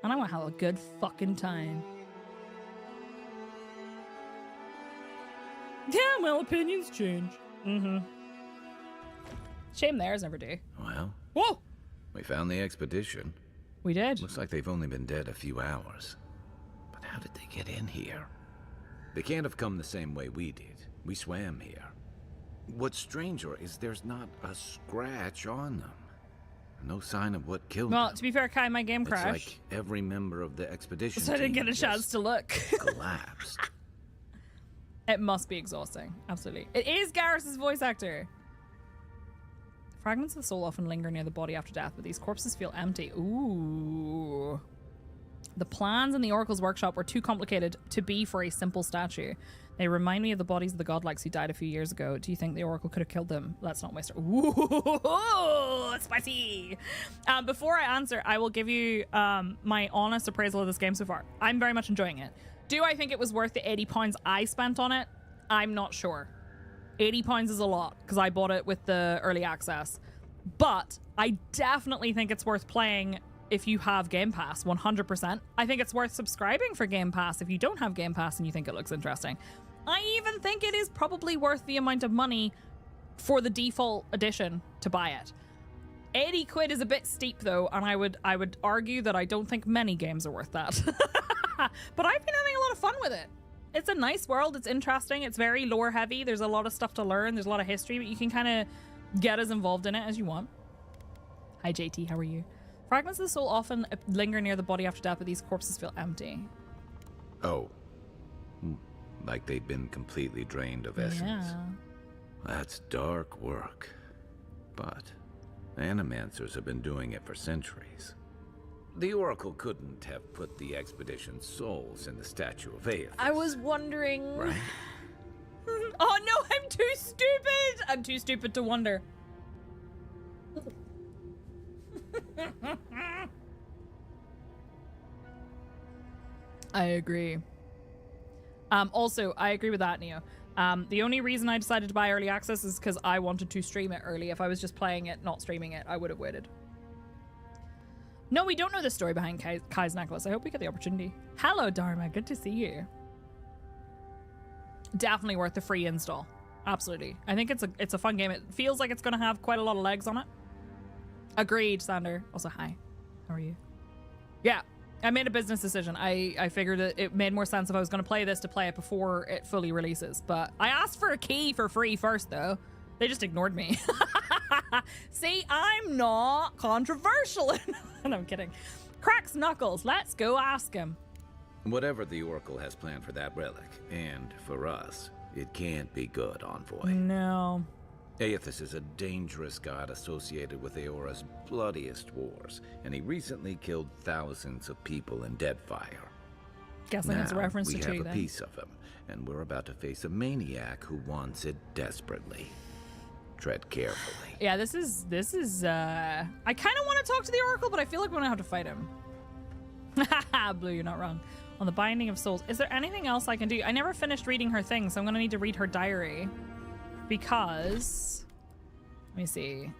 And I want to have a good fucking time. Yeah, well, opinions change. Mm-hmm. Shame theirs never do. Well, whoa! We found the expedition. We did. Looks like they've only been dead a few hours. But how did they get in here? They can't have come the same way we did. We swam here. What's stranger is there's not a scratch on them. No sign of what killed them. Well, to be fair, Kai, my game crashed. It's like every member of the expedition so I didn't get a chance to look. Collapsed. It must be exhausting. Absolutely. It is Garrus's voice actor. Fragments of the soul often linger near the body after death, but these corpses feel empty. Ooh. The plans in the Oracle's workshop were too complicated to be for a simple statue. They remind me of the bodies of the godlikes who died a few years ago. Do you think the Oracle could have killed them? Let's not waste it. Ooh, spicy. Before I answer, I will give you my honest appraisal of this game so far. I'm very much enjoying it. Do I think it was worth the £80 I spent on it? I'm not sure. £80 is a lot because I bought it with the early access. But I definitely think it's worth playing if you have Game Pass, 100%. I think it's worth subscribing for Game Pass if you don't have Game Pass and you think it looks interesting. I even think it is probably worth the amount of money for the default edition to buy it. 80 quid is a bit steep though, and I would argue that I don't think many games are worth that. But I've been having a lot of fun with it. It's a nice world, it's interesting, it's very lore heavy, there's a lot of stuff to learn, there's a lot of history, but you can kind of get as involved in it as you want. Hi JT, how are you? Fragments of the soul often linger near the body after death, but these corpses feel empty. Oh. Like they've been completely drained of essence. Yeah. That's dark work. But animancers have been doing it for centuries. The Oracle couldn't have put the expedition's souls in the statue of Avowed. I was wondering... Right? Oh no, I'm too stupid! I'm too stupid to wonder. I agree. Also, I agree with that, Neo. The only reason I decided to buy early access is because I wanted to stream it early. If I was just playing it, not streaming it, I would have waited. No, we don't know the story behind Kai's necklace. I hope we get the opportunity. Hello, Dharma. Good to see you. Definitely worth the free install. Absolutely. I think it's a fun game. It feels like it's going to have quite a lot of legs on it. Agreed, Sander. Also, hi. How are you? Yeah, I made a business decision. I figured it made more sense if I was going to play this to play it before it fully releases. But I asked for a key for free first, though. They just ignored me. See, I'm not controversial. And I'm kidding. Cracks knuckles. Let's go ask him. Whatever the Oracle has planned for that relic, and for us, it can't be good, Envoy. No. Aethys is a dangerous god associated with Eora's bloodiest wars, and he recently killed thousands of people in Deadfire. Guessing it's a reference to we two, have a then. piece of him, and we're about to face a maniac who wants it desperately. Tread carefully. Yeah, this is I kind of want to talk to the Oracle, but I feel like we're gonna have to fight him. Blue, you're not wrong. On the Binding of Souls. Is there anything else I can do? I never finished reading her thing, so I'm going to need to read her diary. Because... Let me see.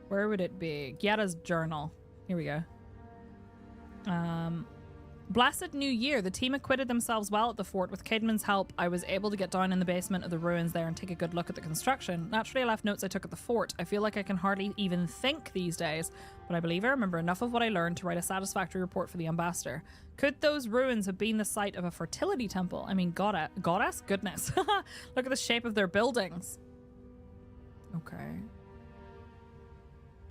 Where would it be? Gyeta's journal. Here we go. Blessed New Year. The team acquitted themselves well at the fort. With Caedmon's help, I was able to get down in the basement of the ruins there and take a good look at the construction. Naturally, I left notes I took at the fort. I feel like I can hardly even think these days, but I believe I remember enough of what I learned to write a satisfactory report for the ambassador. Could those ruins have been the site of a fertility temple? I mean, goddess? Goodness. Look at the shape of their buildings. Okay.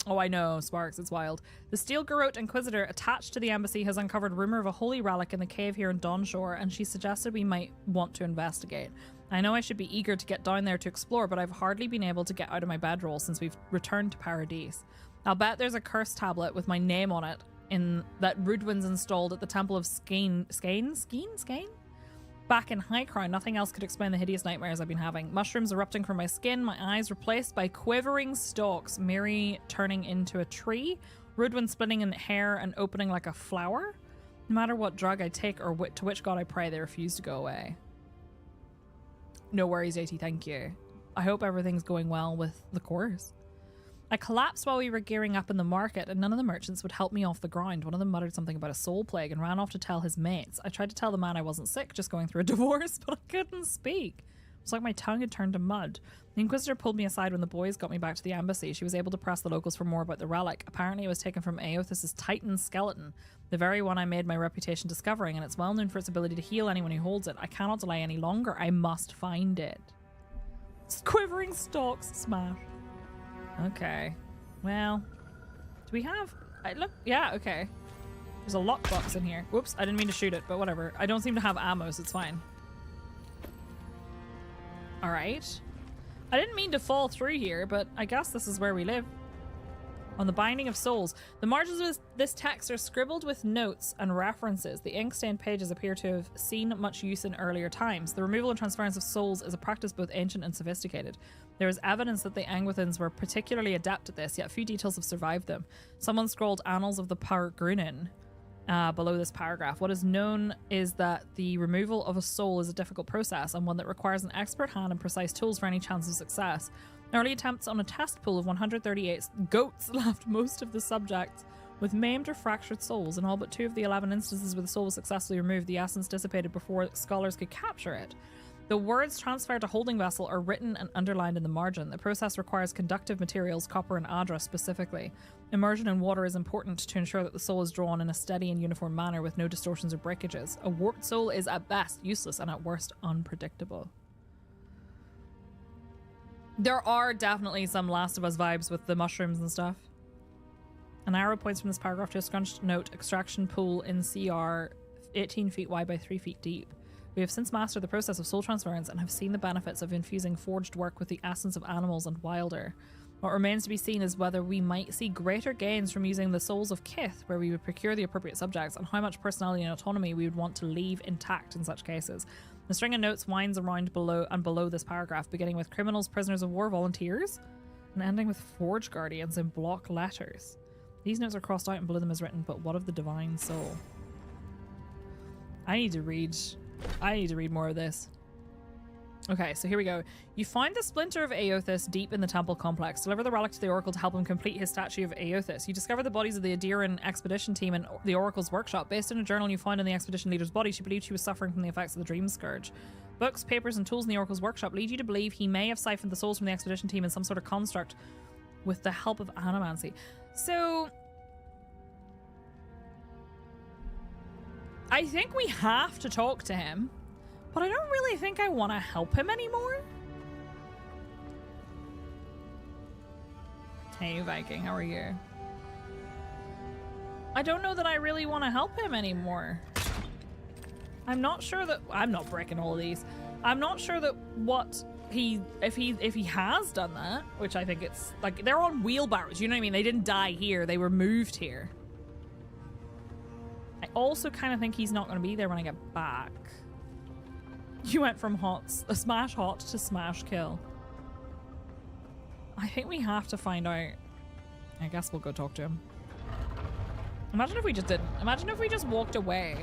Oh, I know, Sparks, it's wild. The Steel Garrote Inquisitor attached to the embassy has uncovered rumor of a holy relic in the cave here in Dawnshore, and she suggested we might want to investigate. I know I should be eager to get down there to explore, but I've hardly been able to get out of my bedroll since we've returned to Paradise. I'll bet there's a curse tablet with my name on it in that Rudwin's installed at the Temple of Skane? Back in High Crown, nothing else could explain the hideous nightmares I've been having. Mushrooms erupting from my skin, my eyes replaced by quivering stalks, Miri turning into a tree, Rudwin splitting in hair and opening like a flower. No matter what drug I take or to which god I pray, they refuse to go away. No worries, JT, thank you. I hope everything's going well with the course. I collapsed while we were gearing up in the market and none of the merchants would help me off the ground. One of them muttered something about a soul plague and ran off to tell his mates. I tried to tell the man I wasn't sick, just going through a divorce, but I couldn't speak. It was like my tongue had turned to mud. The Inquisitor pulled me aside when the boys got me back to the embassy. She was able to press the locals for more about the relic. Apparently it was taken from Aothis' Titan skeleton, the very one I made my reputation discovering, and it's well known for its ability to heal anyone who holds it. I cannot delay any longer. I must find it. Quivering stalks, smash. Okay. Well, do we have... look, yeah, okay. There's a lockbox in here. Whoops, I didn't mean to shoot it, but whatever. I don't seem to have ammo, so it's fine. Alright. I didn't mean to fall through here, but I guess this is where we live. On the Binding of Souls. The margins of this text are scribbled with notes and references. The ink-stained pages appear to have seen much use in earlier times. The removal and transference of souls is a practice both ancient and sophisticated. There is evidence that the Angwithans were particularly adept at this, yet few details have survived them. Someone scrolled Annals of the Pargrunin below this paragraph. What is known is that the removal of a soul is a difficult process and one that requires an expert hand and precise tools for any chance of success. Early attempts on a test pool of 138 goats left most of the subjects with maimed or fractured souls. In all but 2 of the 11 instances where the soul was successfully removed, the essence dissipated before scholars could capture it. The words transferred to holding vessel are written and underlined in the margin. The process requires conductive materials, copper and adra specifically. Immersion in water is important to ensure that the soul is drawn in a steady and uniform manner with no distortions or breakages. A warped soul is at best useless and at worst unpredictable. There are definitely some Last of Us vibes with the mushrooms and stuff. An arrow points from this paragraph to a scrunched note. Extraction pool in CR 18 feet wide by 3 feet deep. We have since mastered the process of soul transference and have seen the benefits of infusing forged work with the essence of animals and wilder. What remains to be seen is whether we might see greater gains from using the souls of Kith, where we would procure the appropriate subjects, and how much personality and autonomy we would want to leave intact in such cases. The string of notes winds around below this paragraph, beginning with criminals, prisoners of war, volunteers, and ending with forge guardians in block letters. These notes are crossed out and below them is written, but what of the divine soul? I need to read more of this. Okay, so here we go. You find the splinter of Aothis deep in the temple complex. Deliver the relic to the Oracle to help him complete his statue of Aothis. You discover the bodies of the Adiran expedition team in the Oracle's workshop. Based on a journal you find in the expedition leader's body, she believed she was suffering from the effects of the Dream Scourge. Books, papers, and tools in the Oracle's workshop lead you to believe he may have siphoned the souls from the expedition team in some sort of construct with the help of animancy. So I think we have to talk to him, but I don't really think I want to help him anymore. Hey Viking, how are you? I don't know that I really want to help him anymore. I'm not sure that I'm not breaking all of these. I'm not sure that if he has done that, which I think it's like they're on wheelbarrows, you know what I mean? They didn't die here, they were moved here. I also kind of think he's not going to be there when I get back. You went from smash hot to smash kill. I think we have to find out. I guess we'll go talk to him. Imagine if we just didn't. Imagine if we just walked away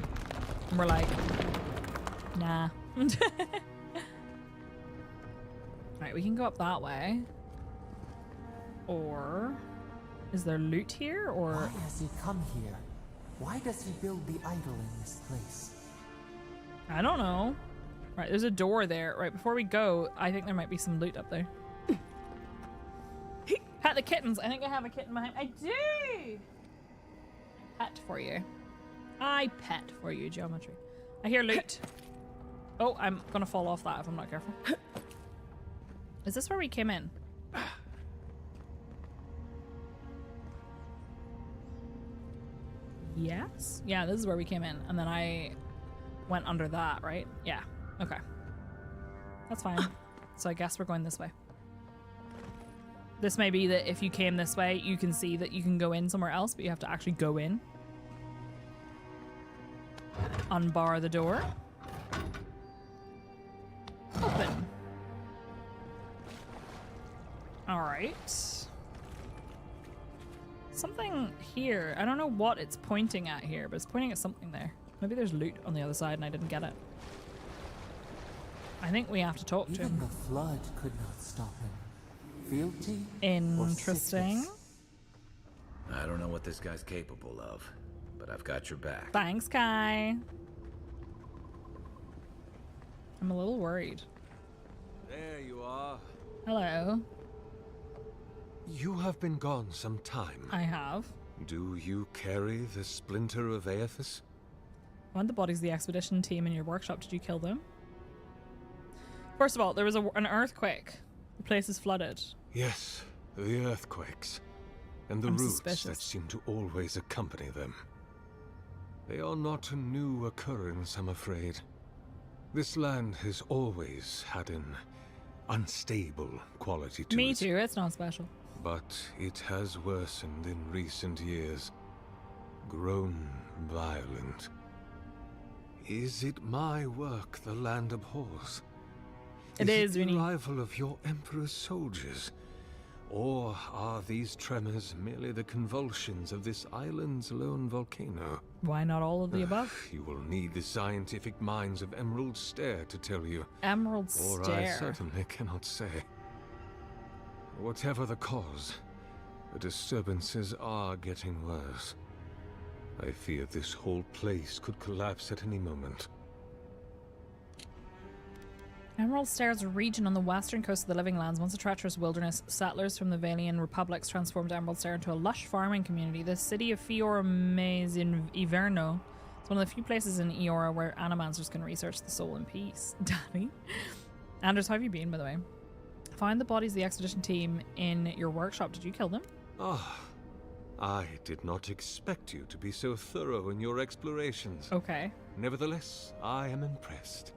and we're like, nah. Right, we can go up that way. Or is there loot here? Or why has he come here? Why does he build the idol in this place? I don't know. Right, there's a door there. Right, before we go, I think there might be some loot up there. Pet the kittens. I think I have a kitten behind. I do. Pet for you. I pet for you, geometry. I hear loot. Oh, I'm gonna fall off that if I'm not careful. Is this where we came in? Yes. Yeah, this is where we came in. And then I went under that, right? Yeah. Okay. That's fine. So I guess we're going this way. This may be that if you came this way, you can see that you can go in somewhere else, but you have to actually go in. Unbar the door. Open. Alright. Something here. I don't know what it's pointing at here, but it's pointing at something there. Maybe there's loot on the other side and I didn't get it. I think we have to talk to him. Even the flood could not stop him. Fealty? Interesting. I don't know what this guy's capable of, but I've got your back. Thanks, Kai. I'm a little worried. There you are. Hello. You have been gone some time. I have. Do you carry the splinter of Aethys? Find the bodies of the expedition team in your workshop. Did you kill them? First of all, there was an earthquake. The place is flooded. Yes, the earthquakes. And the roots that seem to always accompany them. They are not a new occurrence, I'm afraid. This land has always had an unstable quality to it. Me too, it's not special. But it has worsened in recent years. Grown violent. Is it my work the land abhors? It is, the arrival of your Emperor's soldiers? Or are these tremors merely the convulsions of this island's lone volcano? Why not all of the above? You will need the scientific minds of Emerald Stare to tell you. Emerald Or Stare. I certainly cannot say. Whatever the cause, the disturbances are getting worse. I fear this whole place could collapse at any moment. Emerald Stare is a region on the western coast of the Living Lands. Once a treacherous wilderness, settlers from the Valian republics transformed Emerald Stare into a lush farming community. The city of Fiora Maze in Iverno is one of the few places in Eora where animancers can research the soul in peace. Danny? Anders, how have you been, by the way? Find the bodies of the expedition team in your workshop. Did you kill them? Ah, I did not expect you to be so thorough in your explorations. Okay. Nevertheless, I am impressed.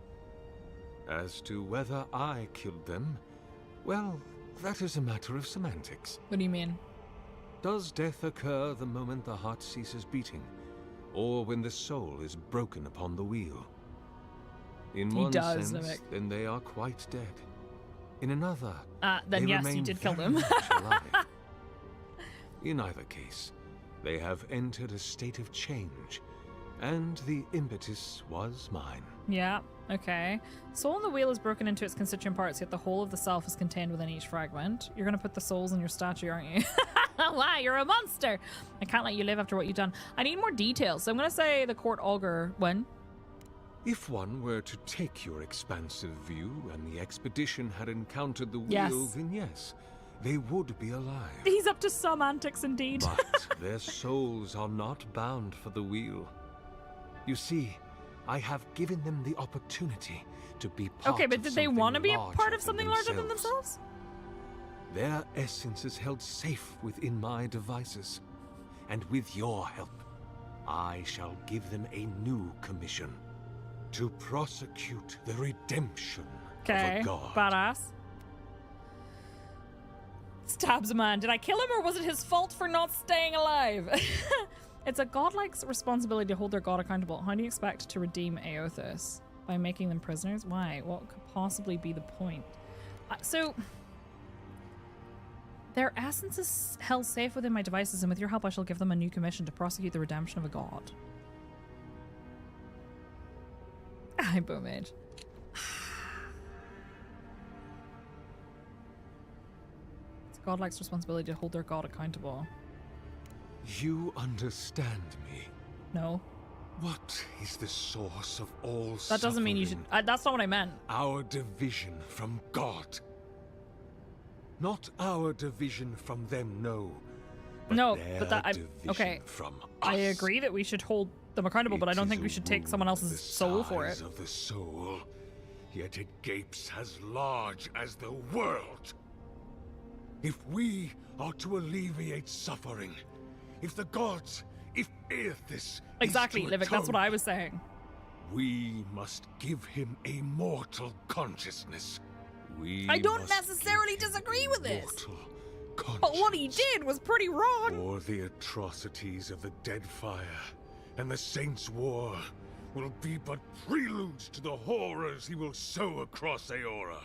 As to whether I killed them, well, that is a matter of semantics. What do you mean? Does death occur the moment the heart ceases beating, or when the soul is broken upon the wheel? In one sense, then they are quite dead. In another, then yes, you did kill them. In either case, they have entered a state of change, and the impetus was mine. Yeah, okay. Soul in the wheel is broken into its constituent parts, yet the whole of the self is contained within each fragment. You're gonna put the souls in your statue, aren't you? Wow, you're a monster! I can't let you live after what you've done. I need more details, so I'm gonna say the court augur when? If one were to take your expansive view and the expedition had encountered the wheel, then yes, they would be alive. He's up to some antics indeed. But their souls are not bound for the wheel. You see, I have given them the opportunity to be part of Okay, but did they want to be a part of something larger than themselves? Their essence is held safe within my devices. And with your help, I shall give them a new commission. To prosecute the redemption of a god. Badass. Stabs a man. Did I kill him or was it his fault for not staying alive? It's a godlike responsibility to hold their god accountable. How do you expect to redeem Aethys? By making them prisoners? Why? What could possibly be the point? So, Their essence is held safe within my devices, and with your help I shall give them a new commission to prosecute the redemption of a god. Hi, Boomage. It's godlike's responsibility to hold their god accountable. You understand me? No. What is the source of all That doesn't mean you should... that's not what I meant. Our division from God. Not our division from them, no. No, their but that... division okay. from us. I agree that we should hold them accountable, but I don't think we should take someone else's soul for it. Of the soul, yet it gapes as large as the world. If we are to alleviate suffering, if the gods, if Aethys Exactly, is to Livik, that's what I was saying. We must give him a mortal consciousness. I don't necessarily disagree with this. But what he did was pretty wrong. For the atrocities of the Deadfire and the Saints' War will be but preludes to the horrors he will sow across Aora.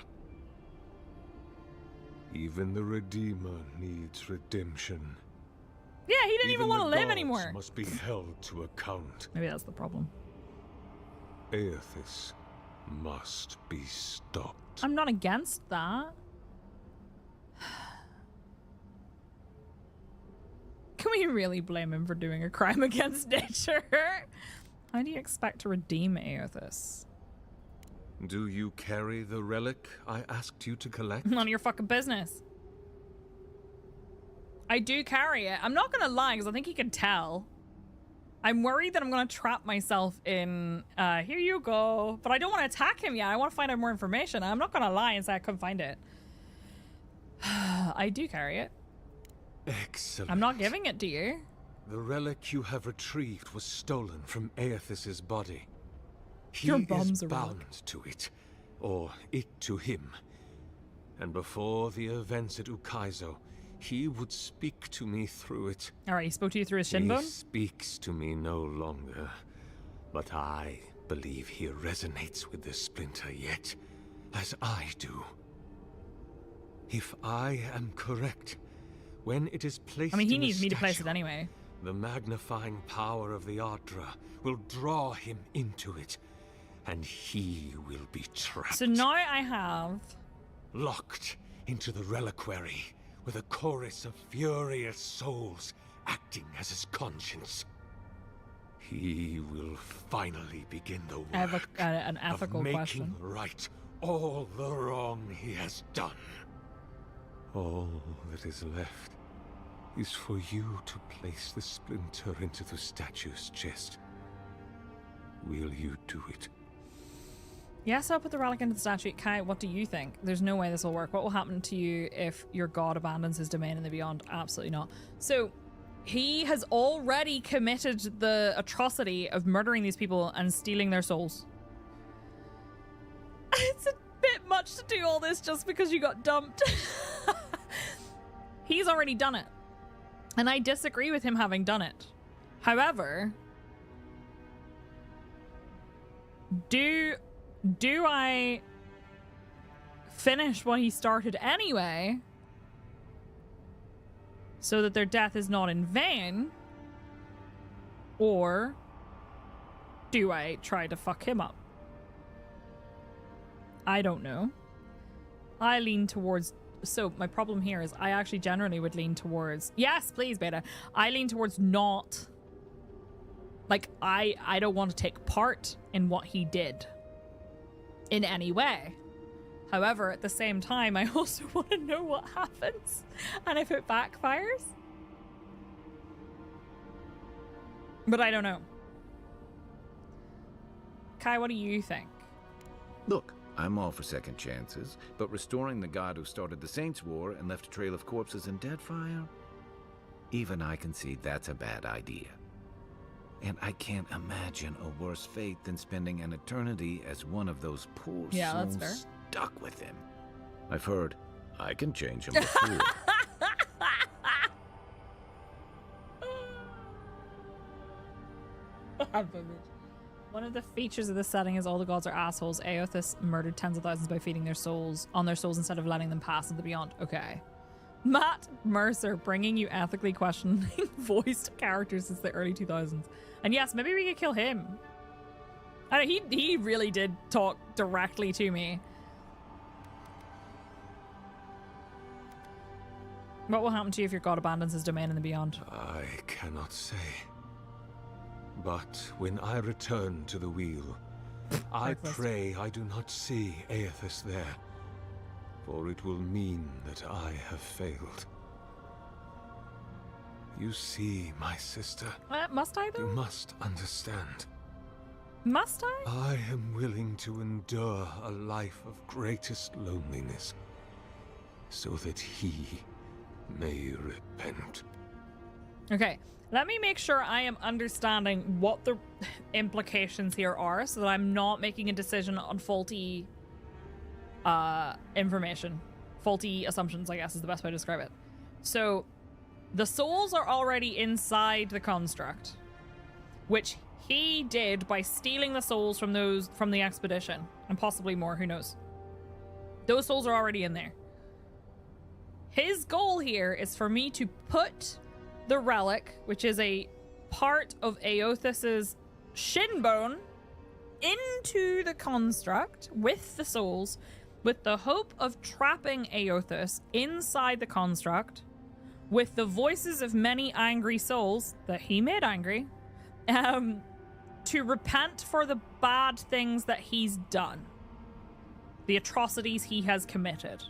Even the Redeemer needs redemption. Yeah, he didn't even want to live gods anymore. Must be held to account. Maybe that's the problem. Aethys must be stopped. I'm not against that. Can we really blame him for doing a crime against nature? How do you expect to redeem Aethys? Do you carry the relic I asked you to collect? None of your fucking business. I do carry it. I'm not gonna lie, because I think he can tell. I'm worried that I'm gonna trap myself in, here you go. But I don't want to attack him yet. I want to find out more information. I'm not gonna lie and say I couldn't find it. I do carry it. Excellent. I'm not giving it to you. The relic you have retrieved was stolen from Aethys' body. He Your is bum's a bound relic. to it, or it to him. And before the events at Ukaizo, he would speak to me through it. Alright, he spoke to you through his shin bone? He speaks to me no longer, but I believe he resonates with the splinter yet, as I do. If I am correct, when it is placed I mean, he in a needs me to place it statue, anyway. the magnifying power of the Ardra will draw him into it, and he will be trapped. So now I have... Locked into the reliquary with a chorus of furious souls acting as his conscience. He will finally begin the I have work an ethical of making question. right all the wrong he has done. All that is left is for you to place the splinter into the statue's chest. Will you do it? Yes, I'll put the relic into the statue. Kai, what do you think? There's no way this will work. What will happen to you if your god abandons his domain in the beyond? Absolutely not. So, he has already committed the atrocity of murdering these people and stealing their souls. It's a bit much to do all this just because you got dumped. He's already done it. And I disagree with him having done it. However, do I finish what he started anyway so that their death is not in vain? Or do I try to fuck him up? I don't know. I lean towards... So my problem here is I actually generally would lean towards... Yes, please, Beta. I lean towards not... Like, I don't want to take part in what he did in any way. However, at the same time, I also want to know what happens and if it backfires. But I don't know. Kai, what do you think? Look, I'm all for second chances, but restoring the god who started the Saints' War and left a trail of corpses in Deadfire? Even I concede that's a bad idea. And I can't imagine a worse fate than spending an eternity as one of those poor souls stuck with him. I've heard I can change him before. One of the features of this setting is all the gods are assholes. Aethys murdered tens of thousands by feeding their souls on their souls instead of letting them pass into the beyond. Okay. Matt Mercer bringing you ethically questioning voiced characters since the early 2000s. And yes, maybe we could kill him. I know, he really did talk directly to me. What will happen to you if your god abandons his domain in the beyond? I cannot say. But when I return to the wheel, I pray I do not see Aethys there, for it will mean that I have failed. You see, my sister. Must I, though? You must understand. Must I? I am willing to endure a life of greatest loneliness, so that he may repent. Okay, let me make sure I am understanding what the implications here are so that I'm not making a decision on faulty information. Faulty assumptions, I guess, is the best way to describe it. So, the souls are already inside the construct, which he did by stealing the souls from the expedition, and possibly more, who knows. Those souls are already in there. His goal here is for me to put the relic, which is a part of Aethys's shin bone, into the construct with the souls, with the hope of trapping Aethys inside the construct with the voices of many angry souls that he made angry, to repent for the bad things that he's done, the atrocities he has committed.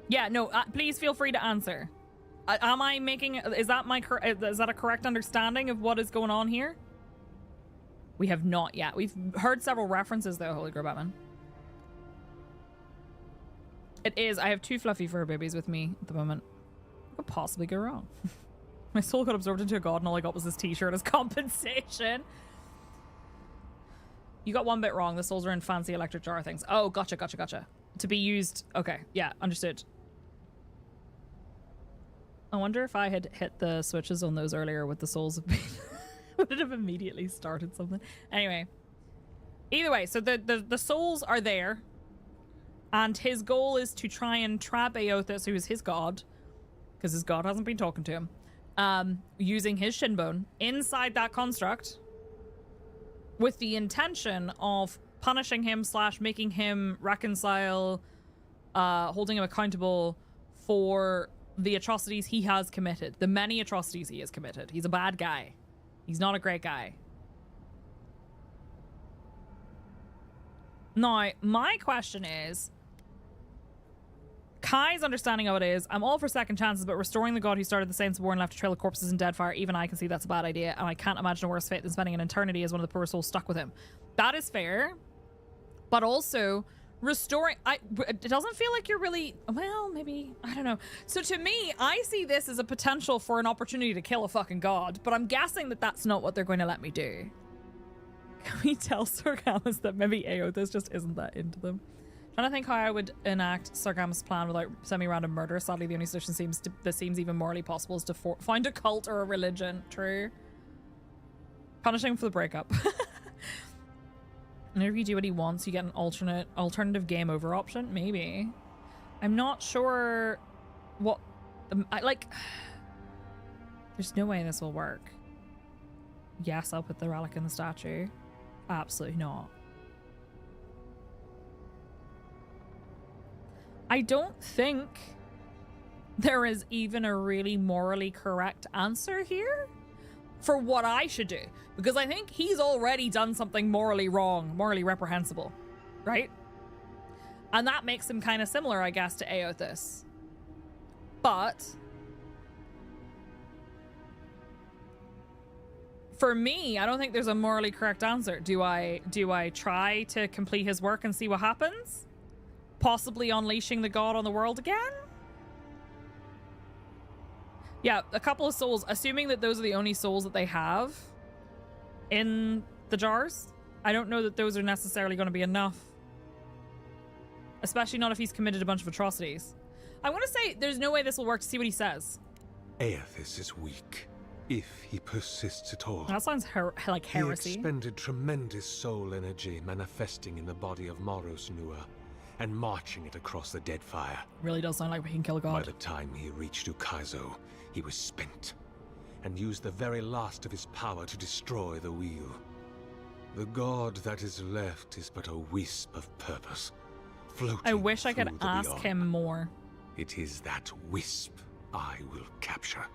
Yeah, no, please feel free to answer. Am I making, is that a correct understanding of what is going on here? We have not yet. We've heard several references though, Holy Grail Batman. It is. I have 2 fluffy fur babies with me at the moment. What could possibly go wrong? My soul got absorbed into a god and all I got was this t-shirt as compensation. You got one bit wrong. The souls are in fancy electric jar things. Oh, gotcha. To be used. Okay, yeah, understood. I wonder if I had hit the switches on those earlier with the souls have been would it have immediately started something? Anyway. Either way, so the souls are there. And his goal is to try and trap Aethys, who is his god, because his god hasn't been talking to him, using his shin bone inside that construct with the intention of punishing him / making him reconcile, holding him accountable for the atrocities he has committed. The many atrocities he has committed. He's a bad guy. He's not a great guy. Now, my question is, Kai's understanding of it is, I'm all for second chances, but restoring the god who started the Saints of War and left a trail of corpses in Deadfire, even I can see that's a bad idea, and I can't imagine a worse fate than spending an eternity as one of the poor souls stuck with him. That is fair, but also restoring, it doesn't feel like you're really, well, maybe, I don't know. So to me, I see this as a potential for an opportunity to kill a fucking god, but I'm guessing that that's not what they're going to let me do. Can we tell Sargeras that maybe Aethys just isn't that into them? Trying to think how I would enact Sargeras' plan without semi-random murder. Sadly, the only solution that seems even morally possible is to find a cult or a religion. True. Punishing him for the breakup. And if you do what he wants, you get an alternative game over option. Maybe. I'm not sure what... There's no way this will work. Yes, I'll put the relic in the statue. Absolutely not. I don't think there is even a really morally correct answer here for what I should do, because I think he's already done something morally wrong, morally reprehensible, right? And that makes him kind of similar, I guess, to Aethys. But for me, I don't think there's a morally correct answer. Do I try to complete his work and see what happens? Possibly unleashing the god on the world again? Yeah, a couple of souls, assuming that those are the only souls that they have in the jars. I don't know that those are necessarily going to be enough. Especially not if he's committed a bunch of atrocities. I want to say there's no way this will work to see what he says. Aethys is weak, if he persists at all. That sounds like heresy. He expended tremendous soul energy manifesting in the body of Moros Nua, and marching it across the dead fire. Really does sound like we can kill a god. By the time he reached Ukaizo, he was spent, and used the very last of his power to destroy the wheel. The god that is left is but a wisp of purpose, floating I wish I could through the ask beyond. him more. It is that wisp I will capture.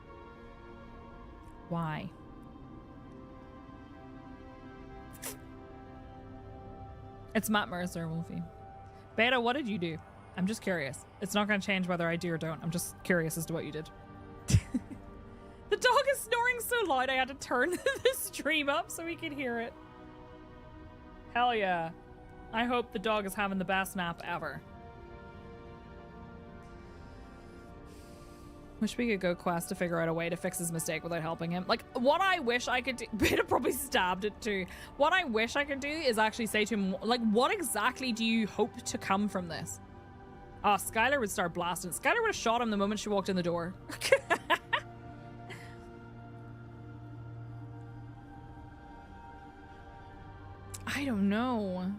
Why? It's Matt Mercer, Wolfie. Beta, what did you do? I'm just curious. It's not going to change whether I do or don't. I'm just curious as to what you did. The dog is snoring so loud I had to turn the stream up so we could hear it. Hell yeah. I hope the dog is having the best nap ever. Wish we could go quest to figure out a way to fix his mistake without helping him. Like, what I wish I could do... Beta probably stabbed it too. What I wish I could do is actually say to him, like, what exactly do you hope to come from this? Oh, Skylar would start blasting. Skylar would have shot him the moment she walked in the door. I don't know.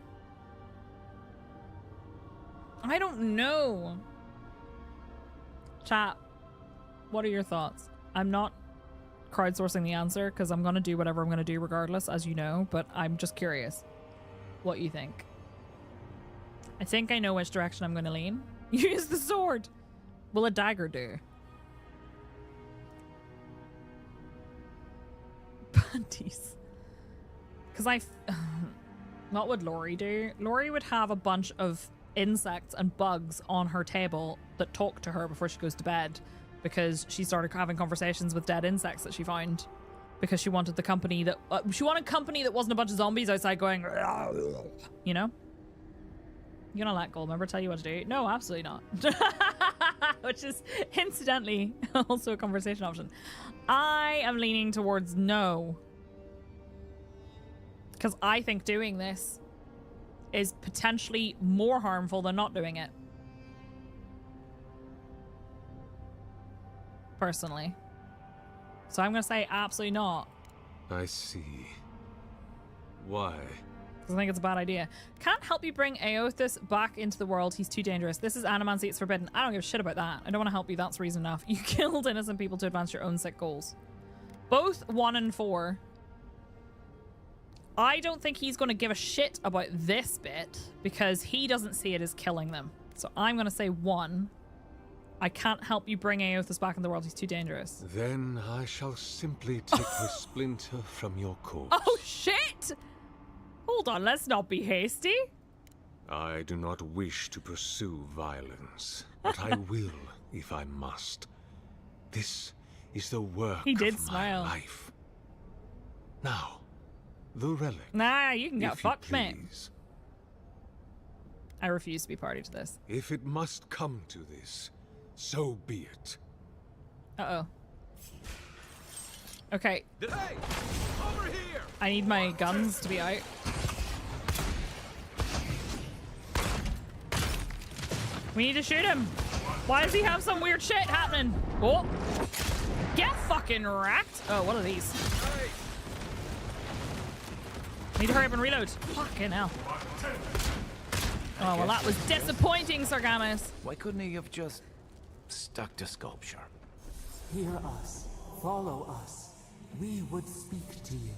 I don't know. Chat. What are your thoughts? I'm not crowdsourcing the answer because I'm going to do whatever I'm going to do regardless, as you know, but I'm just curious what you think. I think I know which direction I'm going to lean. Use the sword. Will a dagger do? Panties. Because what would Lori do? Lori would have a bunch of insects and bugs on her table that talk to her before she goes to bed, because she started having conversations with dead insects that she found, because she wanted the company that she wanted company that wasn't a bunch of zombies outside going, you know. You're gonna let Goldmember tell you what to do? No, absolutely not. Which is incidentally also a conversation option. I am leaning towards no, because I think doing this is potentially more harmful than not doing it. Personally. So I'm going to say absolutely not. I see. Why? Because I think it's a bad idea. Can't help you bring Aothus back into the world. He's too dangerous. This is animancy. It's forbidden. I don't give a shit about that. I don't want to help you. That's reason enough. You killed innocent people to advance your own sick goals. Both 1 and 4. I don't think he's going to give a shit about this bit because he doesn't see it as killing them. So I'm going to say 1. I can't help you bring Aothus back in the world. He's too dangerous. Then I shall simply take the splinter from your corpse. Oh, shit! Hold on, let's not be hasty. I do not wish to pursue violence, but I will if I must. This is the work of my life. Now, the relic. Nah, you can get fucked, mate. Please. I refuse to be party to this. If it must come to this, so be it. Uh-oh. Okay. Hey! Over here! I need my guns to be out. We need to shoot him. Why does he have some weird shit happening? Oh. Get fucking wrecked. Oh, what are these? Need to hurry up and reload. Fucking hell. Oh, well, that was disappointing, Sargamas. Why couldn't he have just stuck to sculpture? Hear us. Follow us. We would speak to you.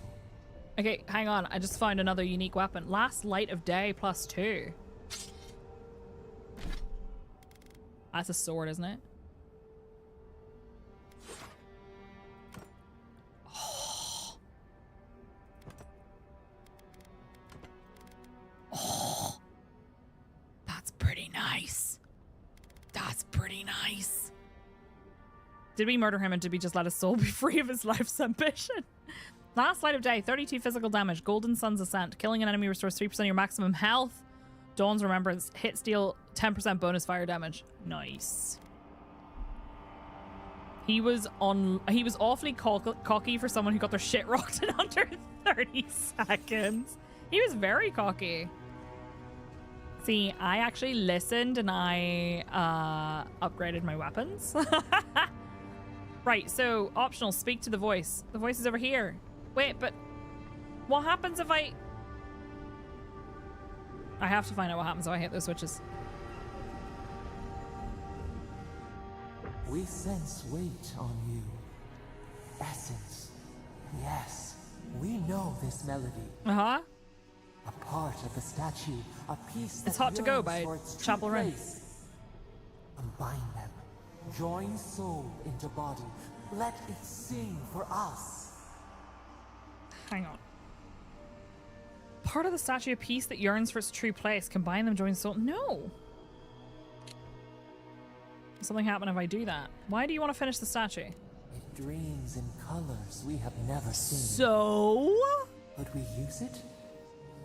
Okay, hang on. I just found another unique weapon. Last light of day +2. That's a sword, isn't it? Oh. Oh. That's pretty nice. That's pretty nice. Did we murder him and did we just let his soul be free of his life's ambition? Last light of day, 32 physical damage. Golden Sun's Ascent. Killing an enemy restores 3% of your maximum health. Dawn's Remembrance. Hit steal 10% bonus fire damage. Nice. He was awfully cocky for someone who got their shit rocked in under 30 seconds. He was very cocky. See, I actually listened and I upgraded my weapons. Right, so optional, speak to the voice. The voice is over here. Wait, but what happens if I have to find out what happens if I hit those switches. We sense weight on you. Essence. Yes, we know this melody. Uh-huh. A part of the statue, a piece that It's Hot to Go yearns by for its true Chapel Run. place. Combine them. Join soul into body. Let it sing for us. Hang on. Part of the statue, a piece that yearns for its true place. Combine them, join soul. No. Something happen if I do that. Why do you want to finish the statue? It dreams in colors we have never seen. So? Could we use it?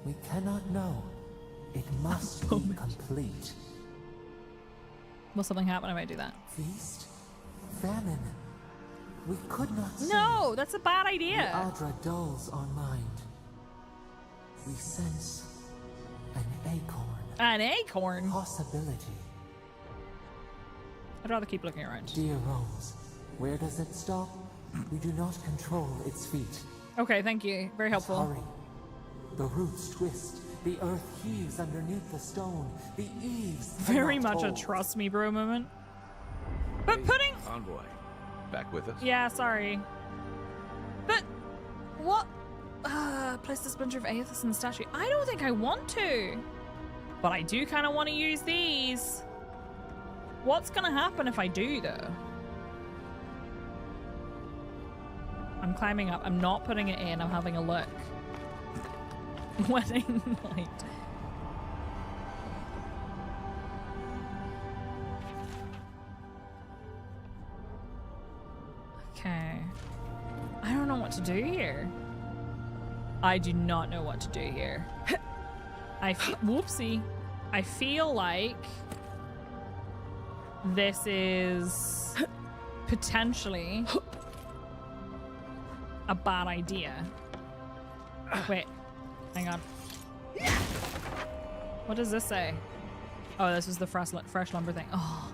We cannot know. It must be complete. Will something happen if I do that? Feast? Famine? We could not see. No, that's a bad idea. The Adra dulls our mind. We sense an acorn. An acorn? Possibility. I'd rather keep looking around. Dear Rose, where does it stop? We do not control its feet. Okay, thank you. Very helpful. Hurry. The roots twist. The earth heaves underneath the stone. The eaves. Very much hold. a trust me bro moment. But putting... Envoy, back with us? Yeah, sorry. But what? Place the splinter of Aethys in the statue. I don't think I want to. But I do kind of want to use these. What's going to happen if I do, though? I'm climbing up. I'm not putting it in. I'm having a look. Wedding night. Okay. I don't know what to do here. I do not know what to do here. Whoopsie. I feel like this is potentially a bad idea. Wait, hang on. What does this say? Oh, this was the fresh lumber thing. Oh,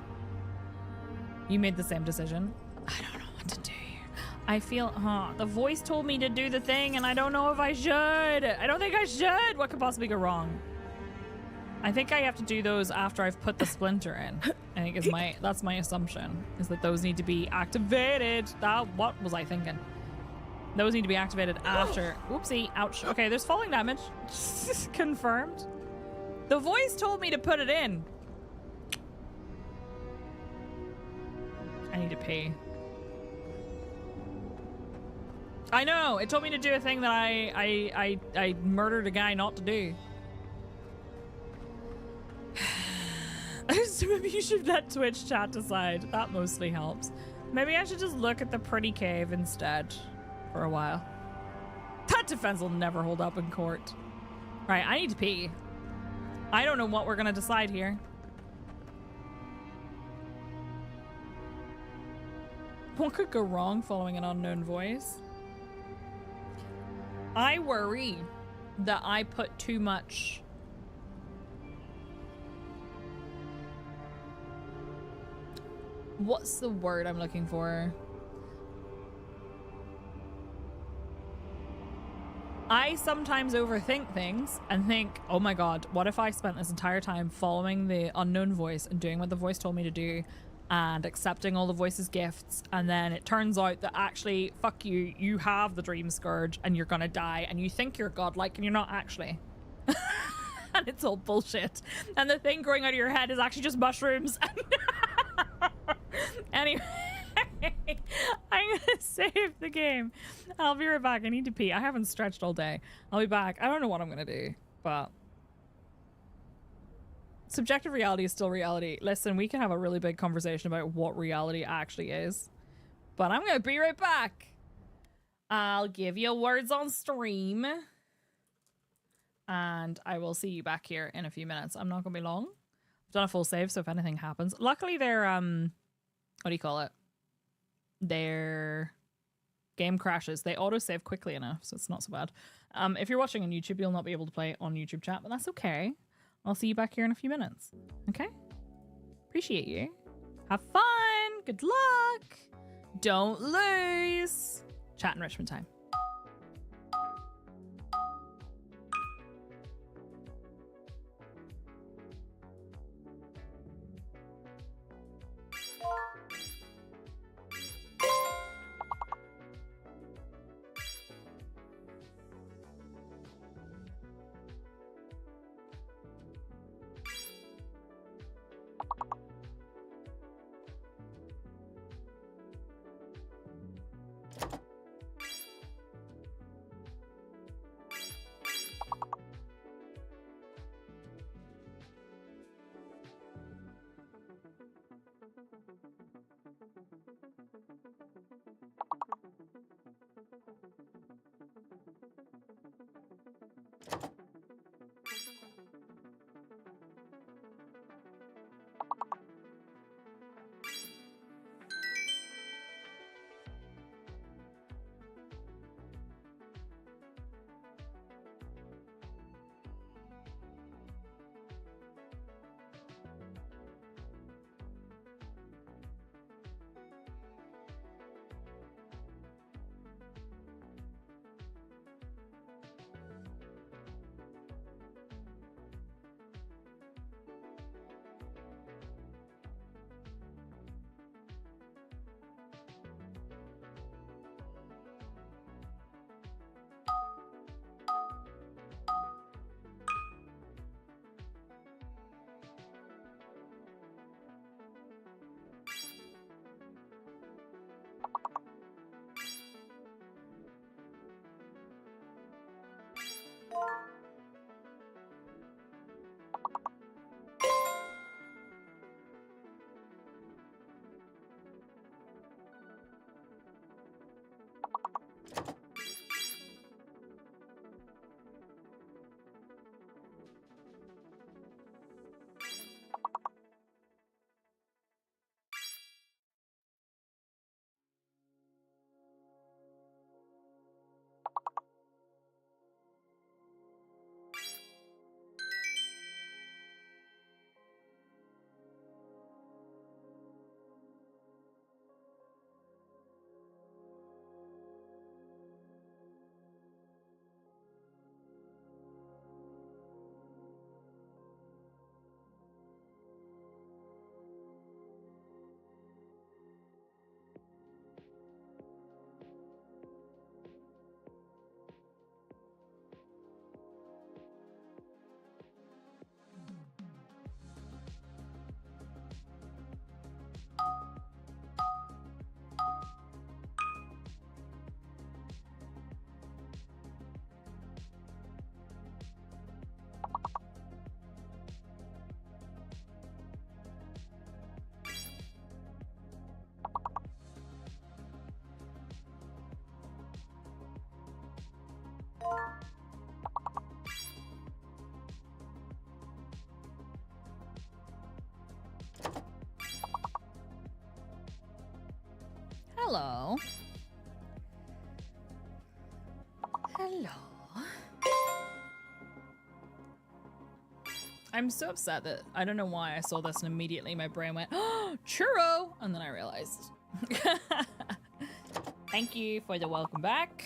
you made the same decision. I don't know what to do here. I feel, the voice told me to do the thing and I don't know if I should. I don't think I should. What could possibly go wrong? I think I have to do those after I've put the splinter in. I think that's my assumption, is that those need to be activated. What was I thinking? Those need to be activated after. Whoopsie, ouch. Okay, there's falling damage. Confirmed. The voice told me to put it in. I need to pee. I know, it told me to do a thing that I murdered a guy not to do. So maybe you should let Twitch chat decide. That mostly helps. Maybe I should just look at the pretty cave instead for a while. That defense will never hold up in court. Right, I need to pee. I don't know what we're gonna decide here. What could go wrong following an unknown voice? I worry that I put too much what's the word I'm looking for? I sometimes overthink things and think, oh my god, what if I spent this entire time following the unknown voice and doing what the voice told me to do and accepting all the voice's gifts, and then it turns out that actually, fuck you, you have the dream scourge and you're gonna die and you think you're godlike and you're not actually. And it's all bullshit. And the thing growing out of your head is actually just mushrooms. Anyway, I'm gonna save the game. I'll be right back. I need to pee. I haven't stretched all day. I'll be back. I don't know what I'm gonna do, but subjective reality is still reality. Listen, we can have a really big conversation about what reality actually is, but I'm gonna be right back. I'll give you words on stream and I will see you back here in a few minutes. I'm not gonna be long. I've done a full save, so if anything happens, luckily they're what do you call it? Their game crashes. They auto-save quickly enough, so it's not so bad. If you're watching on YouTube, you'll not be able to play on YouTube chat, but that's okay. I'll see you back here in a few minutes. Okay? Appreciate you. Have fun. Good luck. Don't lose. Chat enrichment time. Hello. Hello. I'm so upset that I don't know why I saw this and immediately my brain went, oh, churro! And then I realized. Thank you for the welcome back.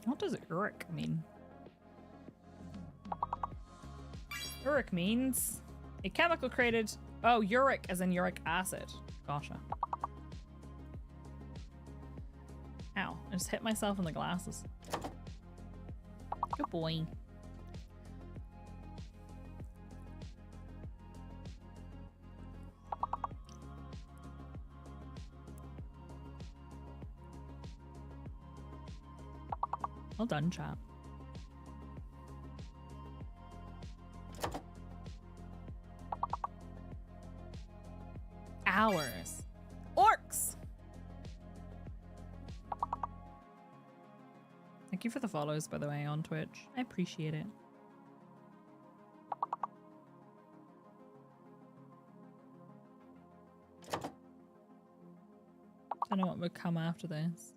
What does uric mean? Uric means a chemical created. Oh, uric as in uric acid. Gotcha. Ow, I just hit myself in the glasses. Good boy. Well done, chat. Hours. Orcs! Thank you for the follows, by the way, on Twitch. I appreciate it. Don't know what would come after this.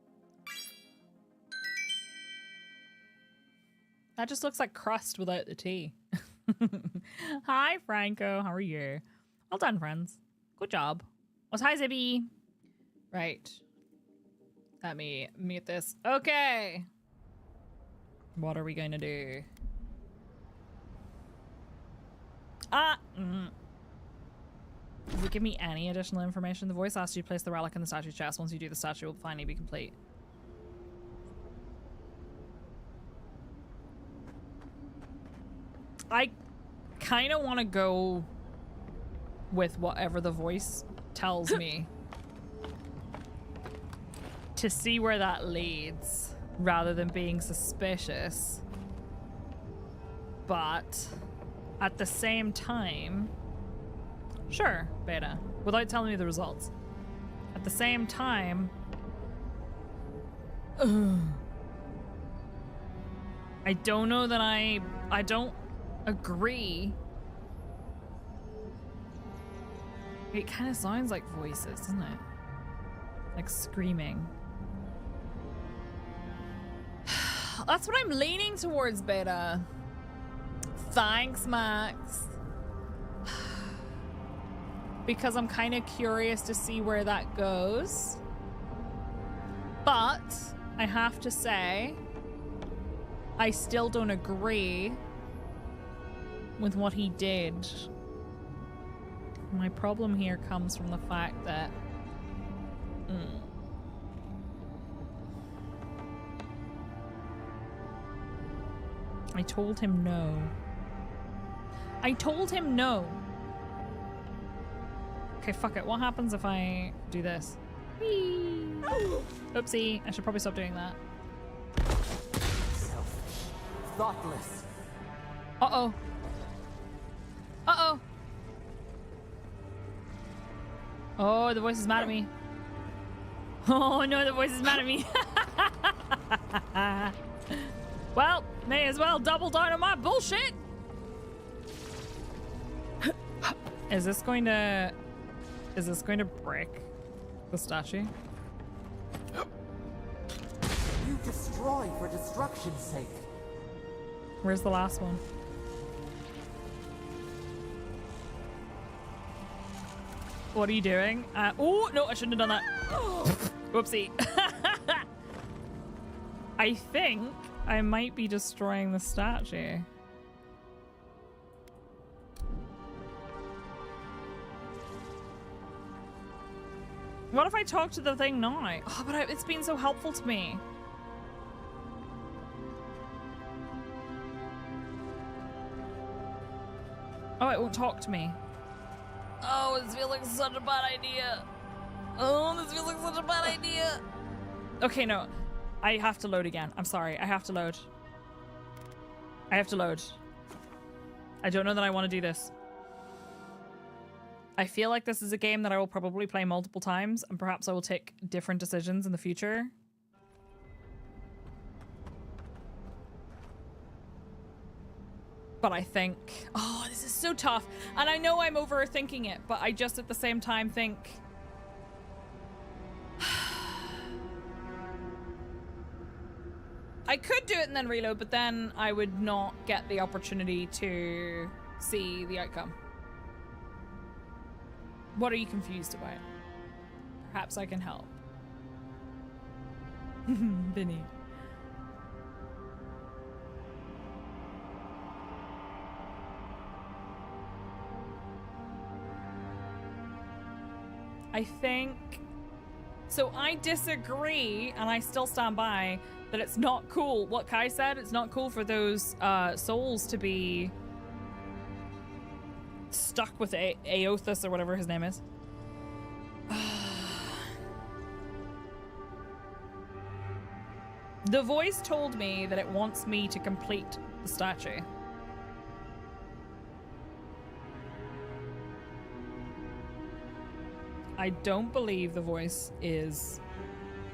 That just looks like crust without the tea. Hi, Franco. How are you? Well done, friends. Good job. Oh, hi, Zibby. Right. Let me mute this. Okay. What are we going to do? Does it give me any additional information? The voice asks you to place the relic in the statue's chest. Once you do, the statue will finally be complete. I kind of want to go with whatever the voice tells me to see where that leads rather than being suspicious. But at the same time, sure, beta, without telling me the results. At the same time, I don't know that I don't agree. It kind of sounds like voices, doesn't it? Like screaming. That's what I'm leaning towards, Beta. Thanks, Max. Because I'm kind of curious to see where that goes. But I have to say, I still don't agree with what he did. My problem here comes from the fact that I told him no. I told him no. Okay, fuck it. What happens if I do this? Whee! Oopsie. I should probably stop doing that. Selfish. Thoughtless. Uh-oh. Uh-oh. Oh, the voice is mad at me. Oh no, the voice is mad at me. Well, may as well double down on my bullshit. Is this going to break the statue? You destroy for destruction's sake. Where's the last one? What are you doing? Oh, no, I shouldn't have done that. Whoopsie. I think I might be destroying the statue. What if I talk to the thing now? Oh, but it's been so helpful to me. Oh, it won't talk to me. Oh, this feels like such a bad idea. Oh, this feels like such a bad idea. Okay, no. I have to load again. I'm sorry. I have to load. I have to load. I don't know that I want to do this. I feel like this is a game that I will probably play multiple times, and perhaps I will take different decisions in the future. But I think, oh, this is so tough. And I know I'm overthinking it, but I just at the same time think, I could do it and then reload, but then I would not get the opportunity to see the outcome. What are you confused about? Perhaps I can help. Vinny. I think... So I disagree, and I still stand by, that it's not cool. What Kai said, it's not cool for those souls to be stuck with Aothus or whatever his name is. The voice told me that it wants me to complete the statue. I don't believe the voice is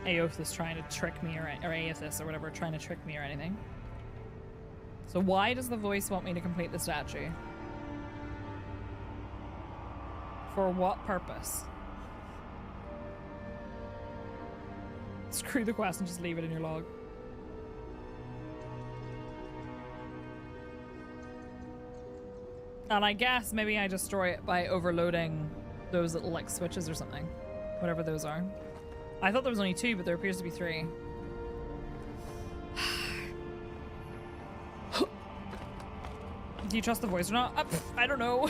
Aothus trying to trick me, or Aothus or whatever, trying to trick me or anything. So why does the voice want me to complete the statue? For what purpose? Screw the quest and just leave it in your log. And I guess maybe I destroy it by overloading those little like switches or something. Whatever those are. I thought there was only 2, but there appears to be 3. Do you trust the voice or not? I don't know.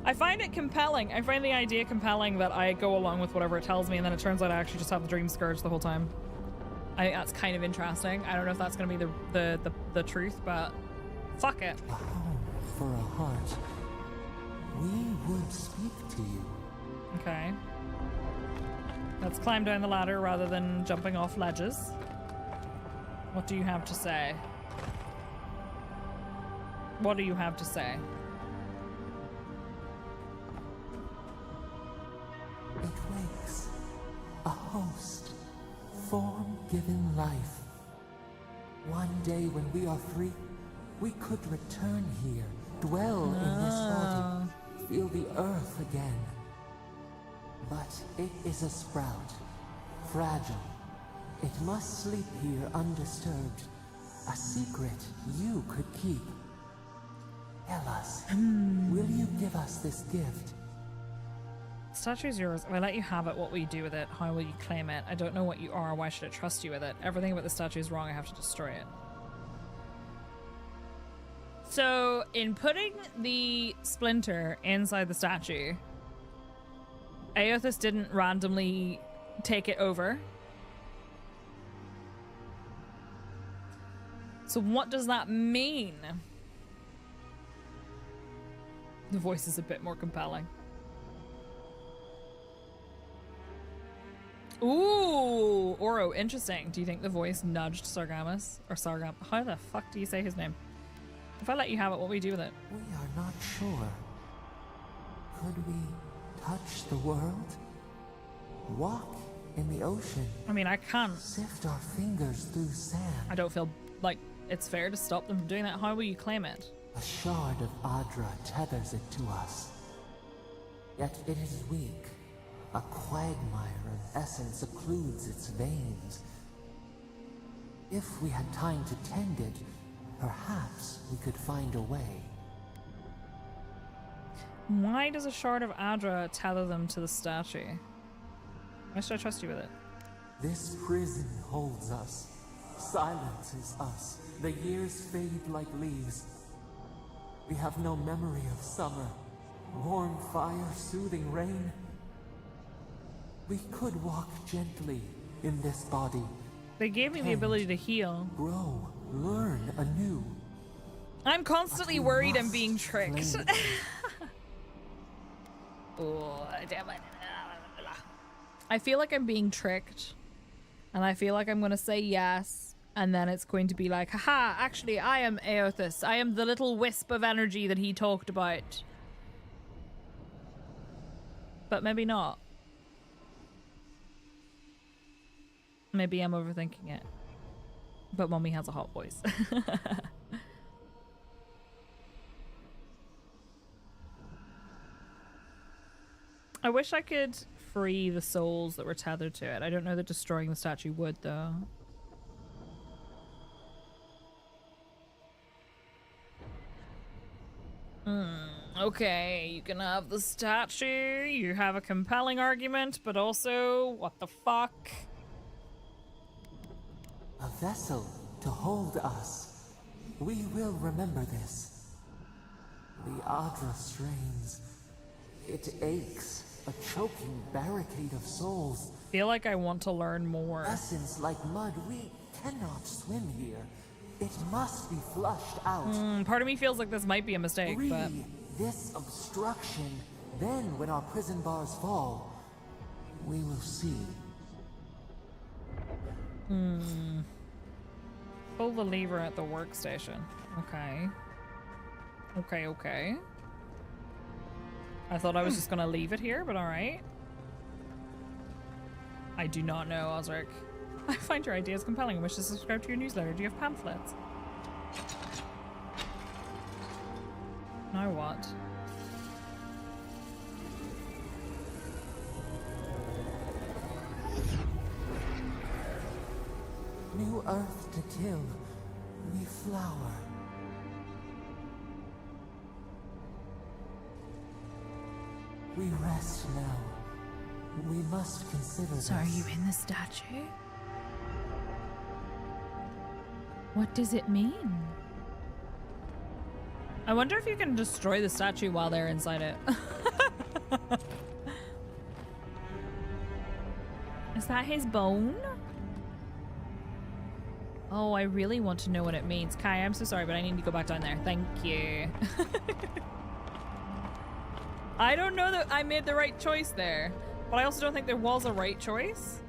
I find it compelling. I find the idea compelling that I go along with whatever it tells me, and then it turns out I actually just have the dream scourge the whole time. I think that's kind of interesting. I don't know if that's going to be the truth, but fuck it. A home for a heart. We would speak to you. Okay. Let's climb down the ladder rather than jumping off ledges. What do you have to say? What do you have to say? It wakes. A host. Form given life. One day when we are free, we could return here, dwell in this body, feel the earth again. But it is a sprout, fragile. It must sleep here undisturbed. A secret you could keep. Tell us, will you give us this gift? Statue's yours. If I let you have it, what will you do with it? How will you claim it? I don't know what you are. Why should I trust you with it? Everything about the statue is wrong. I have to destroy it. So, in putting the splinter inside the statue, Aothus didn't randomly take it over. So what does that mean? The voice is a bit more compelling. Ooh, Oro, interesting. Do you think the voice nudged Sargamas? Or Sargam? How the fuck do you say his name? If I let you have it, what will you do with it? We are not sure. Could we touch the world? Walk in the ocean? I mean, I can't. Sift our fingers through sand. I don't feel like it's fair to stop them from doing that. How will you claim it? A shard of Adra tethers it to us. Yet it is weak. A quagmire of essence occludes its veins. If we had time to tend it, perhaps we could find a way. Why does a shard of Adra tether them to the statue? Why should I trust you with it? This prison holds us, silences us. The years fade like leaves. We have no memory of summer, warm fire, soothing rain. We could walk gently in this body. They gave me the ability to heal. Grow, learn anew. I'm constantly worried I'm being tricked. Oh, damn it. I feel like I'm being tricked. And I feel like I'm going to say yes. And then it's going to be like, haha, actually, I am Aothus. I am the little wisp of energy that he talked about. But maybe not. Maybe I'm overthinking it. But Mommy has a hot voice. I wish I could free the souls that were tethered to it. I don't know that destroying the statue would, though. Okay, you can have the statue. You have a compelling argument, but also, what the fuck? A vessel to hold us. We will remember this. The Adra strains. It aches. A choking barricade of souls. Feel like I want to learn more. Essence like mud. We cannot swim here. It must be flushed out. Part of me feels like this might be a mistake, Free but... this obstruction. Then, when our prison bars fall, we will see. Pull the lever at the workstation. Okay. Okay. I thought I was just gonna leave it here, but alright. I do not know, Osric. I find your ideas compelling and wish to subscribe to your newsletter. Do you have pamphlets? Now what? New earth to till, new flower. We rest now. We must consider this. So are you in the statue? What does it mean? I wonder if you can destroy the statue while they're inside it. Is that his bone? Oh, I really want to know what it means. Kai, I'm so sorry, but I need to go back down there. Thank you. I don't know that I made the right choice there, but I also don't think there was a right choice.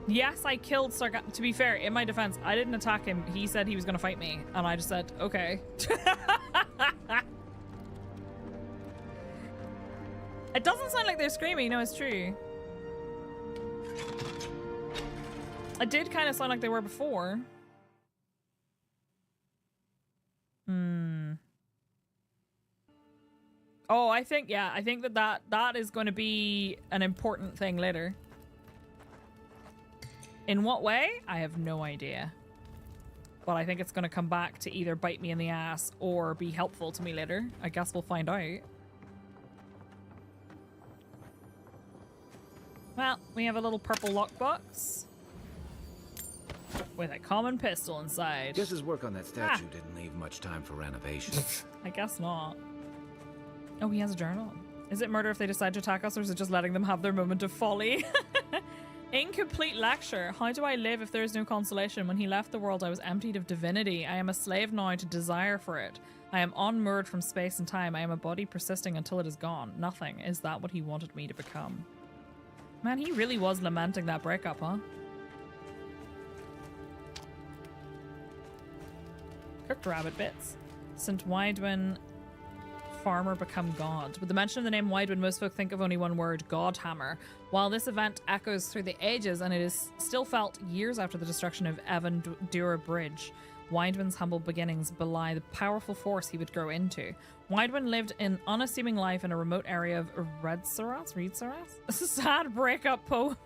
Yes, I killed Sargat. To be fair, in my defense, I didn't attack him. He said he was going to fight me, and I just said, okay. It doesn't sound like they're screaming. No, it's true. It did kind of sound like they were before. Oh, I think that is going to be an important thing later. In what way? I have no idea. But I think it's going to come back to either bite me in the ass or be helpful to me later. I guess we'll find out. Well, we have a little purple lockbox with a common pistol inside. Guess his work on that statue didn't leave much time for renovation. I guess not. Oh, he has a journal. Is it murder if they decide to attack us, or is it just letting them have their moment of folly? Incomplete lecture. How do I live if there is no consolation? When he left the world, I was emptied of divinity. I am a slave now to desire for it. I am unmoored from space and time. I am a body persisting until it is gone. Nothing. Is that what he wanted me to become? Man, he really was lamenting that breakup, huh? Cooked rabbit bits. St. Widwin, farmer become god. With the mention of the name Widwin, most folk think of only one word, Godhammer. While this event echoes through the ages and it is still felt years after the destruction of Avondura Bridge, Widwin's humble beginnings belie the powerful force he would grow into. Widwin lived an unassuming life in a remote area of Redsaras? A sad breakup poem.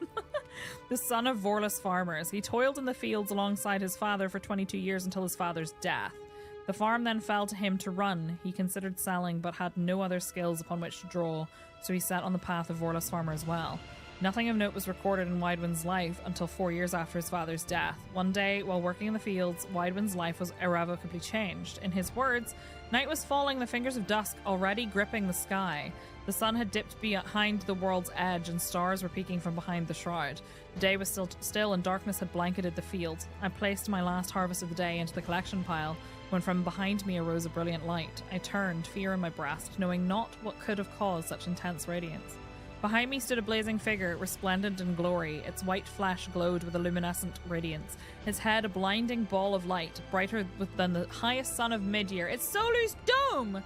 The son of Vorless farmers. He toiled in the fields alongside his father for 22 years until his father's death. The farm then fell to him to run. He considered selling, but had no other skills upon which to draw, so he set on the path of Vorless farmer as well. Nothing of note was recorded in Widwin's life until 4 years after his father's death. One day, while working in the fields, Widwin's life was irrevocably changed. In his words, night was falling, the fingers of dusk already gripping the sky. The sun had dipped behind the world's edge, and stars were peeking from behind the shroud. The day was still and darkness had blanketed the field. I placed my last harvest of the day into the collection pile, when from behind me arose a brilliant light. I turned, fear in my breast, knowing not what could have caused such intense radiance. Behind me stood a blazing figure, resplendent in glory. Its white flesh glowed with a luminescent radiance. His head a blinding ball of light, brighter than the highest sun of mid-year. It's Solu's dome!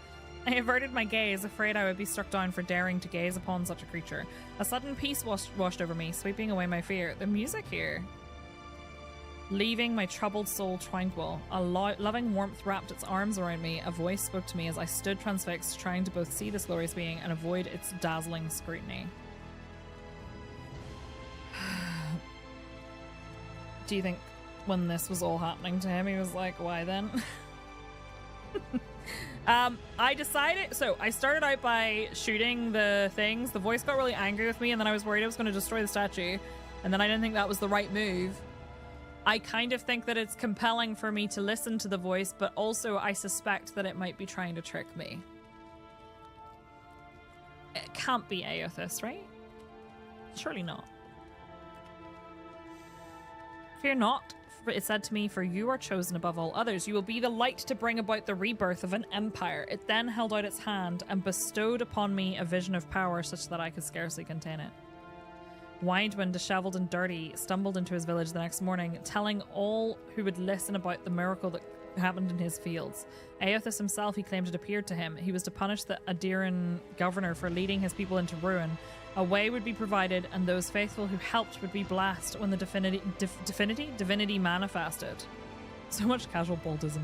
I averted my gaze, afraid I would be struck down for daring to gaze upon such a creature. A sudden peace washed over me, sweeping away my fear. The music here, leaving my troubled soul tranquil. A loving warmth wrapped its arms around me. A voice spoke to me as I stood transfixed, trying to both see this glorious being and avoid its dazzling scrutiny. Do you think when this was all happening to him, he was like, why then? I started out by shooting the things. The voice got really angry with me, and then I was worried I was going to destroy the statue, and then I didn't think that was the right move. I kind of think that it's compelling for me to listen to the voice, but also I suspect that it might be trying to trick me. It can't be Aothis, right? Surely not. Fear not, for it said to me, for you are chosen above all others. You will be the light to bring about the rebirth of an empire. It then held out its hand and bestowed upon me a vision of power such that I could scarcely contain it. Widwin, disheveled and dirty, stumbled into his village the next morning, telling all who would listen about the miracle that happened in his fields. Aothis himself, he claimed, had appeared to him. He was to punish the Adiran governor for leading his people into ruin. A way would be provided, and those faithful who helped would be blessed when the divinity manifested. So much casual boldism.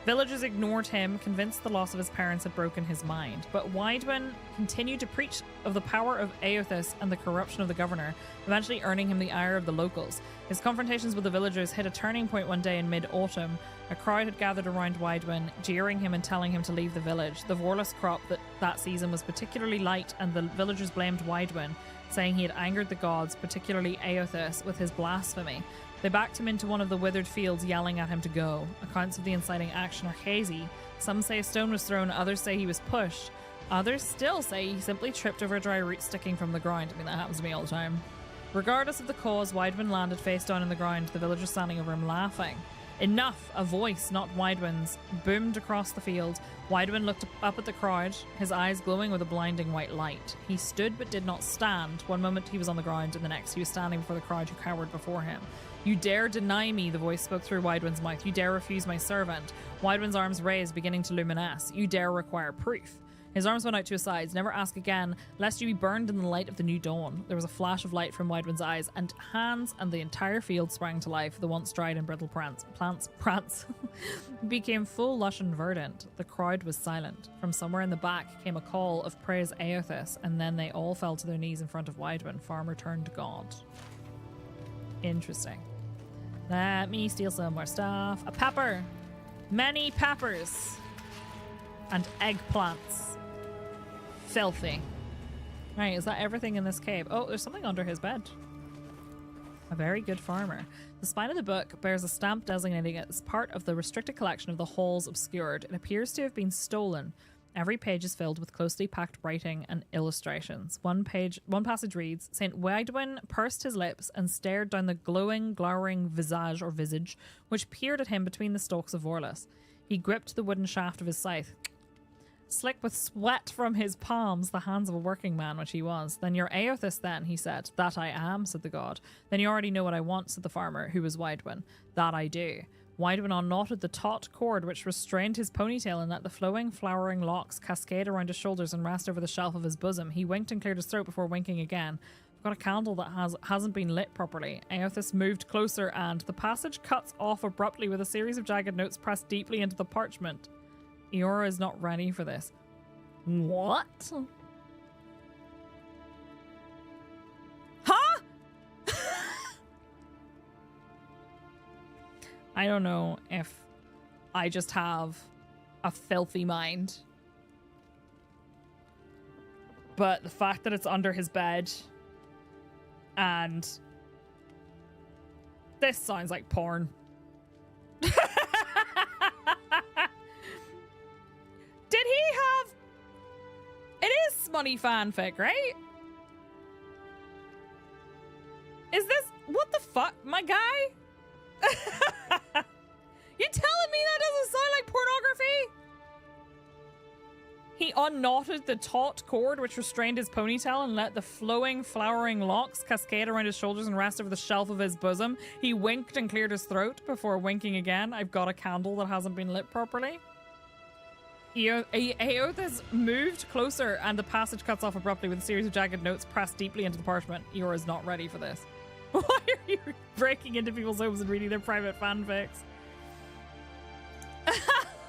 Villagers ignored him, convinced the loss of his parents had broken his mind. But Widwin continued to preach of the power of Aothis and the corruption of the governor, eventually earning him the ire of the locals. His confrontations with the villagers hit a turning point one day in mid-autumn. A crowd had gathered around Widwin, jeering him and telling him to leave the village. The Vorless crop that season was particularly light, and the villagers blamed Widwin, saying he had angered the gods, particularly Aothis, with his blasphemy. They backed him into one of the withered fields, yelling at him to go. Accounts of the inciting action are hazy. Some say a stone was thrown, others say he was pushed. Others still say he simply tripped over a dry root sticking from the ground. I mean, that happens to me all the time. Regardless of the cause, Widwin landed face down on the ground, the villagers standing over him laughing. Enough! A voice, not Widwin's, boomed across the field. Widwin looked up at the crowd, his eyes glowing with a blinding white light. He stood but did not stand. One moment he was on the ground, and the next he was standing before the crowd who cowered before him. You dare deny me, the voice spoke through Widwin's mouth. You dare refuse my servant. Widwin's arms raised, beginning to luminesce. You dare require proof. His arms went out to his sides. Never ask again, lest you be burned in the light of the new dawn. There was a flash of light from Widewind's eyes and hands, and the entire field sprang to life. The once dried and brittle plants became full, lush, and verdant. The crowd was silent. From somewhere in the back came a call of praise Aothis, and then they all fell to their knees in front of Widewind. Farmer turned God. Interesting. Let me steal some more stuff. A pepper. Many peppers. And eggplants. Filthy. Right, is that everything in this cave? Oh, there's something under his bed. A very good farmer. The spine of the book bears a stamp designating it as part of the restricted collection of the Halls Obscured. It appears to have been stolen. Every page is filled with closely packed writing and illustrations. One passage reads, St. Widewin pursed his lips and stared down the glowering visage which peered at him between the stalks of Vorlis. He gripped the wooden shaft of his scythe, slick with sweat from his palms, the hands of a working man, which he was. Then you're Aothis then, he said. That I am, said the god. Then you already know what I want, said the farmer, who was Widewin. That I do. Widewin unknotted the taut cord which restrained his ponytail and let the flowing, flowering locks cascade around his shoulders and rest over the shelf of his bosom. He winked and cleared his throat before winking again. I've got a candle that hasn't been lit properly. Aothis moved closer and the passage cuts off abruptly with a series of jagged notes pressed deeply into the parchment. Eora is not ready for this. What? Huh? I don't know if I just have a filthy mind. But the fact that it's under his bed and this sounds like porn. Did he have... It is smutty fanfic, right? Is this... What the fuck? My guy? You telling me that doesn't sound like pornography? He unknotted the taut cord which restrained his ponytail and let the flowing, flowering locks cascade around his shoulders and rest over the shelf of his bosom. He winked and cleared his throat before winking again. I've got a candle that hasn't been lit properly. Aothis moved closer and the passage cuts off abruptly with a series of jagged notes pressed deeply into the parchment. Eora is not ready for this. Why are you breaking into people's homes and reading their private fanfics?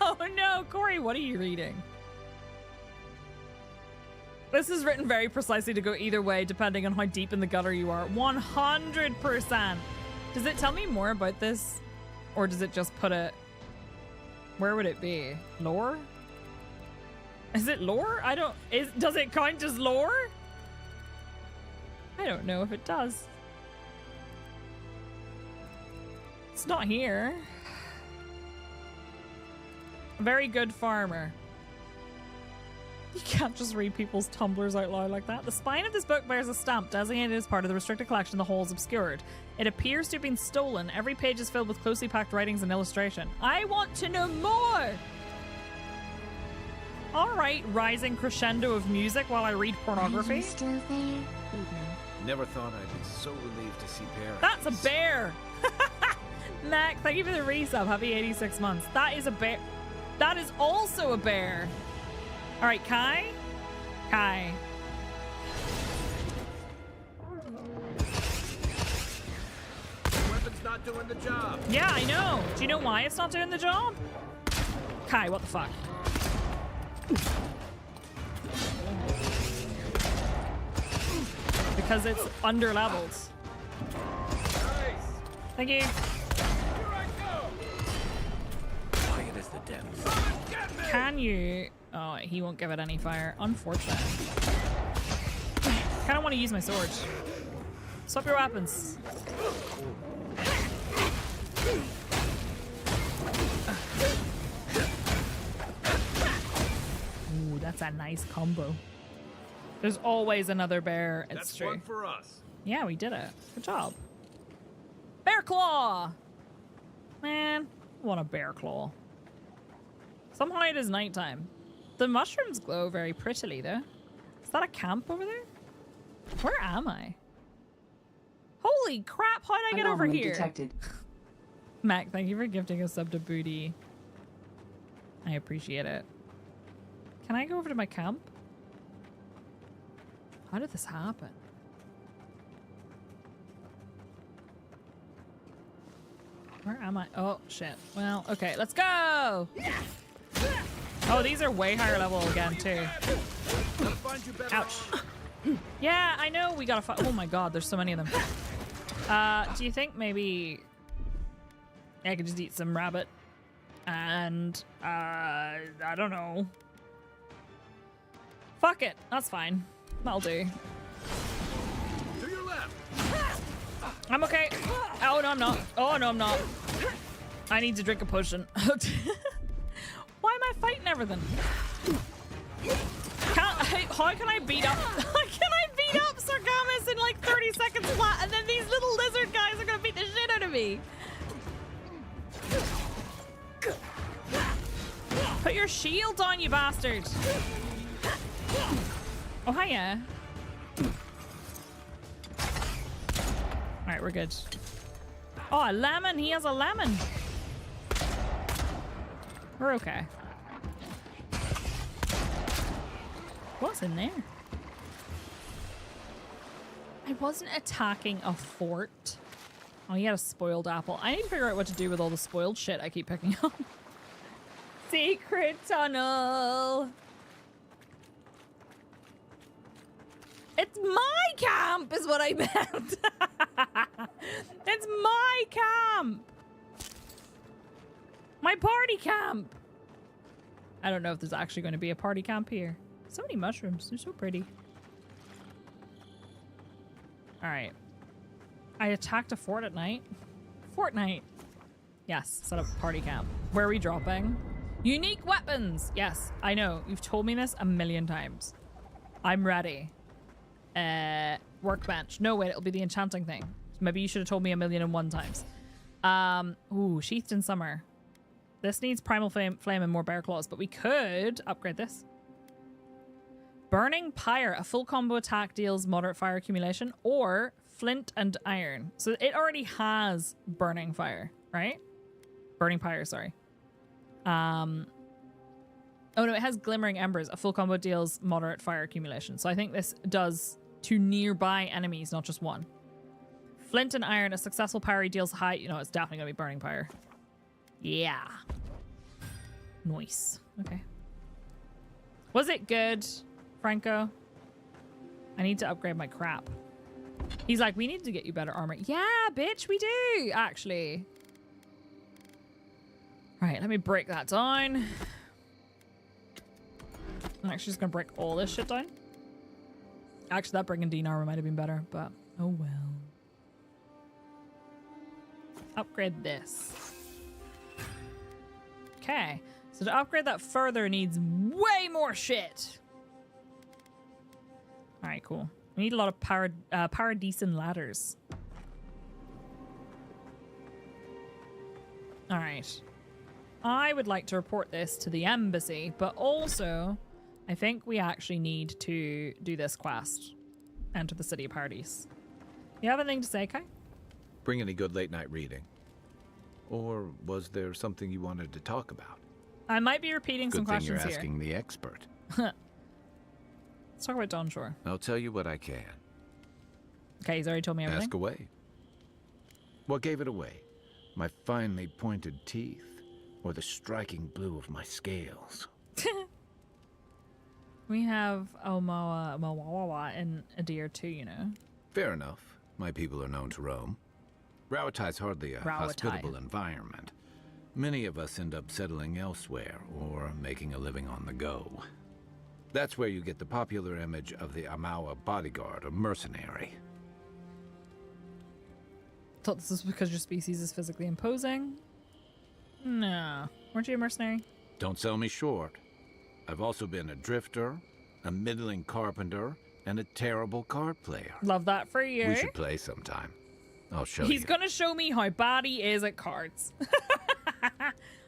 Oh no, Corey, what are you reading? This is written very precisely to go either way depending on how deep in the gutter you are. 100%. Does it tell me more about this? Or does it just put it... Where would it be? Lore? Is it lore? I don't... Does it count as lore? I don't know if it does. It's not here. A very good farmer. You can't just read people's Tumblrs out loud like that. The spine of this book bears a stamp designated as part of the restricted collection The Halls Obscured. It appears to have been stolen. Every page is filled with closely packed writings and illustration. I want to know more! Alright, rising crescendo of music while I read pornography. Are you still there? Never thought I'd be so relieved to see Paradise. That's a bear! Mac, thank you for the resub. Happy 86 months. That is a bear. That is also a bear. All right, Kai. Kai. Weapon's not doing the job. Yeah, I know. Do you know why it's not doing the job? Kai, what the fuck? Because it's under leveled. Nice. Thank you. Quiet as the depths. Can you... Oh, he won't give it any fire. Unfortunate. Kind of want to use my sword. Swap your weapons. Ooh, that's a nice combo. There's always another bear. It's That's true. one for us. Yeah, we did it. Good job. Bear claw! Man, I want a bear claw. Somehow it is nighttime. The mushrooms glow very prettily, though. Is that a camp over there? Where am I? Holy crap, how did I get over here? Detected. Mac, thank you for gifting a sub to Booty. I appreciate it. Can I go over to my camp? How did this happen? Where am I? Oh, shit. Well, okay, let's go! Oh, these are way higher level again, too. Ouch. Yeah, I know we gotta fight. Oh my god, there's so many of them. Do you think maybe I could just eat some rabbit? And, I don't know. Fuck it. That's fine. That'll do. To your left. I'm okay. Oh, no, I'm not. Oh, no, I'm not. I need to drink a potion. Why am I fighting everything? How can I beat up? Can I beat up Sargamas in like 30 seconds flat, and then these little lizard guys are gonna beat the shit out of me? Put your shield on, you bastard! Oh, hiya. Alright, we're good. Oh, a lemon! He has a lemon! We're okay. What's in there? I wasn't attacking a fort. Oh, he had a spoiled apple. I need to figure out what to do with all the spoiled shit I keep picking up. Secret tunnel. It's my camp is what I meant. It's my camp. My party camp. I don't know if there's actually going to be a party camp here. So many mushrooms. They're so pretty. All right. I attacked a fort at night. Fortnite. Yes. Set up a party camp. Where are we dropping? Unique weapons. Yes. I know. You've told me this a million times. I'm ready. Workbench. No, wait. It'll be the enchanting thing. Maybe you should have told me 1,000,001 times. Ooh. Sheathed in summer. This needs primal flame and more bear claws, but we could upgrade this. Burning Pyre, a full combo attack deals moderate fire accumulation, or Flint and Iron. So it already has Burning Fire, right? Burning Pyre, sorry. Oh no, it has Glimmering Embers, a full combo deals moderate fire accumulation. So I think this does to nearby enemies, not just one. Flint and Iron, a successful parry deals high. You know, it's definitely gonna be Burning Pyre. Yeah. Nice. Okay. Was it good, Franco? I need to upgrade my crap. He's like, we need to get you better armor. Yeah, bitch, we do, actually. Right, let me break that down. I'm actually just gonna break all this shit down. Actually, that brigandine armor might have been better, but oh well. Upgrade this. Okay, so to upgrade that further needs way more shit. All right, cool. We need a lot of paradisen ladders. All right. I would like to report this to the embassy, but also I think we actually need to do this quest. Enter the City of Paradise. You have anything to say, Kai? Bring any good late night reading? Or was there something you wanted to talk about? I might be repeating some questions here. Good thing you're asking the expert. Let's talk about Dawn Shore. I'll tell you what I can. Okay, he's already told me everything. Ask away. What gave it away? My finely pointed teeth? Or the striking blue of my scales? We have Omawa and Adir too, you know. Fair enough. My people are known to roam. Rawatai's hardly a hospitable environment. Many of us end up settling elsewhere or making a living on the go. That's where you get the popular image of the Amawa bodyguard or mercenary. Thought this was because your species is physically imposing? No. Weren't you a mercenary? Don't sell me short. I've also been a drifter, a middling carpenter, and a terrible card player. Love that for you. We should play sometime. I'll show you. He's gonna show me how bad he is at cards.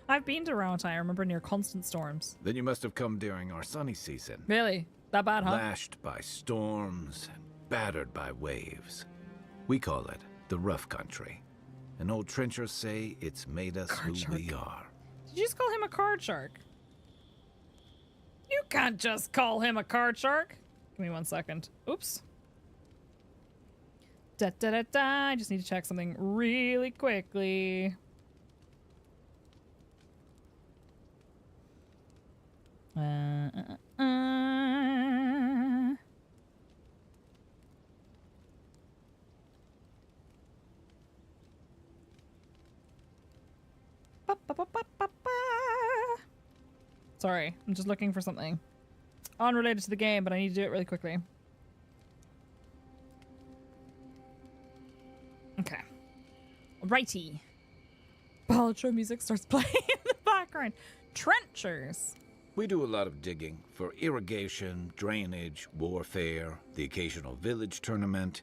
I've been to Rawatai, I remember, near constant storms. Then you must have come during our sunny season. Really? That bad, huh? Lashed by storms and battered by waves. We call it the rough country. And old trenchers say it's made us who we are. Did you just call him a card shark? You can't just call him a card shark. Give me 1 second. Oops. Da da da da. I just need to check something really quickly. Sorry, I'm just looking for something unrelated to the game, but I need to do it really quickly. Okay. Righty. Outro music starts playing in the background. Trenchers. We do a lot of digging for irrigation, drainage, warfare, the occasional village tournament.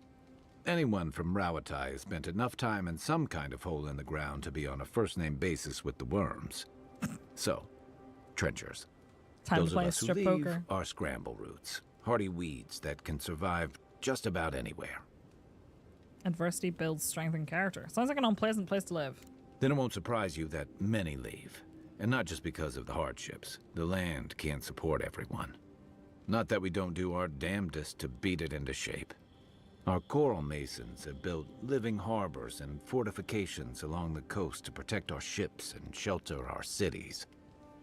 Anyone from Rawatai has spent enough time in some kind of hole in the ground to be on a first-name basis with the worms. So, trenchers. Time Those to play of us who strip leave poker. are scramble roots, hardy weeds that can survive just about anywhere. Adversity builds strength and character. Sounds like an unpleasant place to live. Then it won't surprise you that many leave. And not just because of the hardships. The land can't support everyone. Not that we don't do our damnedest to beat it into shape. Our coral masons have built living harbors and fortifications along the coast to protect our ships and shelter our cities.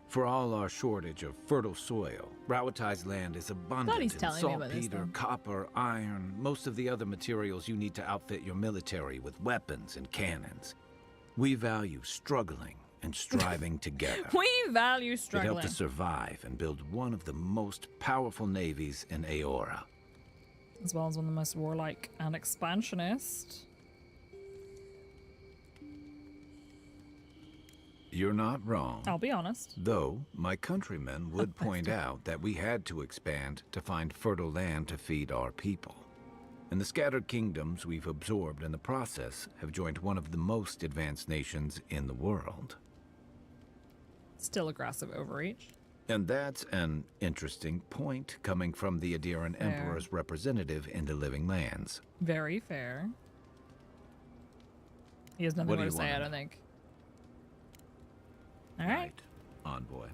For all our shortage of fertile soil, Rawatai's land is abundant in saltpeter, copper, iron, most of the other materials you need to outfit your military with weapons and cannons. We value struggling and striving together. We value struggling. It helped us survive and build one of the most powerful navies in Aora. As well as one of the most warlike and expansionist. You're not wrong. I'll be honest. Though, my countrymen would point out that we had to expand to find fertile land to feed our people. And the scattered kingdoms we've absorbed in the process have joined one of the most advanced nations in the world. Still aggressive overreach. And that's an interesting point coming from the Adiran Emperor's representative in the Living Lands. Very fair. He has nothing more to say, I don't think. Alright. Envoy.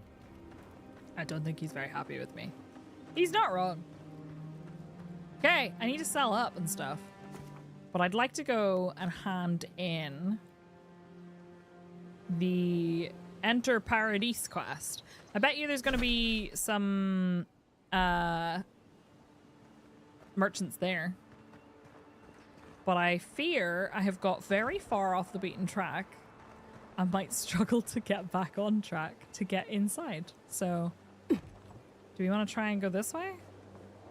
I don't think he's very happy with me. He's not wrong. Okay, I need to sell up and stuff. But I'd like to go and hand in the Enter Paradise quest. I bet you there's going to be some merchants there. But I fear I have got very far off the beaten track. I might struggle to get back on track to get inside. So, do we want to try and go this way?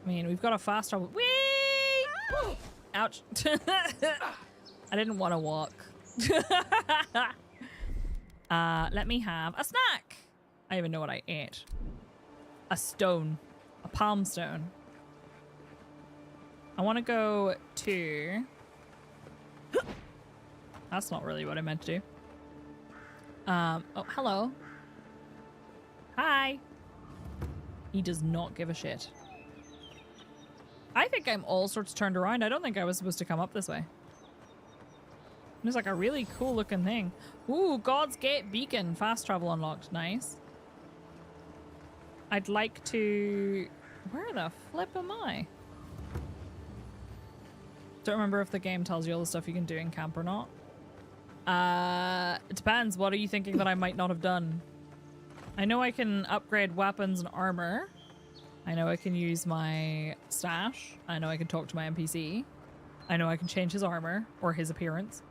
I mean, we've got a fast travel. Whee! Ouch. I didn't want to walk. Let me have a snack. I even know what I ate. A stone. A palm stone. I want to go to... That's not really what I meant to do. Oh, hello. Hi. He does not give a shit. I think I'm all sorts turned around. I don't think I was supposed to come up this way. There's like a really cool looking thing. Ooh, God's Gate Beacon. Fast travel unlocked. Nice. I'd like to... Where the flip am I? Don't remember if the game tells you all the stuff you can do in camp or not. It depends. What are you thinking that I might not have done? I know I can upgrade weapons and armor. I know I can use my stash. I know I can talk to my NPC. I know I can change his armor, or his appearance,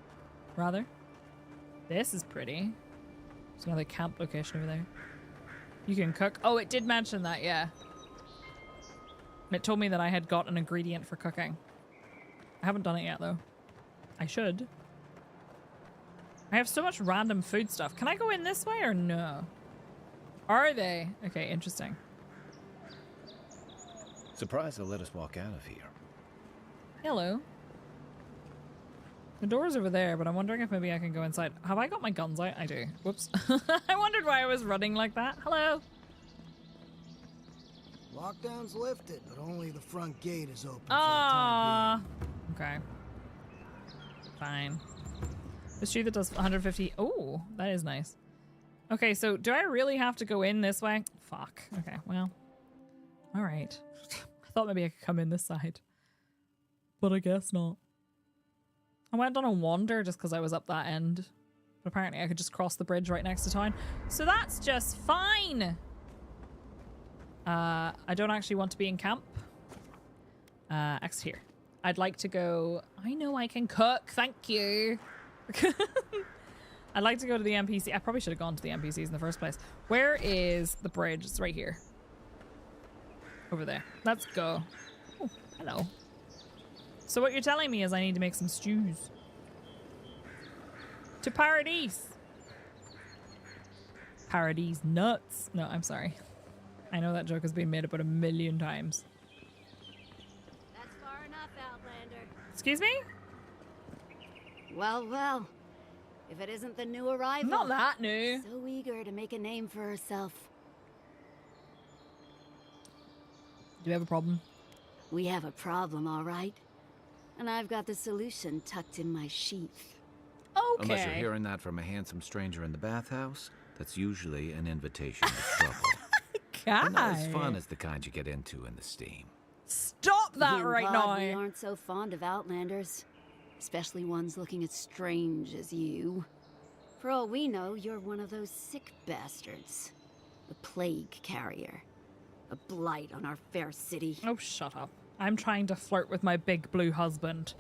rather. This is pretty. There's another camp location over there. You can cook. Oh, it did mention that, yeah. It told me that I had got an ingredient for cooking. I haven't done it yet, though. I should. I have so much random food stuff. Can I go in this way or no? Are they? Okay, interesting. Surprised they'll let us walk out of here. Hello. The door's over there, but I'm wondering if maybe I can go inside. Have I got my guns out? I do. Whoops. I wondered why I was running like that. Hello. Lockdown's lifted, but only the front gate is open. Ah. Okay. Fine. The shoe that does 150. Oh, that is nice. Okay, so do I really have to go in this way? Fuck. Okay, well. All right. I thought maybe I could come in this side, but I guess not. I went on a wander just because I was up that end. But apparently I could just cross the bridge right next to town. So that's just fine. I don't actually want to be in camp. X here. I'd like to go... I know I can cook. Thank you. I'd like to go to the NPC. I probably should have gone to the NPCs in the first place. Where is the bridge? It's right here. Over there. Let's go. Oh, hello. So what you're telling me is I need to make some stews. To Paradise. Paradise nuts. No, I'm sorry. I know that joke has been made about 1 million times. That's far enough, Outlander. Excuse me? Well, well. If it isn't the new arrival. Not that new. So eager to make a name for herself. Do you have a problem? We have a problem, all right. And I've got the solution tucked in my sheath. Okay. Unless you're hearing that from a handsome stranger in the bathhouse, that's usually an invitation to trouble. God. And not as fun as the kind you get into in the steam. Stop that Thank right God now. We aren't so fond of Outlanders. Especially ones looking as strange as you. For all we know, you're one of those sick bastards. A plague carrier. A blight on our fair city. Oh, shut up. I'm trying to flirt with my big blue husband.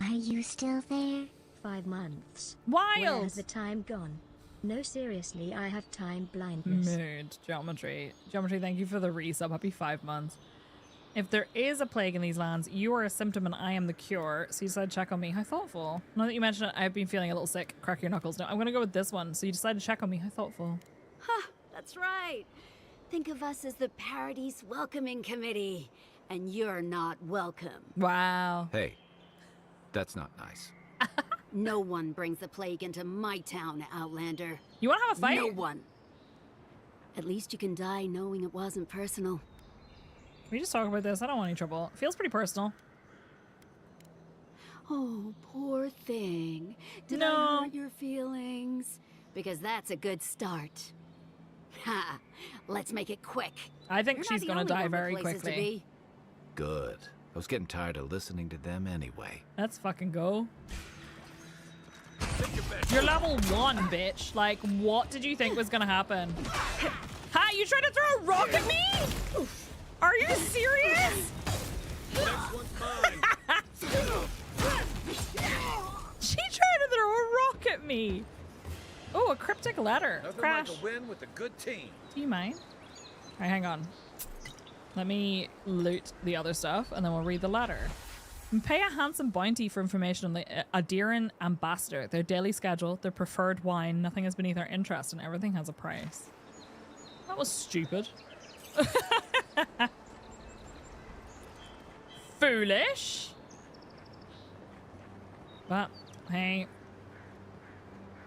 Are you still there? 5 months. Wild! Where has the time gone? No, seriously, I have time blindness. Mood. Geometry. Geometry, thank you for the resub. Happy 5 months. If there is a plague in these lands, you are a symptom and I am the cure. So you decided to check on me. How thoughtful. Now that you mention it, I've been feeling a little sick. Crack your knuckles. No, I'm going to go with this one. So you decided to check on me. How thoughtful. Ha! That's right. Think of us as the Paradise Welcoming Committee. And you're not welcome. Wow. Hey, that's not nice. No one brings the plague into my town, Outlander. You want to have a fight? No one. At least you can die knowing it wasn't personal. Can we just talk about this? I don't want any trouble. It feels pretty personal. Oh, poor thing. Did No. I hurt your feelings? Because that's a good start. Ha! Let's make it quick. I think You're she's not going the to only die one with very places to quickly. be. Good. I was getting tired of listening to them anyway. Let's fucking go. You're level 1, bitch. Like, what did you think was going to happen? Hi, you trying to throw a rock at me? Are you serious? Next one's mine. She tried to throw a rock at me. Oh, a cryptic letter. Nothing Crash. like a win with a good team. Do you mind? All right, hang on. Let me loot the other stuff and then we'll read the letter. And pay a handsome bounty for information on the Adiran ambassador, their daily schedule, their preferred wine. Nothing is beneath our interest and everything has a price. That was stupid. Foolish. But, hey,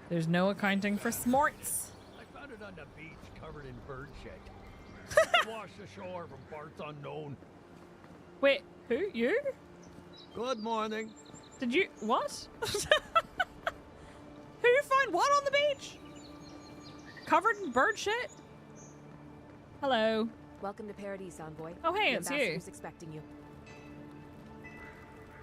there's no accounting for smarts. I found it on the beach covered in bird shit. Washed ashore from parts unknown. Wait, who? You? Good morning. Did you... What? Who found what on the beach? Covered in bird shit? Hello. Welcome to Paradise, Envoy. Oh, hey, The it's you. ambassador's expecting you.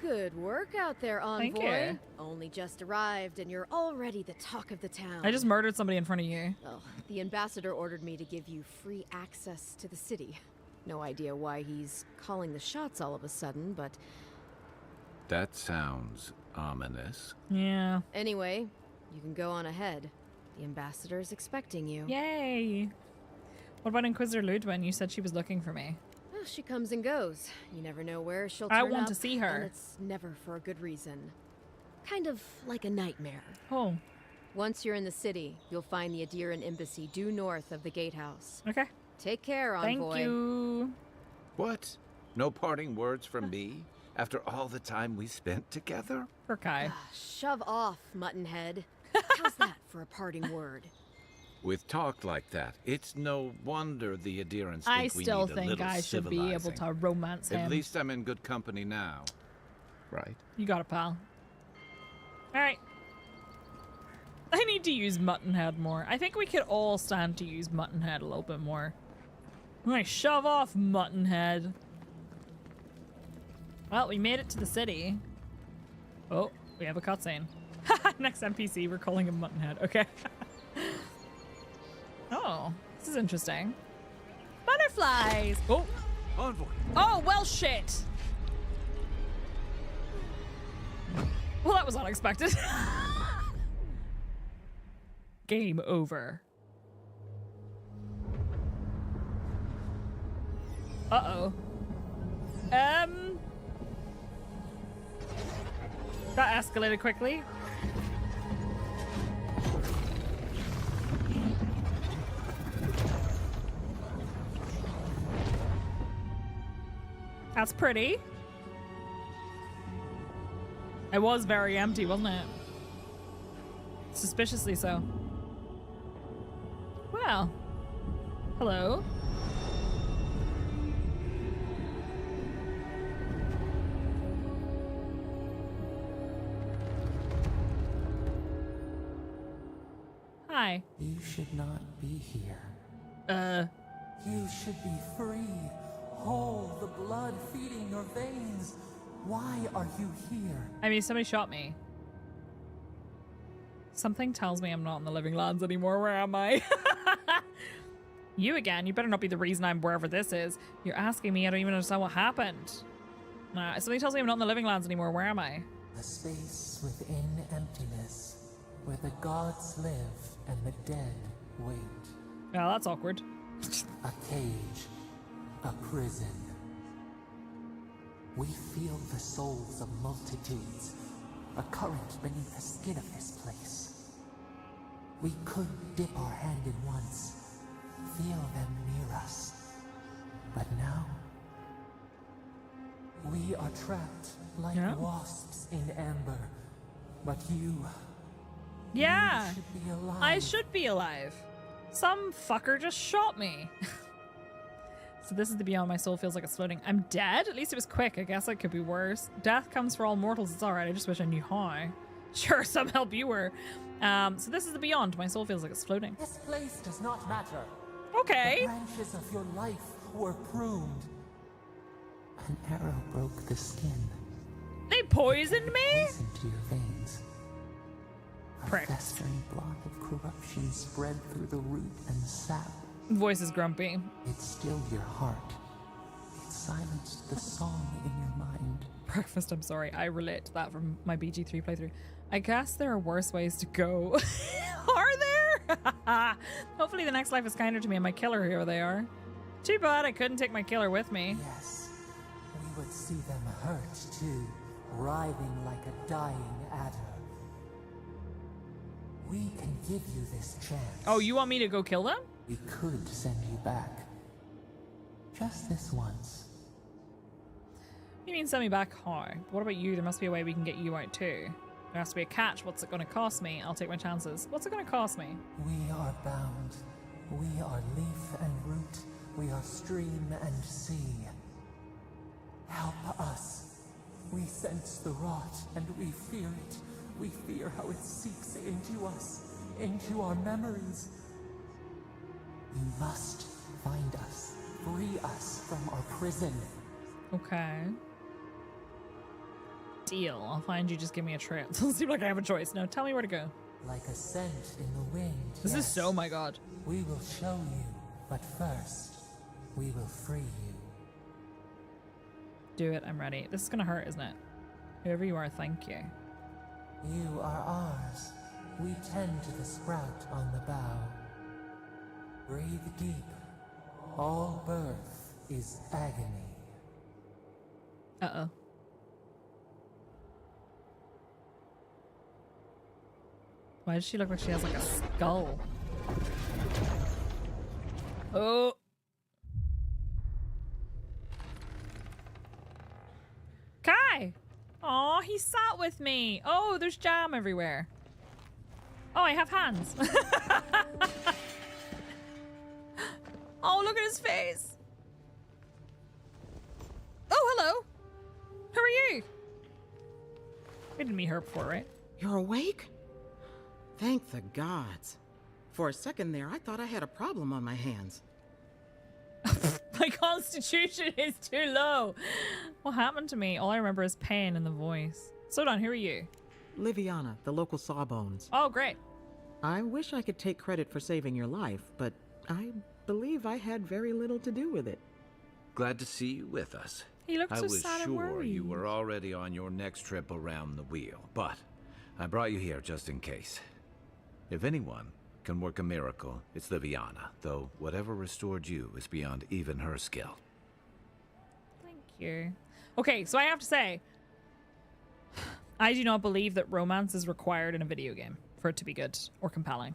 Good work out there, Envoy. Thank you. Only just arrived and you're already the talk of the town. I just murdered somebody in front of you. Oh, the ambassador ordered me to give you free access to the city. No idea why he's calling the shots all of a sudden, but... That sounds ominous. Yeah. Anyway, you can go on ahead. The ambassador's expecting you. Yay. What about Inquisitor Ludwin? You said she was looking for me. Well, she comes and goes. You never know where she'll I turn want up, to see her. And it's never for a good reason. Kind of like a nightmare. Oh. Once you're in the city, you'll find the Adiran embassy due north of the gatehouse. Okay. Take care, Envoy. Thank you. What? No parting words from me? After all the time we spent together? For Kai. Shove off, Muttonhead. How's that for a parting word? With talk like that, it's no wonder the Adirans think I we still need a think little I should be able civilizing. to romance him. At least I'm in good company now. Right? You got it, pal. Alright. I need to use Muttonhead more. I think we could all stand to use Muttonhead a little bit more. Alright, shove off, mutton head. Well, we made it to the city. Oh, we have a cutscene. Next NPC, we're calling him Muttonhead. Okay. Oh, this is interesting. Butterflies! Oh! Envoy. Oh, well, shit! Well, that was unexpected. Game over. Uh-oh. That escalated quickly. That's pretty. It was very empty, wasn't it? Suspiciously so. Well. Hello. Hi. You should not be here. You should be free. Whole, the blood feeding your veins. Why are you here? I mean, somebody shot me. Something tells me I'm not in the living lands anymore. Where am I? You again. You better not be the reason I'm wherever this is. You're asking me. I don't even understand what happened. Something tells me I'm not in the living lands anymore. Where am I? A space within emptiness, where the gods live and the dead wait. Well, that's awkward. A cage. A prison. We feel the souls of multitudes, a current beneath the skin of this place. We could dip our hand in once, feel them near us. But now, we are trapped like wasps in amber. But you... Yeah, you should be alive. I should be alive. Some fucker just shot me. So this is the beyond. My soul feels like it's floating. I'm dead? At least it was quick. I guess it could be worse. Death comes for all mortals. It's alright. I just wish I knew how. Sure, some help you were. So this is the beyond. My soul feels like it's floating. This place does not matter. Okay. The branches of your life were pruned. An arrow broke the skin. They poisoned me? Poison to your veins. A festering blot of corruption spread through the root and sap. Voice is grumpy. It stilled your heart. It silenced the song in your mind. Breakfast, I'm sorry. I relate to that from my BG3 playthrough. I guess there are worse ways to go. Are there? Hopefully the next life is kinder to me and my killer, here they are. Too bad I couldn't take my killer with me. Yes. We would see them hurt too, writhing like a dying adder. We can give you this chance. Oh, you want me to go kill them? We could send you back. Just this once. What do you mean send me back? How? What about you? There must be a way we can get you out too. There has to be a catch. What's it going to cost me? I'll take my chances. What's it going to cost me? We are bound. We are leaf and root. We are stream and sea. Help us. We sense the rot and we fear it. We fear how it seeps into us, into our memories. You must find us, free us from our prison. Okay. Deal. I'll find you, just give me a trail. Doesn't seem like I have a choice. No, tell me where to go. Like a scent in the wind. This is so, my god. We will show you, but first, we will free you. Do it, I'm ready. This is gonna hurt, isn't it? Whoever you are, thank you. You are ours. We tend to the sprout on the bough. Breathe deep. All birth is agony. Uh-oh. Why does she look like she has like a skull? Oh. Kai! Aw, he sat with me. Oh, there's jam everywhere. Oh, I have hands. Oh, look at his face. Oh, hello. Who are you? We didn't meet her before, right? You're awake? Thank the gods. For a second there, I thought I had a problem on my hands. My constitution is too low. What happened to me? All I remember is pain in the voice. So Don, who are you? Liviana, the local Sawbones. Oh, great. I wish I could take credit for saving your life, but I believe I had very little to do with it. Glad to see you with us. He looked I so was sad and sure worried. you were already on your next trip around the wheel, but I brought you here just in case. If anyone can work a miracle, it's Liviana, though whatever restored you is beyond even her skill. Thank you. Okay, so I have to say, I do not believe that romance is required in a video game for it to be good or compelling.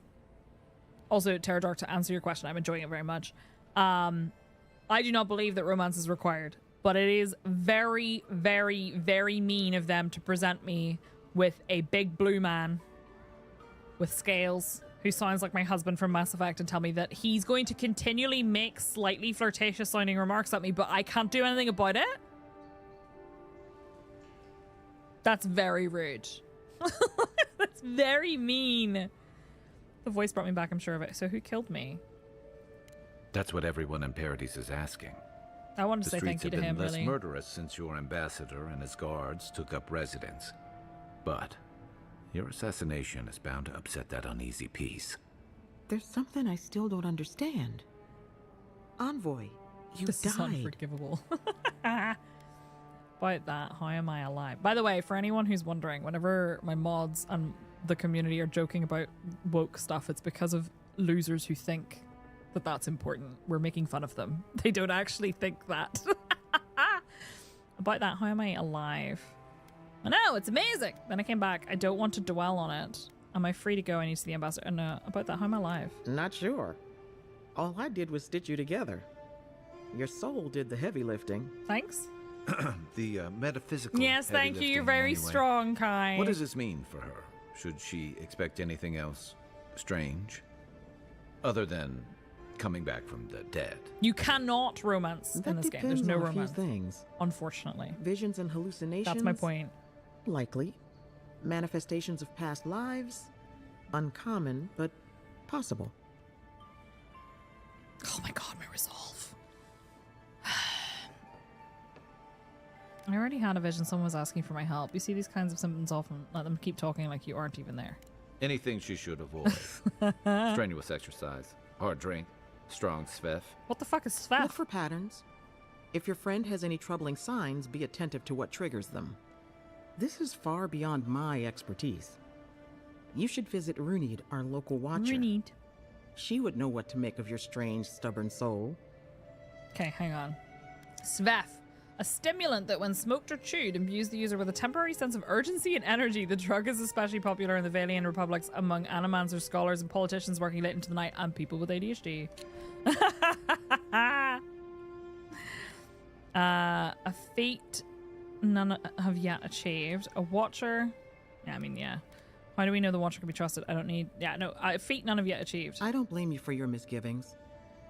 Also, Terradark, to answer your question, I'm enjoying it very much. I do not believe that romance is required, but it is very, very, very mean of them to present me with a big blue man with scales who sounds like my husband from Mass Effect and tell me that he's going to continually make slightly flirtatious sounding remarks at me, but I can't do anything about it. That's very rude. That's very mean. The voice brought me back, I'm sure of it. So who killed me? That's what everyone in Paradise is asking. I wanted to The say thank streets you have to been him, less really. murderous since your ambassador and his guards took up residence. But your assassination is bound to upset that uneasy peace. There's something I still don't understand. Envoy, you This is died. unforgivable. About that, how am I alive? By the way, for anyone who's wondering, whenever my mods and the community are joking about woke stuff, it's because of losers who think that that's important. We're making fun of them. They don't actually think that. About that, how am I alive? I know, it's amazing. Then I came back. I don't want to dwell on it. Am I free to go? I need to see the ambassador. No, about that, how am I alive? Not sure. All I did was stitch you together. Your soul did the heavy lifting. Thanks. The metaphysical. Yes, heavy thank you. You're lifting, very anyway. strong, Kai. What does this mean for her? Should she expect anything else strange? Other than coming back from the dead? You cannot romance That in this game. There's depends no on a few romance. things. Unfortunately. Visions and hallucinations. That's my point. Likely. Manifestations of past lives. Uncommon, but possible. Oh my god, my resolve. I already had a vision. Someone was asking for my help. You see these kinds of symptoms often. Let them keep talking like you aren't even there. Anything she should avoid. Strenuous exercise, hard drink, strong svef. What the fuck is Sveth? Look for patterns. If your friend has any troubling signs, be attentive to what triggers them. This is far beyond my expertise. You should visit Runid, our local watcher. Runid. She would know what to make of your strange, stubborn soul. Okay, hang on. Sveth. A stimulant that when smoked or chewed imbues the user with a temporary sense of urgency and energy. The drug is especially popular in the Valian republics among animancer scholars and politicians working late into the night and people with ADHD. A feat none have yet achieved. A watcher. Yeah, I mean, yeah. How do we know the watcher can be trusted? I don't need... Yeah, no. A feat none have yet achieved. I don't blame you for your misgivings.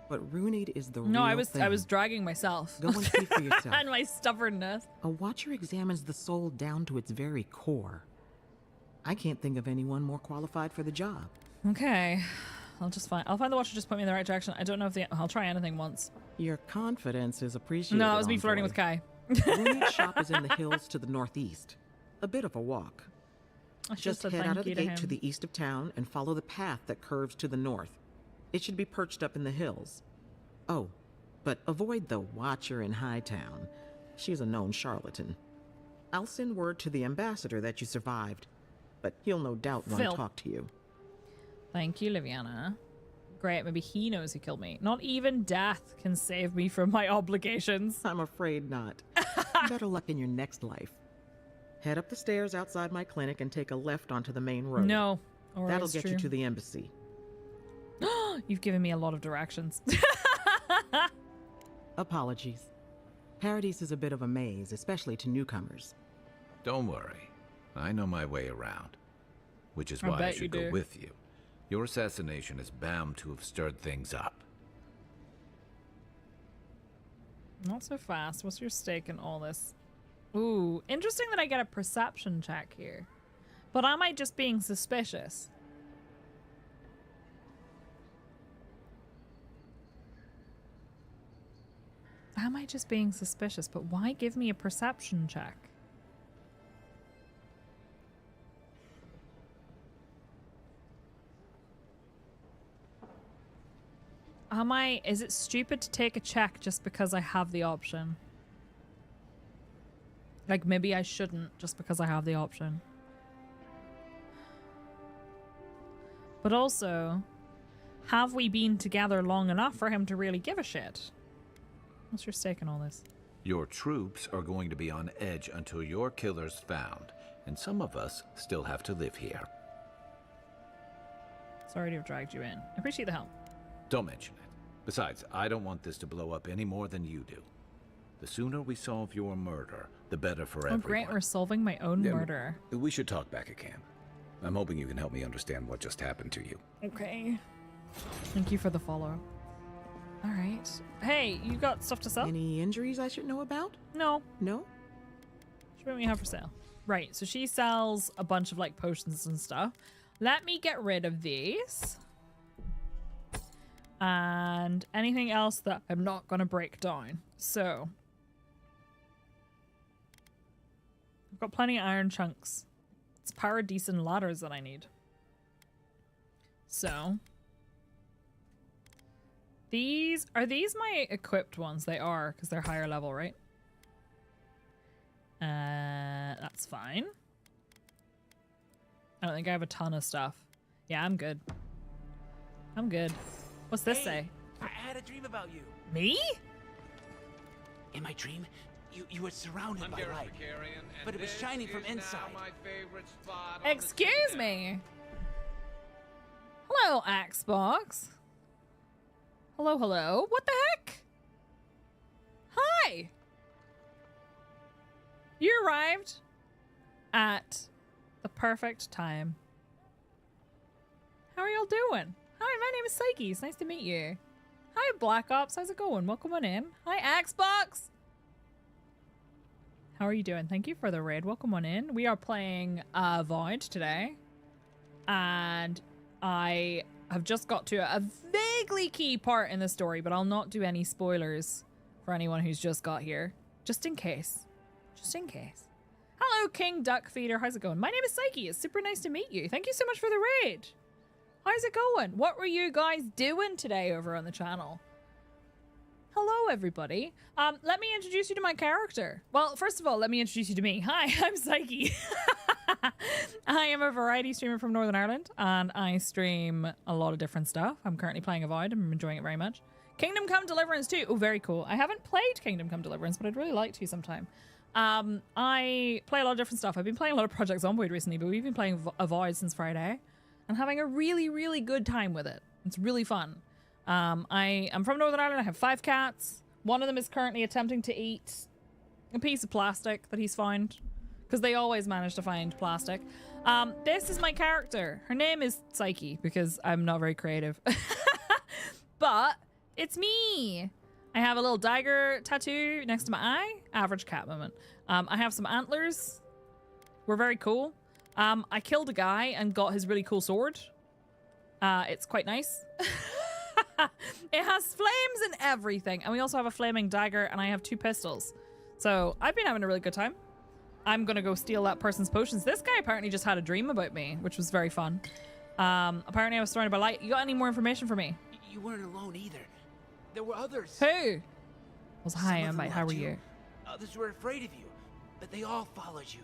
But Runid is the No, real thing. I was dragging myself. Go and see for yourself. And my stubbornness. A watcher examines the soul down to its very core. I can't think of anyone more qualified for the job. Okay. I'll find the watcher, just point me in the right direction. I don't know if I'll try anything once. Your confidence is appreciated. No, that was me Envoy. flirting with Kai. Runid's shop is in the hills to the northeast. A bit of a walk. I should Just have said head out thank of the you to gate him. to the east of town and follow the path that curves to the north. It should be perched up in the hills. Oh, but avoid the Watcher in Hightown. She's a known charlatan. I'll send word to the ambassador that you survived, but he'll no doubt want to Phil. talk to you. Thank you, Liviana. Great, maybe he knows who killed me. Not even death can save me from my obligations. I'm afraid not. Better luck in your next life. Head up the stairs outside my clinic and take a left onto the main road. No. That'll get you to the embassy. You've given me a lot of directions. Apologies. Paradise is a bit of a maze, especially to newcomers. Don't worry. I know my way around. Which is I why I bet you should go do. with you. Your assassination is bound to have stirred things up. Not so fast. What's your stake in all this? Ooh, interesting that I get a perception check here. But am I just being suspicious? Am I just being suspicious? But why give me a perception check? Is it stupid to take a check just because I have the option? Like, maybe I shouldn't just because I have the option. But also, have we been together long enough for him to really give a shit? What's your stake in all this? Your troops are going to be on edge until your killer's found, and some of us still have to live here. Sorry to have dragged you in. Appreciate the help. Don't mention it. Besides, I don't want this to blow up any more than you do. The sooner we solve your murder, the better for everyone. Oh great, we're solving my own murder. We should talk back at camp. I'm hoping you can help me understand what just happened to you. Okay. Thank you for the follow. Alright. Hey, you got stuff to sell? Any injuries I should know about? No. No? What do we have for sale? Right, so she sells a bunch of like potions and stuff. Let me get rid of these. And anything else that I'm not going to break down. So. I've got plenty of iron chunks. It's paradising ladders that I need. So. Are these my equipped ones? They are, because they're higher level, right? That's fine. I don't think I have a ton of stuff. Yeah, I'm good. I'm good. What's this say? I had a dream about you. Me? In my dream, you were surrounded by light, but it was shining from inside. Excuse me. Hello, Axbox. Hello, hello. What the heck? Hi. You arrived at the perfect time. How are y'all doing? Hi, my name is Psyche. It's nice to meet you. Hi, Black Ops. How's it going? Welcome on in. Hi, Axbox. How are you doing? Thank you for the raid. Welcome on in. We are playing Avowed today. And I have just got to a vaguely key part in the story, but I'll not do any spoilers for anyone who's just got here. Just in case. Just in case. Hello, King Duck Feeder. How's it going? My name is Psyche. It's super nice to meet you. Thank you so much for the raid. How's it going? What were you guys doing today over on the channel? Hello, everybody. Let me introduce you to my character. Well, first of all, let me introduce you to me. Hi, I'm Psyche. I am a variety streamer from Northern Ireland, and I stream a lot of different stuff. I'm currently playing Avowed. I'm enjoying it very much. Kingdom Come Deliverance too. Oh, very cool. I haven't played Kingdom Come Deliverance, but I'd really like to sometime. I play a lot of different stuff. I've been playing a lot of Project Zomboid recently, but we've been playing Avowed since Friday. And having a really, really good time with it. It's really fun. I am from Northern Ireland. I have 5 cats. One of them is currently attempting to eat a piece of plastic that he's found. Because they always manage to find plastic. This is my character. Her name is Psyche, because I'm not very creative. But it's me. I have a little dagger tattoo next to my eye. Average cat moment. I have some antlers. We're very cool. I killed a guy and got his really cool sword. It's quite nice. It has flames and everything. And we also have a flaming dagger, and I have 2 pistols. So I've been having a really good time. I'm gonna go steal that person's potions. This guy apparently just had a dream about me, which was very fun. Apparently I was surrounded by light. You got any more information for me? You weren't alone either. There were others. Who? Was hi, I'm How are you? Others were afraid of you, but they all followed you.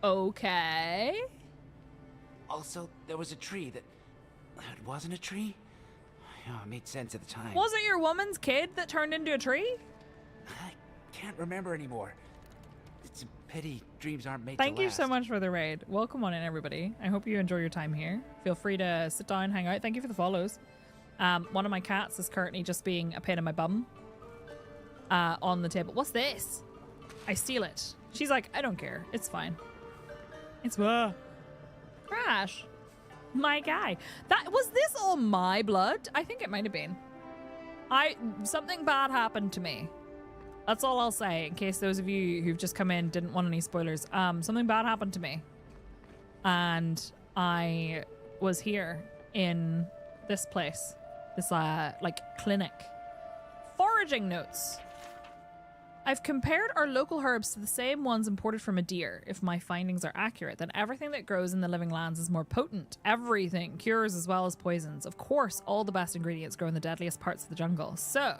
Okay. Also, there was a tree that... It wasn't a tree? Oh, it made sense at the time. Was it your woman's kid that turned into a tree? I can't remember anymore. It's a pity dreams aren't made Thank to you last. so much for the raid. Welcome on in, everybody. I hope you enjoy your time here. Feel free to sit down, hang out. Thank you for the follows. One of my cats is currently just being a pain in my bum on the table. What's this? I steal it. She's like, I don't care. It's fine. It's Crash. My guy. That was this all my blood? I think it might have been. Something bad happened to me. That's all I'll say, in case those of you who've just come in didn't want any spoilers. Something bad happened to me. And I was here in this place. This, like, clinic. Foraging notes. I've compared our local herbs to the same ones imported from Adir. If my findings are accurate, then everything that grows in the living lands is more potent. Everything. Cures as well as poisons. Of course, all the best ingredients grow in the deadliest parts of the jungle. So,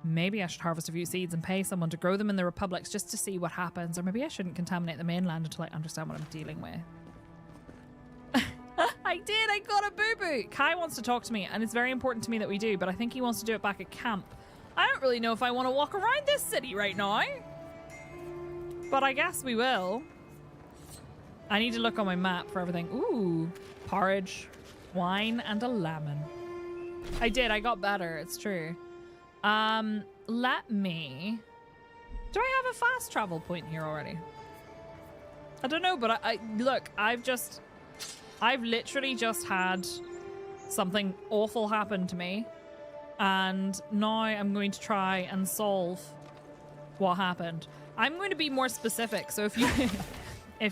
maybe I should harvest a few seeds and pay someone to grow them in the republics just to see what happens. Or maybe I shouldn't contaminate the mainland until I understand what I'm dealing with. I did! I got a boo-boo! Kai wants to talk to me, and it's very important to me that we do, but I think he wants to do it back at camp. I don't really know if I want to walk around this city right now. But I guess we will. I need to look on my map for everything. Ooh, porridge, wine, and a lemon. I did, I got better, it's true. Let me... Do I have a fast travel point here already? I don't know, but look, I've literally just had something awful happen to me. And now I'm going to try and solve what happened. I'm going to be more specific. So if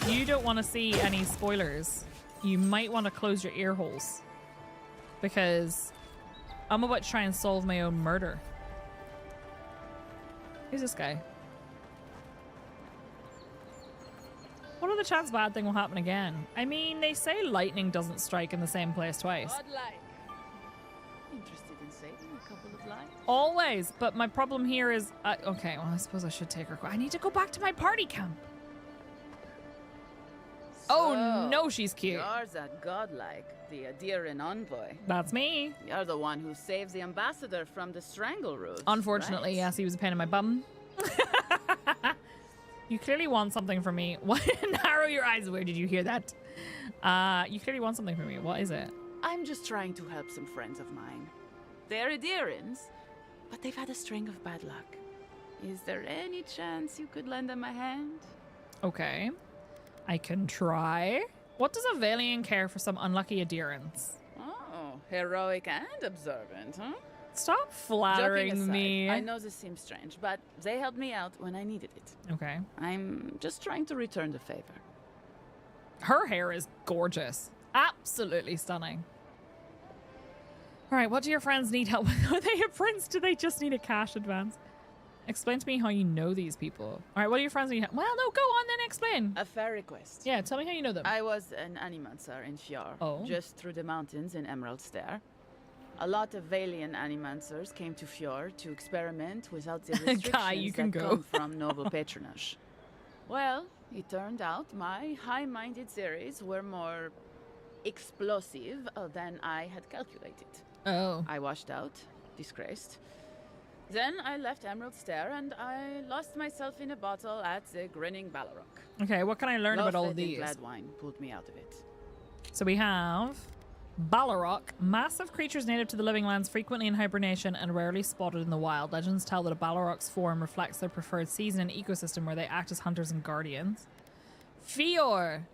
you don't want to see any spoilers, you might want to close your ear holes. Because I'm about to try and solve my own murder. Who's this guy? What are the chances bad thing will happen again? I mean, they say lightning doesn't strike in the same place twice. Interested in saving a couple of lives? Always, but my problem here is... okay, well, I suppose I should take her... I need to go back to my party camp. Oh, no, she's cute. You're that godlike, the Adiran envoy. That's me. You're the one who saved the ambassador from the strangle root. Unfortunately, right? yes, he was a pain in my bum. You clearly want something from me. Narrow your eyes. Where did you hear that? You clearly want something from me. What is it? I'm just trying to help some friends of mine. They're Adirans, but they've had a string of bad luck. Is there any chance you could lend them a hand? Okay. I can try. What does a Valian care for some unlucky Adirans? Oh, heroic and observant, huh? Stop flattering Joking aside, me. I know this seems strange, but they helped me out when I needed it. Okay. I'm just trying to return the favor. Her hair is gorgeous. Absolutely stunning. All right, what do your friends need help with? Are they a prince? Do they just need a cash advance? Explain to me how you know these people. All right, what do your friends need help? Well, no, go on then, explain. A fair request. Yeah, tell me how you know them. I was an animancer in Fjord, Oh. just through the mountains in Emerald Stair. A lot of Valian animancers came to Fjord to experiment without the restrictions Kai, you can that go. come from noble patronage. Well, it turned out my high-minded theories were more explosive than I had calculated. Oh. I washed out, disgraced. Then I left Emerald Stair and I lost myself in a bottle at the Grinning Ballarok. Okay, what can I learn about all of Love-lit and these? Gladwine pulled me out of it. So we have Ballarok, massive creatures native to the living lands, frequently in hibernation and rarely spotted in the wild. Legends tell that a Ballarok's form reflects their preferred season and ecosystem where they act as hunters and guardians. Fior,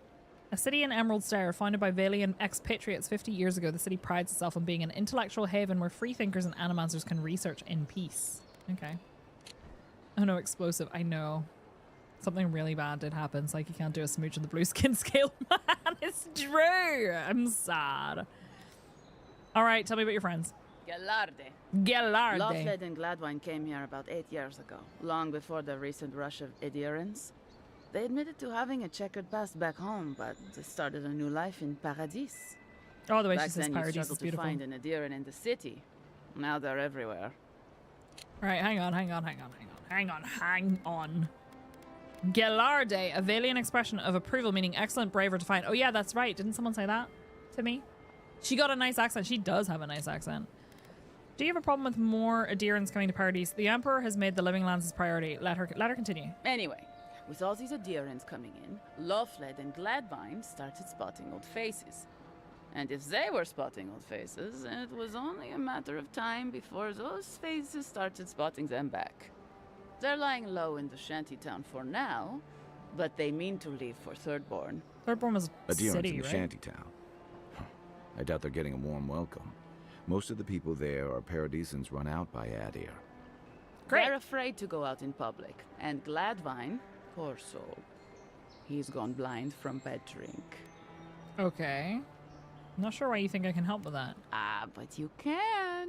a city in Emerald Stair founded by Valian expatriates 50 years ago. The city prides itself on being an intellectual haven where free thinkers and animancers can research in peace. Okay. Oh no, explosive. I know. Something really bad did happen. Psyche can't do a smooch on the blue skin scale. Man, it's true. I'm sad. All right, tell me about your friends. Galarde. Galarde. Loveled and Gladwine came here about 8 years ago, long before the recent rush of Adirans. They admitted to having a checkered past back home, but they started a new life in Paradis. Oh, the way Back she says then Paradis you is struggled to beautiful. find an Adiran in the city. Now they're everywhere. All right, hang on. Galarde, a Valian expression of approval, meaning excellent, brave, or defiant. Oh yeah, that's right. Didn't someone say that to me? She got a nice accent. She does have a nice accent. Do you have a problem with more Adirans coming to Paradis? The Emperor has made the living lands his priority. Let her continue. Anyway, with all these Adirans coming in, Loveled and Gladwine started spotting old faces. And if they were spotting old faces, it was only a matter of time before those faces started spotting them back. They're lying low in the shantytown for now, but they mean to leave for Thirdborn. Thirdborn was a Adirans city, in the right? shantytown. I doubt they're getting a warm welcome. Most of the people there are Paradisans run out by Adir. They're afraid to go out in public. And Gladwine, poor soul, he's gone blind from bad drink. Okay. Not sure why you think I can help with that. Ah, but you can.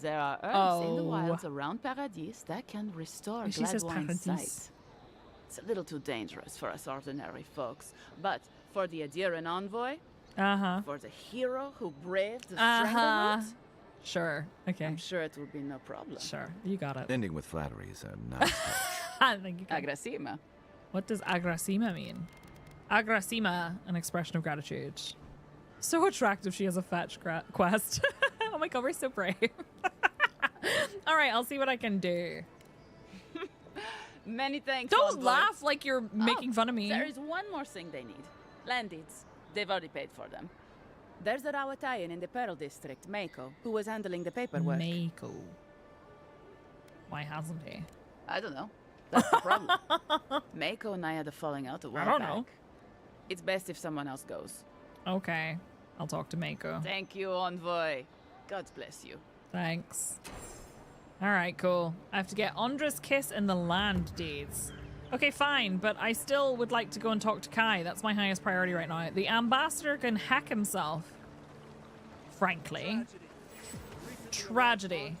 There are herbs in the Oh. wilds around Paradis that can restore She says Gladwine's Paradis. sight. It's a little too dangerous for us ordinary folks, but for the Adiran envoy, for the hero who braved the stranglehold, Sure. Okay. I'm sure it will be no problem. Sure. You got it. Ending with flattery is a nice touch. Thank you. Ken. Agrasima. What does agrasima mean? Agrasima, an expression of gratitude. So attractive she has a fetch quest. Oh my god, we're so brave. All right, I'll see what I can do. Many thanks. Don't envoy. laugh like you're making fun of me. There is one more thing they need. Land deeds. They've already paid for them. There's a Rawatayan in the Pearl District, Mako, who was handling the paperwork. Mako. Why hasn't he? I don't know. That's the problem. Mako and I had a falling out a while I don't back. know. It's best if someone else goes. Okay. I'll talk to Mako. Thank you, envoy. God bless you. Thanks. All right, cool. I have to get Andra's kiss and the land deeds. Okay, fine, but I still would like to go and talk to Kai. That's my highest priority right now. The ambassador can hack himself. Frankly. Tragedy.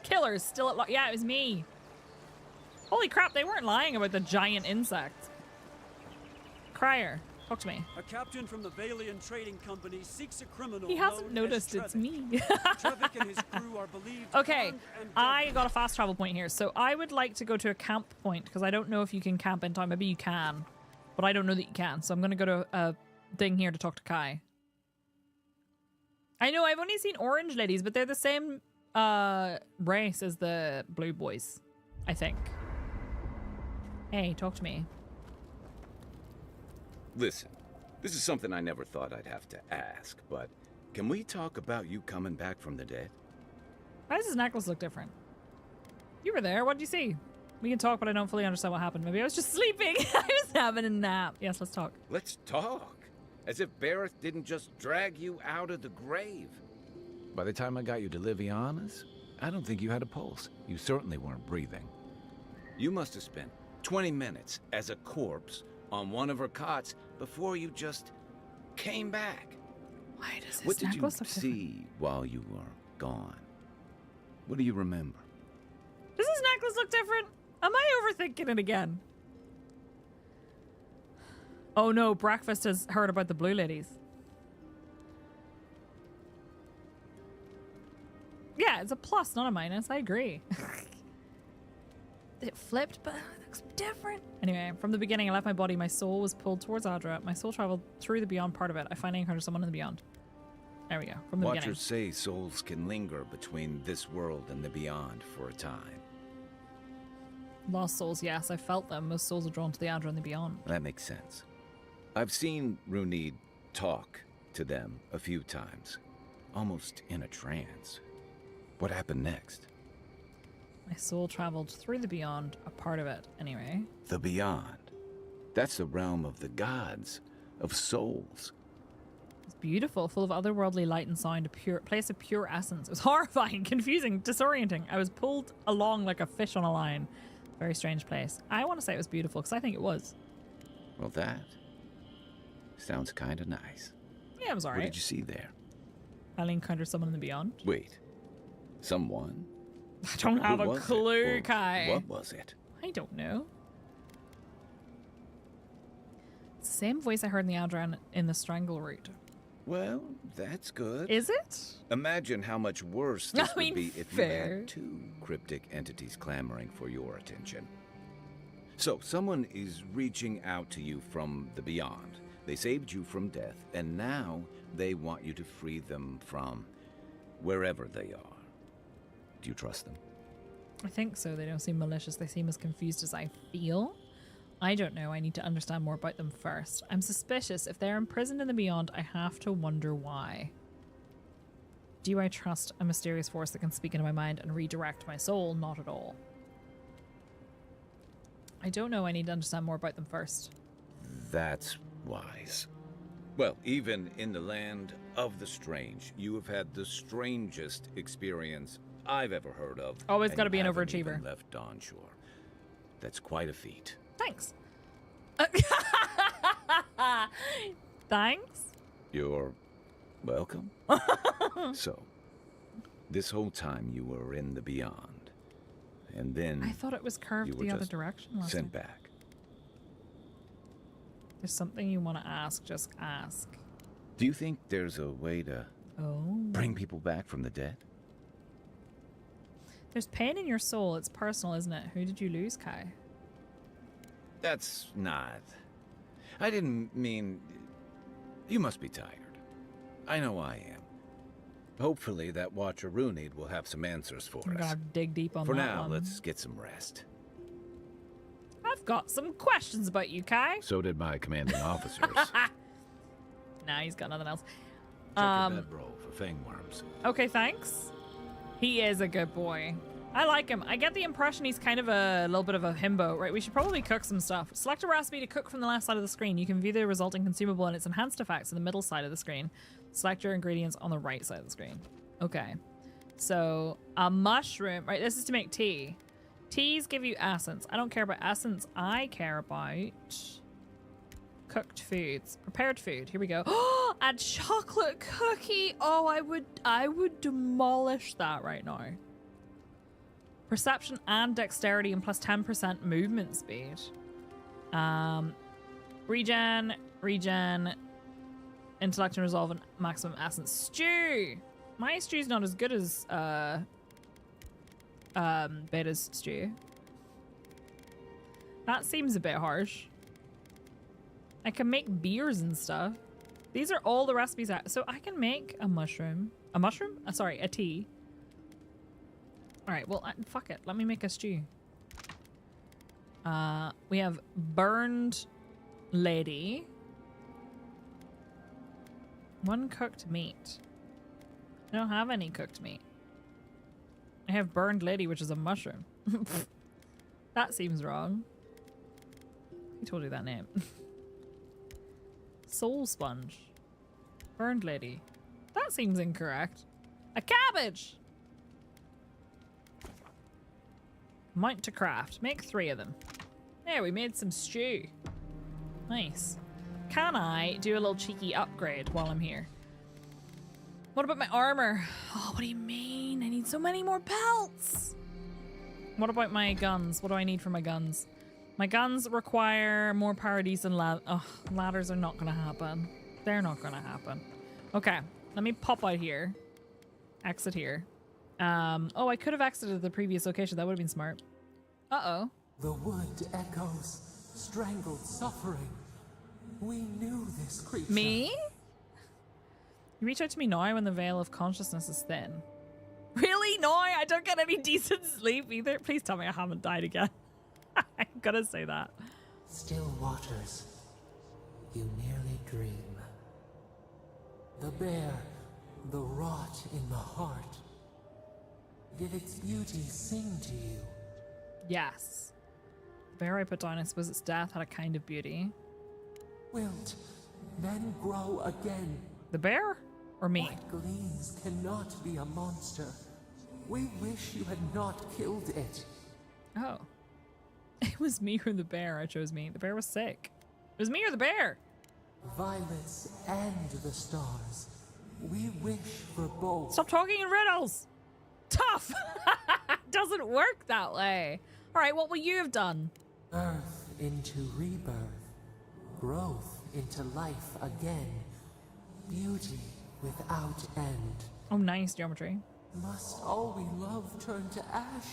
Killer's still at large. Yeah, it was me. Holy crap, they weren't lying about the giant insect. Crier, talk to me. A captain from the Valian Trading Company seeks a criminal. He hasn't known noticed as it's me. Trevik and his crew are believed. Okay, armed and I got a fast travel point here. So I would like to go to a camp point because I don't know if you can camp in time. Maybe you can, but I don't know that you can. So I'm going to go to a thing here to talk to Kai. I know I've only seen orange ladies, but they're the same race as the blue boys, I think. Hey, talk to me. Listen, this is something I never thought I'd have to ask, but can we talk about you coming back from the dead? Why does his necklace look different? You were there. What did you see? We can talk, but I don't fully understand what happened. Maybe I was just sleeping. I was having a nap. Yes, let's talk. Let's talk. As if Bareth didn't just drag you out of the grave. By the time I got you to Liviana's, I don't think you had a pulse. You certainly weren't breathing. You must have spent 20 minutes as a corpse on one of her cots before you just came back. Why does his What did you necklace look different? see while you were gone? What do you remember? Does his necklace look different? Am I overthinking it again? Oh no, Breakfast has heard about the blue ladies. Yeah, it's a plus, not a minus. I agree. It flipped, but it looks different. Anyway, from the beginning, I left my body. My soul was pulled towards Adra. My soul traveled through the beyond part of it. I finally encountered someone in the beyond. There we go. From the beginning. Watchers say souls can linger between this world and the beyond for a time. Lost souls, yes. I felt them. Most souls are drawn to the Adra and the beyond. That makes sense. I've seen Runid talk to them a few times, almost in a trance. What happened next? My soul traveled through the beyond, a part of it, anyway. The beyond. That's the realm of the gods, of souls. It's beautiful, full of otherworldly light and sound, a pure place of pure essence. It was horrifying, confusing, disorienting. I was pulled along like a fish on a line. Very strange place. I want to say it was beautiful, because I think it was. Well, that sounds kind of nice. Yeah, it was alright. What did you see there? I encountered someone in the beyond. Wait. Someone? I don't have Who a was it? clue, Or Kai. What was it? I don't know. It's the same voice I heard in the Adran in the Strangle route. Well, that's good. Is it? Imagine how much worse this I mean, would be if fair. you had two cryptic entities clamoring for your attention. So, someone is reaching out to you from the beyond. They saved you from death, and now they want you to free them from wherever they are. Do you trust them? I think so. They don't seem malicious. They seem as confused as I feel. I don't know. I need to understand more about them first. I'm suspicious. If they're imprisoned in the beyond, I have to wonder why. Do I trust a mysterious force that can speak into my mind and redirect my soul? Not at all. I don't know. I need to understand more about them first. That's wise. Well, even in the land of the strange, you have had the strangest experience I've ever heard of. Always and gotta be an you haven't overachiever. even left on shore. That's quite a feat. Thanks. Thanks. You're welcome. So, this whole time you were in the beyond, and then I thought it was you curved were the other just direction last sent time. back. There's something you want to ask, just ask. Do you think there's a way to bring people back from the dead? There's pain in your soul. It's personal, isn't it? Who did you lose, Kai? That's not... I didn't mean... You must be tired. I know I am. Hopefully that Watcher Runid will have some answers for I'm us. gonna have to dig deep on For that now, one. let's get some rest. I've got some questions about you, Kai. So did my commanding officers. Nah, he's got nothing else. Check your bedroll for fangworms. Okay, thanks. He is a good boy. I like him. I get the impression he's kind of a little bit of a himbo, right? We should probably cook some stuff. Select a recipe to cook from the left side of the screen. You can view the resulting consumable and its enhanced effects in the middle side of the screen. Select your ingredients on the right side of the screen. Okay. So, a mushroom. Right, this is to make tea. Teas give you essence. I don't care about essence. I care about cooked foods. Prepared food. Here we go. A chocolate cookie. Oh, I would demolish that right now. Perception and dexterity and plus 10% movement speed. Regen, intellect and resolve and maximum essence. Stew. My stew's not as good as Beta's stew. That seems a bit harsh. I can make beers and stuff. These are all the recipes so I can make a mushroom. A mushroom? Sorry, a tea. Alright, well, fuck it. Let me make a stew. We have burned lady. One cooked meat. I don't have any cooked meat. I have burned lady, which is a mushroom. That seems wrong. Who told you that name? Soul sponge. Burned lady. That seems incorrect. A cabbage! Mount to craft. Make 3 of them. There, we made some stew. Nice. Can I do a little cheeky upgrade while I'm here? What about my armor? Oh, what do you mean? I need so many more pelts. What about my guns? What do I need for my guns? My guns require more paradise and ladders are not gonna happen. They're not gonna happen. Okay, let me pop out here. Exit here. Oh, I could have exited the previous location. That would have been smart. Uh-oh. The wood echoes, strangled suffering. We knew this creature. Me? You reach out to me now when the veil of consciousness is thin. Really? No, I don't get any decent sleep either. Please tell me I haven't died again. I'm gonna say that. Still waters. You nearly dream. The bear, the rot in the heart. Did its beauty sing to you? Yes. The bear I put down, I suppose its death had a kind of beauty. Wilt, then grow again. The bear? Or me? What gleams cannot be a monster. We wish you had not killed it. Oh. It was me or the bear. I chose me. The bear was sick. It was me or the bear. Violets and the stars. We wish for both. Stop talking in riddles. Tough. Doesn't work that way. All right, what will you have done? Birth into rebirth. Growth into life again. Beauty without end. Oh, nice geometry. Must all we love turn to ash?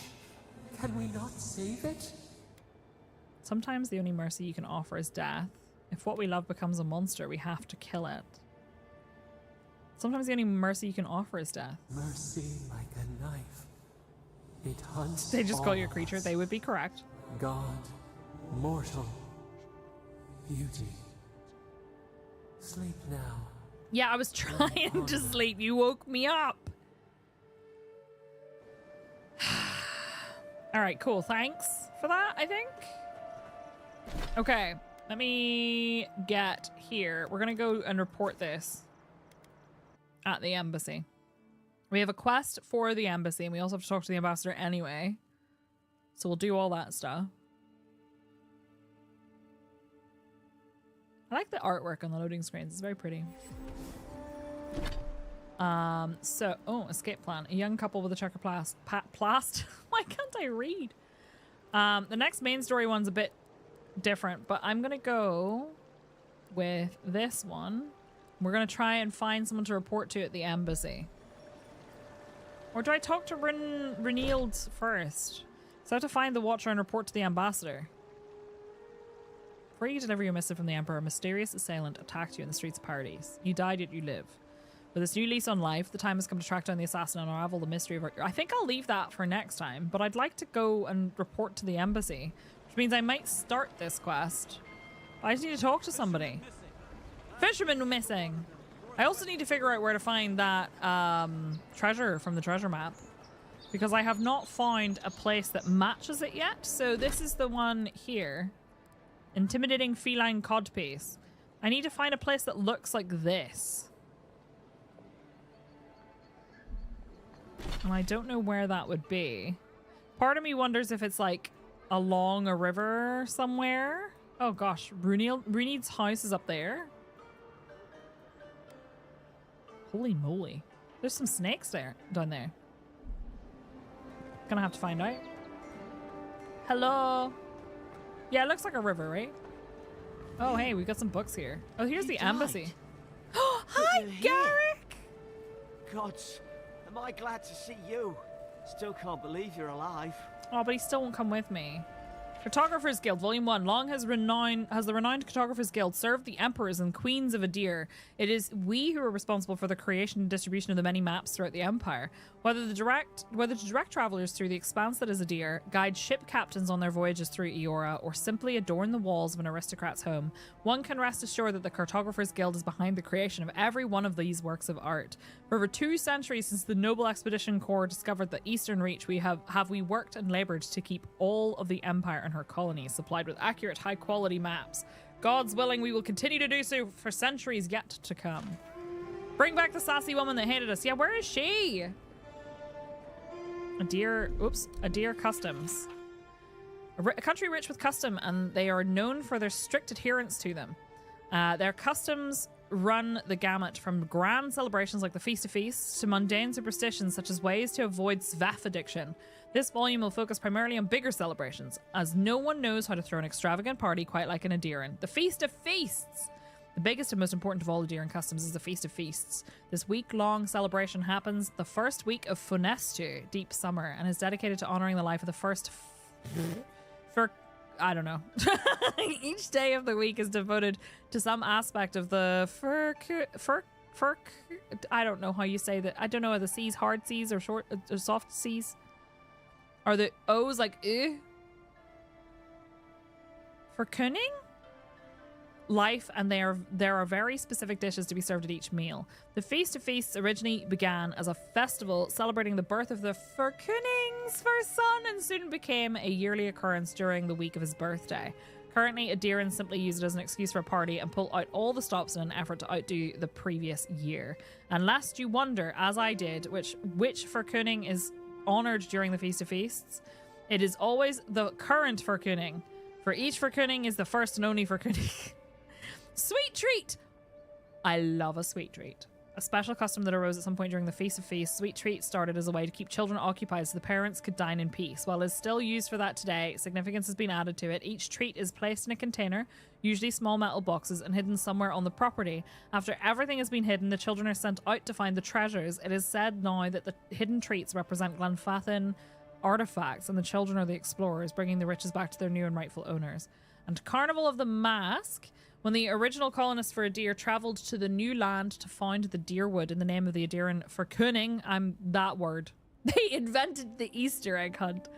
Can we not save it? Sometimes the only mercy you can offer is death. If what we love becomes a monster, we have to kill it. Sometimes the only mercy you can offer is death. Mercy like a knife. It hunts. They just call you a all creature. us. They would be correct. God, mortal, beauty. Sleep now. Yeah, I was trying to sleep. You woke me up. All right, cool. Thanks for that, I think. Okay, let me get here. We're going to go and report this at the embassy. We have a quest for the embassy, and we also have to talk to the ambassador anyway. So we'll do all that stuff. I like the artwork on the loading screens. It's very pretty. Escape plan. A young couple with a checker plast. Why can't I read? The next main story one's a bit different, but I'm gonna go with this one. We're gonna try and find someone to report to at the embassy. Or do I talk to Renilde first? So I have to find the Watcher and report to the ambassador. Before you deliver your missive from the Emperor, a mysterious assailant attacked you in the streets of Paradise. You died, yet you live. With this new lease on life, the time has come to track down the assassin and unravel the mystery of our... I think I'll leave that for next time, but I'd like to go and report to the embassy, which means I might start this quest. I just need to talk to somebody. Fisherman missing. I also need to figure out where to find that treasure from the treasure map, because I have not found a place that matches it yet. So this is the one here. Intimidating feline codpiece. I need to find a place that looks like this. And I don't know where that would be. Part of me wonders if it's like along a river somewhere. Oh gosh, Runid's house is up there. Holy moly. There's some snakes down there. Gonna have to find out. Hello. Yeah, it looks like a river, right? Oh, hey, we've got some books here. Oh, here's the embassy. Hi, Garrick! Gods, am I glad to see you? Still can't believe you're alive. Oh, but he still won't come with me. Cartographers Guild, Volume 1. Long has the renowned Cartographers Guild served the emperors and queens of Adir. It is we who are responsible for the creation and distribution of the many maps throughout the empire. Whether to direct travelers through the expanse that is Adir, guide ship captains on their voyages through Eora, or simply adorn the walls of an aristocrat's home, one can rest assured that the Cartographers Guild is behind the creation of every one of these works of art. For over 2 centuries since the Noble Expedition Corps discovered the Eastern Reach, we worked and labored to keep all of the empire and her colonies supplied with accurate, high-quality maps. God's willing, we will continue to do so for centuries yet to come. Bring back the sassy woman that hated us. Yeah, where is she? Adir Customs. A country rich with custom, and they are known for their strict adherence to them. Their customs run the gamut from grand celebrations like the Feast of Feasts to mundane superstitions such as ways to avoid svaff addiction. This volume will focus primarily on bigger celebrations, as no one knows how to throw an extravagant party quite like an Adiran. The Feast of Feasts! The biggest and most important of all Adiran customs is the Feast of Feasts. This week-long celebration happens the first week of Funestu, deep summer, and is dedicated to honoring the life of the first I don't know. Each day of the week is devoted to some aspect of the I don't know how you say that. I don't know, are the C's hard C's or short or soft C's? Are the O's like for cunning? Life, and there are very specific dishes to be served at each meal. The Feast of Feasts originally began as a festival celebrating the birth of the Furkuning's first son, and soon became a yearly occurrence during the week of his birthday. Currently, Adirans simply use it as an excuse for a party and pull out all the stops in an effort to outdo the previous year. And lest you wonder, as I did, which Furkuning is honoured during the Feast of Feasts, it is always the current Furkuning. For each Furkuning is the first and only Furkuning. Sweet treat! I love a sweet treat. A special custom that arose at some point during the Feast of Feasts, sweet treats started as a way to keep children occupied so the parents could dine in peace. While it is still used for that today, significance has been added to it. Each treat is placed in a container, usually small metal boxes, and hidden somewhere on the property. After everything has been hidden, the children are sent out to find the treasures. It is said now that the hidden treats represent Glenfathan artifacts, and the children are the explorers, bringing the riches back to their new and rightful owners. And Carnival of the Mask. When the original colonists for Adir travelled to the new land to find the Deerwood in the name of the Adiran Furkuning, that word. They invented the Easter egg hunt.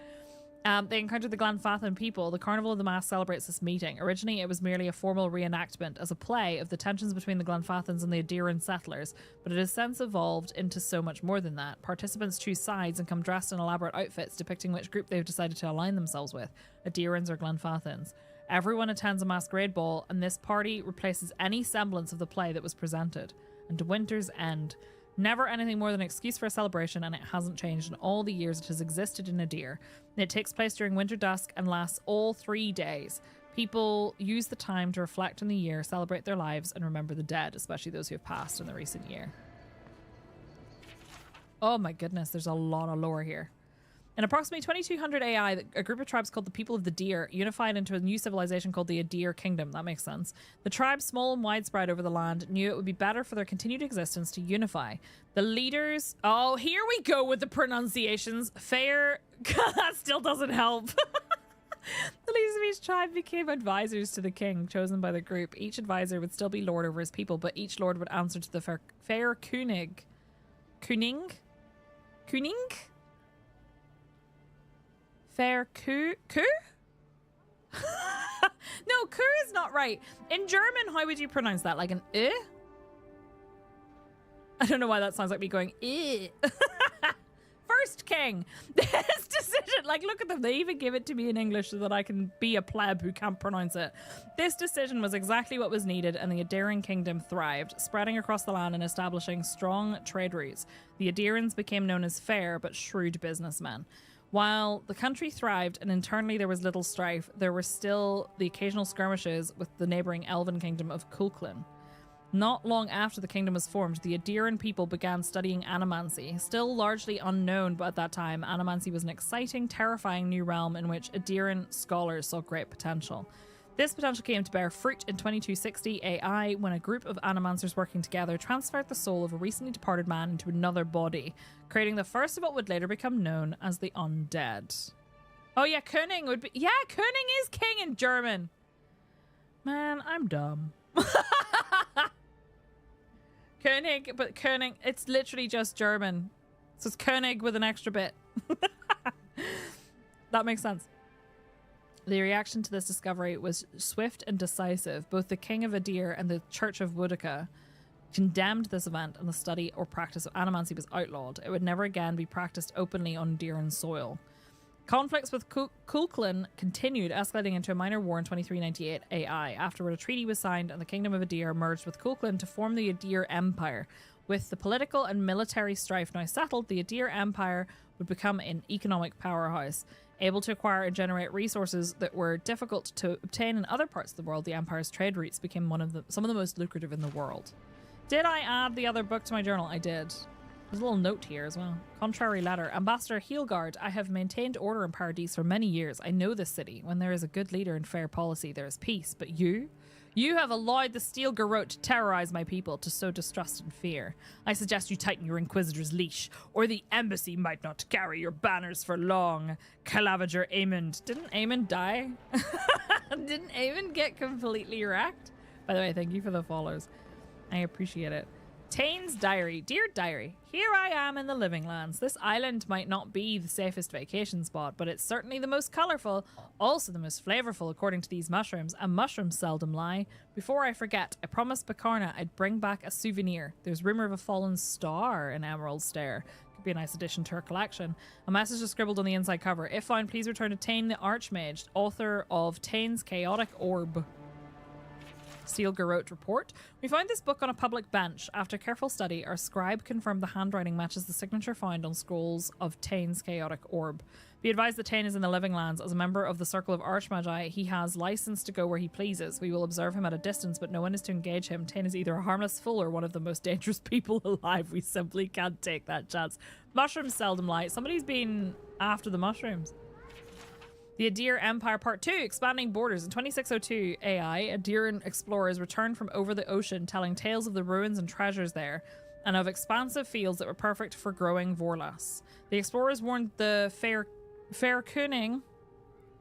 They encountered the Glenfathan people. The Carnival of the Mask celebrates this meeting. Originally, it was merely a formal reenactment as a play of the tensions between the Glenfathans and the Adiran settlers, but it has since evolved into so much more than that. Participants choose sides and come dressed in elaborate outfits depicting which group they've decided to align themselves with, Adirans or Glenfathans. Everyone attends a masquerade ball, and this party replaces any semblance of the play that was presented. And Winter's End. Never anything more than an excuse for a celebration, and it hasn't changed in all the years it has existed in Adir. It takes place during winter dusk and lasts all 3 days. People use the time to reflect on the year, celebrate their lives, and remember the dead, especially those who have passed in the recent year. Oh my goodness, there's a lot of lore here. In approximately 2200 AI, a group of tribes called the People of the Deer unified into a new civilization called the Adir Kingdom. That makes sense. The tribes, small and widespread over the land, knew it would be better for their continued existence to unify. The leaders... Oh, here we go with the pronunciations. Fair... That still doesn't help. The leaders of each tribe became advisors to the king, chosen by the group. Each advisor would still be lord over his people, but each lord would answer to the fair Kunig. Kuning? Fair Ku? No, Ku is not right. In German, how would you pronounce that? Like an I don't know why that sounds like me going First king. This decision, like, look at them. They even give it to me in English so that I can be a pleb who can't pronounce it. This decision was exactly what was needed, and the Adiran kingdom thrived, spreading across the land and establishing strong trade routes. The Adirans became known as fair but shrewd businessmen. While the country thrived and internally there was little strife, there were still the occasional skirmishes with the neighboring elven kingdom of Kulklin. Not long after the kingdom was formed, the Adiran people began studying animancy. Still largely unknown at that time, animancy was an exciting, terrifying new realm in which Adiran scholars saw great potential. This potential came to bear fruit in 2260 AI when a group of animancers working together transferred the soul of a recently departed man into another body, creating the first of what would later become known as the undead. Oh yeah, König would be... Yeah, König is king in German. Man, I'm dumb. König, but König, it's literally just German. So it's König with an extra bit. That makes sense. The reaction to this discovery was swift and decisive. Both the King of Adir and the Church of Boudica condemned this event, and the study or practice of animancy was outlawed. It would never again be practiced openly on Adiran soil. Conflicts with Kulklin continued, escalating into a minor war in 2398 AI. Afterward, a treaty was signed and the Kingdom of Adir merged with Kulklin to form the Adir Empire. With the political and military strife now settled, the Adir Empire would become an economic powerhouse. Able to acquire and generate resources that were difficult to obtain in other parts of the world, the Empire's trade routes became some of the most lucrative in the world. Did I add the other book to my journal? I did. There's a little note here as well. Contrary letter. Ambassador Heelgard, I have maintained order in Paradise for many years. I know this city. When there is a good leader and fair policy, there is peace. But you have allowed the Steel Garrote to terrorize my people, to sow distrust and fear. I suggest you tighten your Inquisitor's leash, or the embassy might not carry your banners for long. Calavager Aemond. Didn't Aemond die? Didn't Aemond get completely wrecked? By the way, thank you for the follows. I appreciate it. Tane's Diary. Dear Diary, here I am in the Living Lands. This island might not be the safest vacation spot, but it's certainly the most colourful, also the most flavourful according to these mushrooms, and mushrooms seldom lie. Before I forget, I promised Bakarna I'd bring back a souvenir. There's rumour of a fallen star in Emerald Stair. Could be a nice addition to her collection. A message is scribbled on the inside cover. If found, please return to Tane the Archmage, author of Tane's Chaotic Orb. Steel Garrote report. We found this book on a public bench. After careful study, our scribe confirmed the handwriting matches the signature found on scrolls of Tane's Chaotic Orb. Be advised that Tane is in the Living Lands. As a member of the Circle of Archmagi, he has license to go where he pleases. We will observe him at a distance, but no one is to engage him. Tane is either a harmless fool or one of the most dangerous people alive. We simply can't take that chance. Mushrooms seldom lie. Somebody's been after the mushrooms. The Adir Empire Part 2, Expanding Borders. In 2602 AI, Adiran explorers returned from over the ocean, telling tales of the ruins and treasures there, and of expansive fields that were perfect for growing Vorlas. The explorers warned the fair König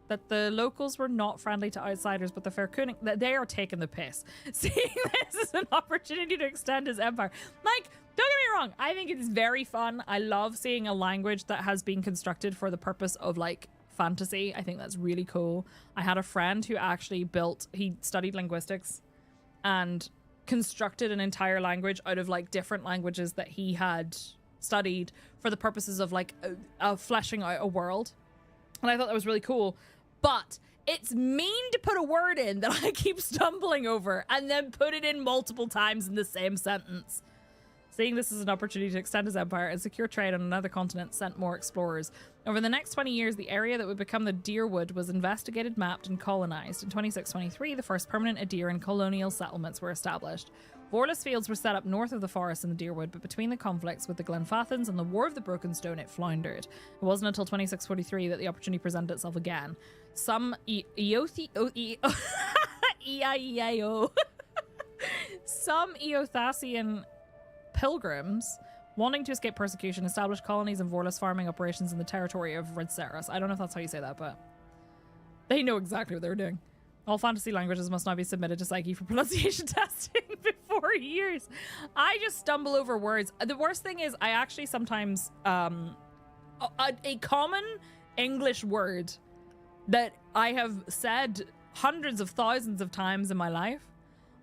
that the locals were not friendly to outsiders, but the fair König, that they are taking the piss. Seeing this as an opportunity to extend his empire. Like, don't get me wrong, I think it's very fun. I love seeing a language that has been constructed for the purpose of, like, fantasy. I think that's really cool. I had a friend who actually he studied linguistics and constructed an entire language out of like different languages that he had studied for the purposes of like fleshing out a world. And I thought that was really cool. But it's mean to put a word in that I keep stumbling over and then put it in multiple times in the same sentence. Seeing this as an opportunity to extend his empire and secure trade on another continent sent more explorers. Over the next 20 years, the area that would become the Deerwood was investigated, mapped, and colonized. In 2623, the first permanent Adir and colonial settlements were established. Vorless fields were set up north of the forest in the Deerwood, but between the conflicts with the Glenfathans and the War of the Broken Stone, it floundered. It wasn't until 2643 that the opportunity presented itself again. Some E-I-E-I-O Some Eothasian pilgrims wanting to escape persecution established colonies and Vorless farming operations in the territory of Redceras. I don't know if that's how you say that, but they know exactly what they were doing. All fantasy languages must now be submitted to Psyche for pronunciation testing before years. I just stumble over words. The worst thing is I actually sometimes a common English word that I have said hundreds of thousands of times in my life,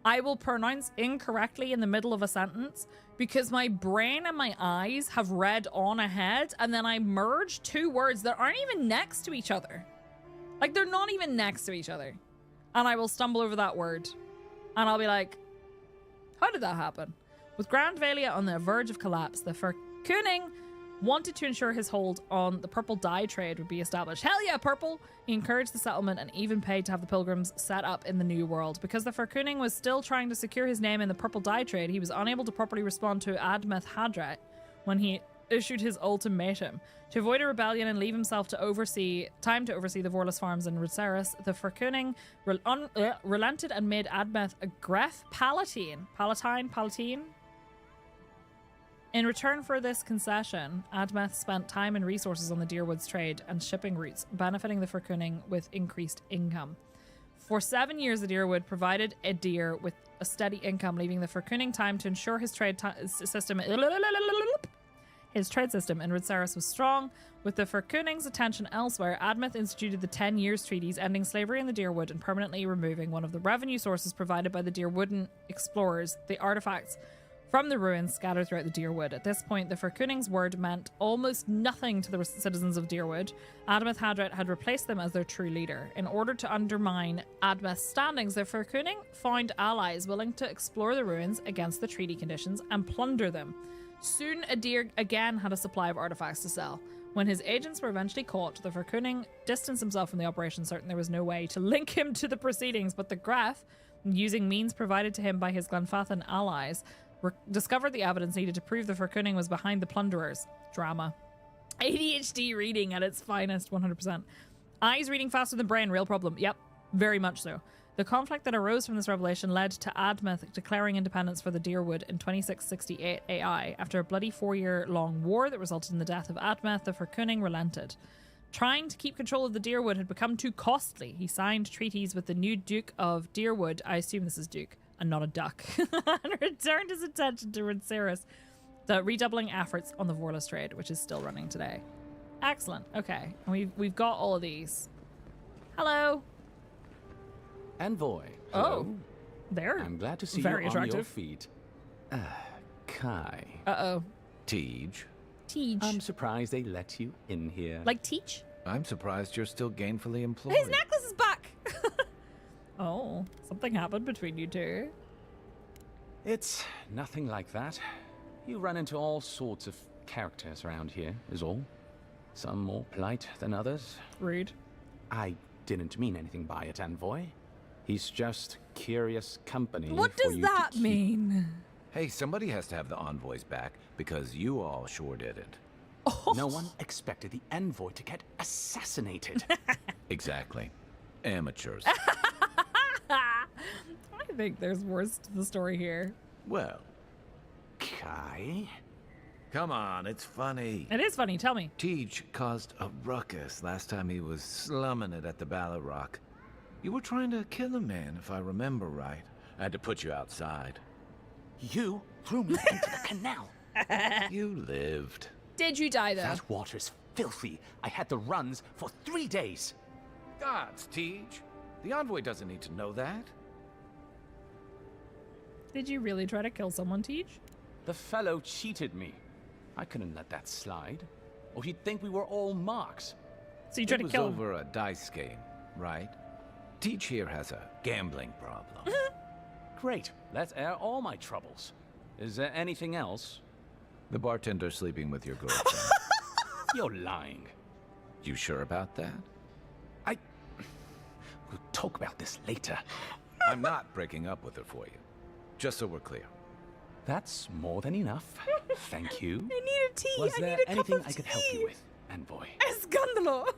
I will pronounce incorrectly in the middle of a sentence because my brain and my eyes have read on ahead, and then I merge two words that aren't even next to each other. Like, they're not even next to each other. And I will stumble over that word. And I'll be like, how did that happen? With Grand Valia on the verge of collapse, the Verkuning wanted to ensure his hold on the purple dye trade would be established. Hell yeah, purple! He encouraged the settlement and even paid to have the pilgrims set up in the new world. Because the Verkuning was still trying to secure his name in the purple dye trade, he was unable to properly respond to Admeth Hadrat when he issued his ultimatum. To avoid a rebellion and leave himself to oversee the Vorless farms in Redceras, the Verkuning relented and made Admeth a Gref Palatine. In return for this concession, Admeth spent time and resources on the Deerwood's trade and shipping routes, benefiting the Verkuning with increased income. For 7 years, the Deerwood provided Adir with a steady income, leaving the Verkuning time to ensure his trade system in Redceras was strong. With the Verkuning's attention elsewhere, Admeth instituted the 10 Years Treaties, ending slavery in the Deerwood and permanently removing one of the revenue sources provided by the Deerwooden explorers, the artifacts from the ruins scattered throughout the Deerwood. At this point, the Verkuning's word meant almost nothing to the citizens of Deerwood. Admeth Hadrat had replaced them as their true leader. In order to undermine Admeth's standings, the Verkuning found allies willing to explore the ruins against the treaty conditions and plunder them. Soon, Adir again had a supply of artifacts to sell. When his agents were eventually caught, the Verkuning distanced himself from the operation, certain there was no way to link him to the proceedings, but the Graf, using means provided to him by his Glenfathan allies, discovered the evidence needed to prove the Verkuning was behind the plunderers. Drama. ADHD reading at its finest, 100%. Eyes reading faster than brain, real problem. Yep, very much so. The conflict that arose from this revelation led to Admeth declaring independence for the Deerwood in 2668 AI. After a bloody 4-year-long war that resulted in the death of Admeth, the Verkuning relented. Trying to keep control of the Deerwood had become too costly. He signed treaties with the new Duke of Deerwood, I assume this is Duke, and not a duck, and returned his attention to Redceras, the redoubling efforts on the Vorless trade, which is still running today. Excellent. Okay, and we've got all of these. Hello. Envoy. Hello. Oh, there. I'm glad to see Very you attractive. on your feet. Kai. Uh-oh. Tej. I'm surprised they let you in here. Like Teach? I'm surprised you're still gainfully employed. His necklace is back! Oh, something happened between you two. It's nothing like that. You run into all sorts of characters around here, is all. Some more polite than others. Rude. I didn't mean anything by it, Envoy. He's just curious company. What does that mean? Hey, somebody has to have the envoys back, because you all sure didn't. Oh. No one expected the Envoy to get assassinated. Exactly. Amateurs. I think there's worse to the story here. Well. Kai? Come on, it's funny. It is funny, tell me. Tej caused a ruckus last time he was slumming it at the Ballarrock. You were trying to kill a man, if I remember right. I had to put you outside. You threw me into the canal. You lived. Did you die, though? That water's filthy. I had the runs for 3 days. Gods, Tej. The envoy doesn't need to know that. Did you really try to kill someone, Tej? The fellow cheated me. I couldn't let that slide. Or he'd think we were all marks. So you tried to kill him? It was over a dice game, right? Tej here has a gambling problem. Great. Let's air all my troubles. Is there anything else? The bartender sleeping with your girlfriend. You're lying. You sure about that? We'll talk about this later. I'm not breaking up with her for you. Just so we're clear. That's more than enough. Thank you. I need a tea. Was I there need a anything cup of I could tea. help you with, Envoy? Escándalo.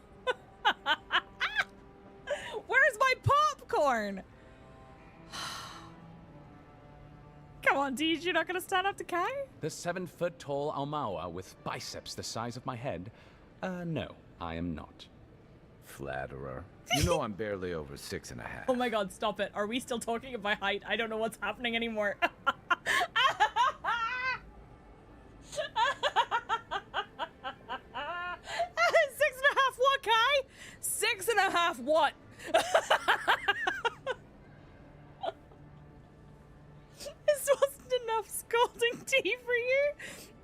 Where's my popcorn? Come on, Deej, you're not gonna stand up to Kai? The 7-foot-tall Almawa with biceps the size of my head? No, I am not. Flatterer. You know I'm barely over 6.5. Oh my god, stop it. Are we still talking of my height? I don't know what's happening anymore. 6.5 what, Kai? 6.5 what? This wasn't enough scalding tea for you.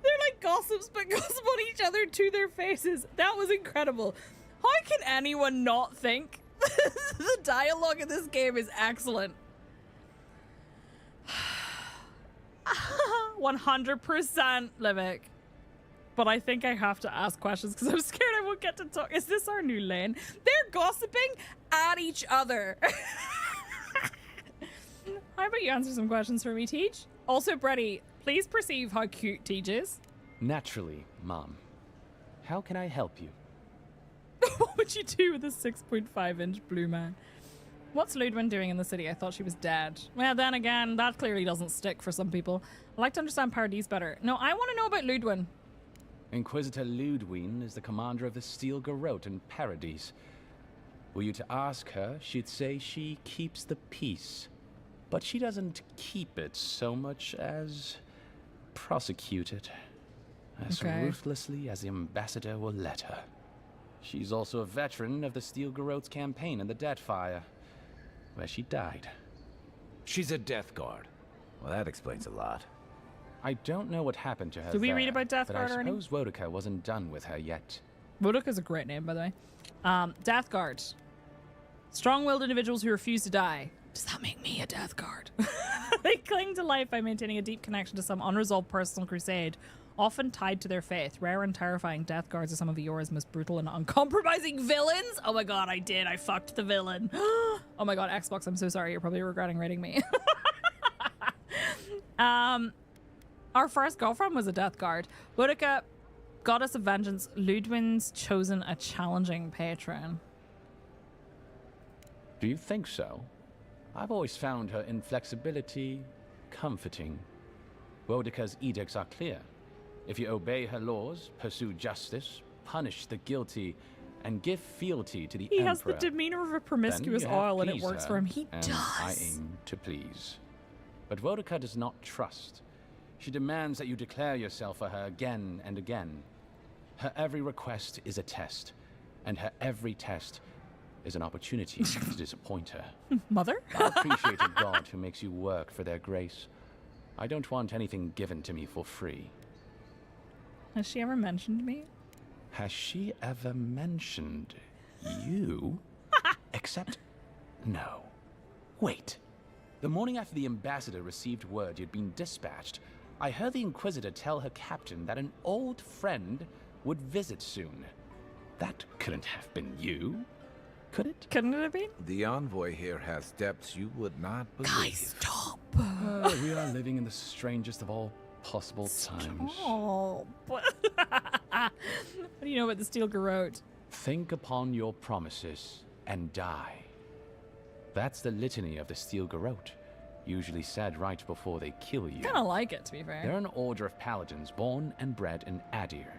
They're like gossips, but gossip on each other to their faces. That was incredible. How can anyone not think the dialogue in this game is excellent? 100% Livik. But I think I have to ask questions because I'm scared I won't get to talk. Is this our new lane? They're gossiping at each other. How about you answer some questions for me, Teej? Also, Brady, please perceive how cute Teej is. Naturally, Mom. How can I help you? What would you do with a 6.5-inch blue man? What's Ludwin doing in the city? I thought she was dead. Well, then again, that clearly doesn't stick for some people. I'd like to understand Paradis better. No, I want to know about Ludwin. Inquisitor Ludwin is the commander of the Steel Garrote in Paradis. Were you to ask her, she'd say she keeps the peace. But she doesn't keep it so much as prosecute it. As ruthlessly as the ambassador will let her. She's also a veteran of the Steel Garrote's campaign in the Deathfire, where she died. She's a Death Guard. Well, that explains a lot. I don't know what happened to her. Did we read about Death but Guard I already? suppose Wodika wasn't done with her yet. Wodika's a great name, by the way. Death Guard. Strong-willed individuals who refuse to die. Does that make me a Death Guard? They cling to life by maintaining a deep connection to some unresolved personal crusade, often tied to their faith. Rare and terrifying Death Guards are some of Eora's most brutal and uncompromising villains. Oh my god, I did. I fucked the villain. Oh my god, Xbox, I'm so sorry. You're probably regretting rating me. Our first girlfriend was a Death Guard. Wodika, goddess of vengeance. Ludwin's chosen a challenging patron. Do you think so? I've always found her inflexibility comforting. Wodika's edicts are clear. If you obey her laws, pursue justice, punish the guilty, and give fealty to the Emperor, has the demeanor of a promiscuous then you have oil and it pleased works her, for him. He and does. I aim to please. But Wodika does not trust. She demands that you declare yourself for her again and again. Her every request is a test, and her every test is an opportunity to disappoint her. Mother? I appreciate a god who makes you work for their grace. I don't want anything given to me for free. Has she ever mentioned me? Has she ever mentioned you? Except, no. Wait. The morning after the ambassador received word you'd been dispatched, I heard the Inquisitor tell her captain that an old friend would visit soon. That couldn't have been you, could it? Couldn't it have been? The envoy here has depths you would not believe. Guys, stop. We are living in the strangest of all possible times. Oh, but what do you know about the Steel Garrote? Think upon your promises and die. That's the litany of the Steel Garrote, usually said right before they kill you. Kind of like it, to be fair. They're an order of paladins born and bred in Adir,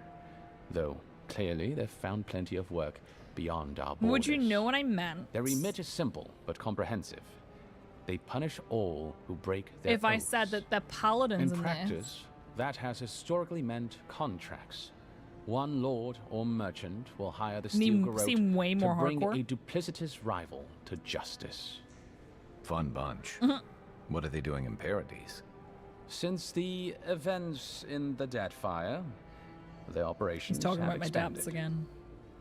though clearly they've found plenty of work beyond our borders. Would you know what I meant? Their remit is simple but comprehensive. They punish all who break their If I oaths. said that the paladins In in practice, this. that has historically meant contracts. One lord or merchant will hire the Steel Garrote seem way more to bring hardcore. a duplicitous rival to justice. Fun bunch. What are they doing in Paradis? Since the events in the Deathfire, their operations He's talking have about my expanded. depths again.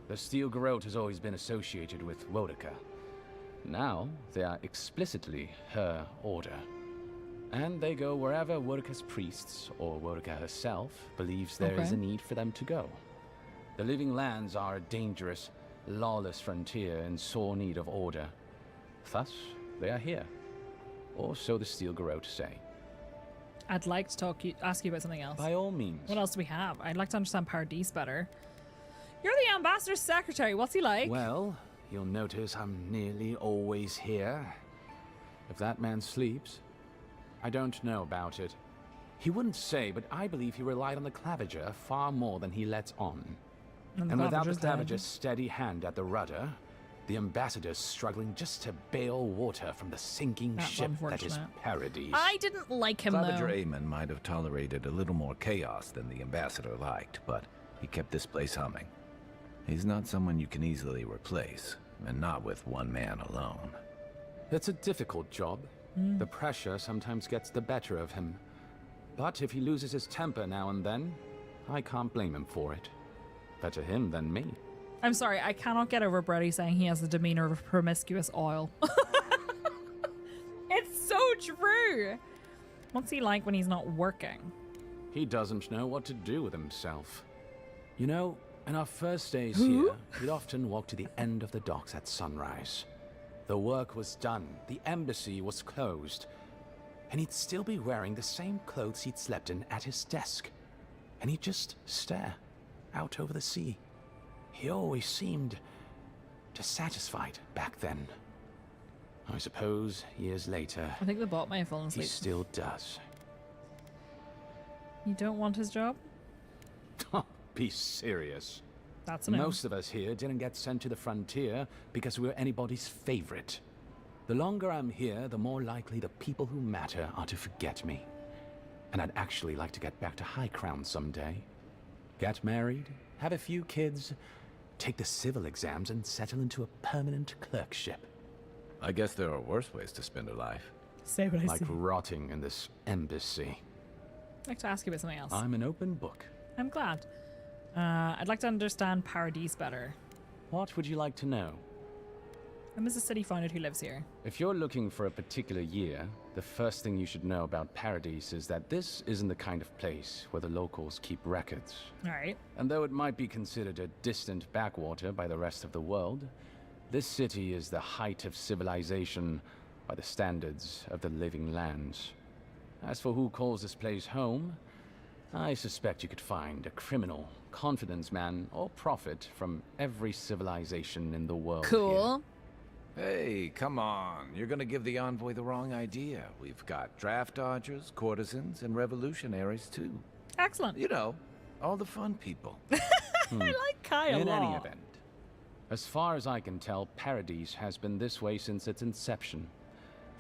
The Steel Garrote has always been associated with Wodika. Now, they are explicitly her order. And they go wherever Wurka's priests, or Wurka herself, believes there is a need for them to go. The Living Lands are a dangerous, lawless frontier in sore need of order. Thus, they are here. Or so the Steel Garrote say. I'd like to ask you about something else. By all means. What else do we have? I'd like to understand Paradis better. You're the ambassador's secretary. What's he like? Well, you'll notice I'm nearly always here. If that man sleeps, I don't know about it. He wouldn't say, but I believe he relied on the Claviger far more than he lets on. And without the Claviger's steady hand at the rudder, the ambassador's struggling just to bail water from the sinking ship that is Paradis. I didn't like him, Claviger though. Amon might have tolerated a little more chaos than the ambassador liked, but he kept this place humming. He's not someone you can easily replace, and not with one man alone. It's a difficult job. The pressure sometimes gets the better of him. But if he loses his temper now and then, I can't blame him for it. Better him than me. I'm sorry, I cannot get over Brady saying he has the demeanor of a promiscuous oil. It's so true. What's he like when he's not working? He doesn't know what to do with himself. You know, in our first days here, we'd often walk to the end of the docks at sunrise. The work was done, the embassy was closed, and he'd still be wearing the same clothes he'd slept in at his desk. And he'd just stare out over the sea. He always seemed dissatisfied back then. I suppose years later, I think the bot may have fallen asleep. he still does. You don't want his job? Be serious. That's a no. Most of us here didn't get sent to the frontier because we were anybody's favorite. The longer I'm here, the more likely the people who matter are to forget me. And I'd actually like to get back to High Crown someday. Get married, have a few kids, take the civil exams, and settle into a permanent clerkship. I guess there are worse ways to spend a life. Say what I like see. rotting in this embassy. I'd like to ask you about something else. I'm an open book. I'm glad. I'd like to understand Paradis better. What would you like to know? When was the city founded? Who lives here? If you're looking for a particular year, the first thing you should know about Paradis is that this isn't the kind of place where the locals keep records. Alright. And though it might be considered a distant backwater by the rest of the world, this city is the height of civilization by the standards of the Living Lands. As for who calls this place home, I suspect you could find a criminal, confidence man, or prophet from every civilization in the world. Cool. Here. Hey, come on. You're gonna give the envoy the wrong idea. We've got draft dodgers, courtesans, and revolutionaries, too. Excellent. You know, all the fun people. I like Kai a lot. In any event, as far as I can tell, Paradis has been this way since its inception.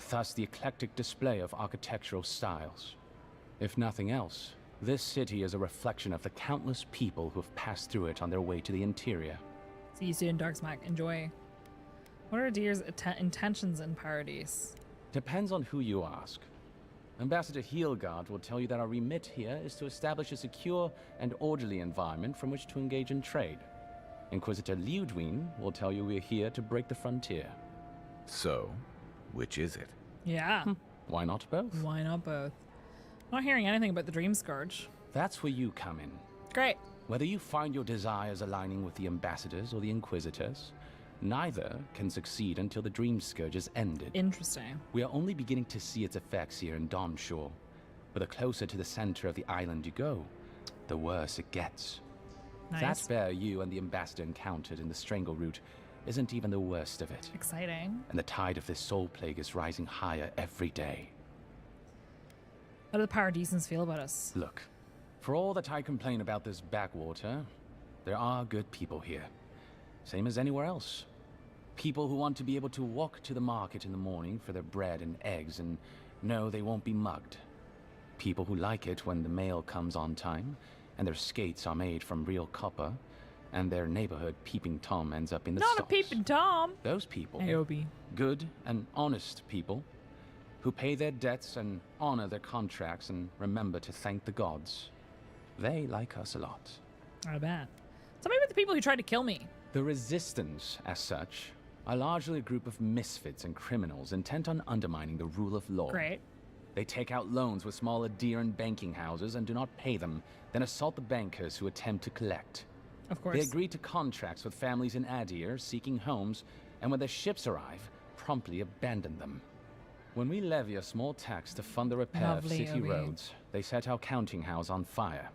Thus the eclectic display of architectural styles. If nothing else, this city is a reflection of the countless people who have passed through it on their way to the interior. See you soon, Darksmack. Enjoy. What are Deer's intentions in Paradis? Depends on who you ask. Ambassador Heelgard will tell you that our remit here is to establish a secure and orderly environment from which to engage in trade. Inquisitor Ludwig will tell you we're here to break the frontier. So, which is it? Yeah. Why not both? Why not both? Not hearing anything about the Dream Scourge. That's where you come in. Great. Whether you find your desires aligning with the ambassadors or the inquisitors, neither can succeed until the Dream Scourge is ended. Interesting. We are only beginning to see its effects here in Domshore. But the closer to the center of the island you go, the worse it gets. Nice. That bear you and the ambassador encountered in the Strangle Route isn't even the worst of it. Exciting. And the tide of this soul plague is rising higher every day. How do the Paradisans feel about us? Look, for all that I complain about this backwater, there are good people here. Same as anywhere else. People who want to be able to walk to the market in the morning for their bread and eggs and know they won't be mugged. People who like it when the mail comes on time, and their skates are made from real copper, and their neighborhood peeping Tom ends up in the Not stocks. a peeping Tom! Those people, AOB. good and honest people, who pay their debts and honor their contracts and remember to thank the gods. They like us a lot. I bet. Tell me about the people who tried to kill me. The Resistance, as such, are largely a group of misfits and criminals intent on undermining the rule of law. Great. They take out loans with small Adiran banking houses and do not pay them, then assault the bankers who attempt to collect. Of course. They agree to contracts with families in Adir seeking homes, and when their ships arrive, promptly abandon them. When we levy a small tax to fund the repair of city roads, they set our counting house on fire.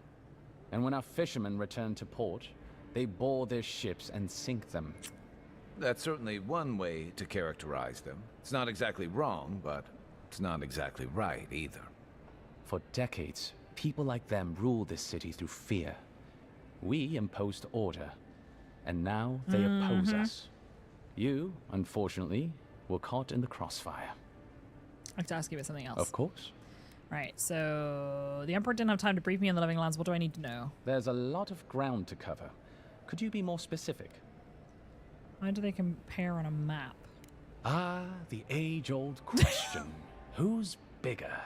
And when our fishermen return to port, they board their ships and sink them. That's certainly one way to characterize them. It's not exactly wrong, but it's not exactly right either. For decades, people like them ruled this city through fear. We imposed order, and now they oppose us. You, unfortunately, were caught in the crossfire. I have to ask you about something else. Of course. Right, so the Emperor didn't have time to brief me on the Living Lands. What do I need to know? There's a lot of ground to cover. Could you be more specific? How do they compare on a map? Ah, the age-old question. Who's bigger?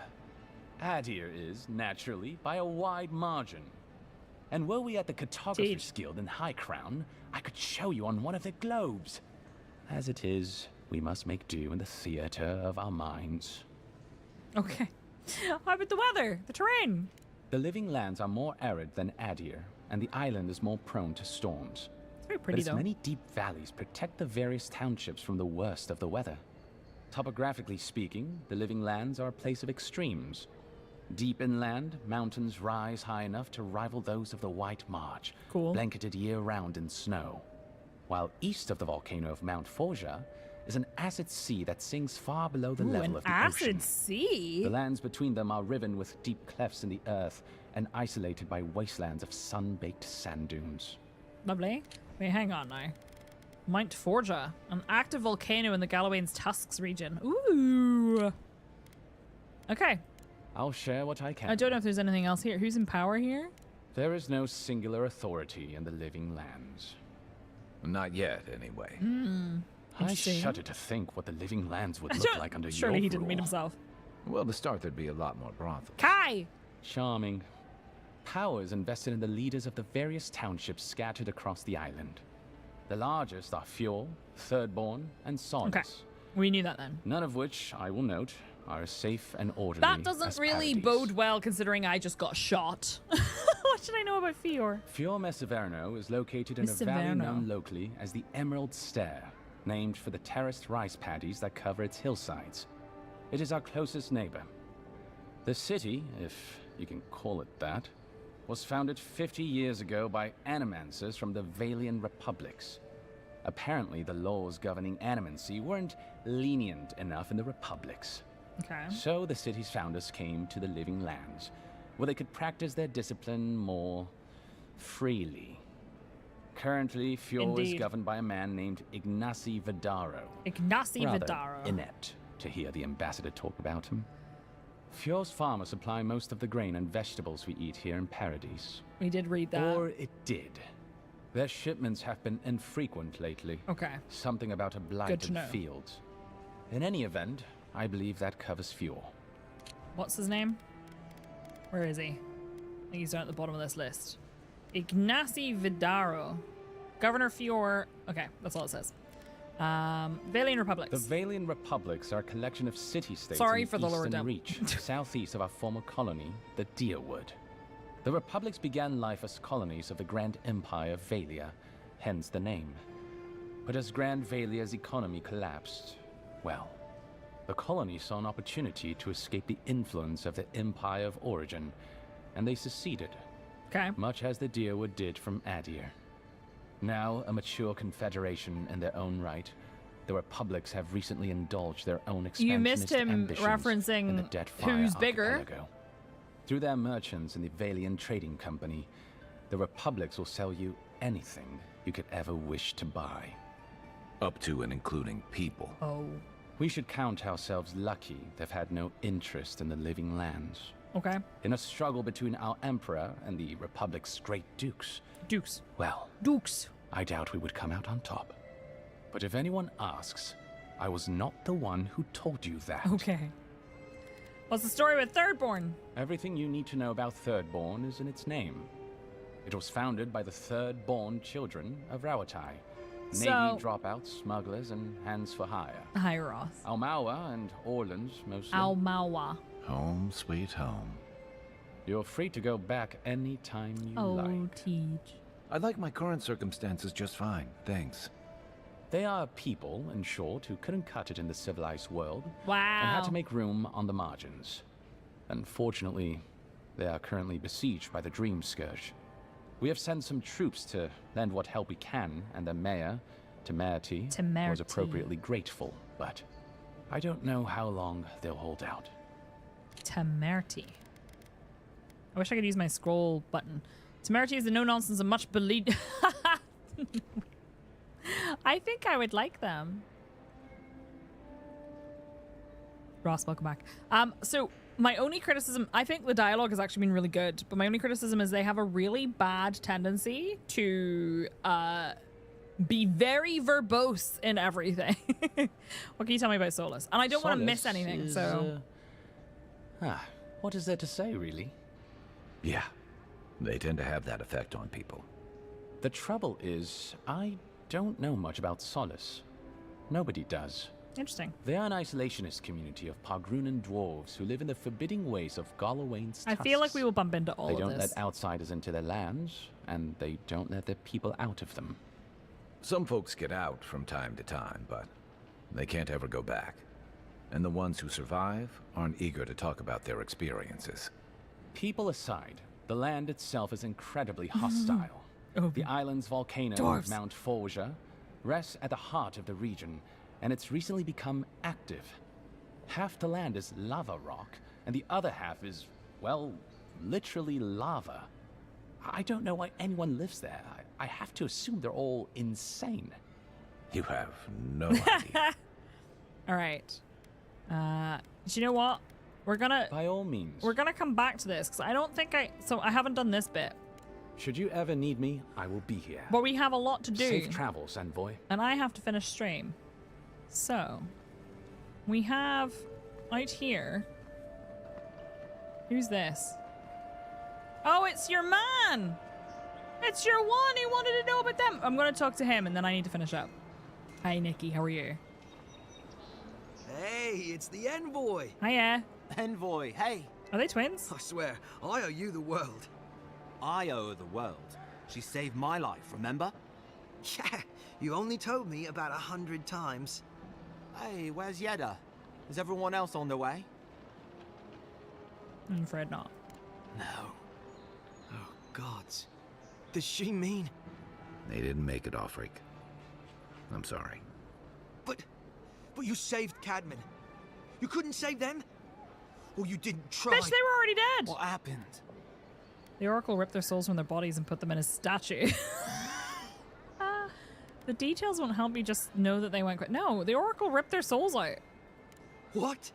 Adir is, naturally, by a wide margin. And were we at the Cartographers Guild in High Crown, I could show you on one of their globes. As it is, we must make do in the theater of our minds. Okay. How about the weather? The terrain? The Living Lands are more arid than Adir, and the island is more prone to storms. It's very pretty, but its many deep valleys protect the various townships from the worst of the weather. Topographically speaking, the Living Lands are a place of extremes. Deep inland, mountains rise high enough to rival those of the White March, blanketed year-round in snow. While east of the volcano of Mount Forja is an acid sea that sinks far below the level of the ocean. Acid sea? The lands between them are riven with deep clefts in the earth and isolated by wastelands of sun-baked sand dunes. Lovely. Wait, hang on now. Mount Forja, an active volcano in the Galloway's Tusks region. Ooh. Okay. I'll share what I can. I don't know if there's anything else here. Who's in power here? There is no singular authority in the Living Lands. Not yet, anyway. I shudder to think what the Living Lands would look like under your Surely he didn't rule. mean himself. Well, to start, there'd be a lot more brothels. Kai! Charming. Power is invested in the leaders of the various townships scattered across the island. The largest are Fjord, Thirdborn, and Solace. Okay. We knew that then. None of which, I will note, are as safe and orderly That doesn't as really Paradis. bode well considering I just got shot. What should I know about Fjord? Fjord Messeverno is located in a valley known locally as the Emerald Stair, named for the terraced rice paddies that cover its hillsides. It is our closest neighbor. The city, if you can call it that, was founded 50 years ago by animancers from the Valian Republics. Apparently, the laws governing animancy weren't lenient enough in the Republics. Okay. So the city's founders came to the Living Lands, where they could practice their discipline more freely. Currently, Fjord is governed by a man named Ignacy Vidaro. Ignacy Rather Vidaro. inept to hear the ambassador talk about him. Fjord's farmers supply most of the grain and vegetables we eat here in Paradis. We did read that. Or it did. Their shipments have been infrequent lately. Okay. Something about a blight Good to in know. fields. In any event, I believe that covers Fjord. What's his name? Where is he? I think he's down at the bottom of this list. Ignacy Vidaro. Governor Fjord. Okay, that's all it says. Valian Republics. The Valian Republics are a collection of city-states Sorry in for the lower Eastern down. Reach, southeast of our former colony, the Deerwood. The Republics began life as colonies of the Grand Empire of Valia, hence the name. But as Grand Valia's economy collapsed, well, the colony saw an opportunity to escape the influence of the Empire of Origin, and they seceded. Okay. Much as the Deerwood did from Adir. Now a mature confederation in their own right, the Republics have recently indulged their own expansionist You missed him ambitions in the referencing Deadfire who's bigger. archipelago. Through their merchants in the Valian Trading Company, the Republics will sell you anything you could ever wish to buy. Up to and including people. Oh. We should count ourselves lucky they've had no interest in the Living Lands. Okay. In a struggle between our Emperor and the Republic's great dukes. Dukes. Well, Dukes. I doubt we would come out on top. But if anyone asks, I was not the one who told you that. Okay. What's the story with Thirdborn? Everything you need to know about Thirdborn is in its name. It was founded by the third-born children of Rawatai, Navy So- dropouts, smugglers, and hands for hire. Hi, Ross. Almawa and Orleans, mostly. Almawa. Home, sweet home. You're free to go back any time you Oh, like. Teach. I like my current circumstances just fine, thanks. They are people, in short, who couldn't cut it in the civilized world Wow. and had to make room on the margins. Unfortunately, they are currently besieged by the Dream Scourge. We have sent some troops to lend what help we can, and the mayor, Temerity, was Temerity. appropriately grateful, but I don't know how long they'll hold out. Temerity. I wish I could use my scroll button. Temerity is a no-nonsense and much believed... I think I would like them. Ross, welcome back. So my only criticism, I think the dialogue has actually been really good, but my only criticism is they have a really bad tendency to be very verbose in everything. What can you tell me about Solus? And I don't want to miss Solus anything, is, so... What is there to say, really? Yeah, they tend to have that effect on people. The trouble is, I don't know much about Solus. Nobody does. Interesting. They are an isolationist community of Pagrunan dwarves who live in the forbidding ways of Galawain's I feel like we will bump into all They of don't this. let outsiders into their lands, and they don't let their people out of them. Some folks get out from time to time, but they can't ever go back. And the ones who survive aren't eager to talk about their experiences. People aside, the land itself is incredibly hostile. The island's volcano, Dwarves. Mount Forja, rests at the heart of the region, and it's recently become active. Half the land is lava rock, and the other half is, well, literally lava. I don't know why anyone lives there. I have to assume they're all insane. You have no idea. All right. Do you know what? We're gonna... By all means. We're gonna come back to this, because I don't think So I haven't done this bit. Should you ever need me, I will be here. But we have a lot to do. Safe travels, envoy. And I have to finish stream. So, we have out here. Who's this? Oh, it's your man! It's your one who wanted to know about them! I'm gonna talk to him and then I need to finish up. Hi, Nikki, how are you? Hey, it's the Envoy. Hiya. Envoy, hey. Are they twins? I swear, I owe you the world. I owe her the world. She saved my life, remember? Yeah, you only told me about 100 times. Hey, where's Yeda? Is everyone else on their way? I'm afraid not. No. Oh, gods. Does she mean... They didn't make it, Offric. I'm sorry. But you saved Cadman. You couldn't save them? Or you didn't try? Bitch, they were already dead! What happened? The Oracle ripped their souls from their bodies and put them in a statue. The details won't help you just know that they went... No, the Oracle ripped their souls out. What?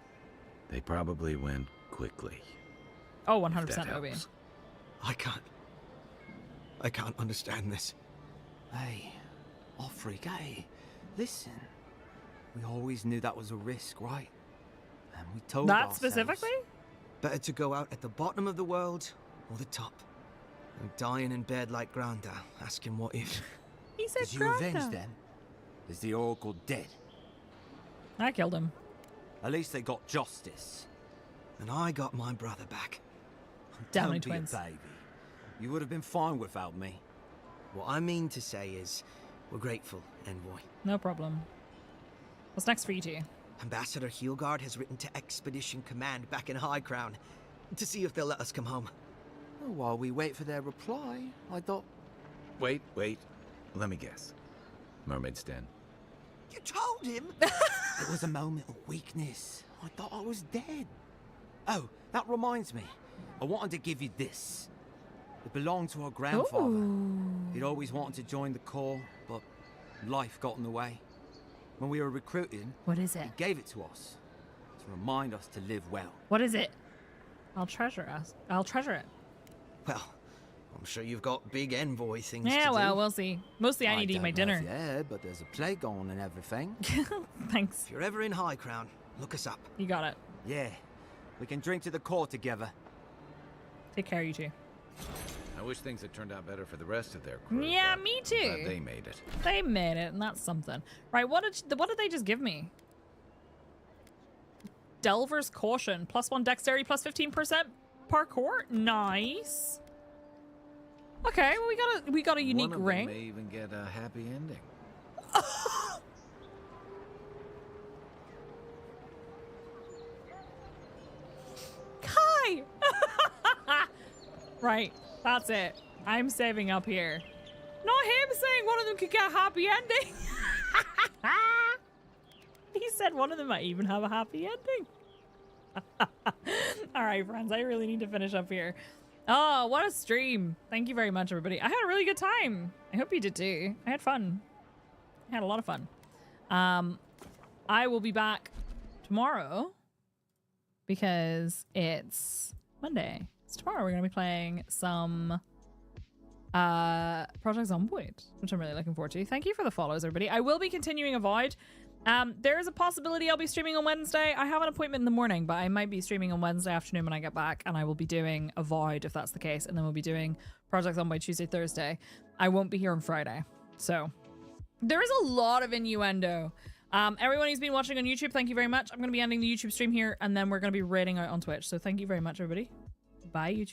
They probably went quickly. Oh, if 100% that Obi. helps. I can't understand this. Hey, Offric, hey. Listen. We always knew that was a risk, right? And we told That ourselves... specifically? Better to go out at the bottom of the world or the top. And dying in bed like Granda, asking what if. He said Did you avenge them? Is the Oracle dead? I killed him. At least they got justice. And I got my brother back. Definitely Don't be a twins. baby. You would have been fine without me. What I mean to say is, we're grateful, Envoy. No problem. What's next for you two? Ambassador Heelgard has written to Expedition Command back in High Crown to see if they'll let us come home. Well, while we wait for their reply, I thought... Wait. Let me guess. Mermaid's Den. You told him? It was a moment of weakness. I thought I was dead. Oh, that reminds me. I wanted to give you this. It belonged to our grandfather. Ooh. He'd always wanted to join the Corps, but life got in the way. When we were recruiting, What is it? he gave it to us to remind us to live well. What is it? I'll treasure it. Well, I'm sure you've got big Envoy things to Yeah, do. well, we'll see. Mostly I need to eat my dinner. Yeah, but there's a plague on and everything. Thanks. If you're ever in High Crown, look us up. You got it. Yeah, we can drink to the Corps together. Take care, you two. I wish things had turned out better for the rest of their crew. Yeah, me too. Glad they made it. They made it, and that's something. Right, what did they just give me? Delver's Caution. +1 dexterity, +15% parkour. Nice. Okay, well, we got a unique One of ring. them may even get a happy ending. Kai! Right, that's it. I'm saving up here. Not him saying one of them could get a happy ending. He said one of them might even have a happy ending. All right, friends, I really need to finish up here. Oh, what a stream. Thank you very much, everybody. I had a really good time. I hope you did too. I had fun. I had a lot of fun. I will be back tomorrow because it's Monday. So tomorrow we're going to be playing some Project Zomboid, which I'm really looking forward to. Thank you for the follows, everybody. I will be continuing Avowed. There is a possibility I'll be streaming on Wednesday. I have an appointment in the morning, but I might be streaming on Wednesday afternoon when I get back, and I will be doing Avowed if that's the case, and then we'll be doing Project Zomboid Tuesday, Thursday. I won't be here on Friday. So there is a lot of innuendo. Everyone who's been watching on YouTube, thank you very much. I'm going to be ending the YouTube stream here, and then we're going to be raiding out on Twitch. So thank you very much, everybody. Bye, YouTube.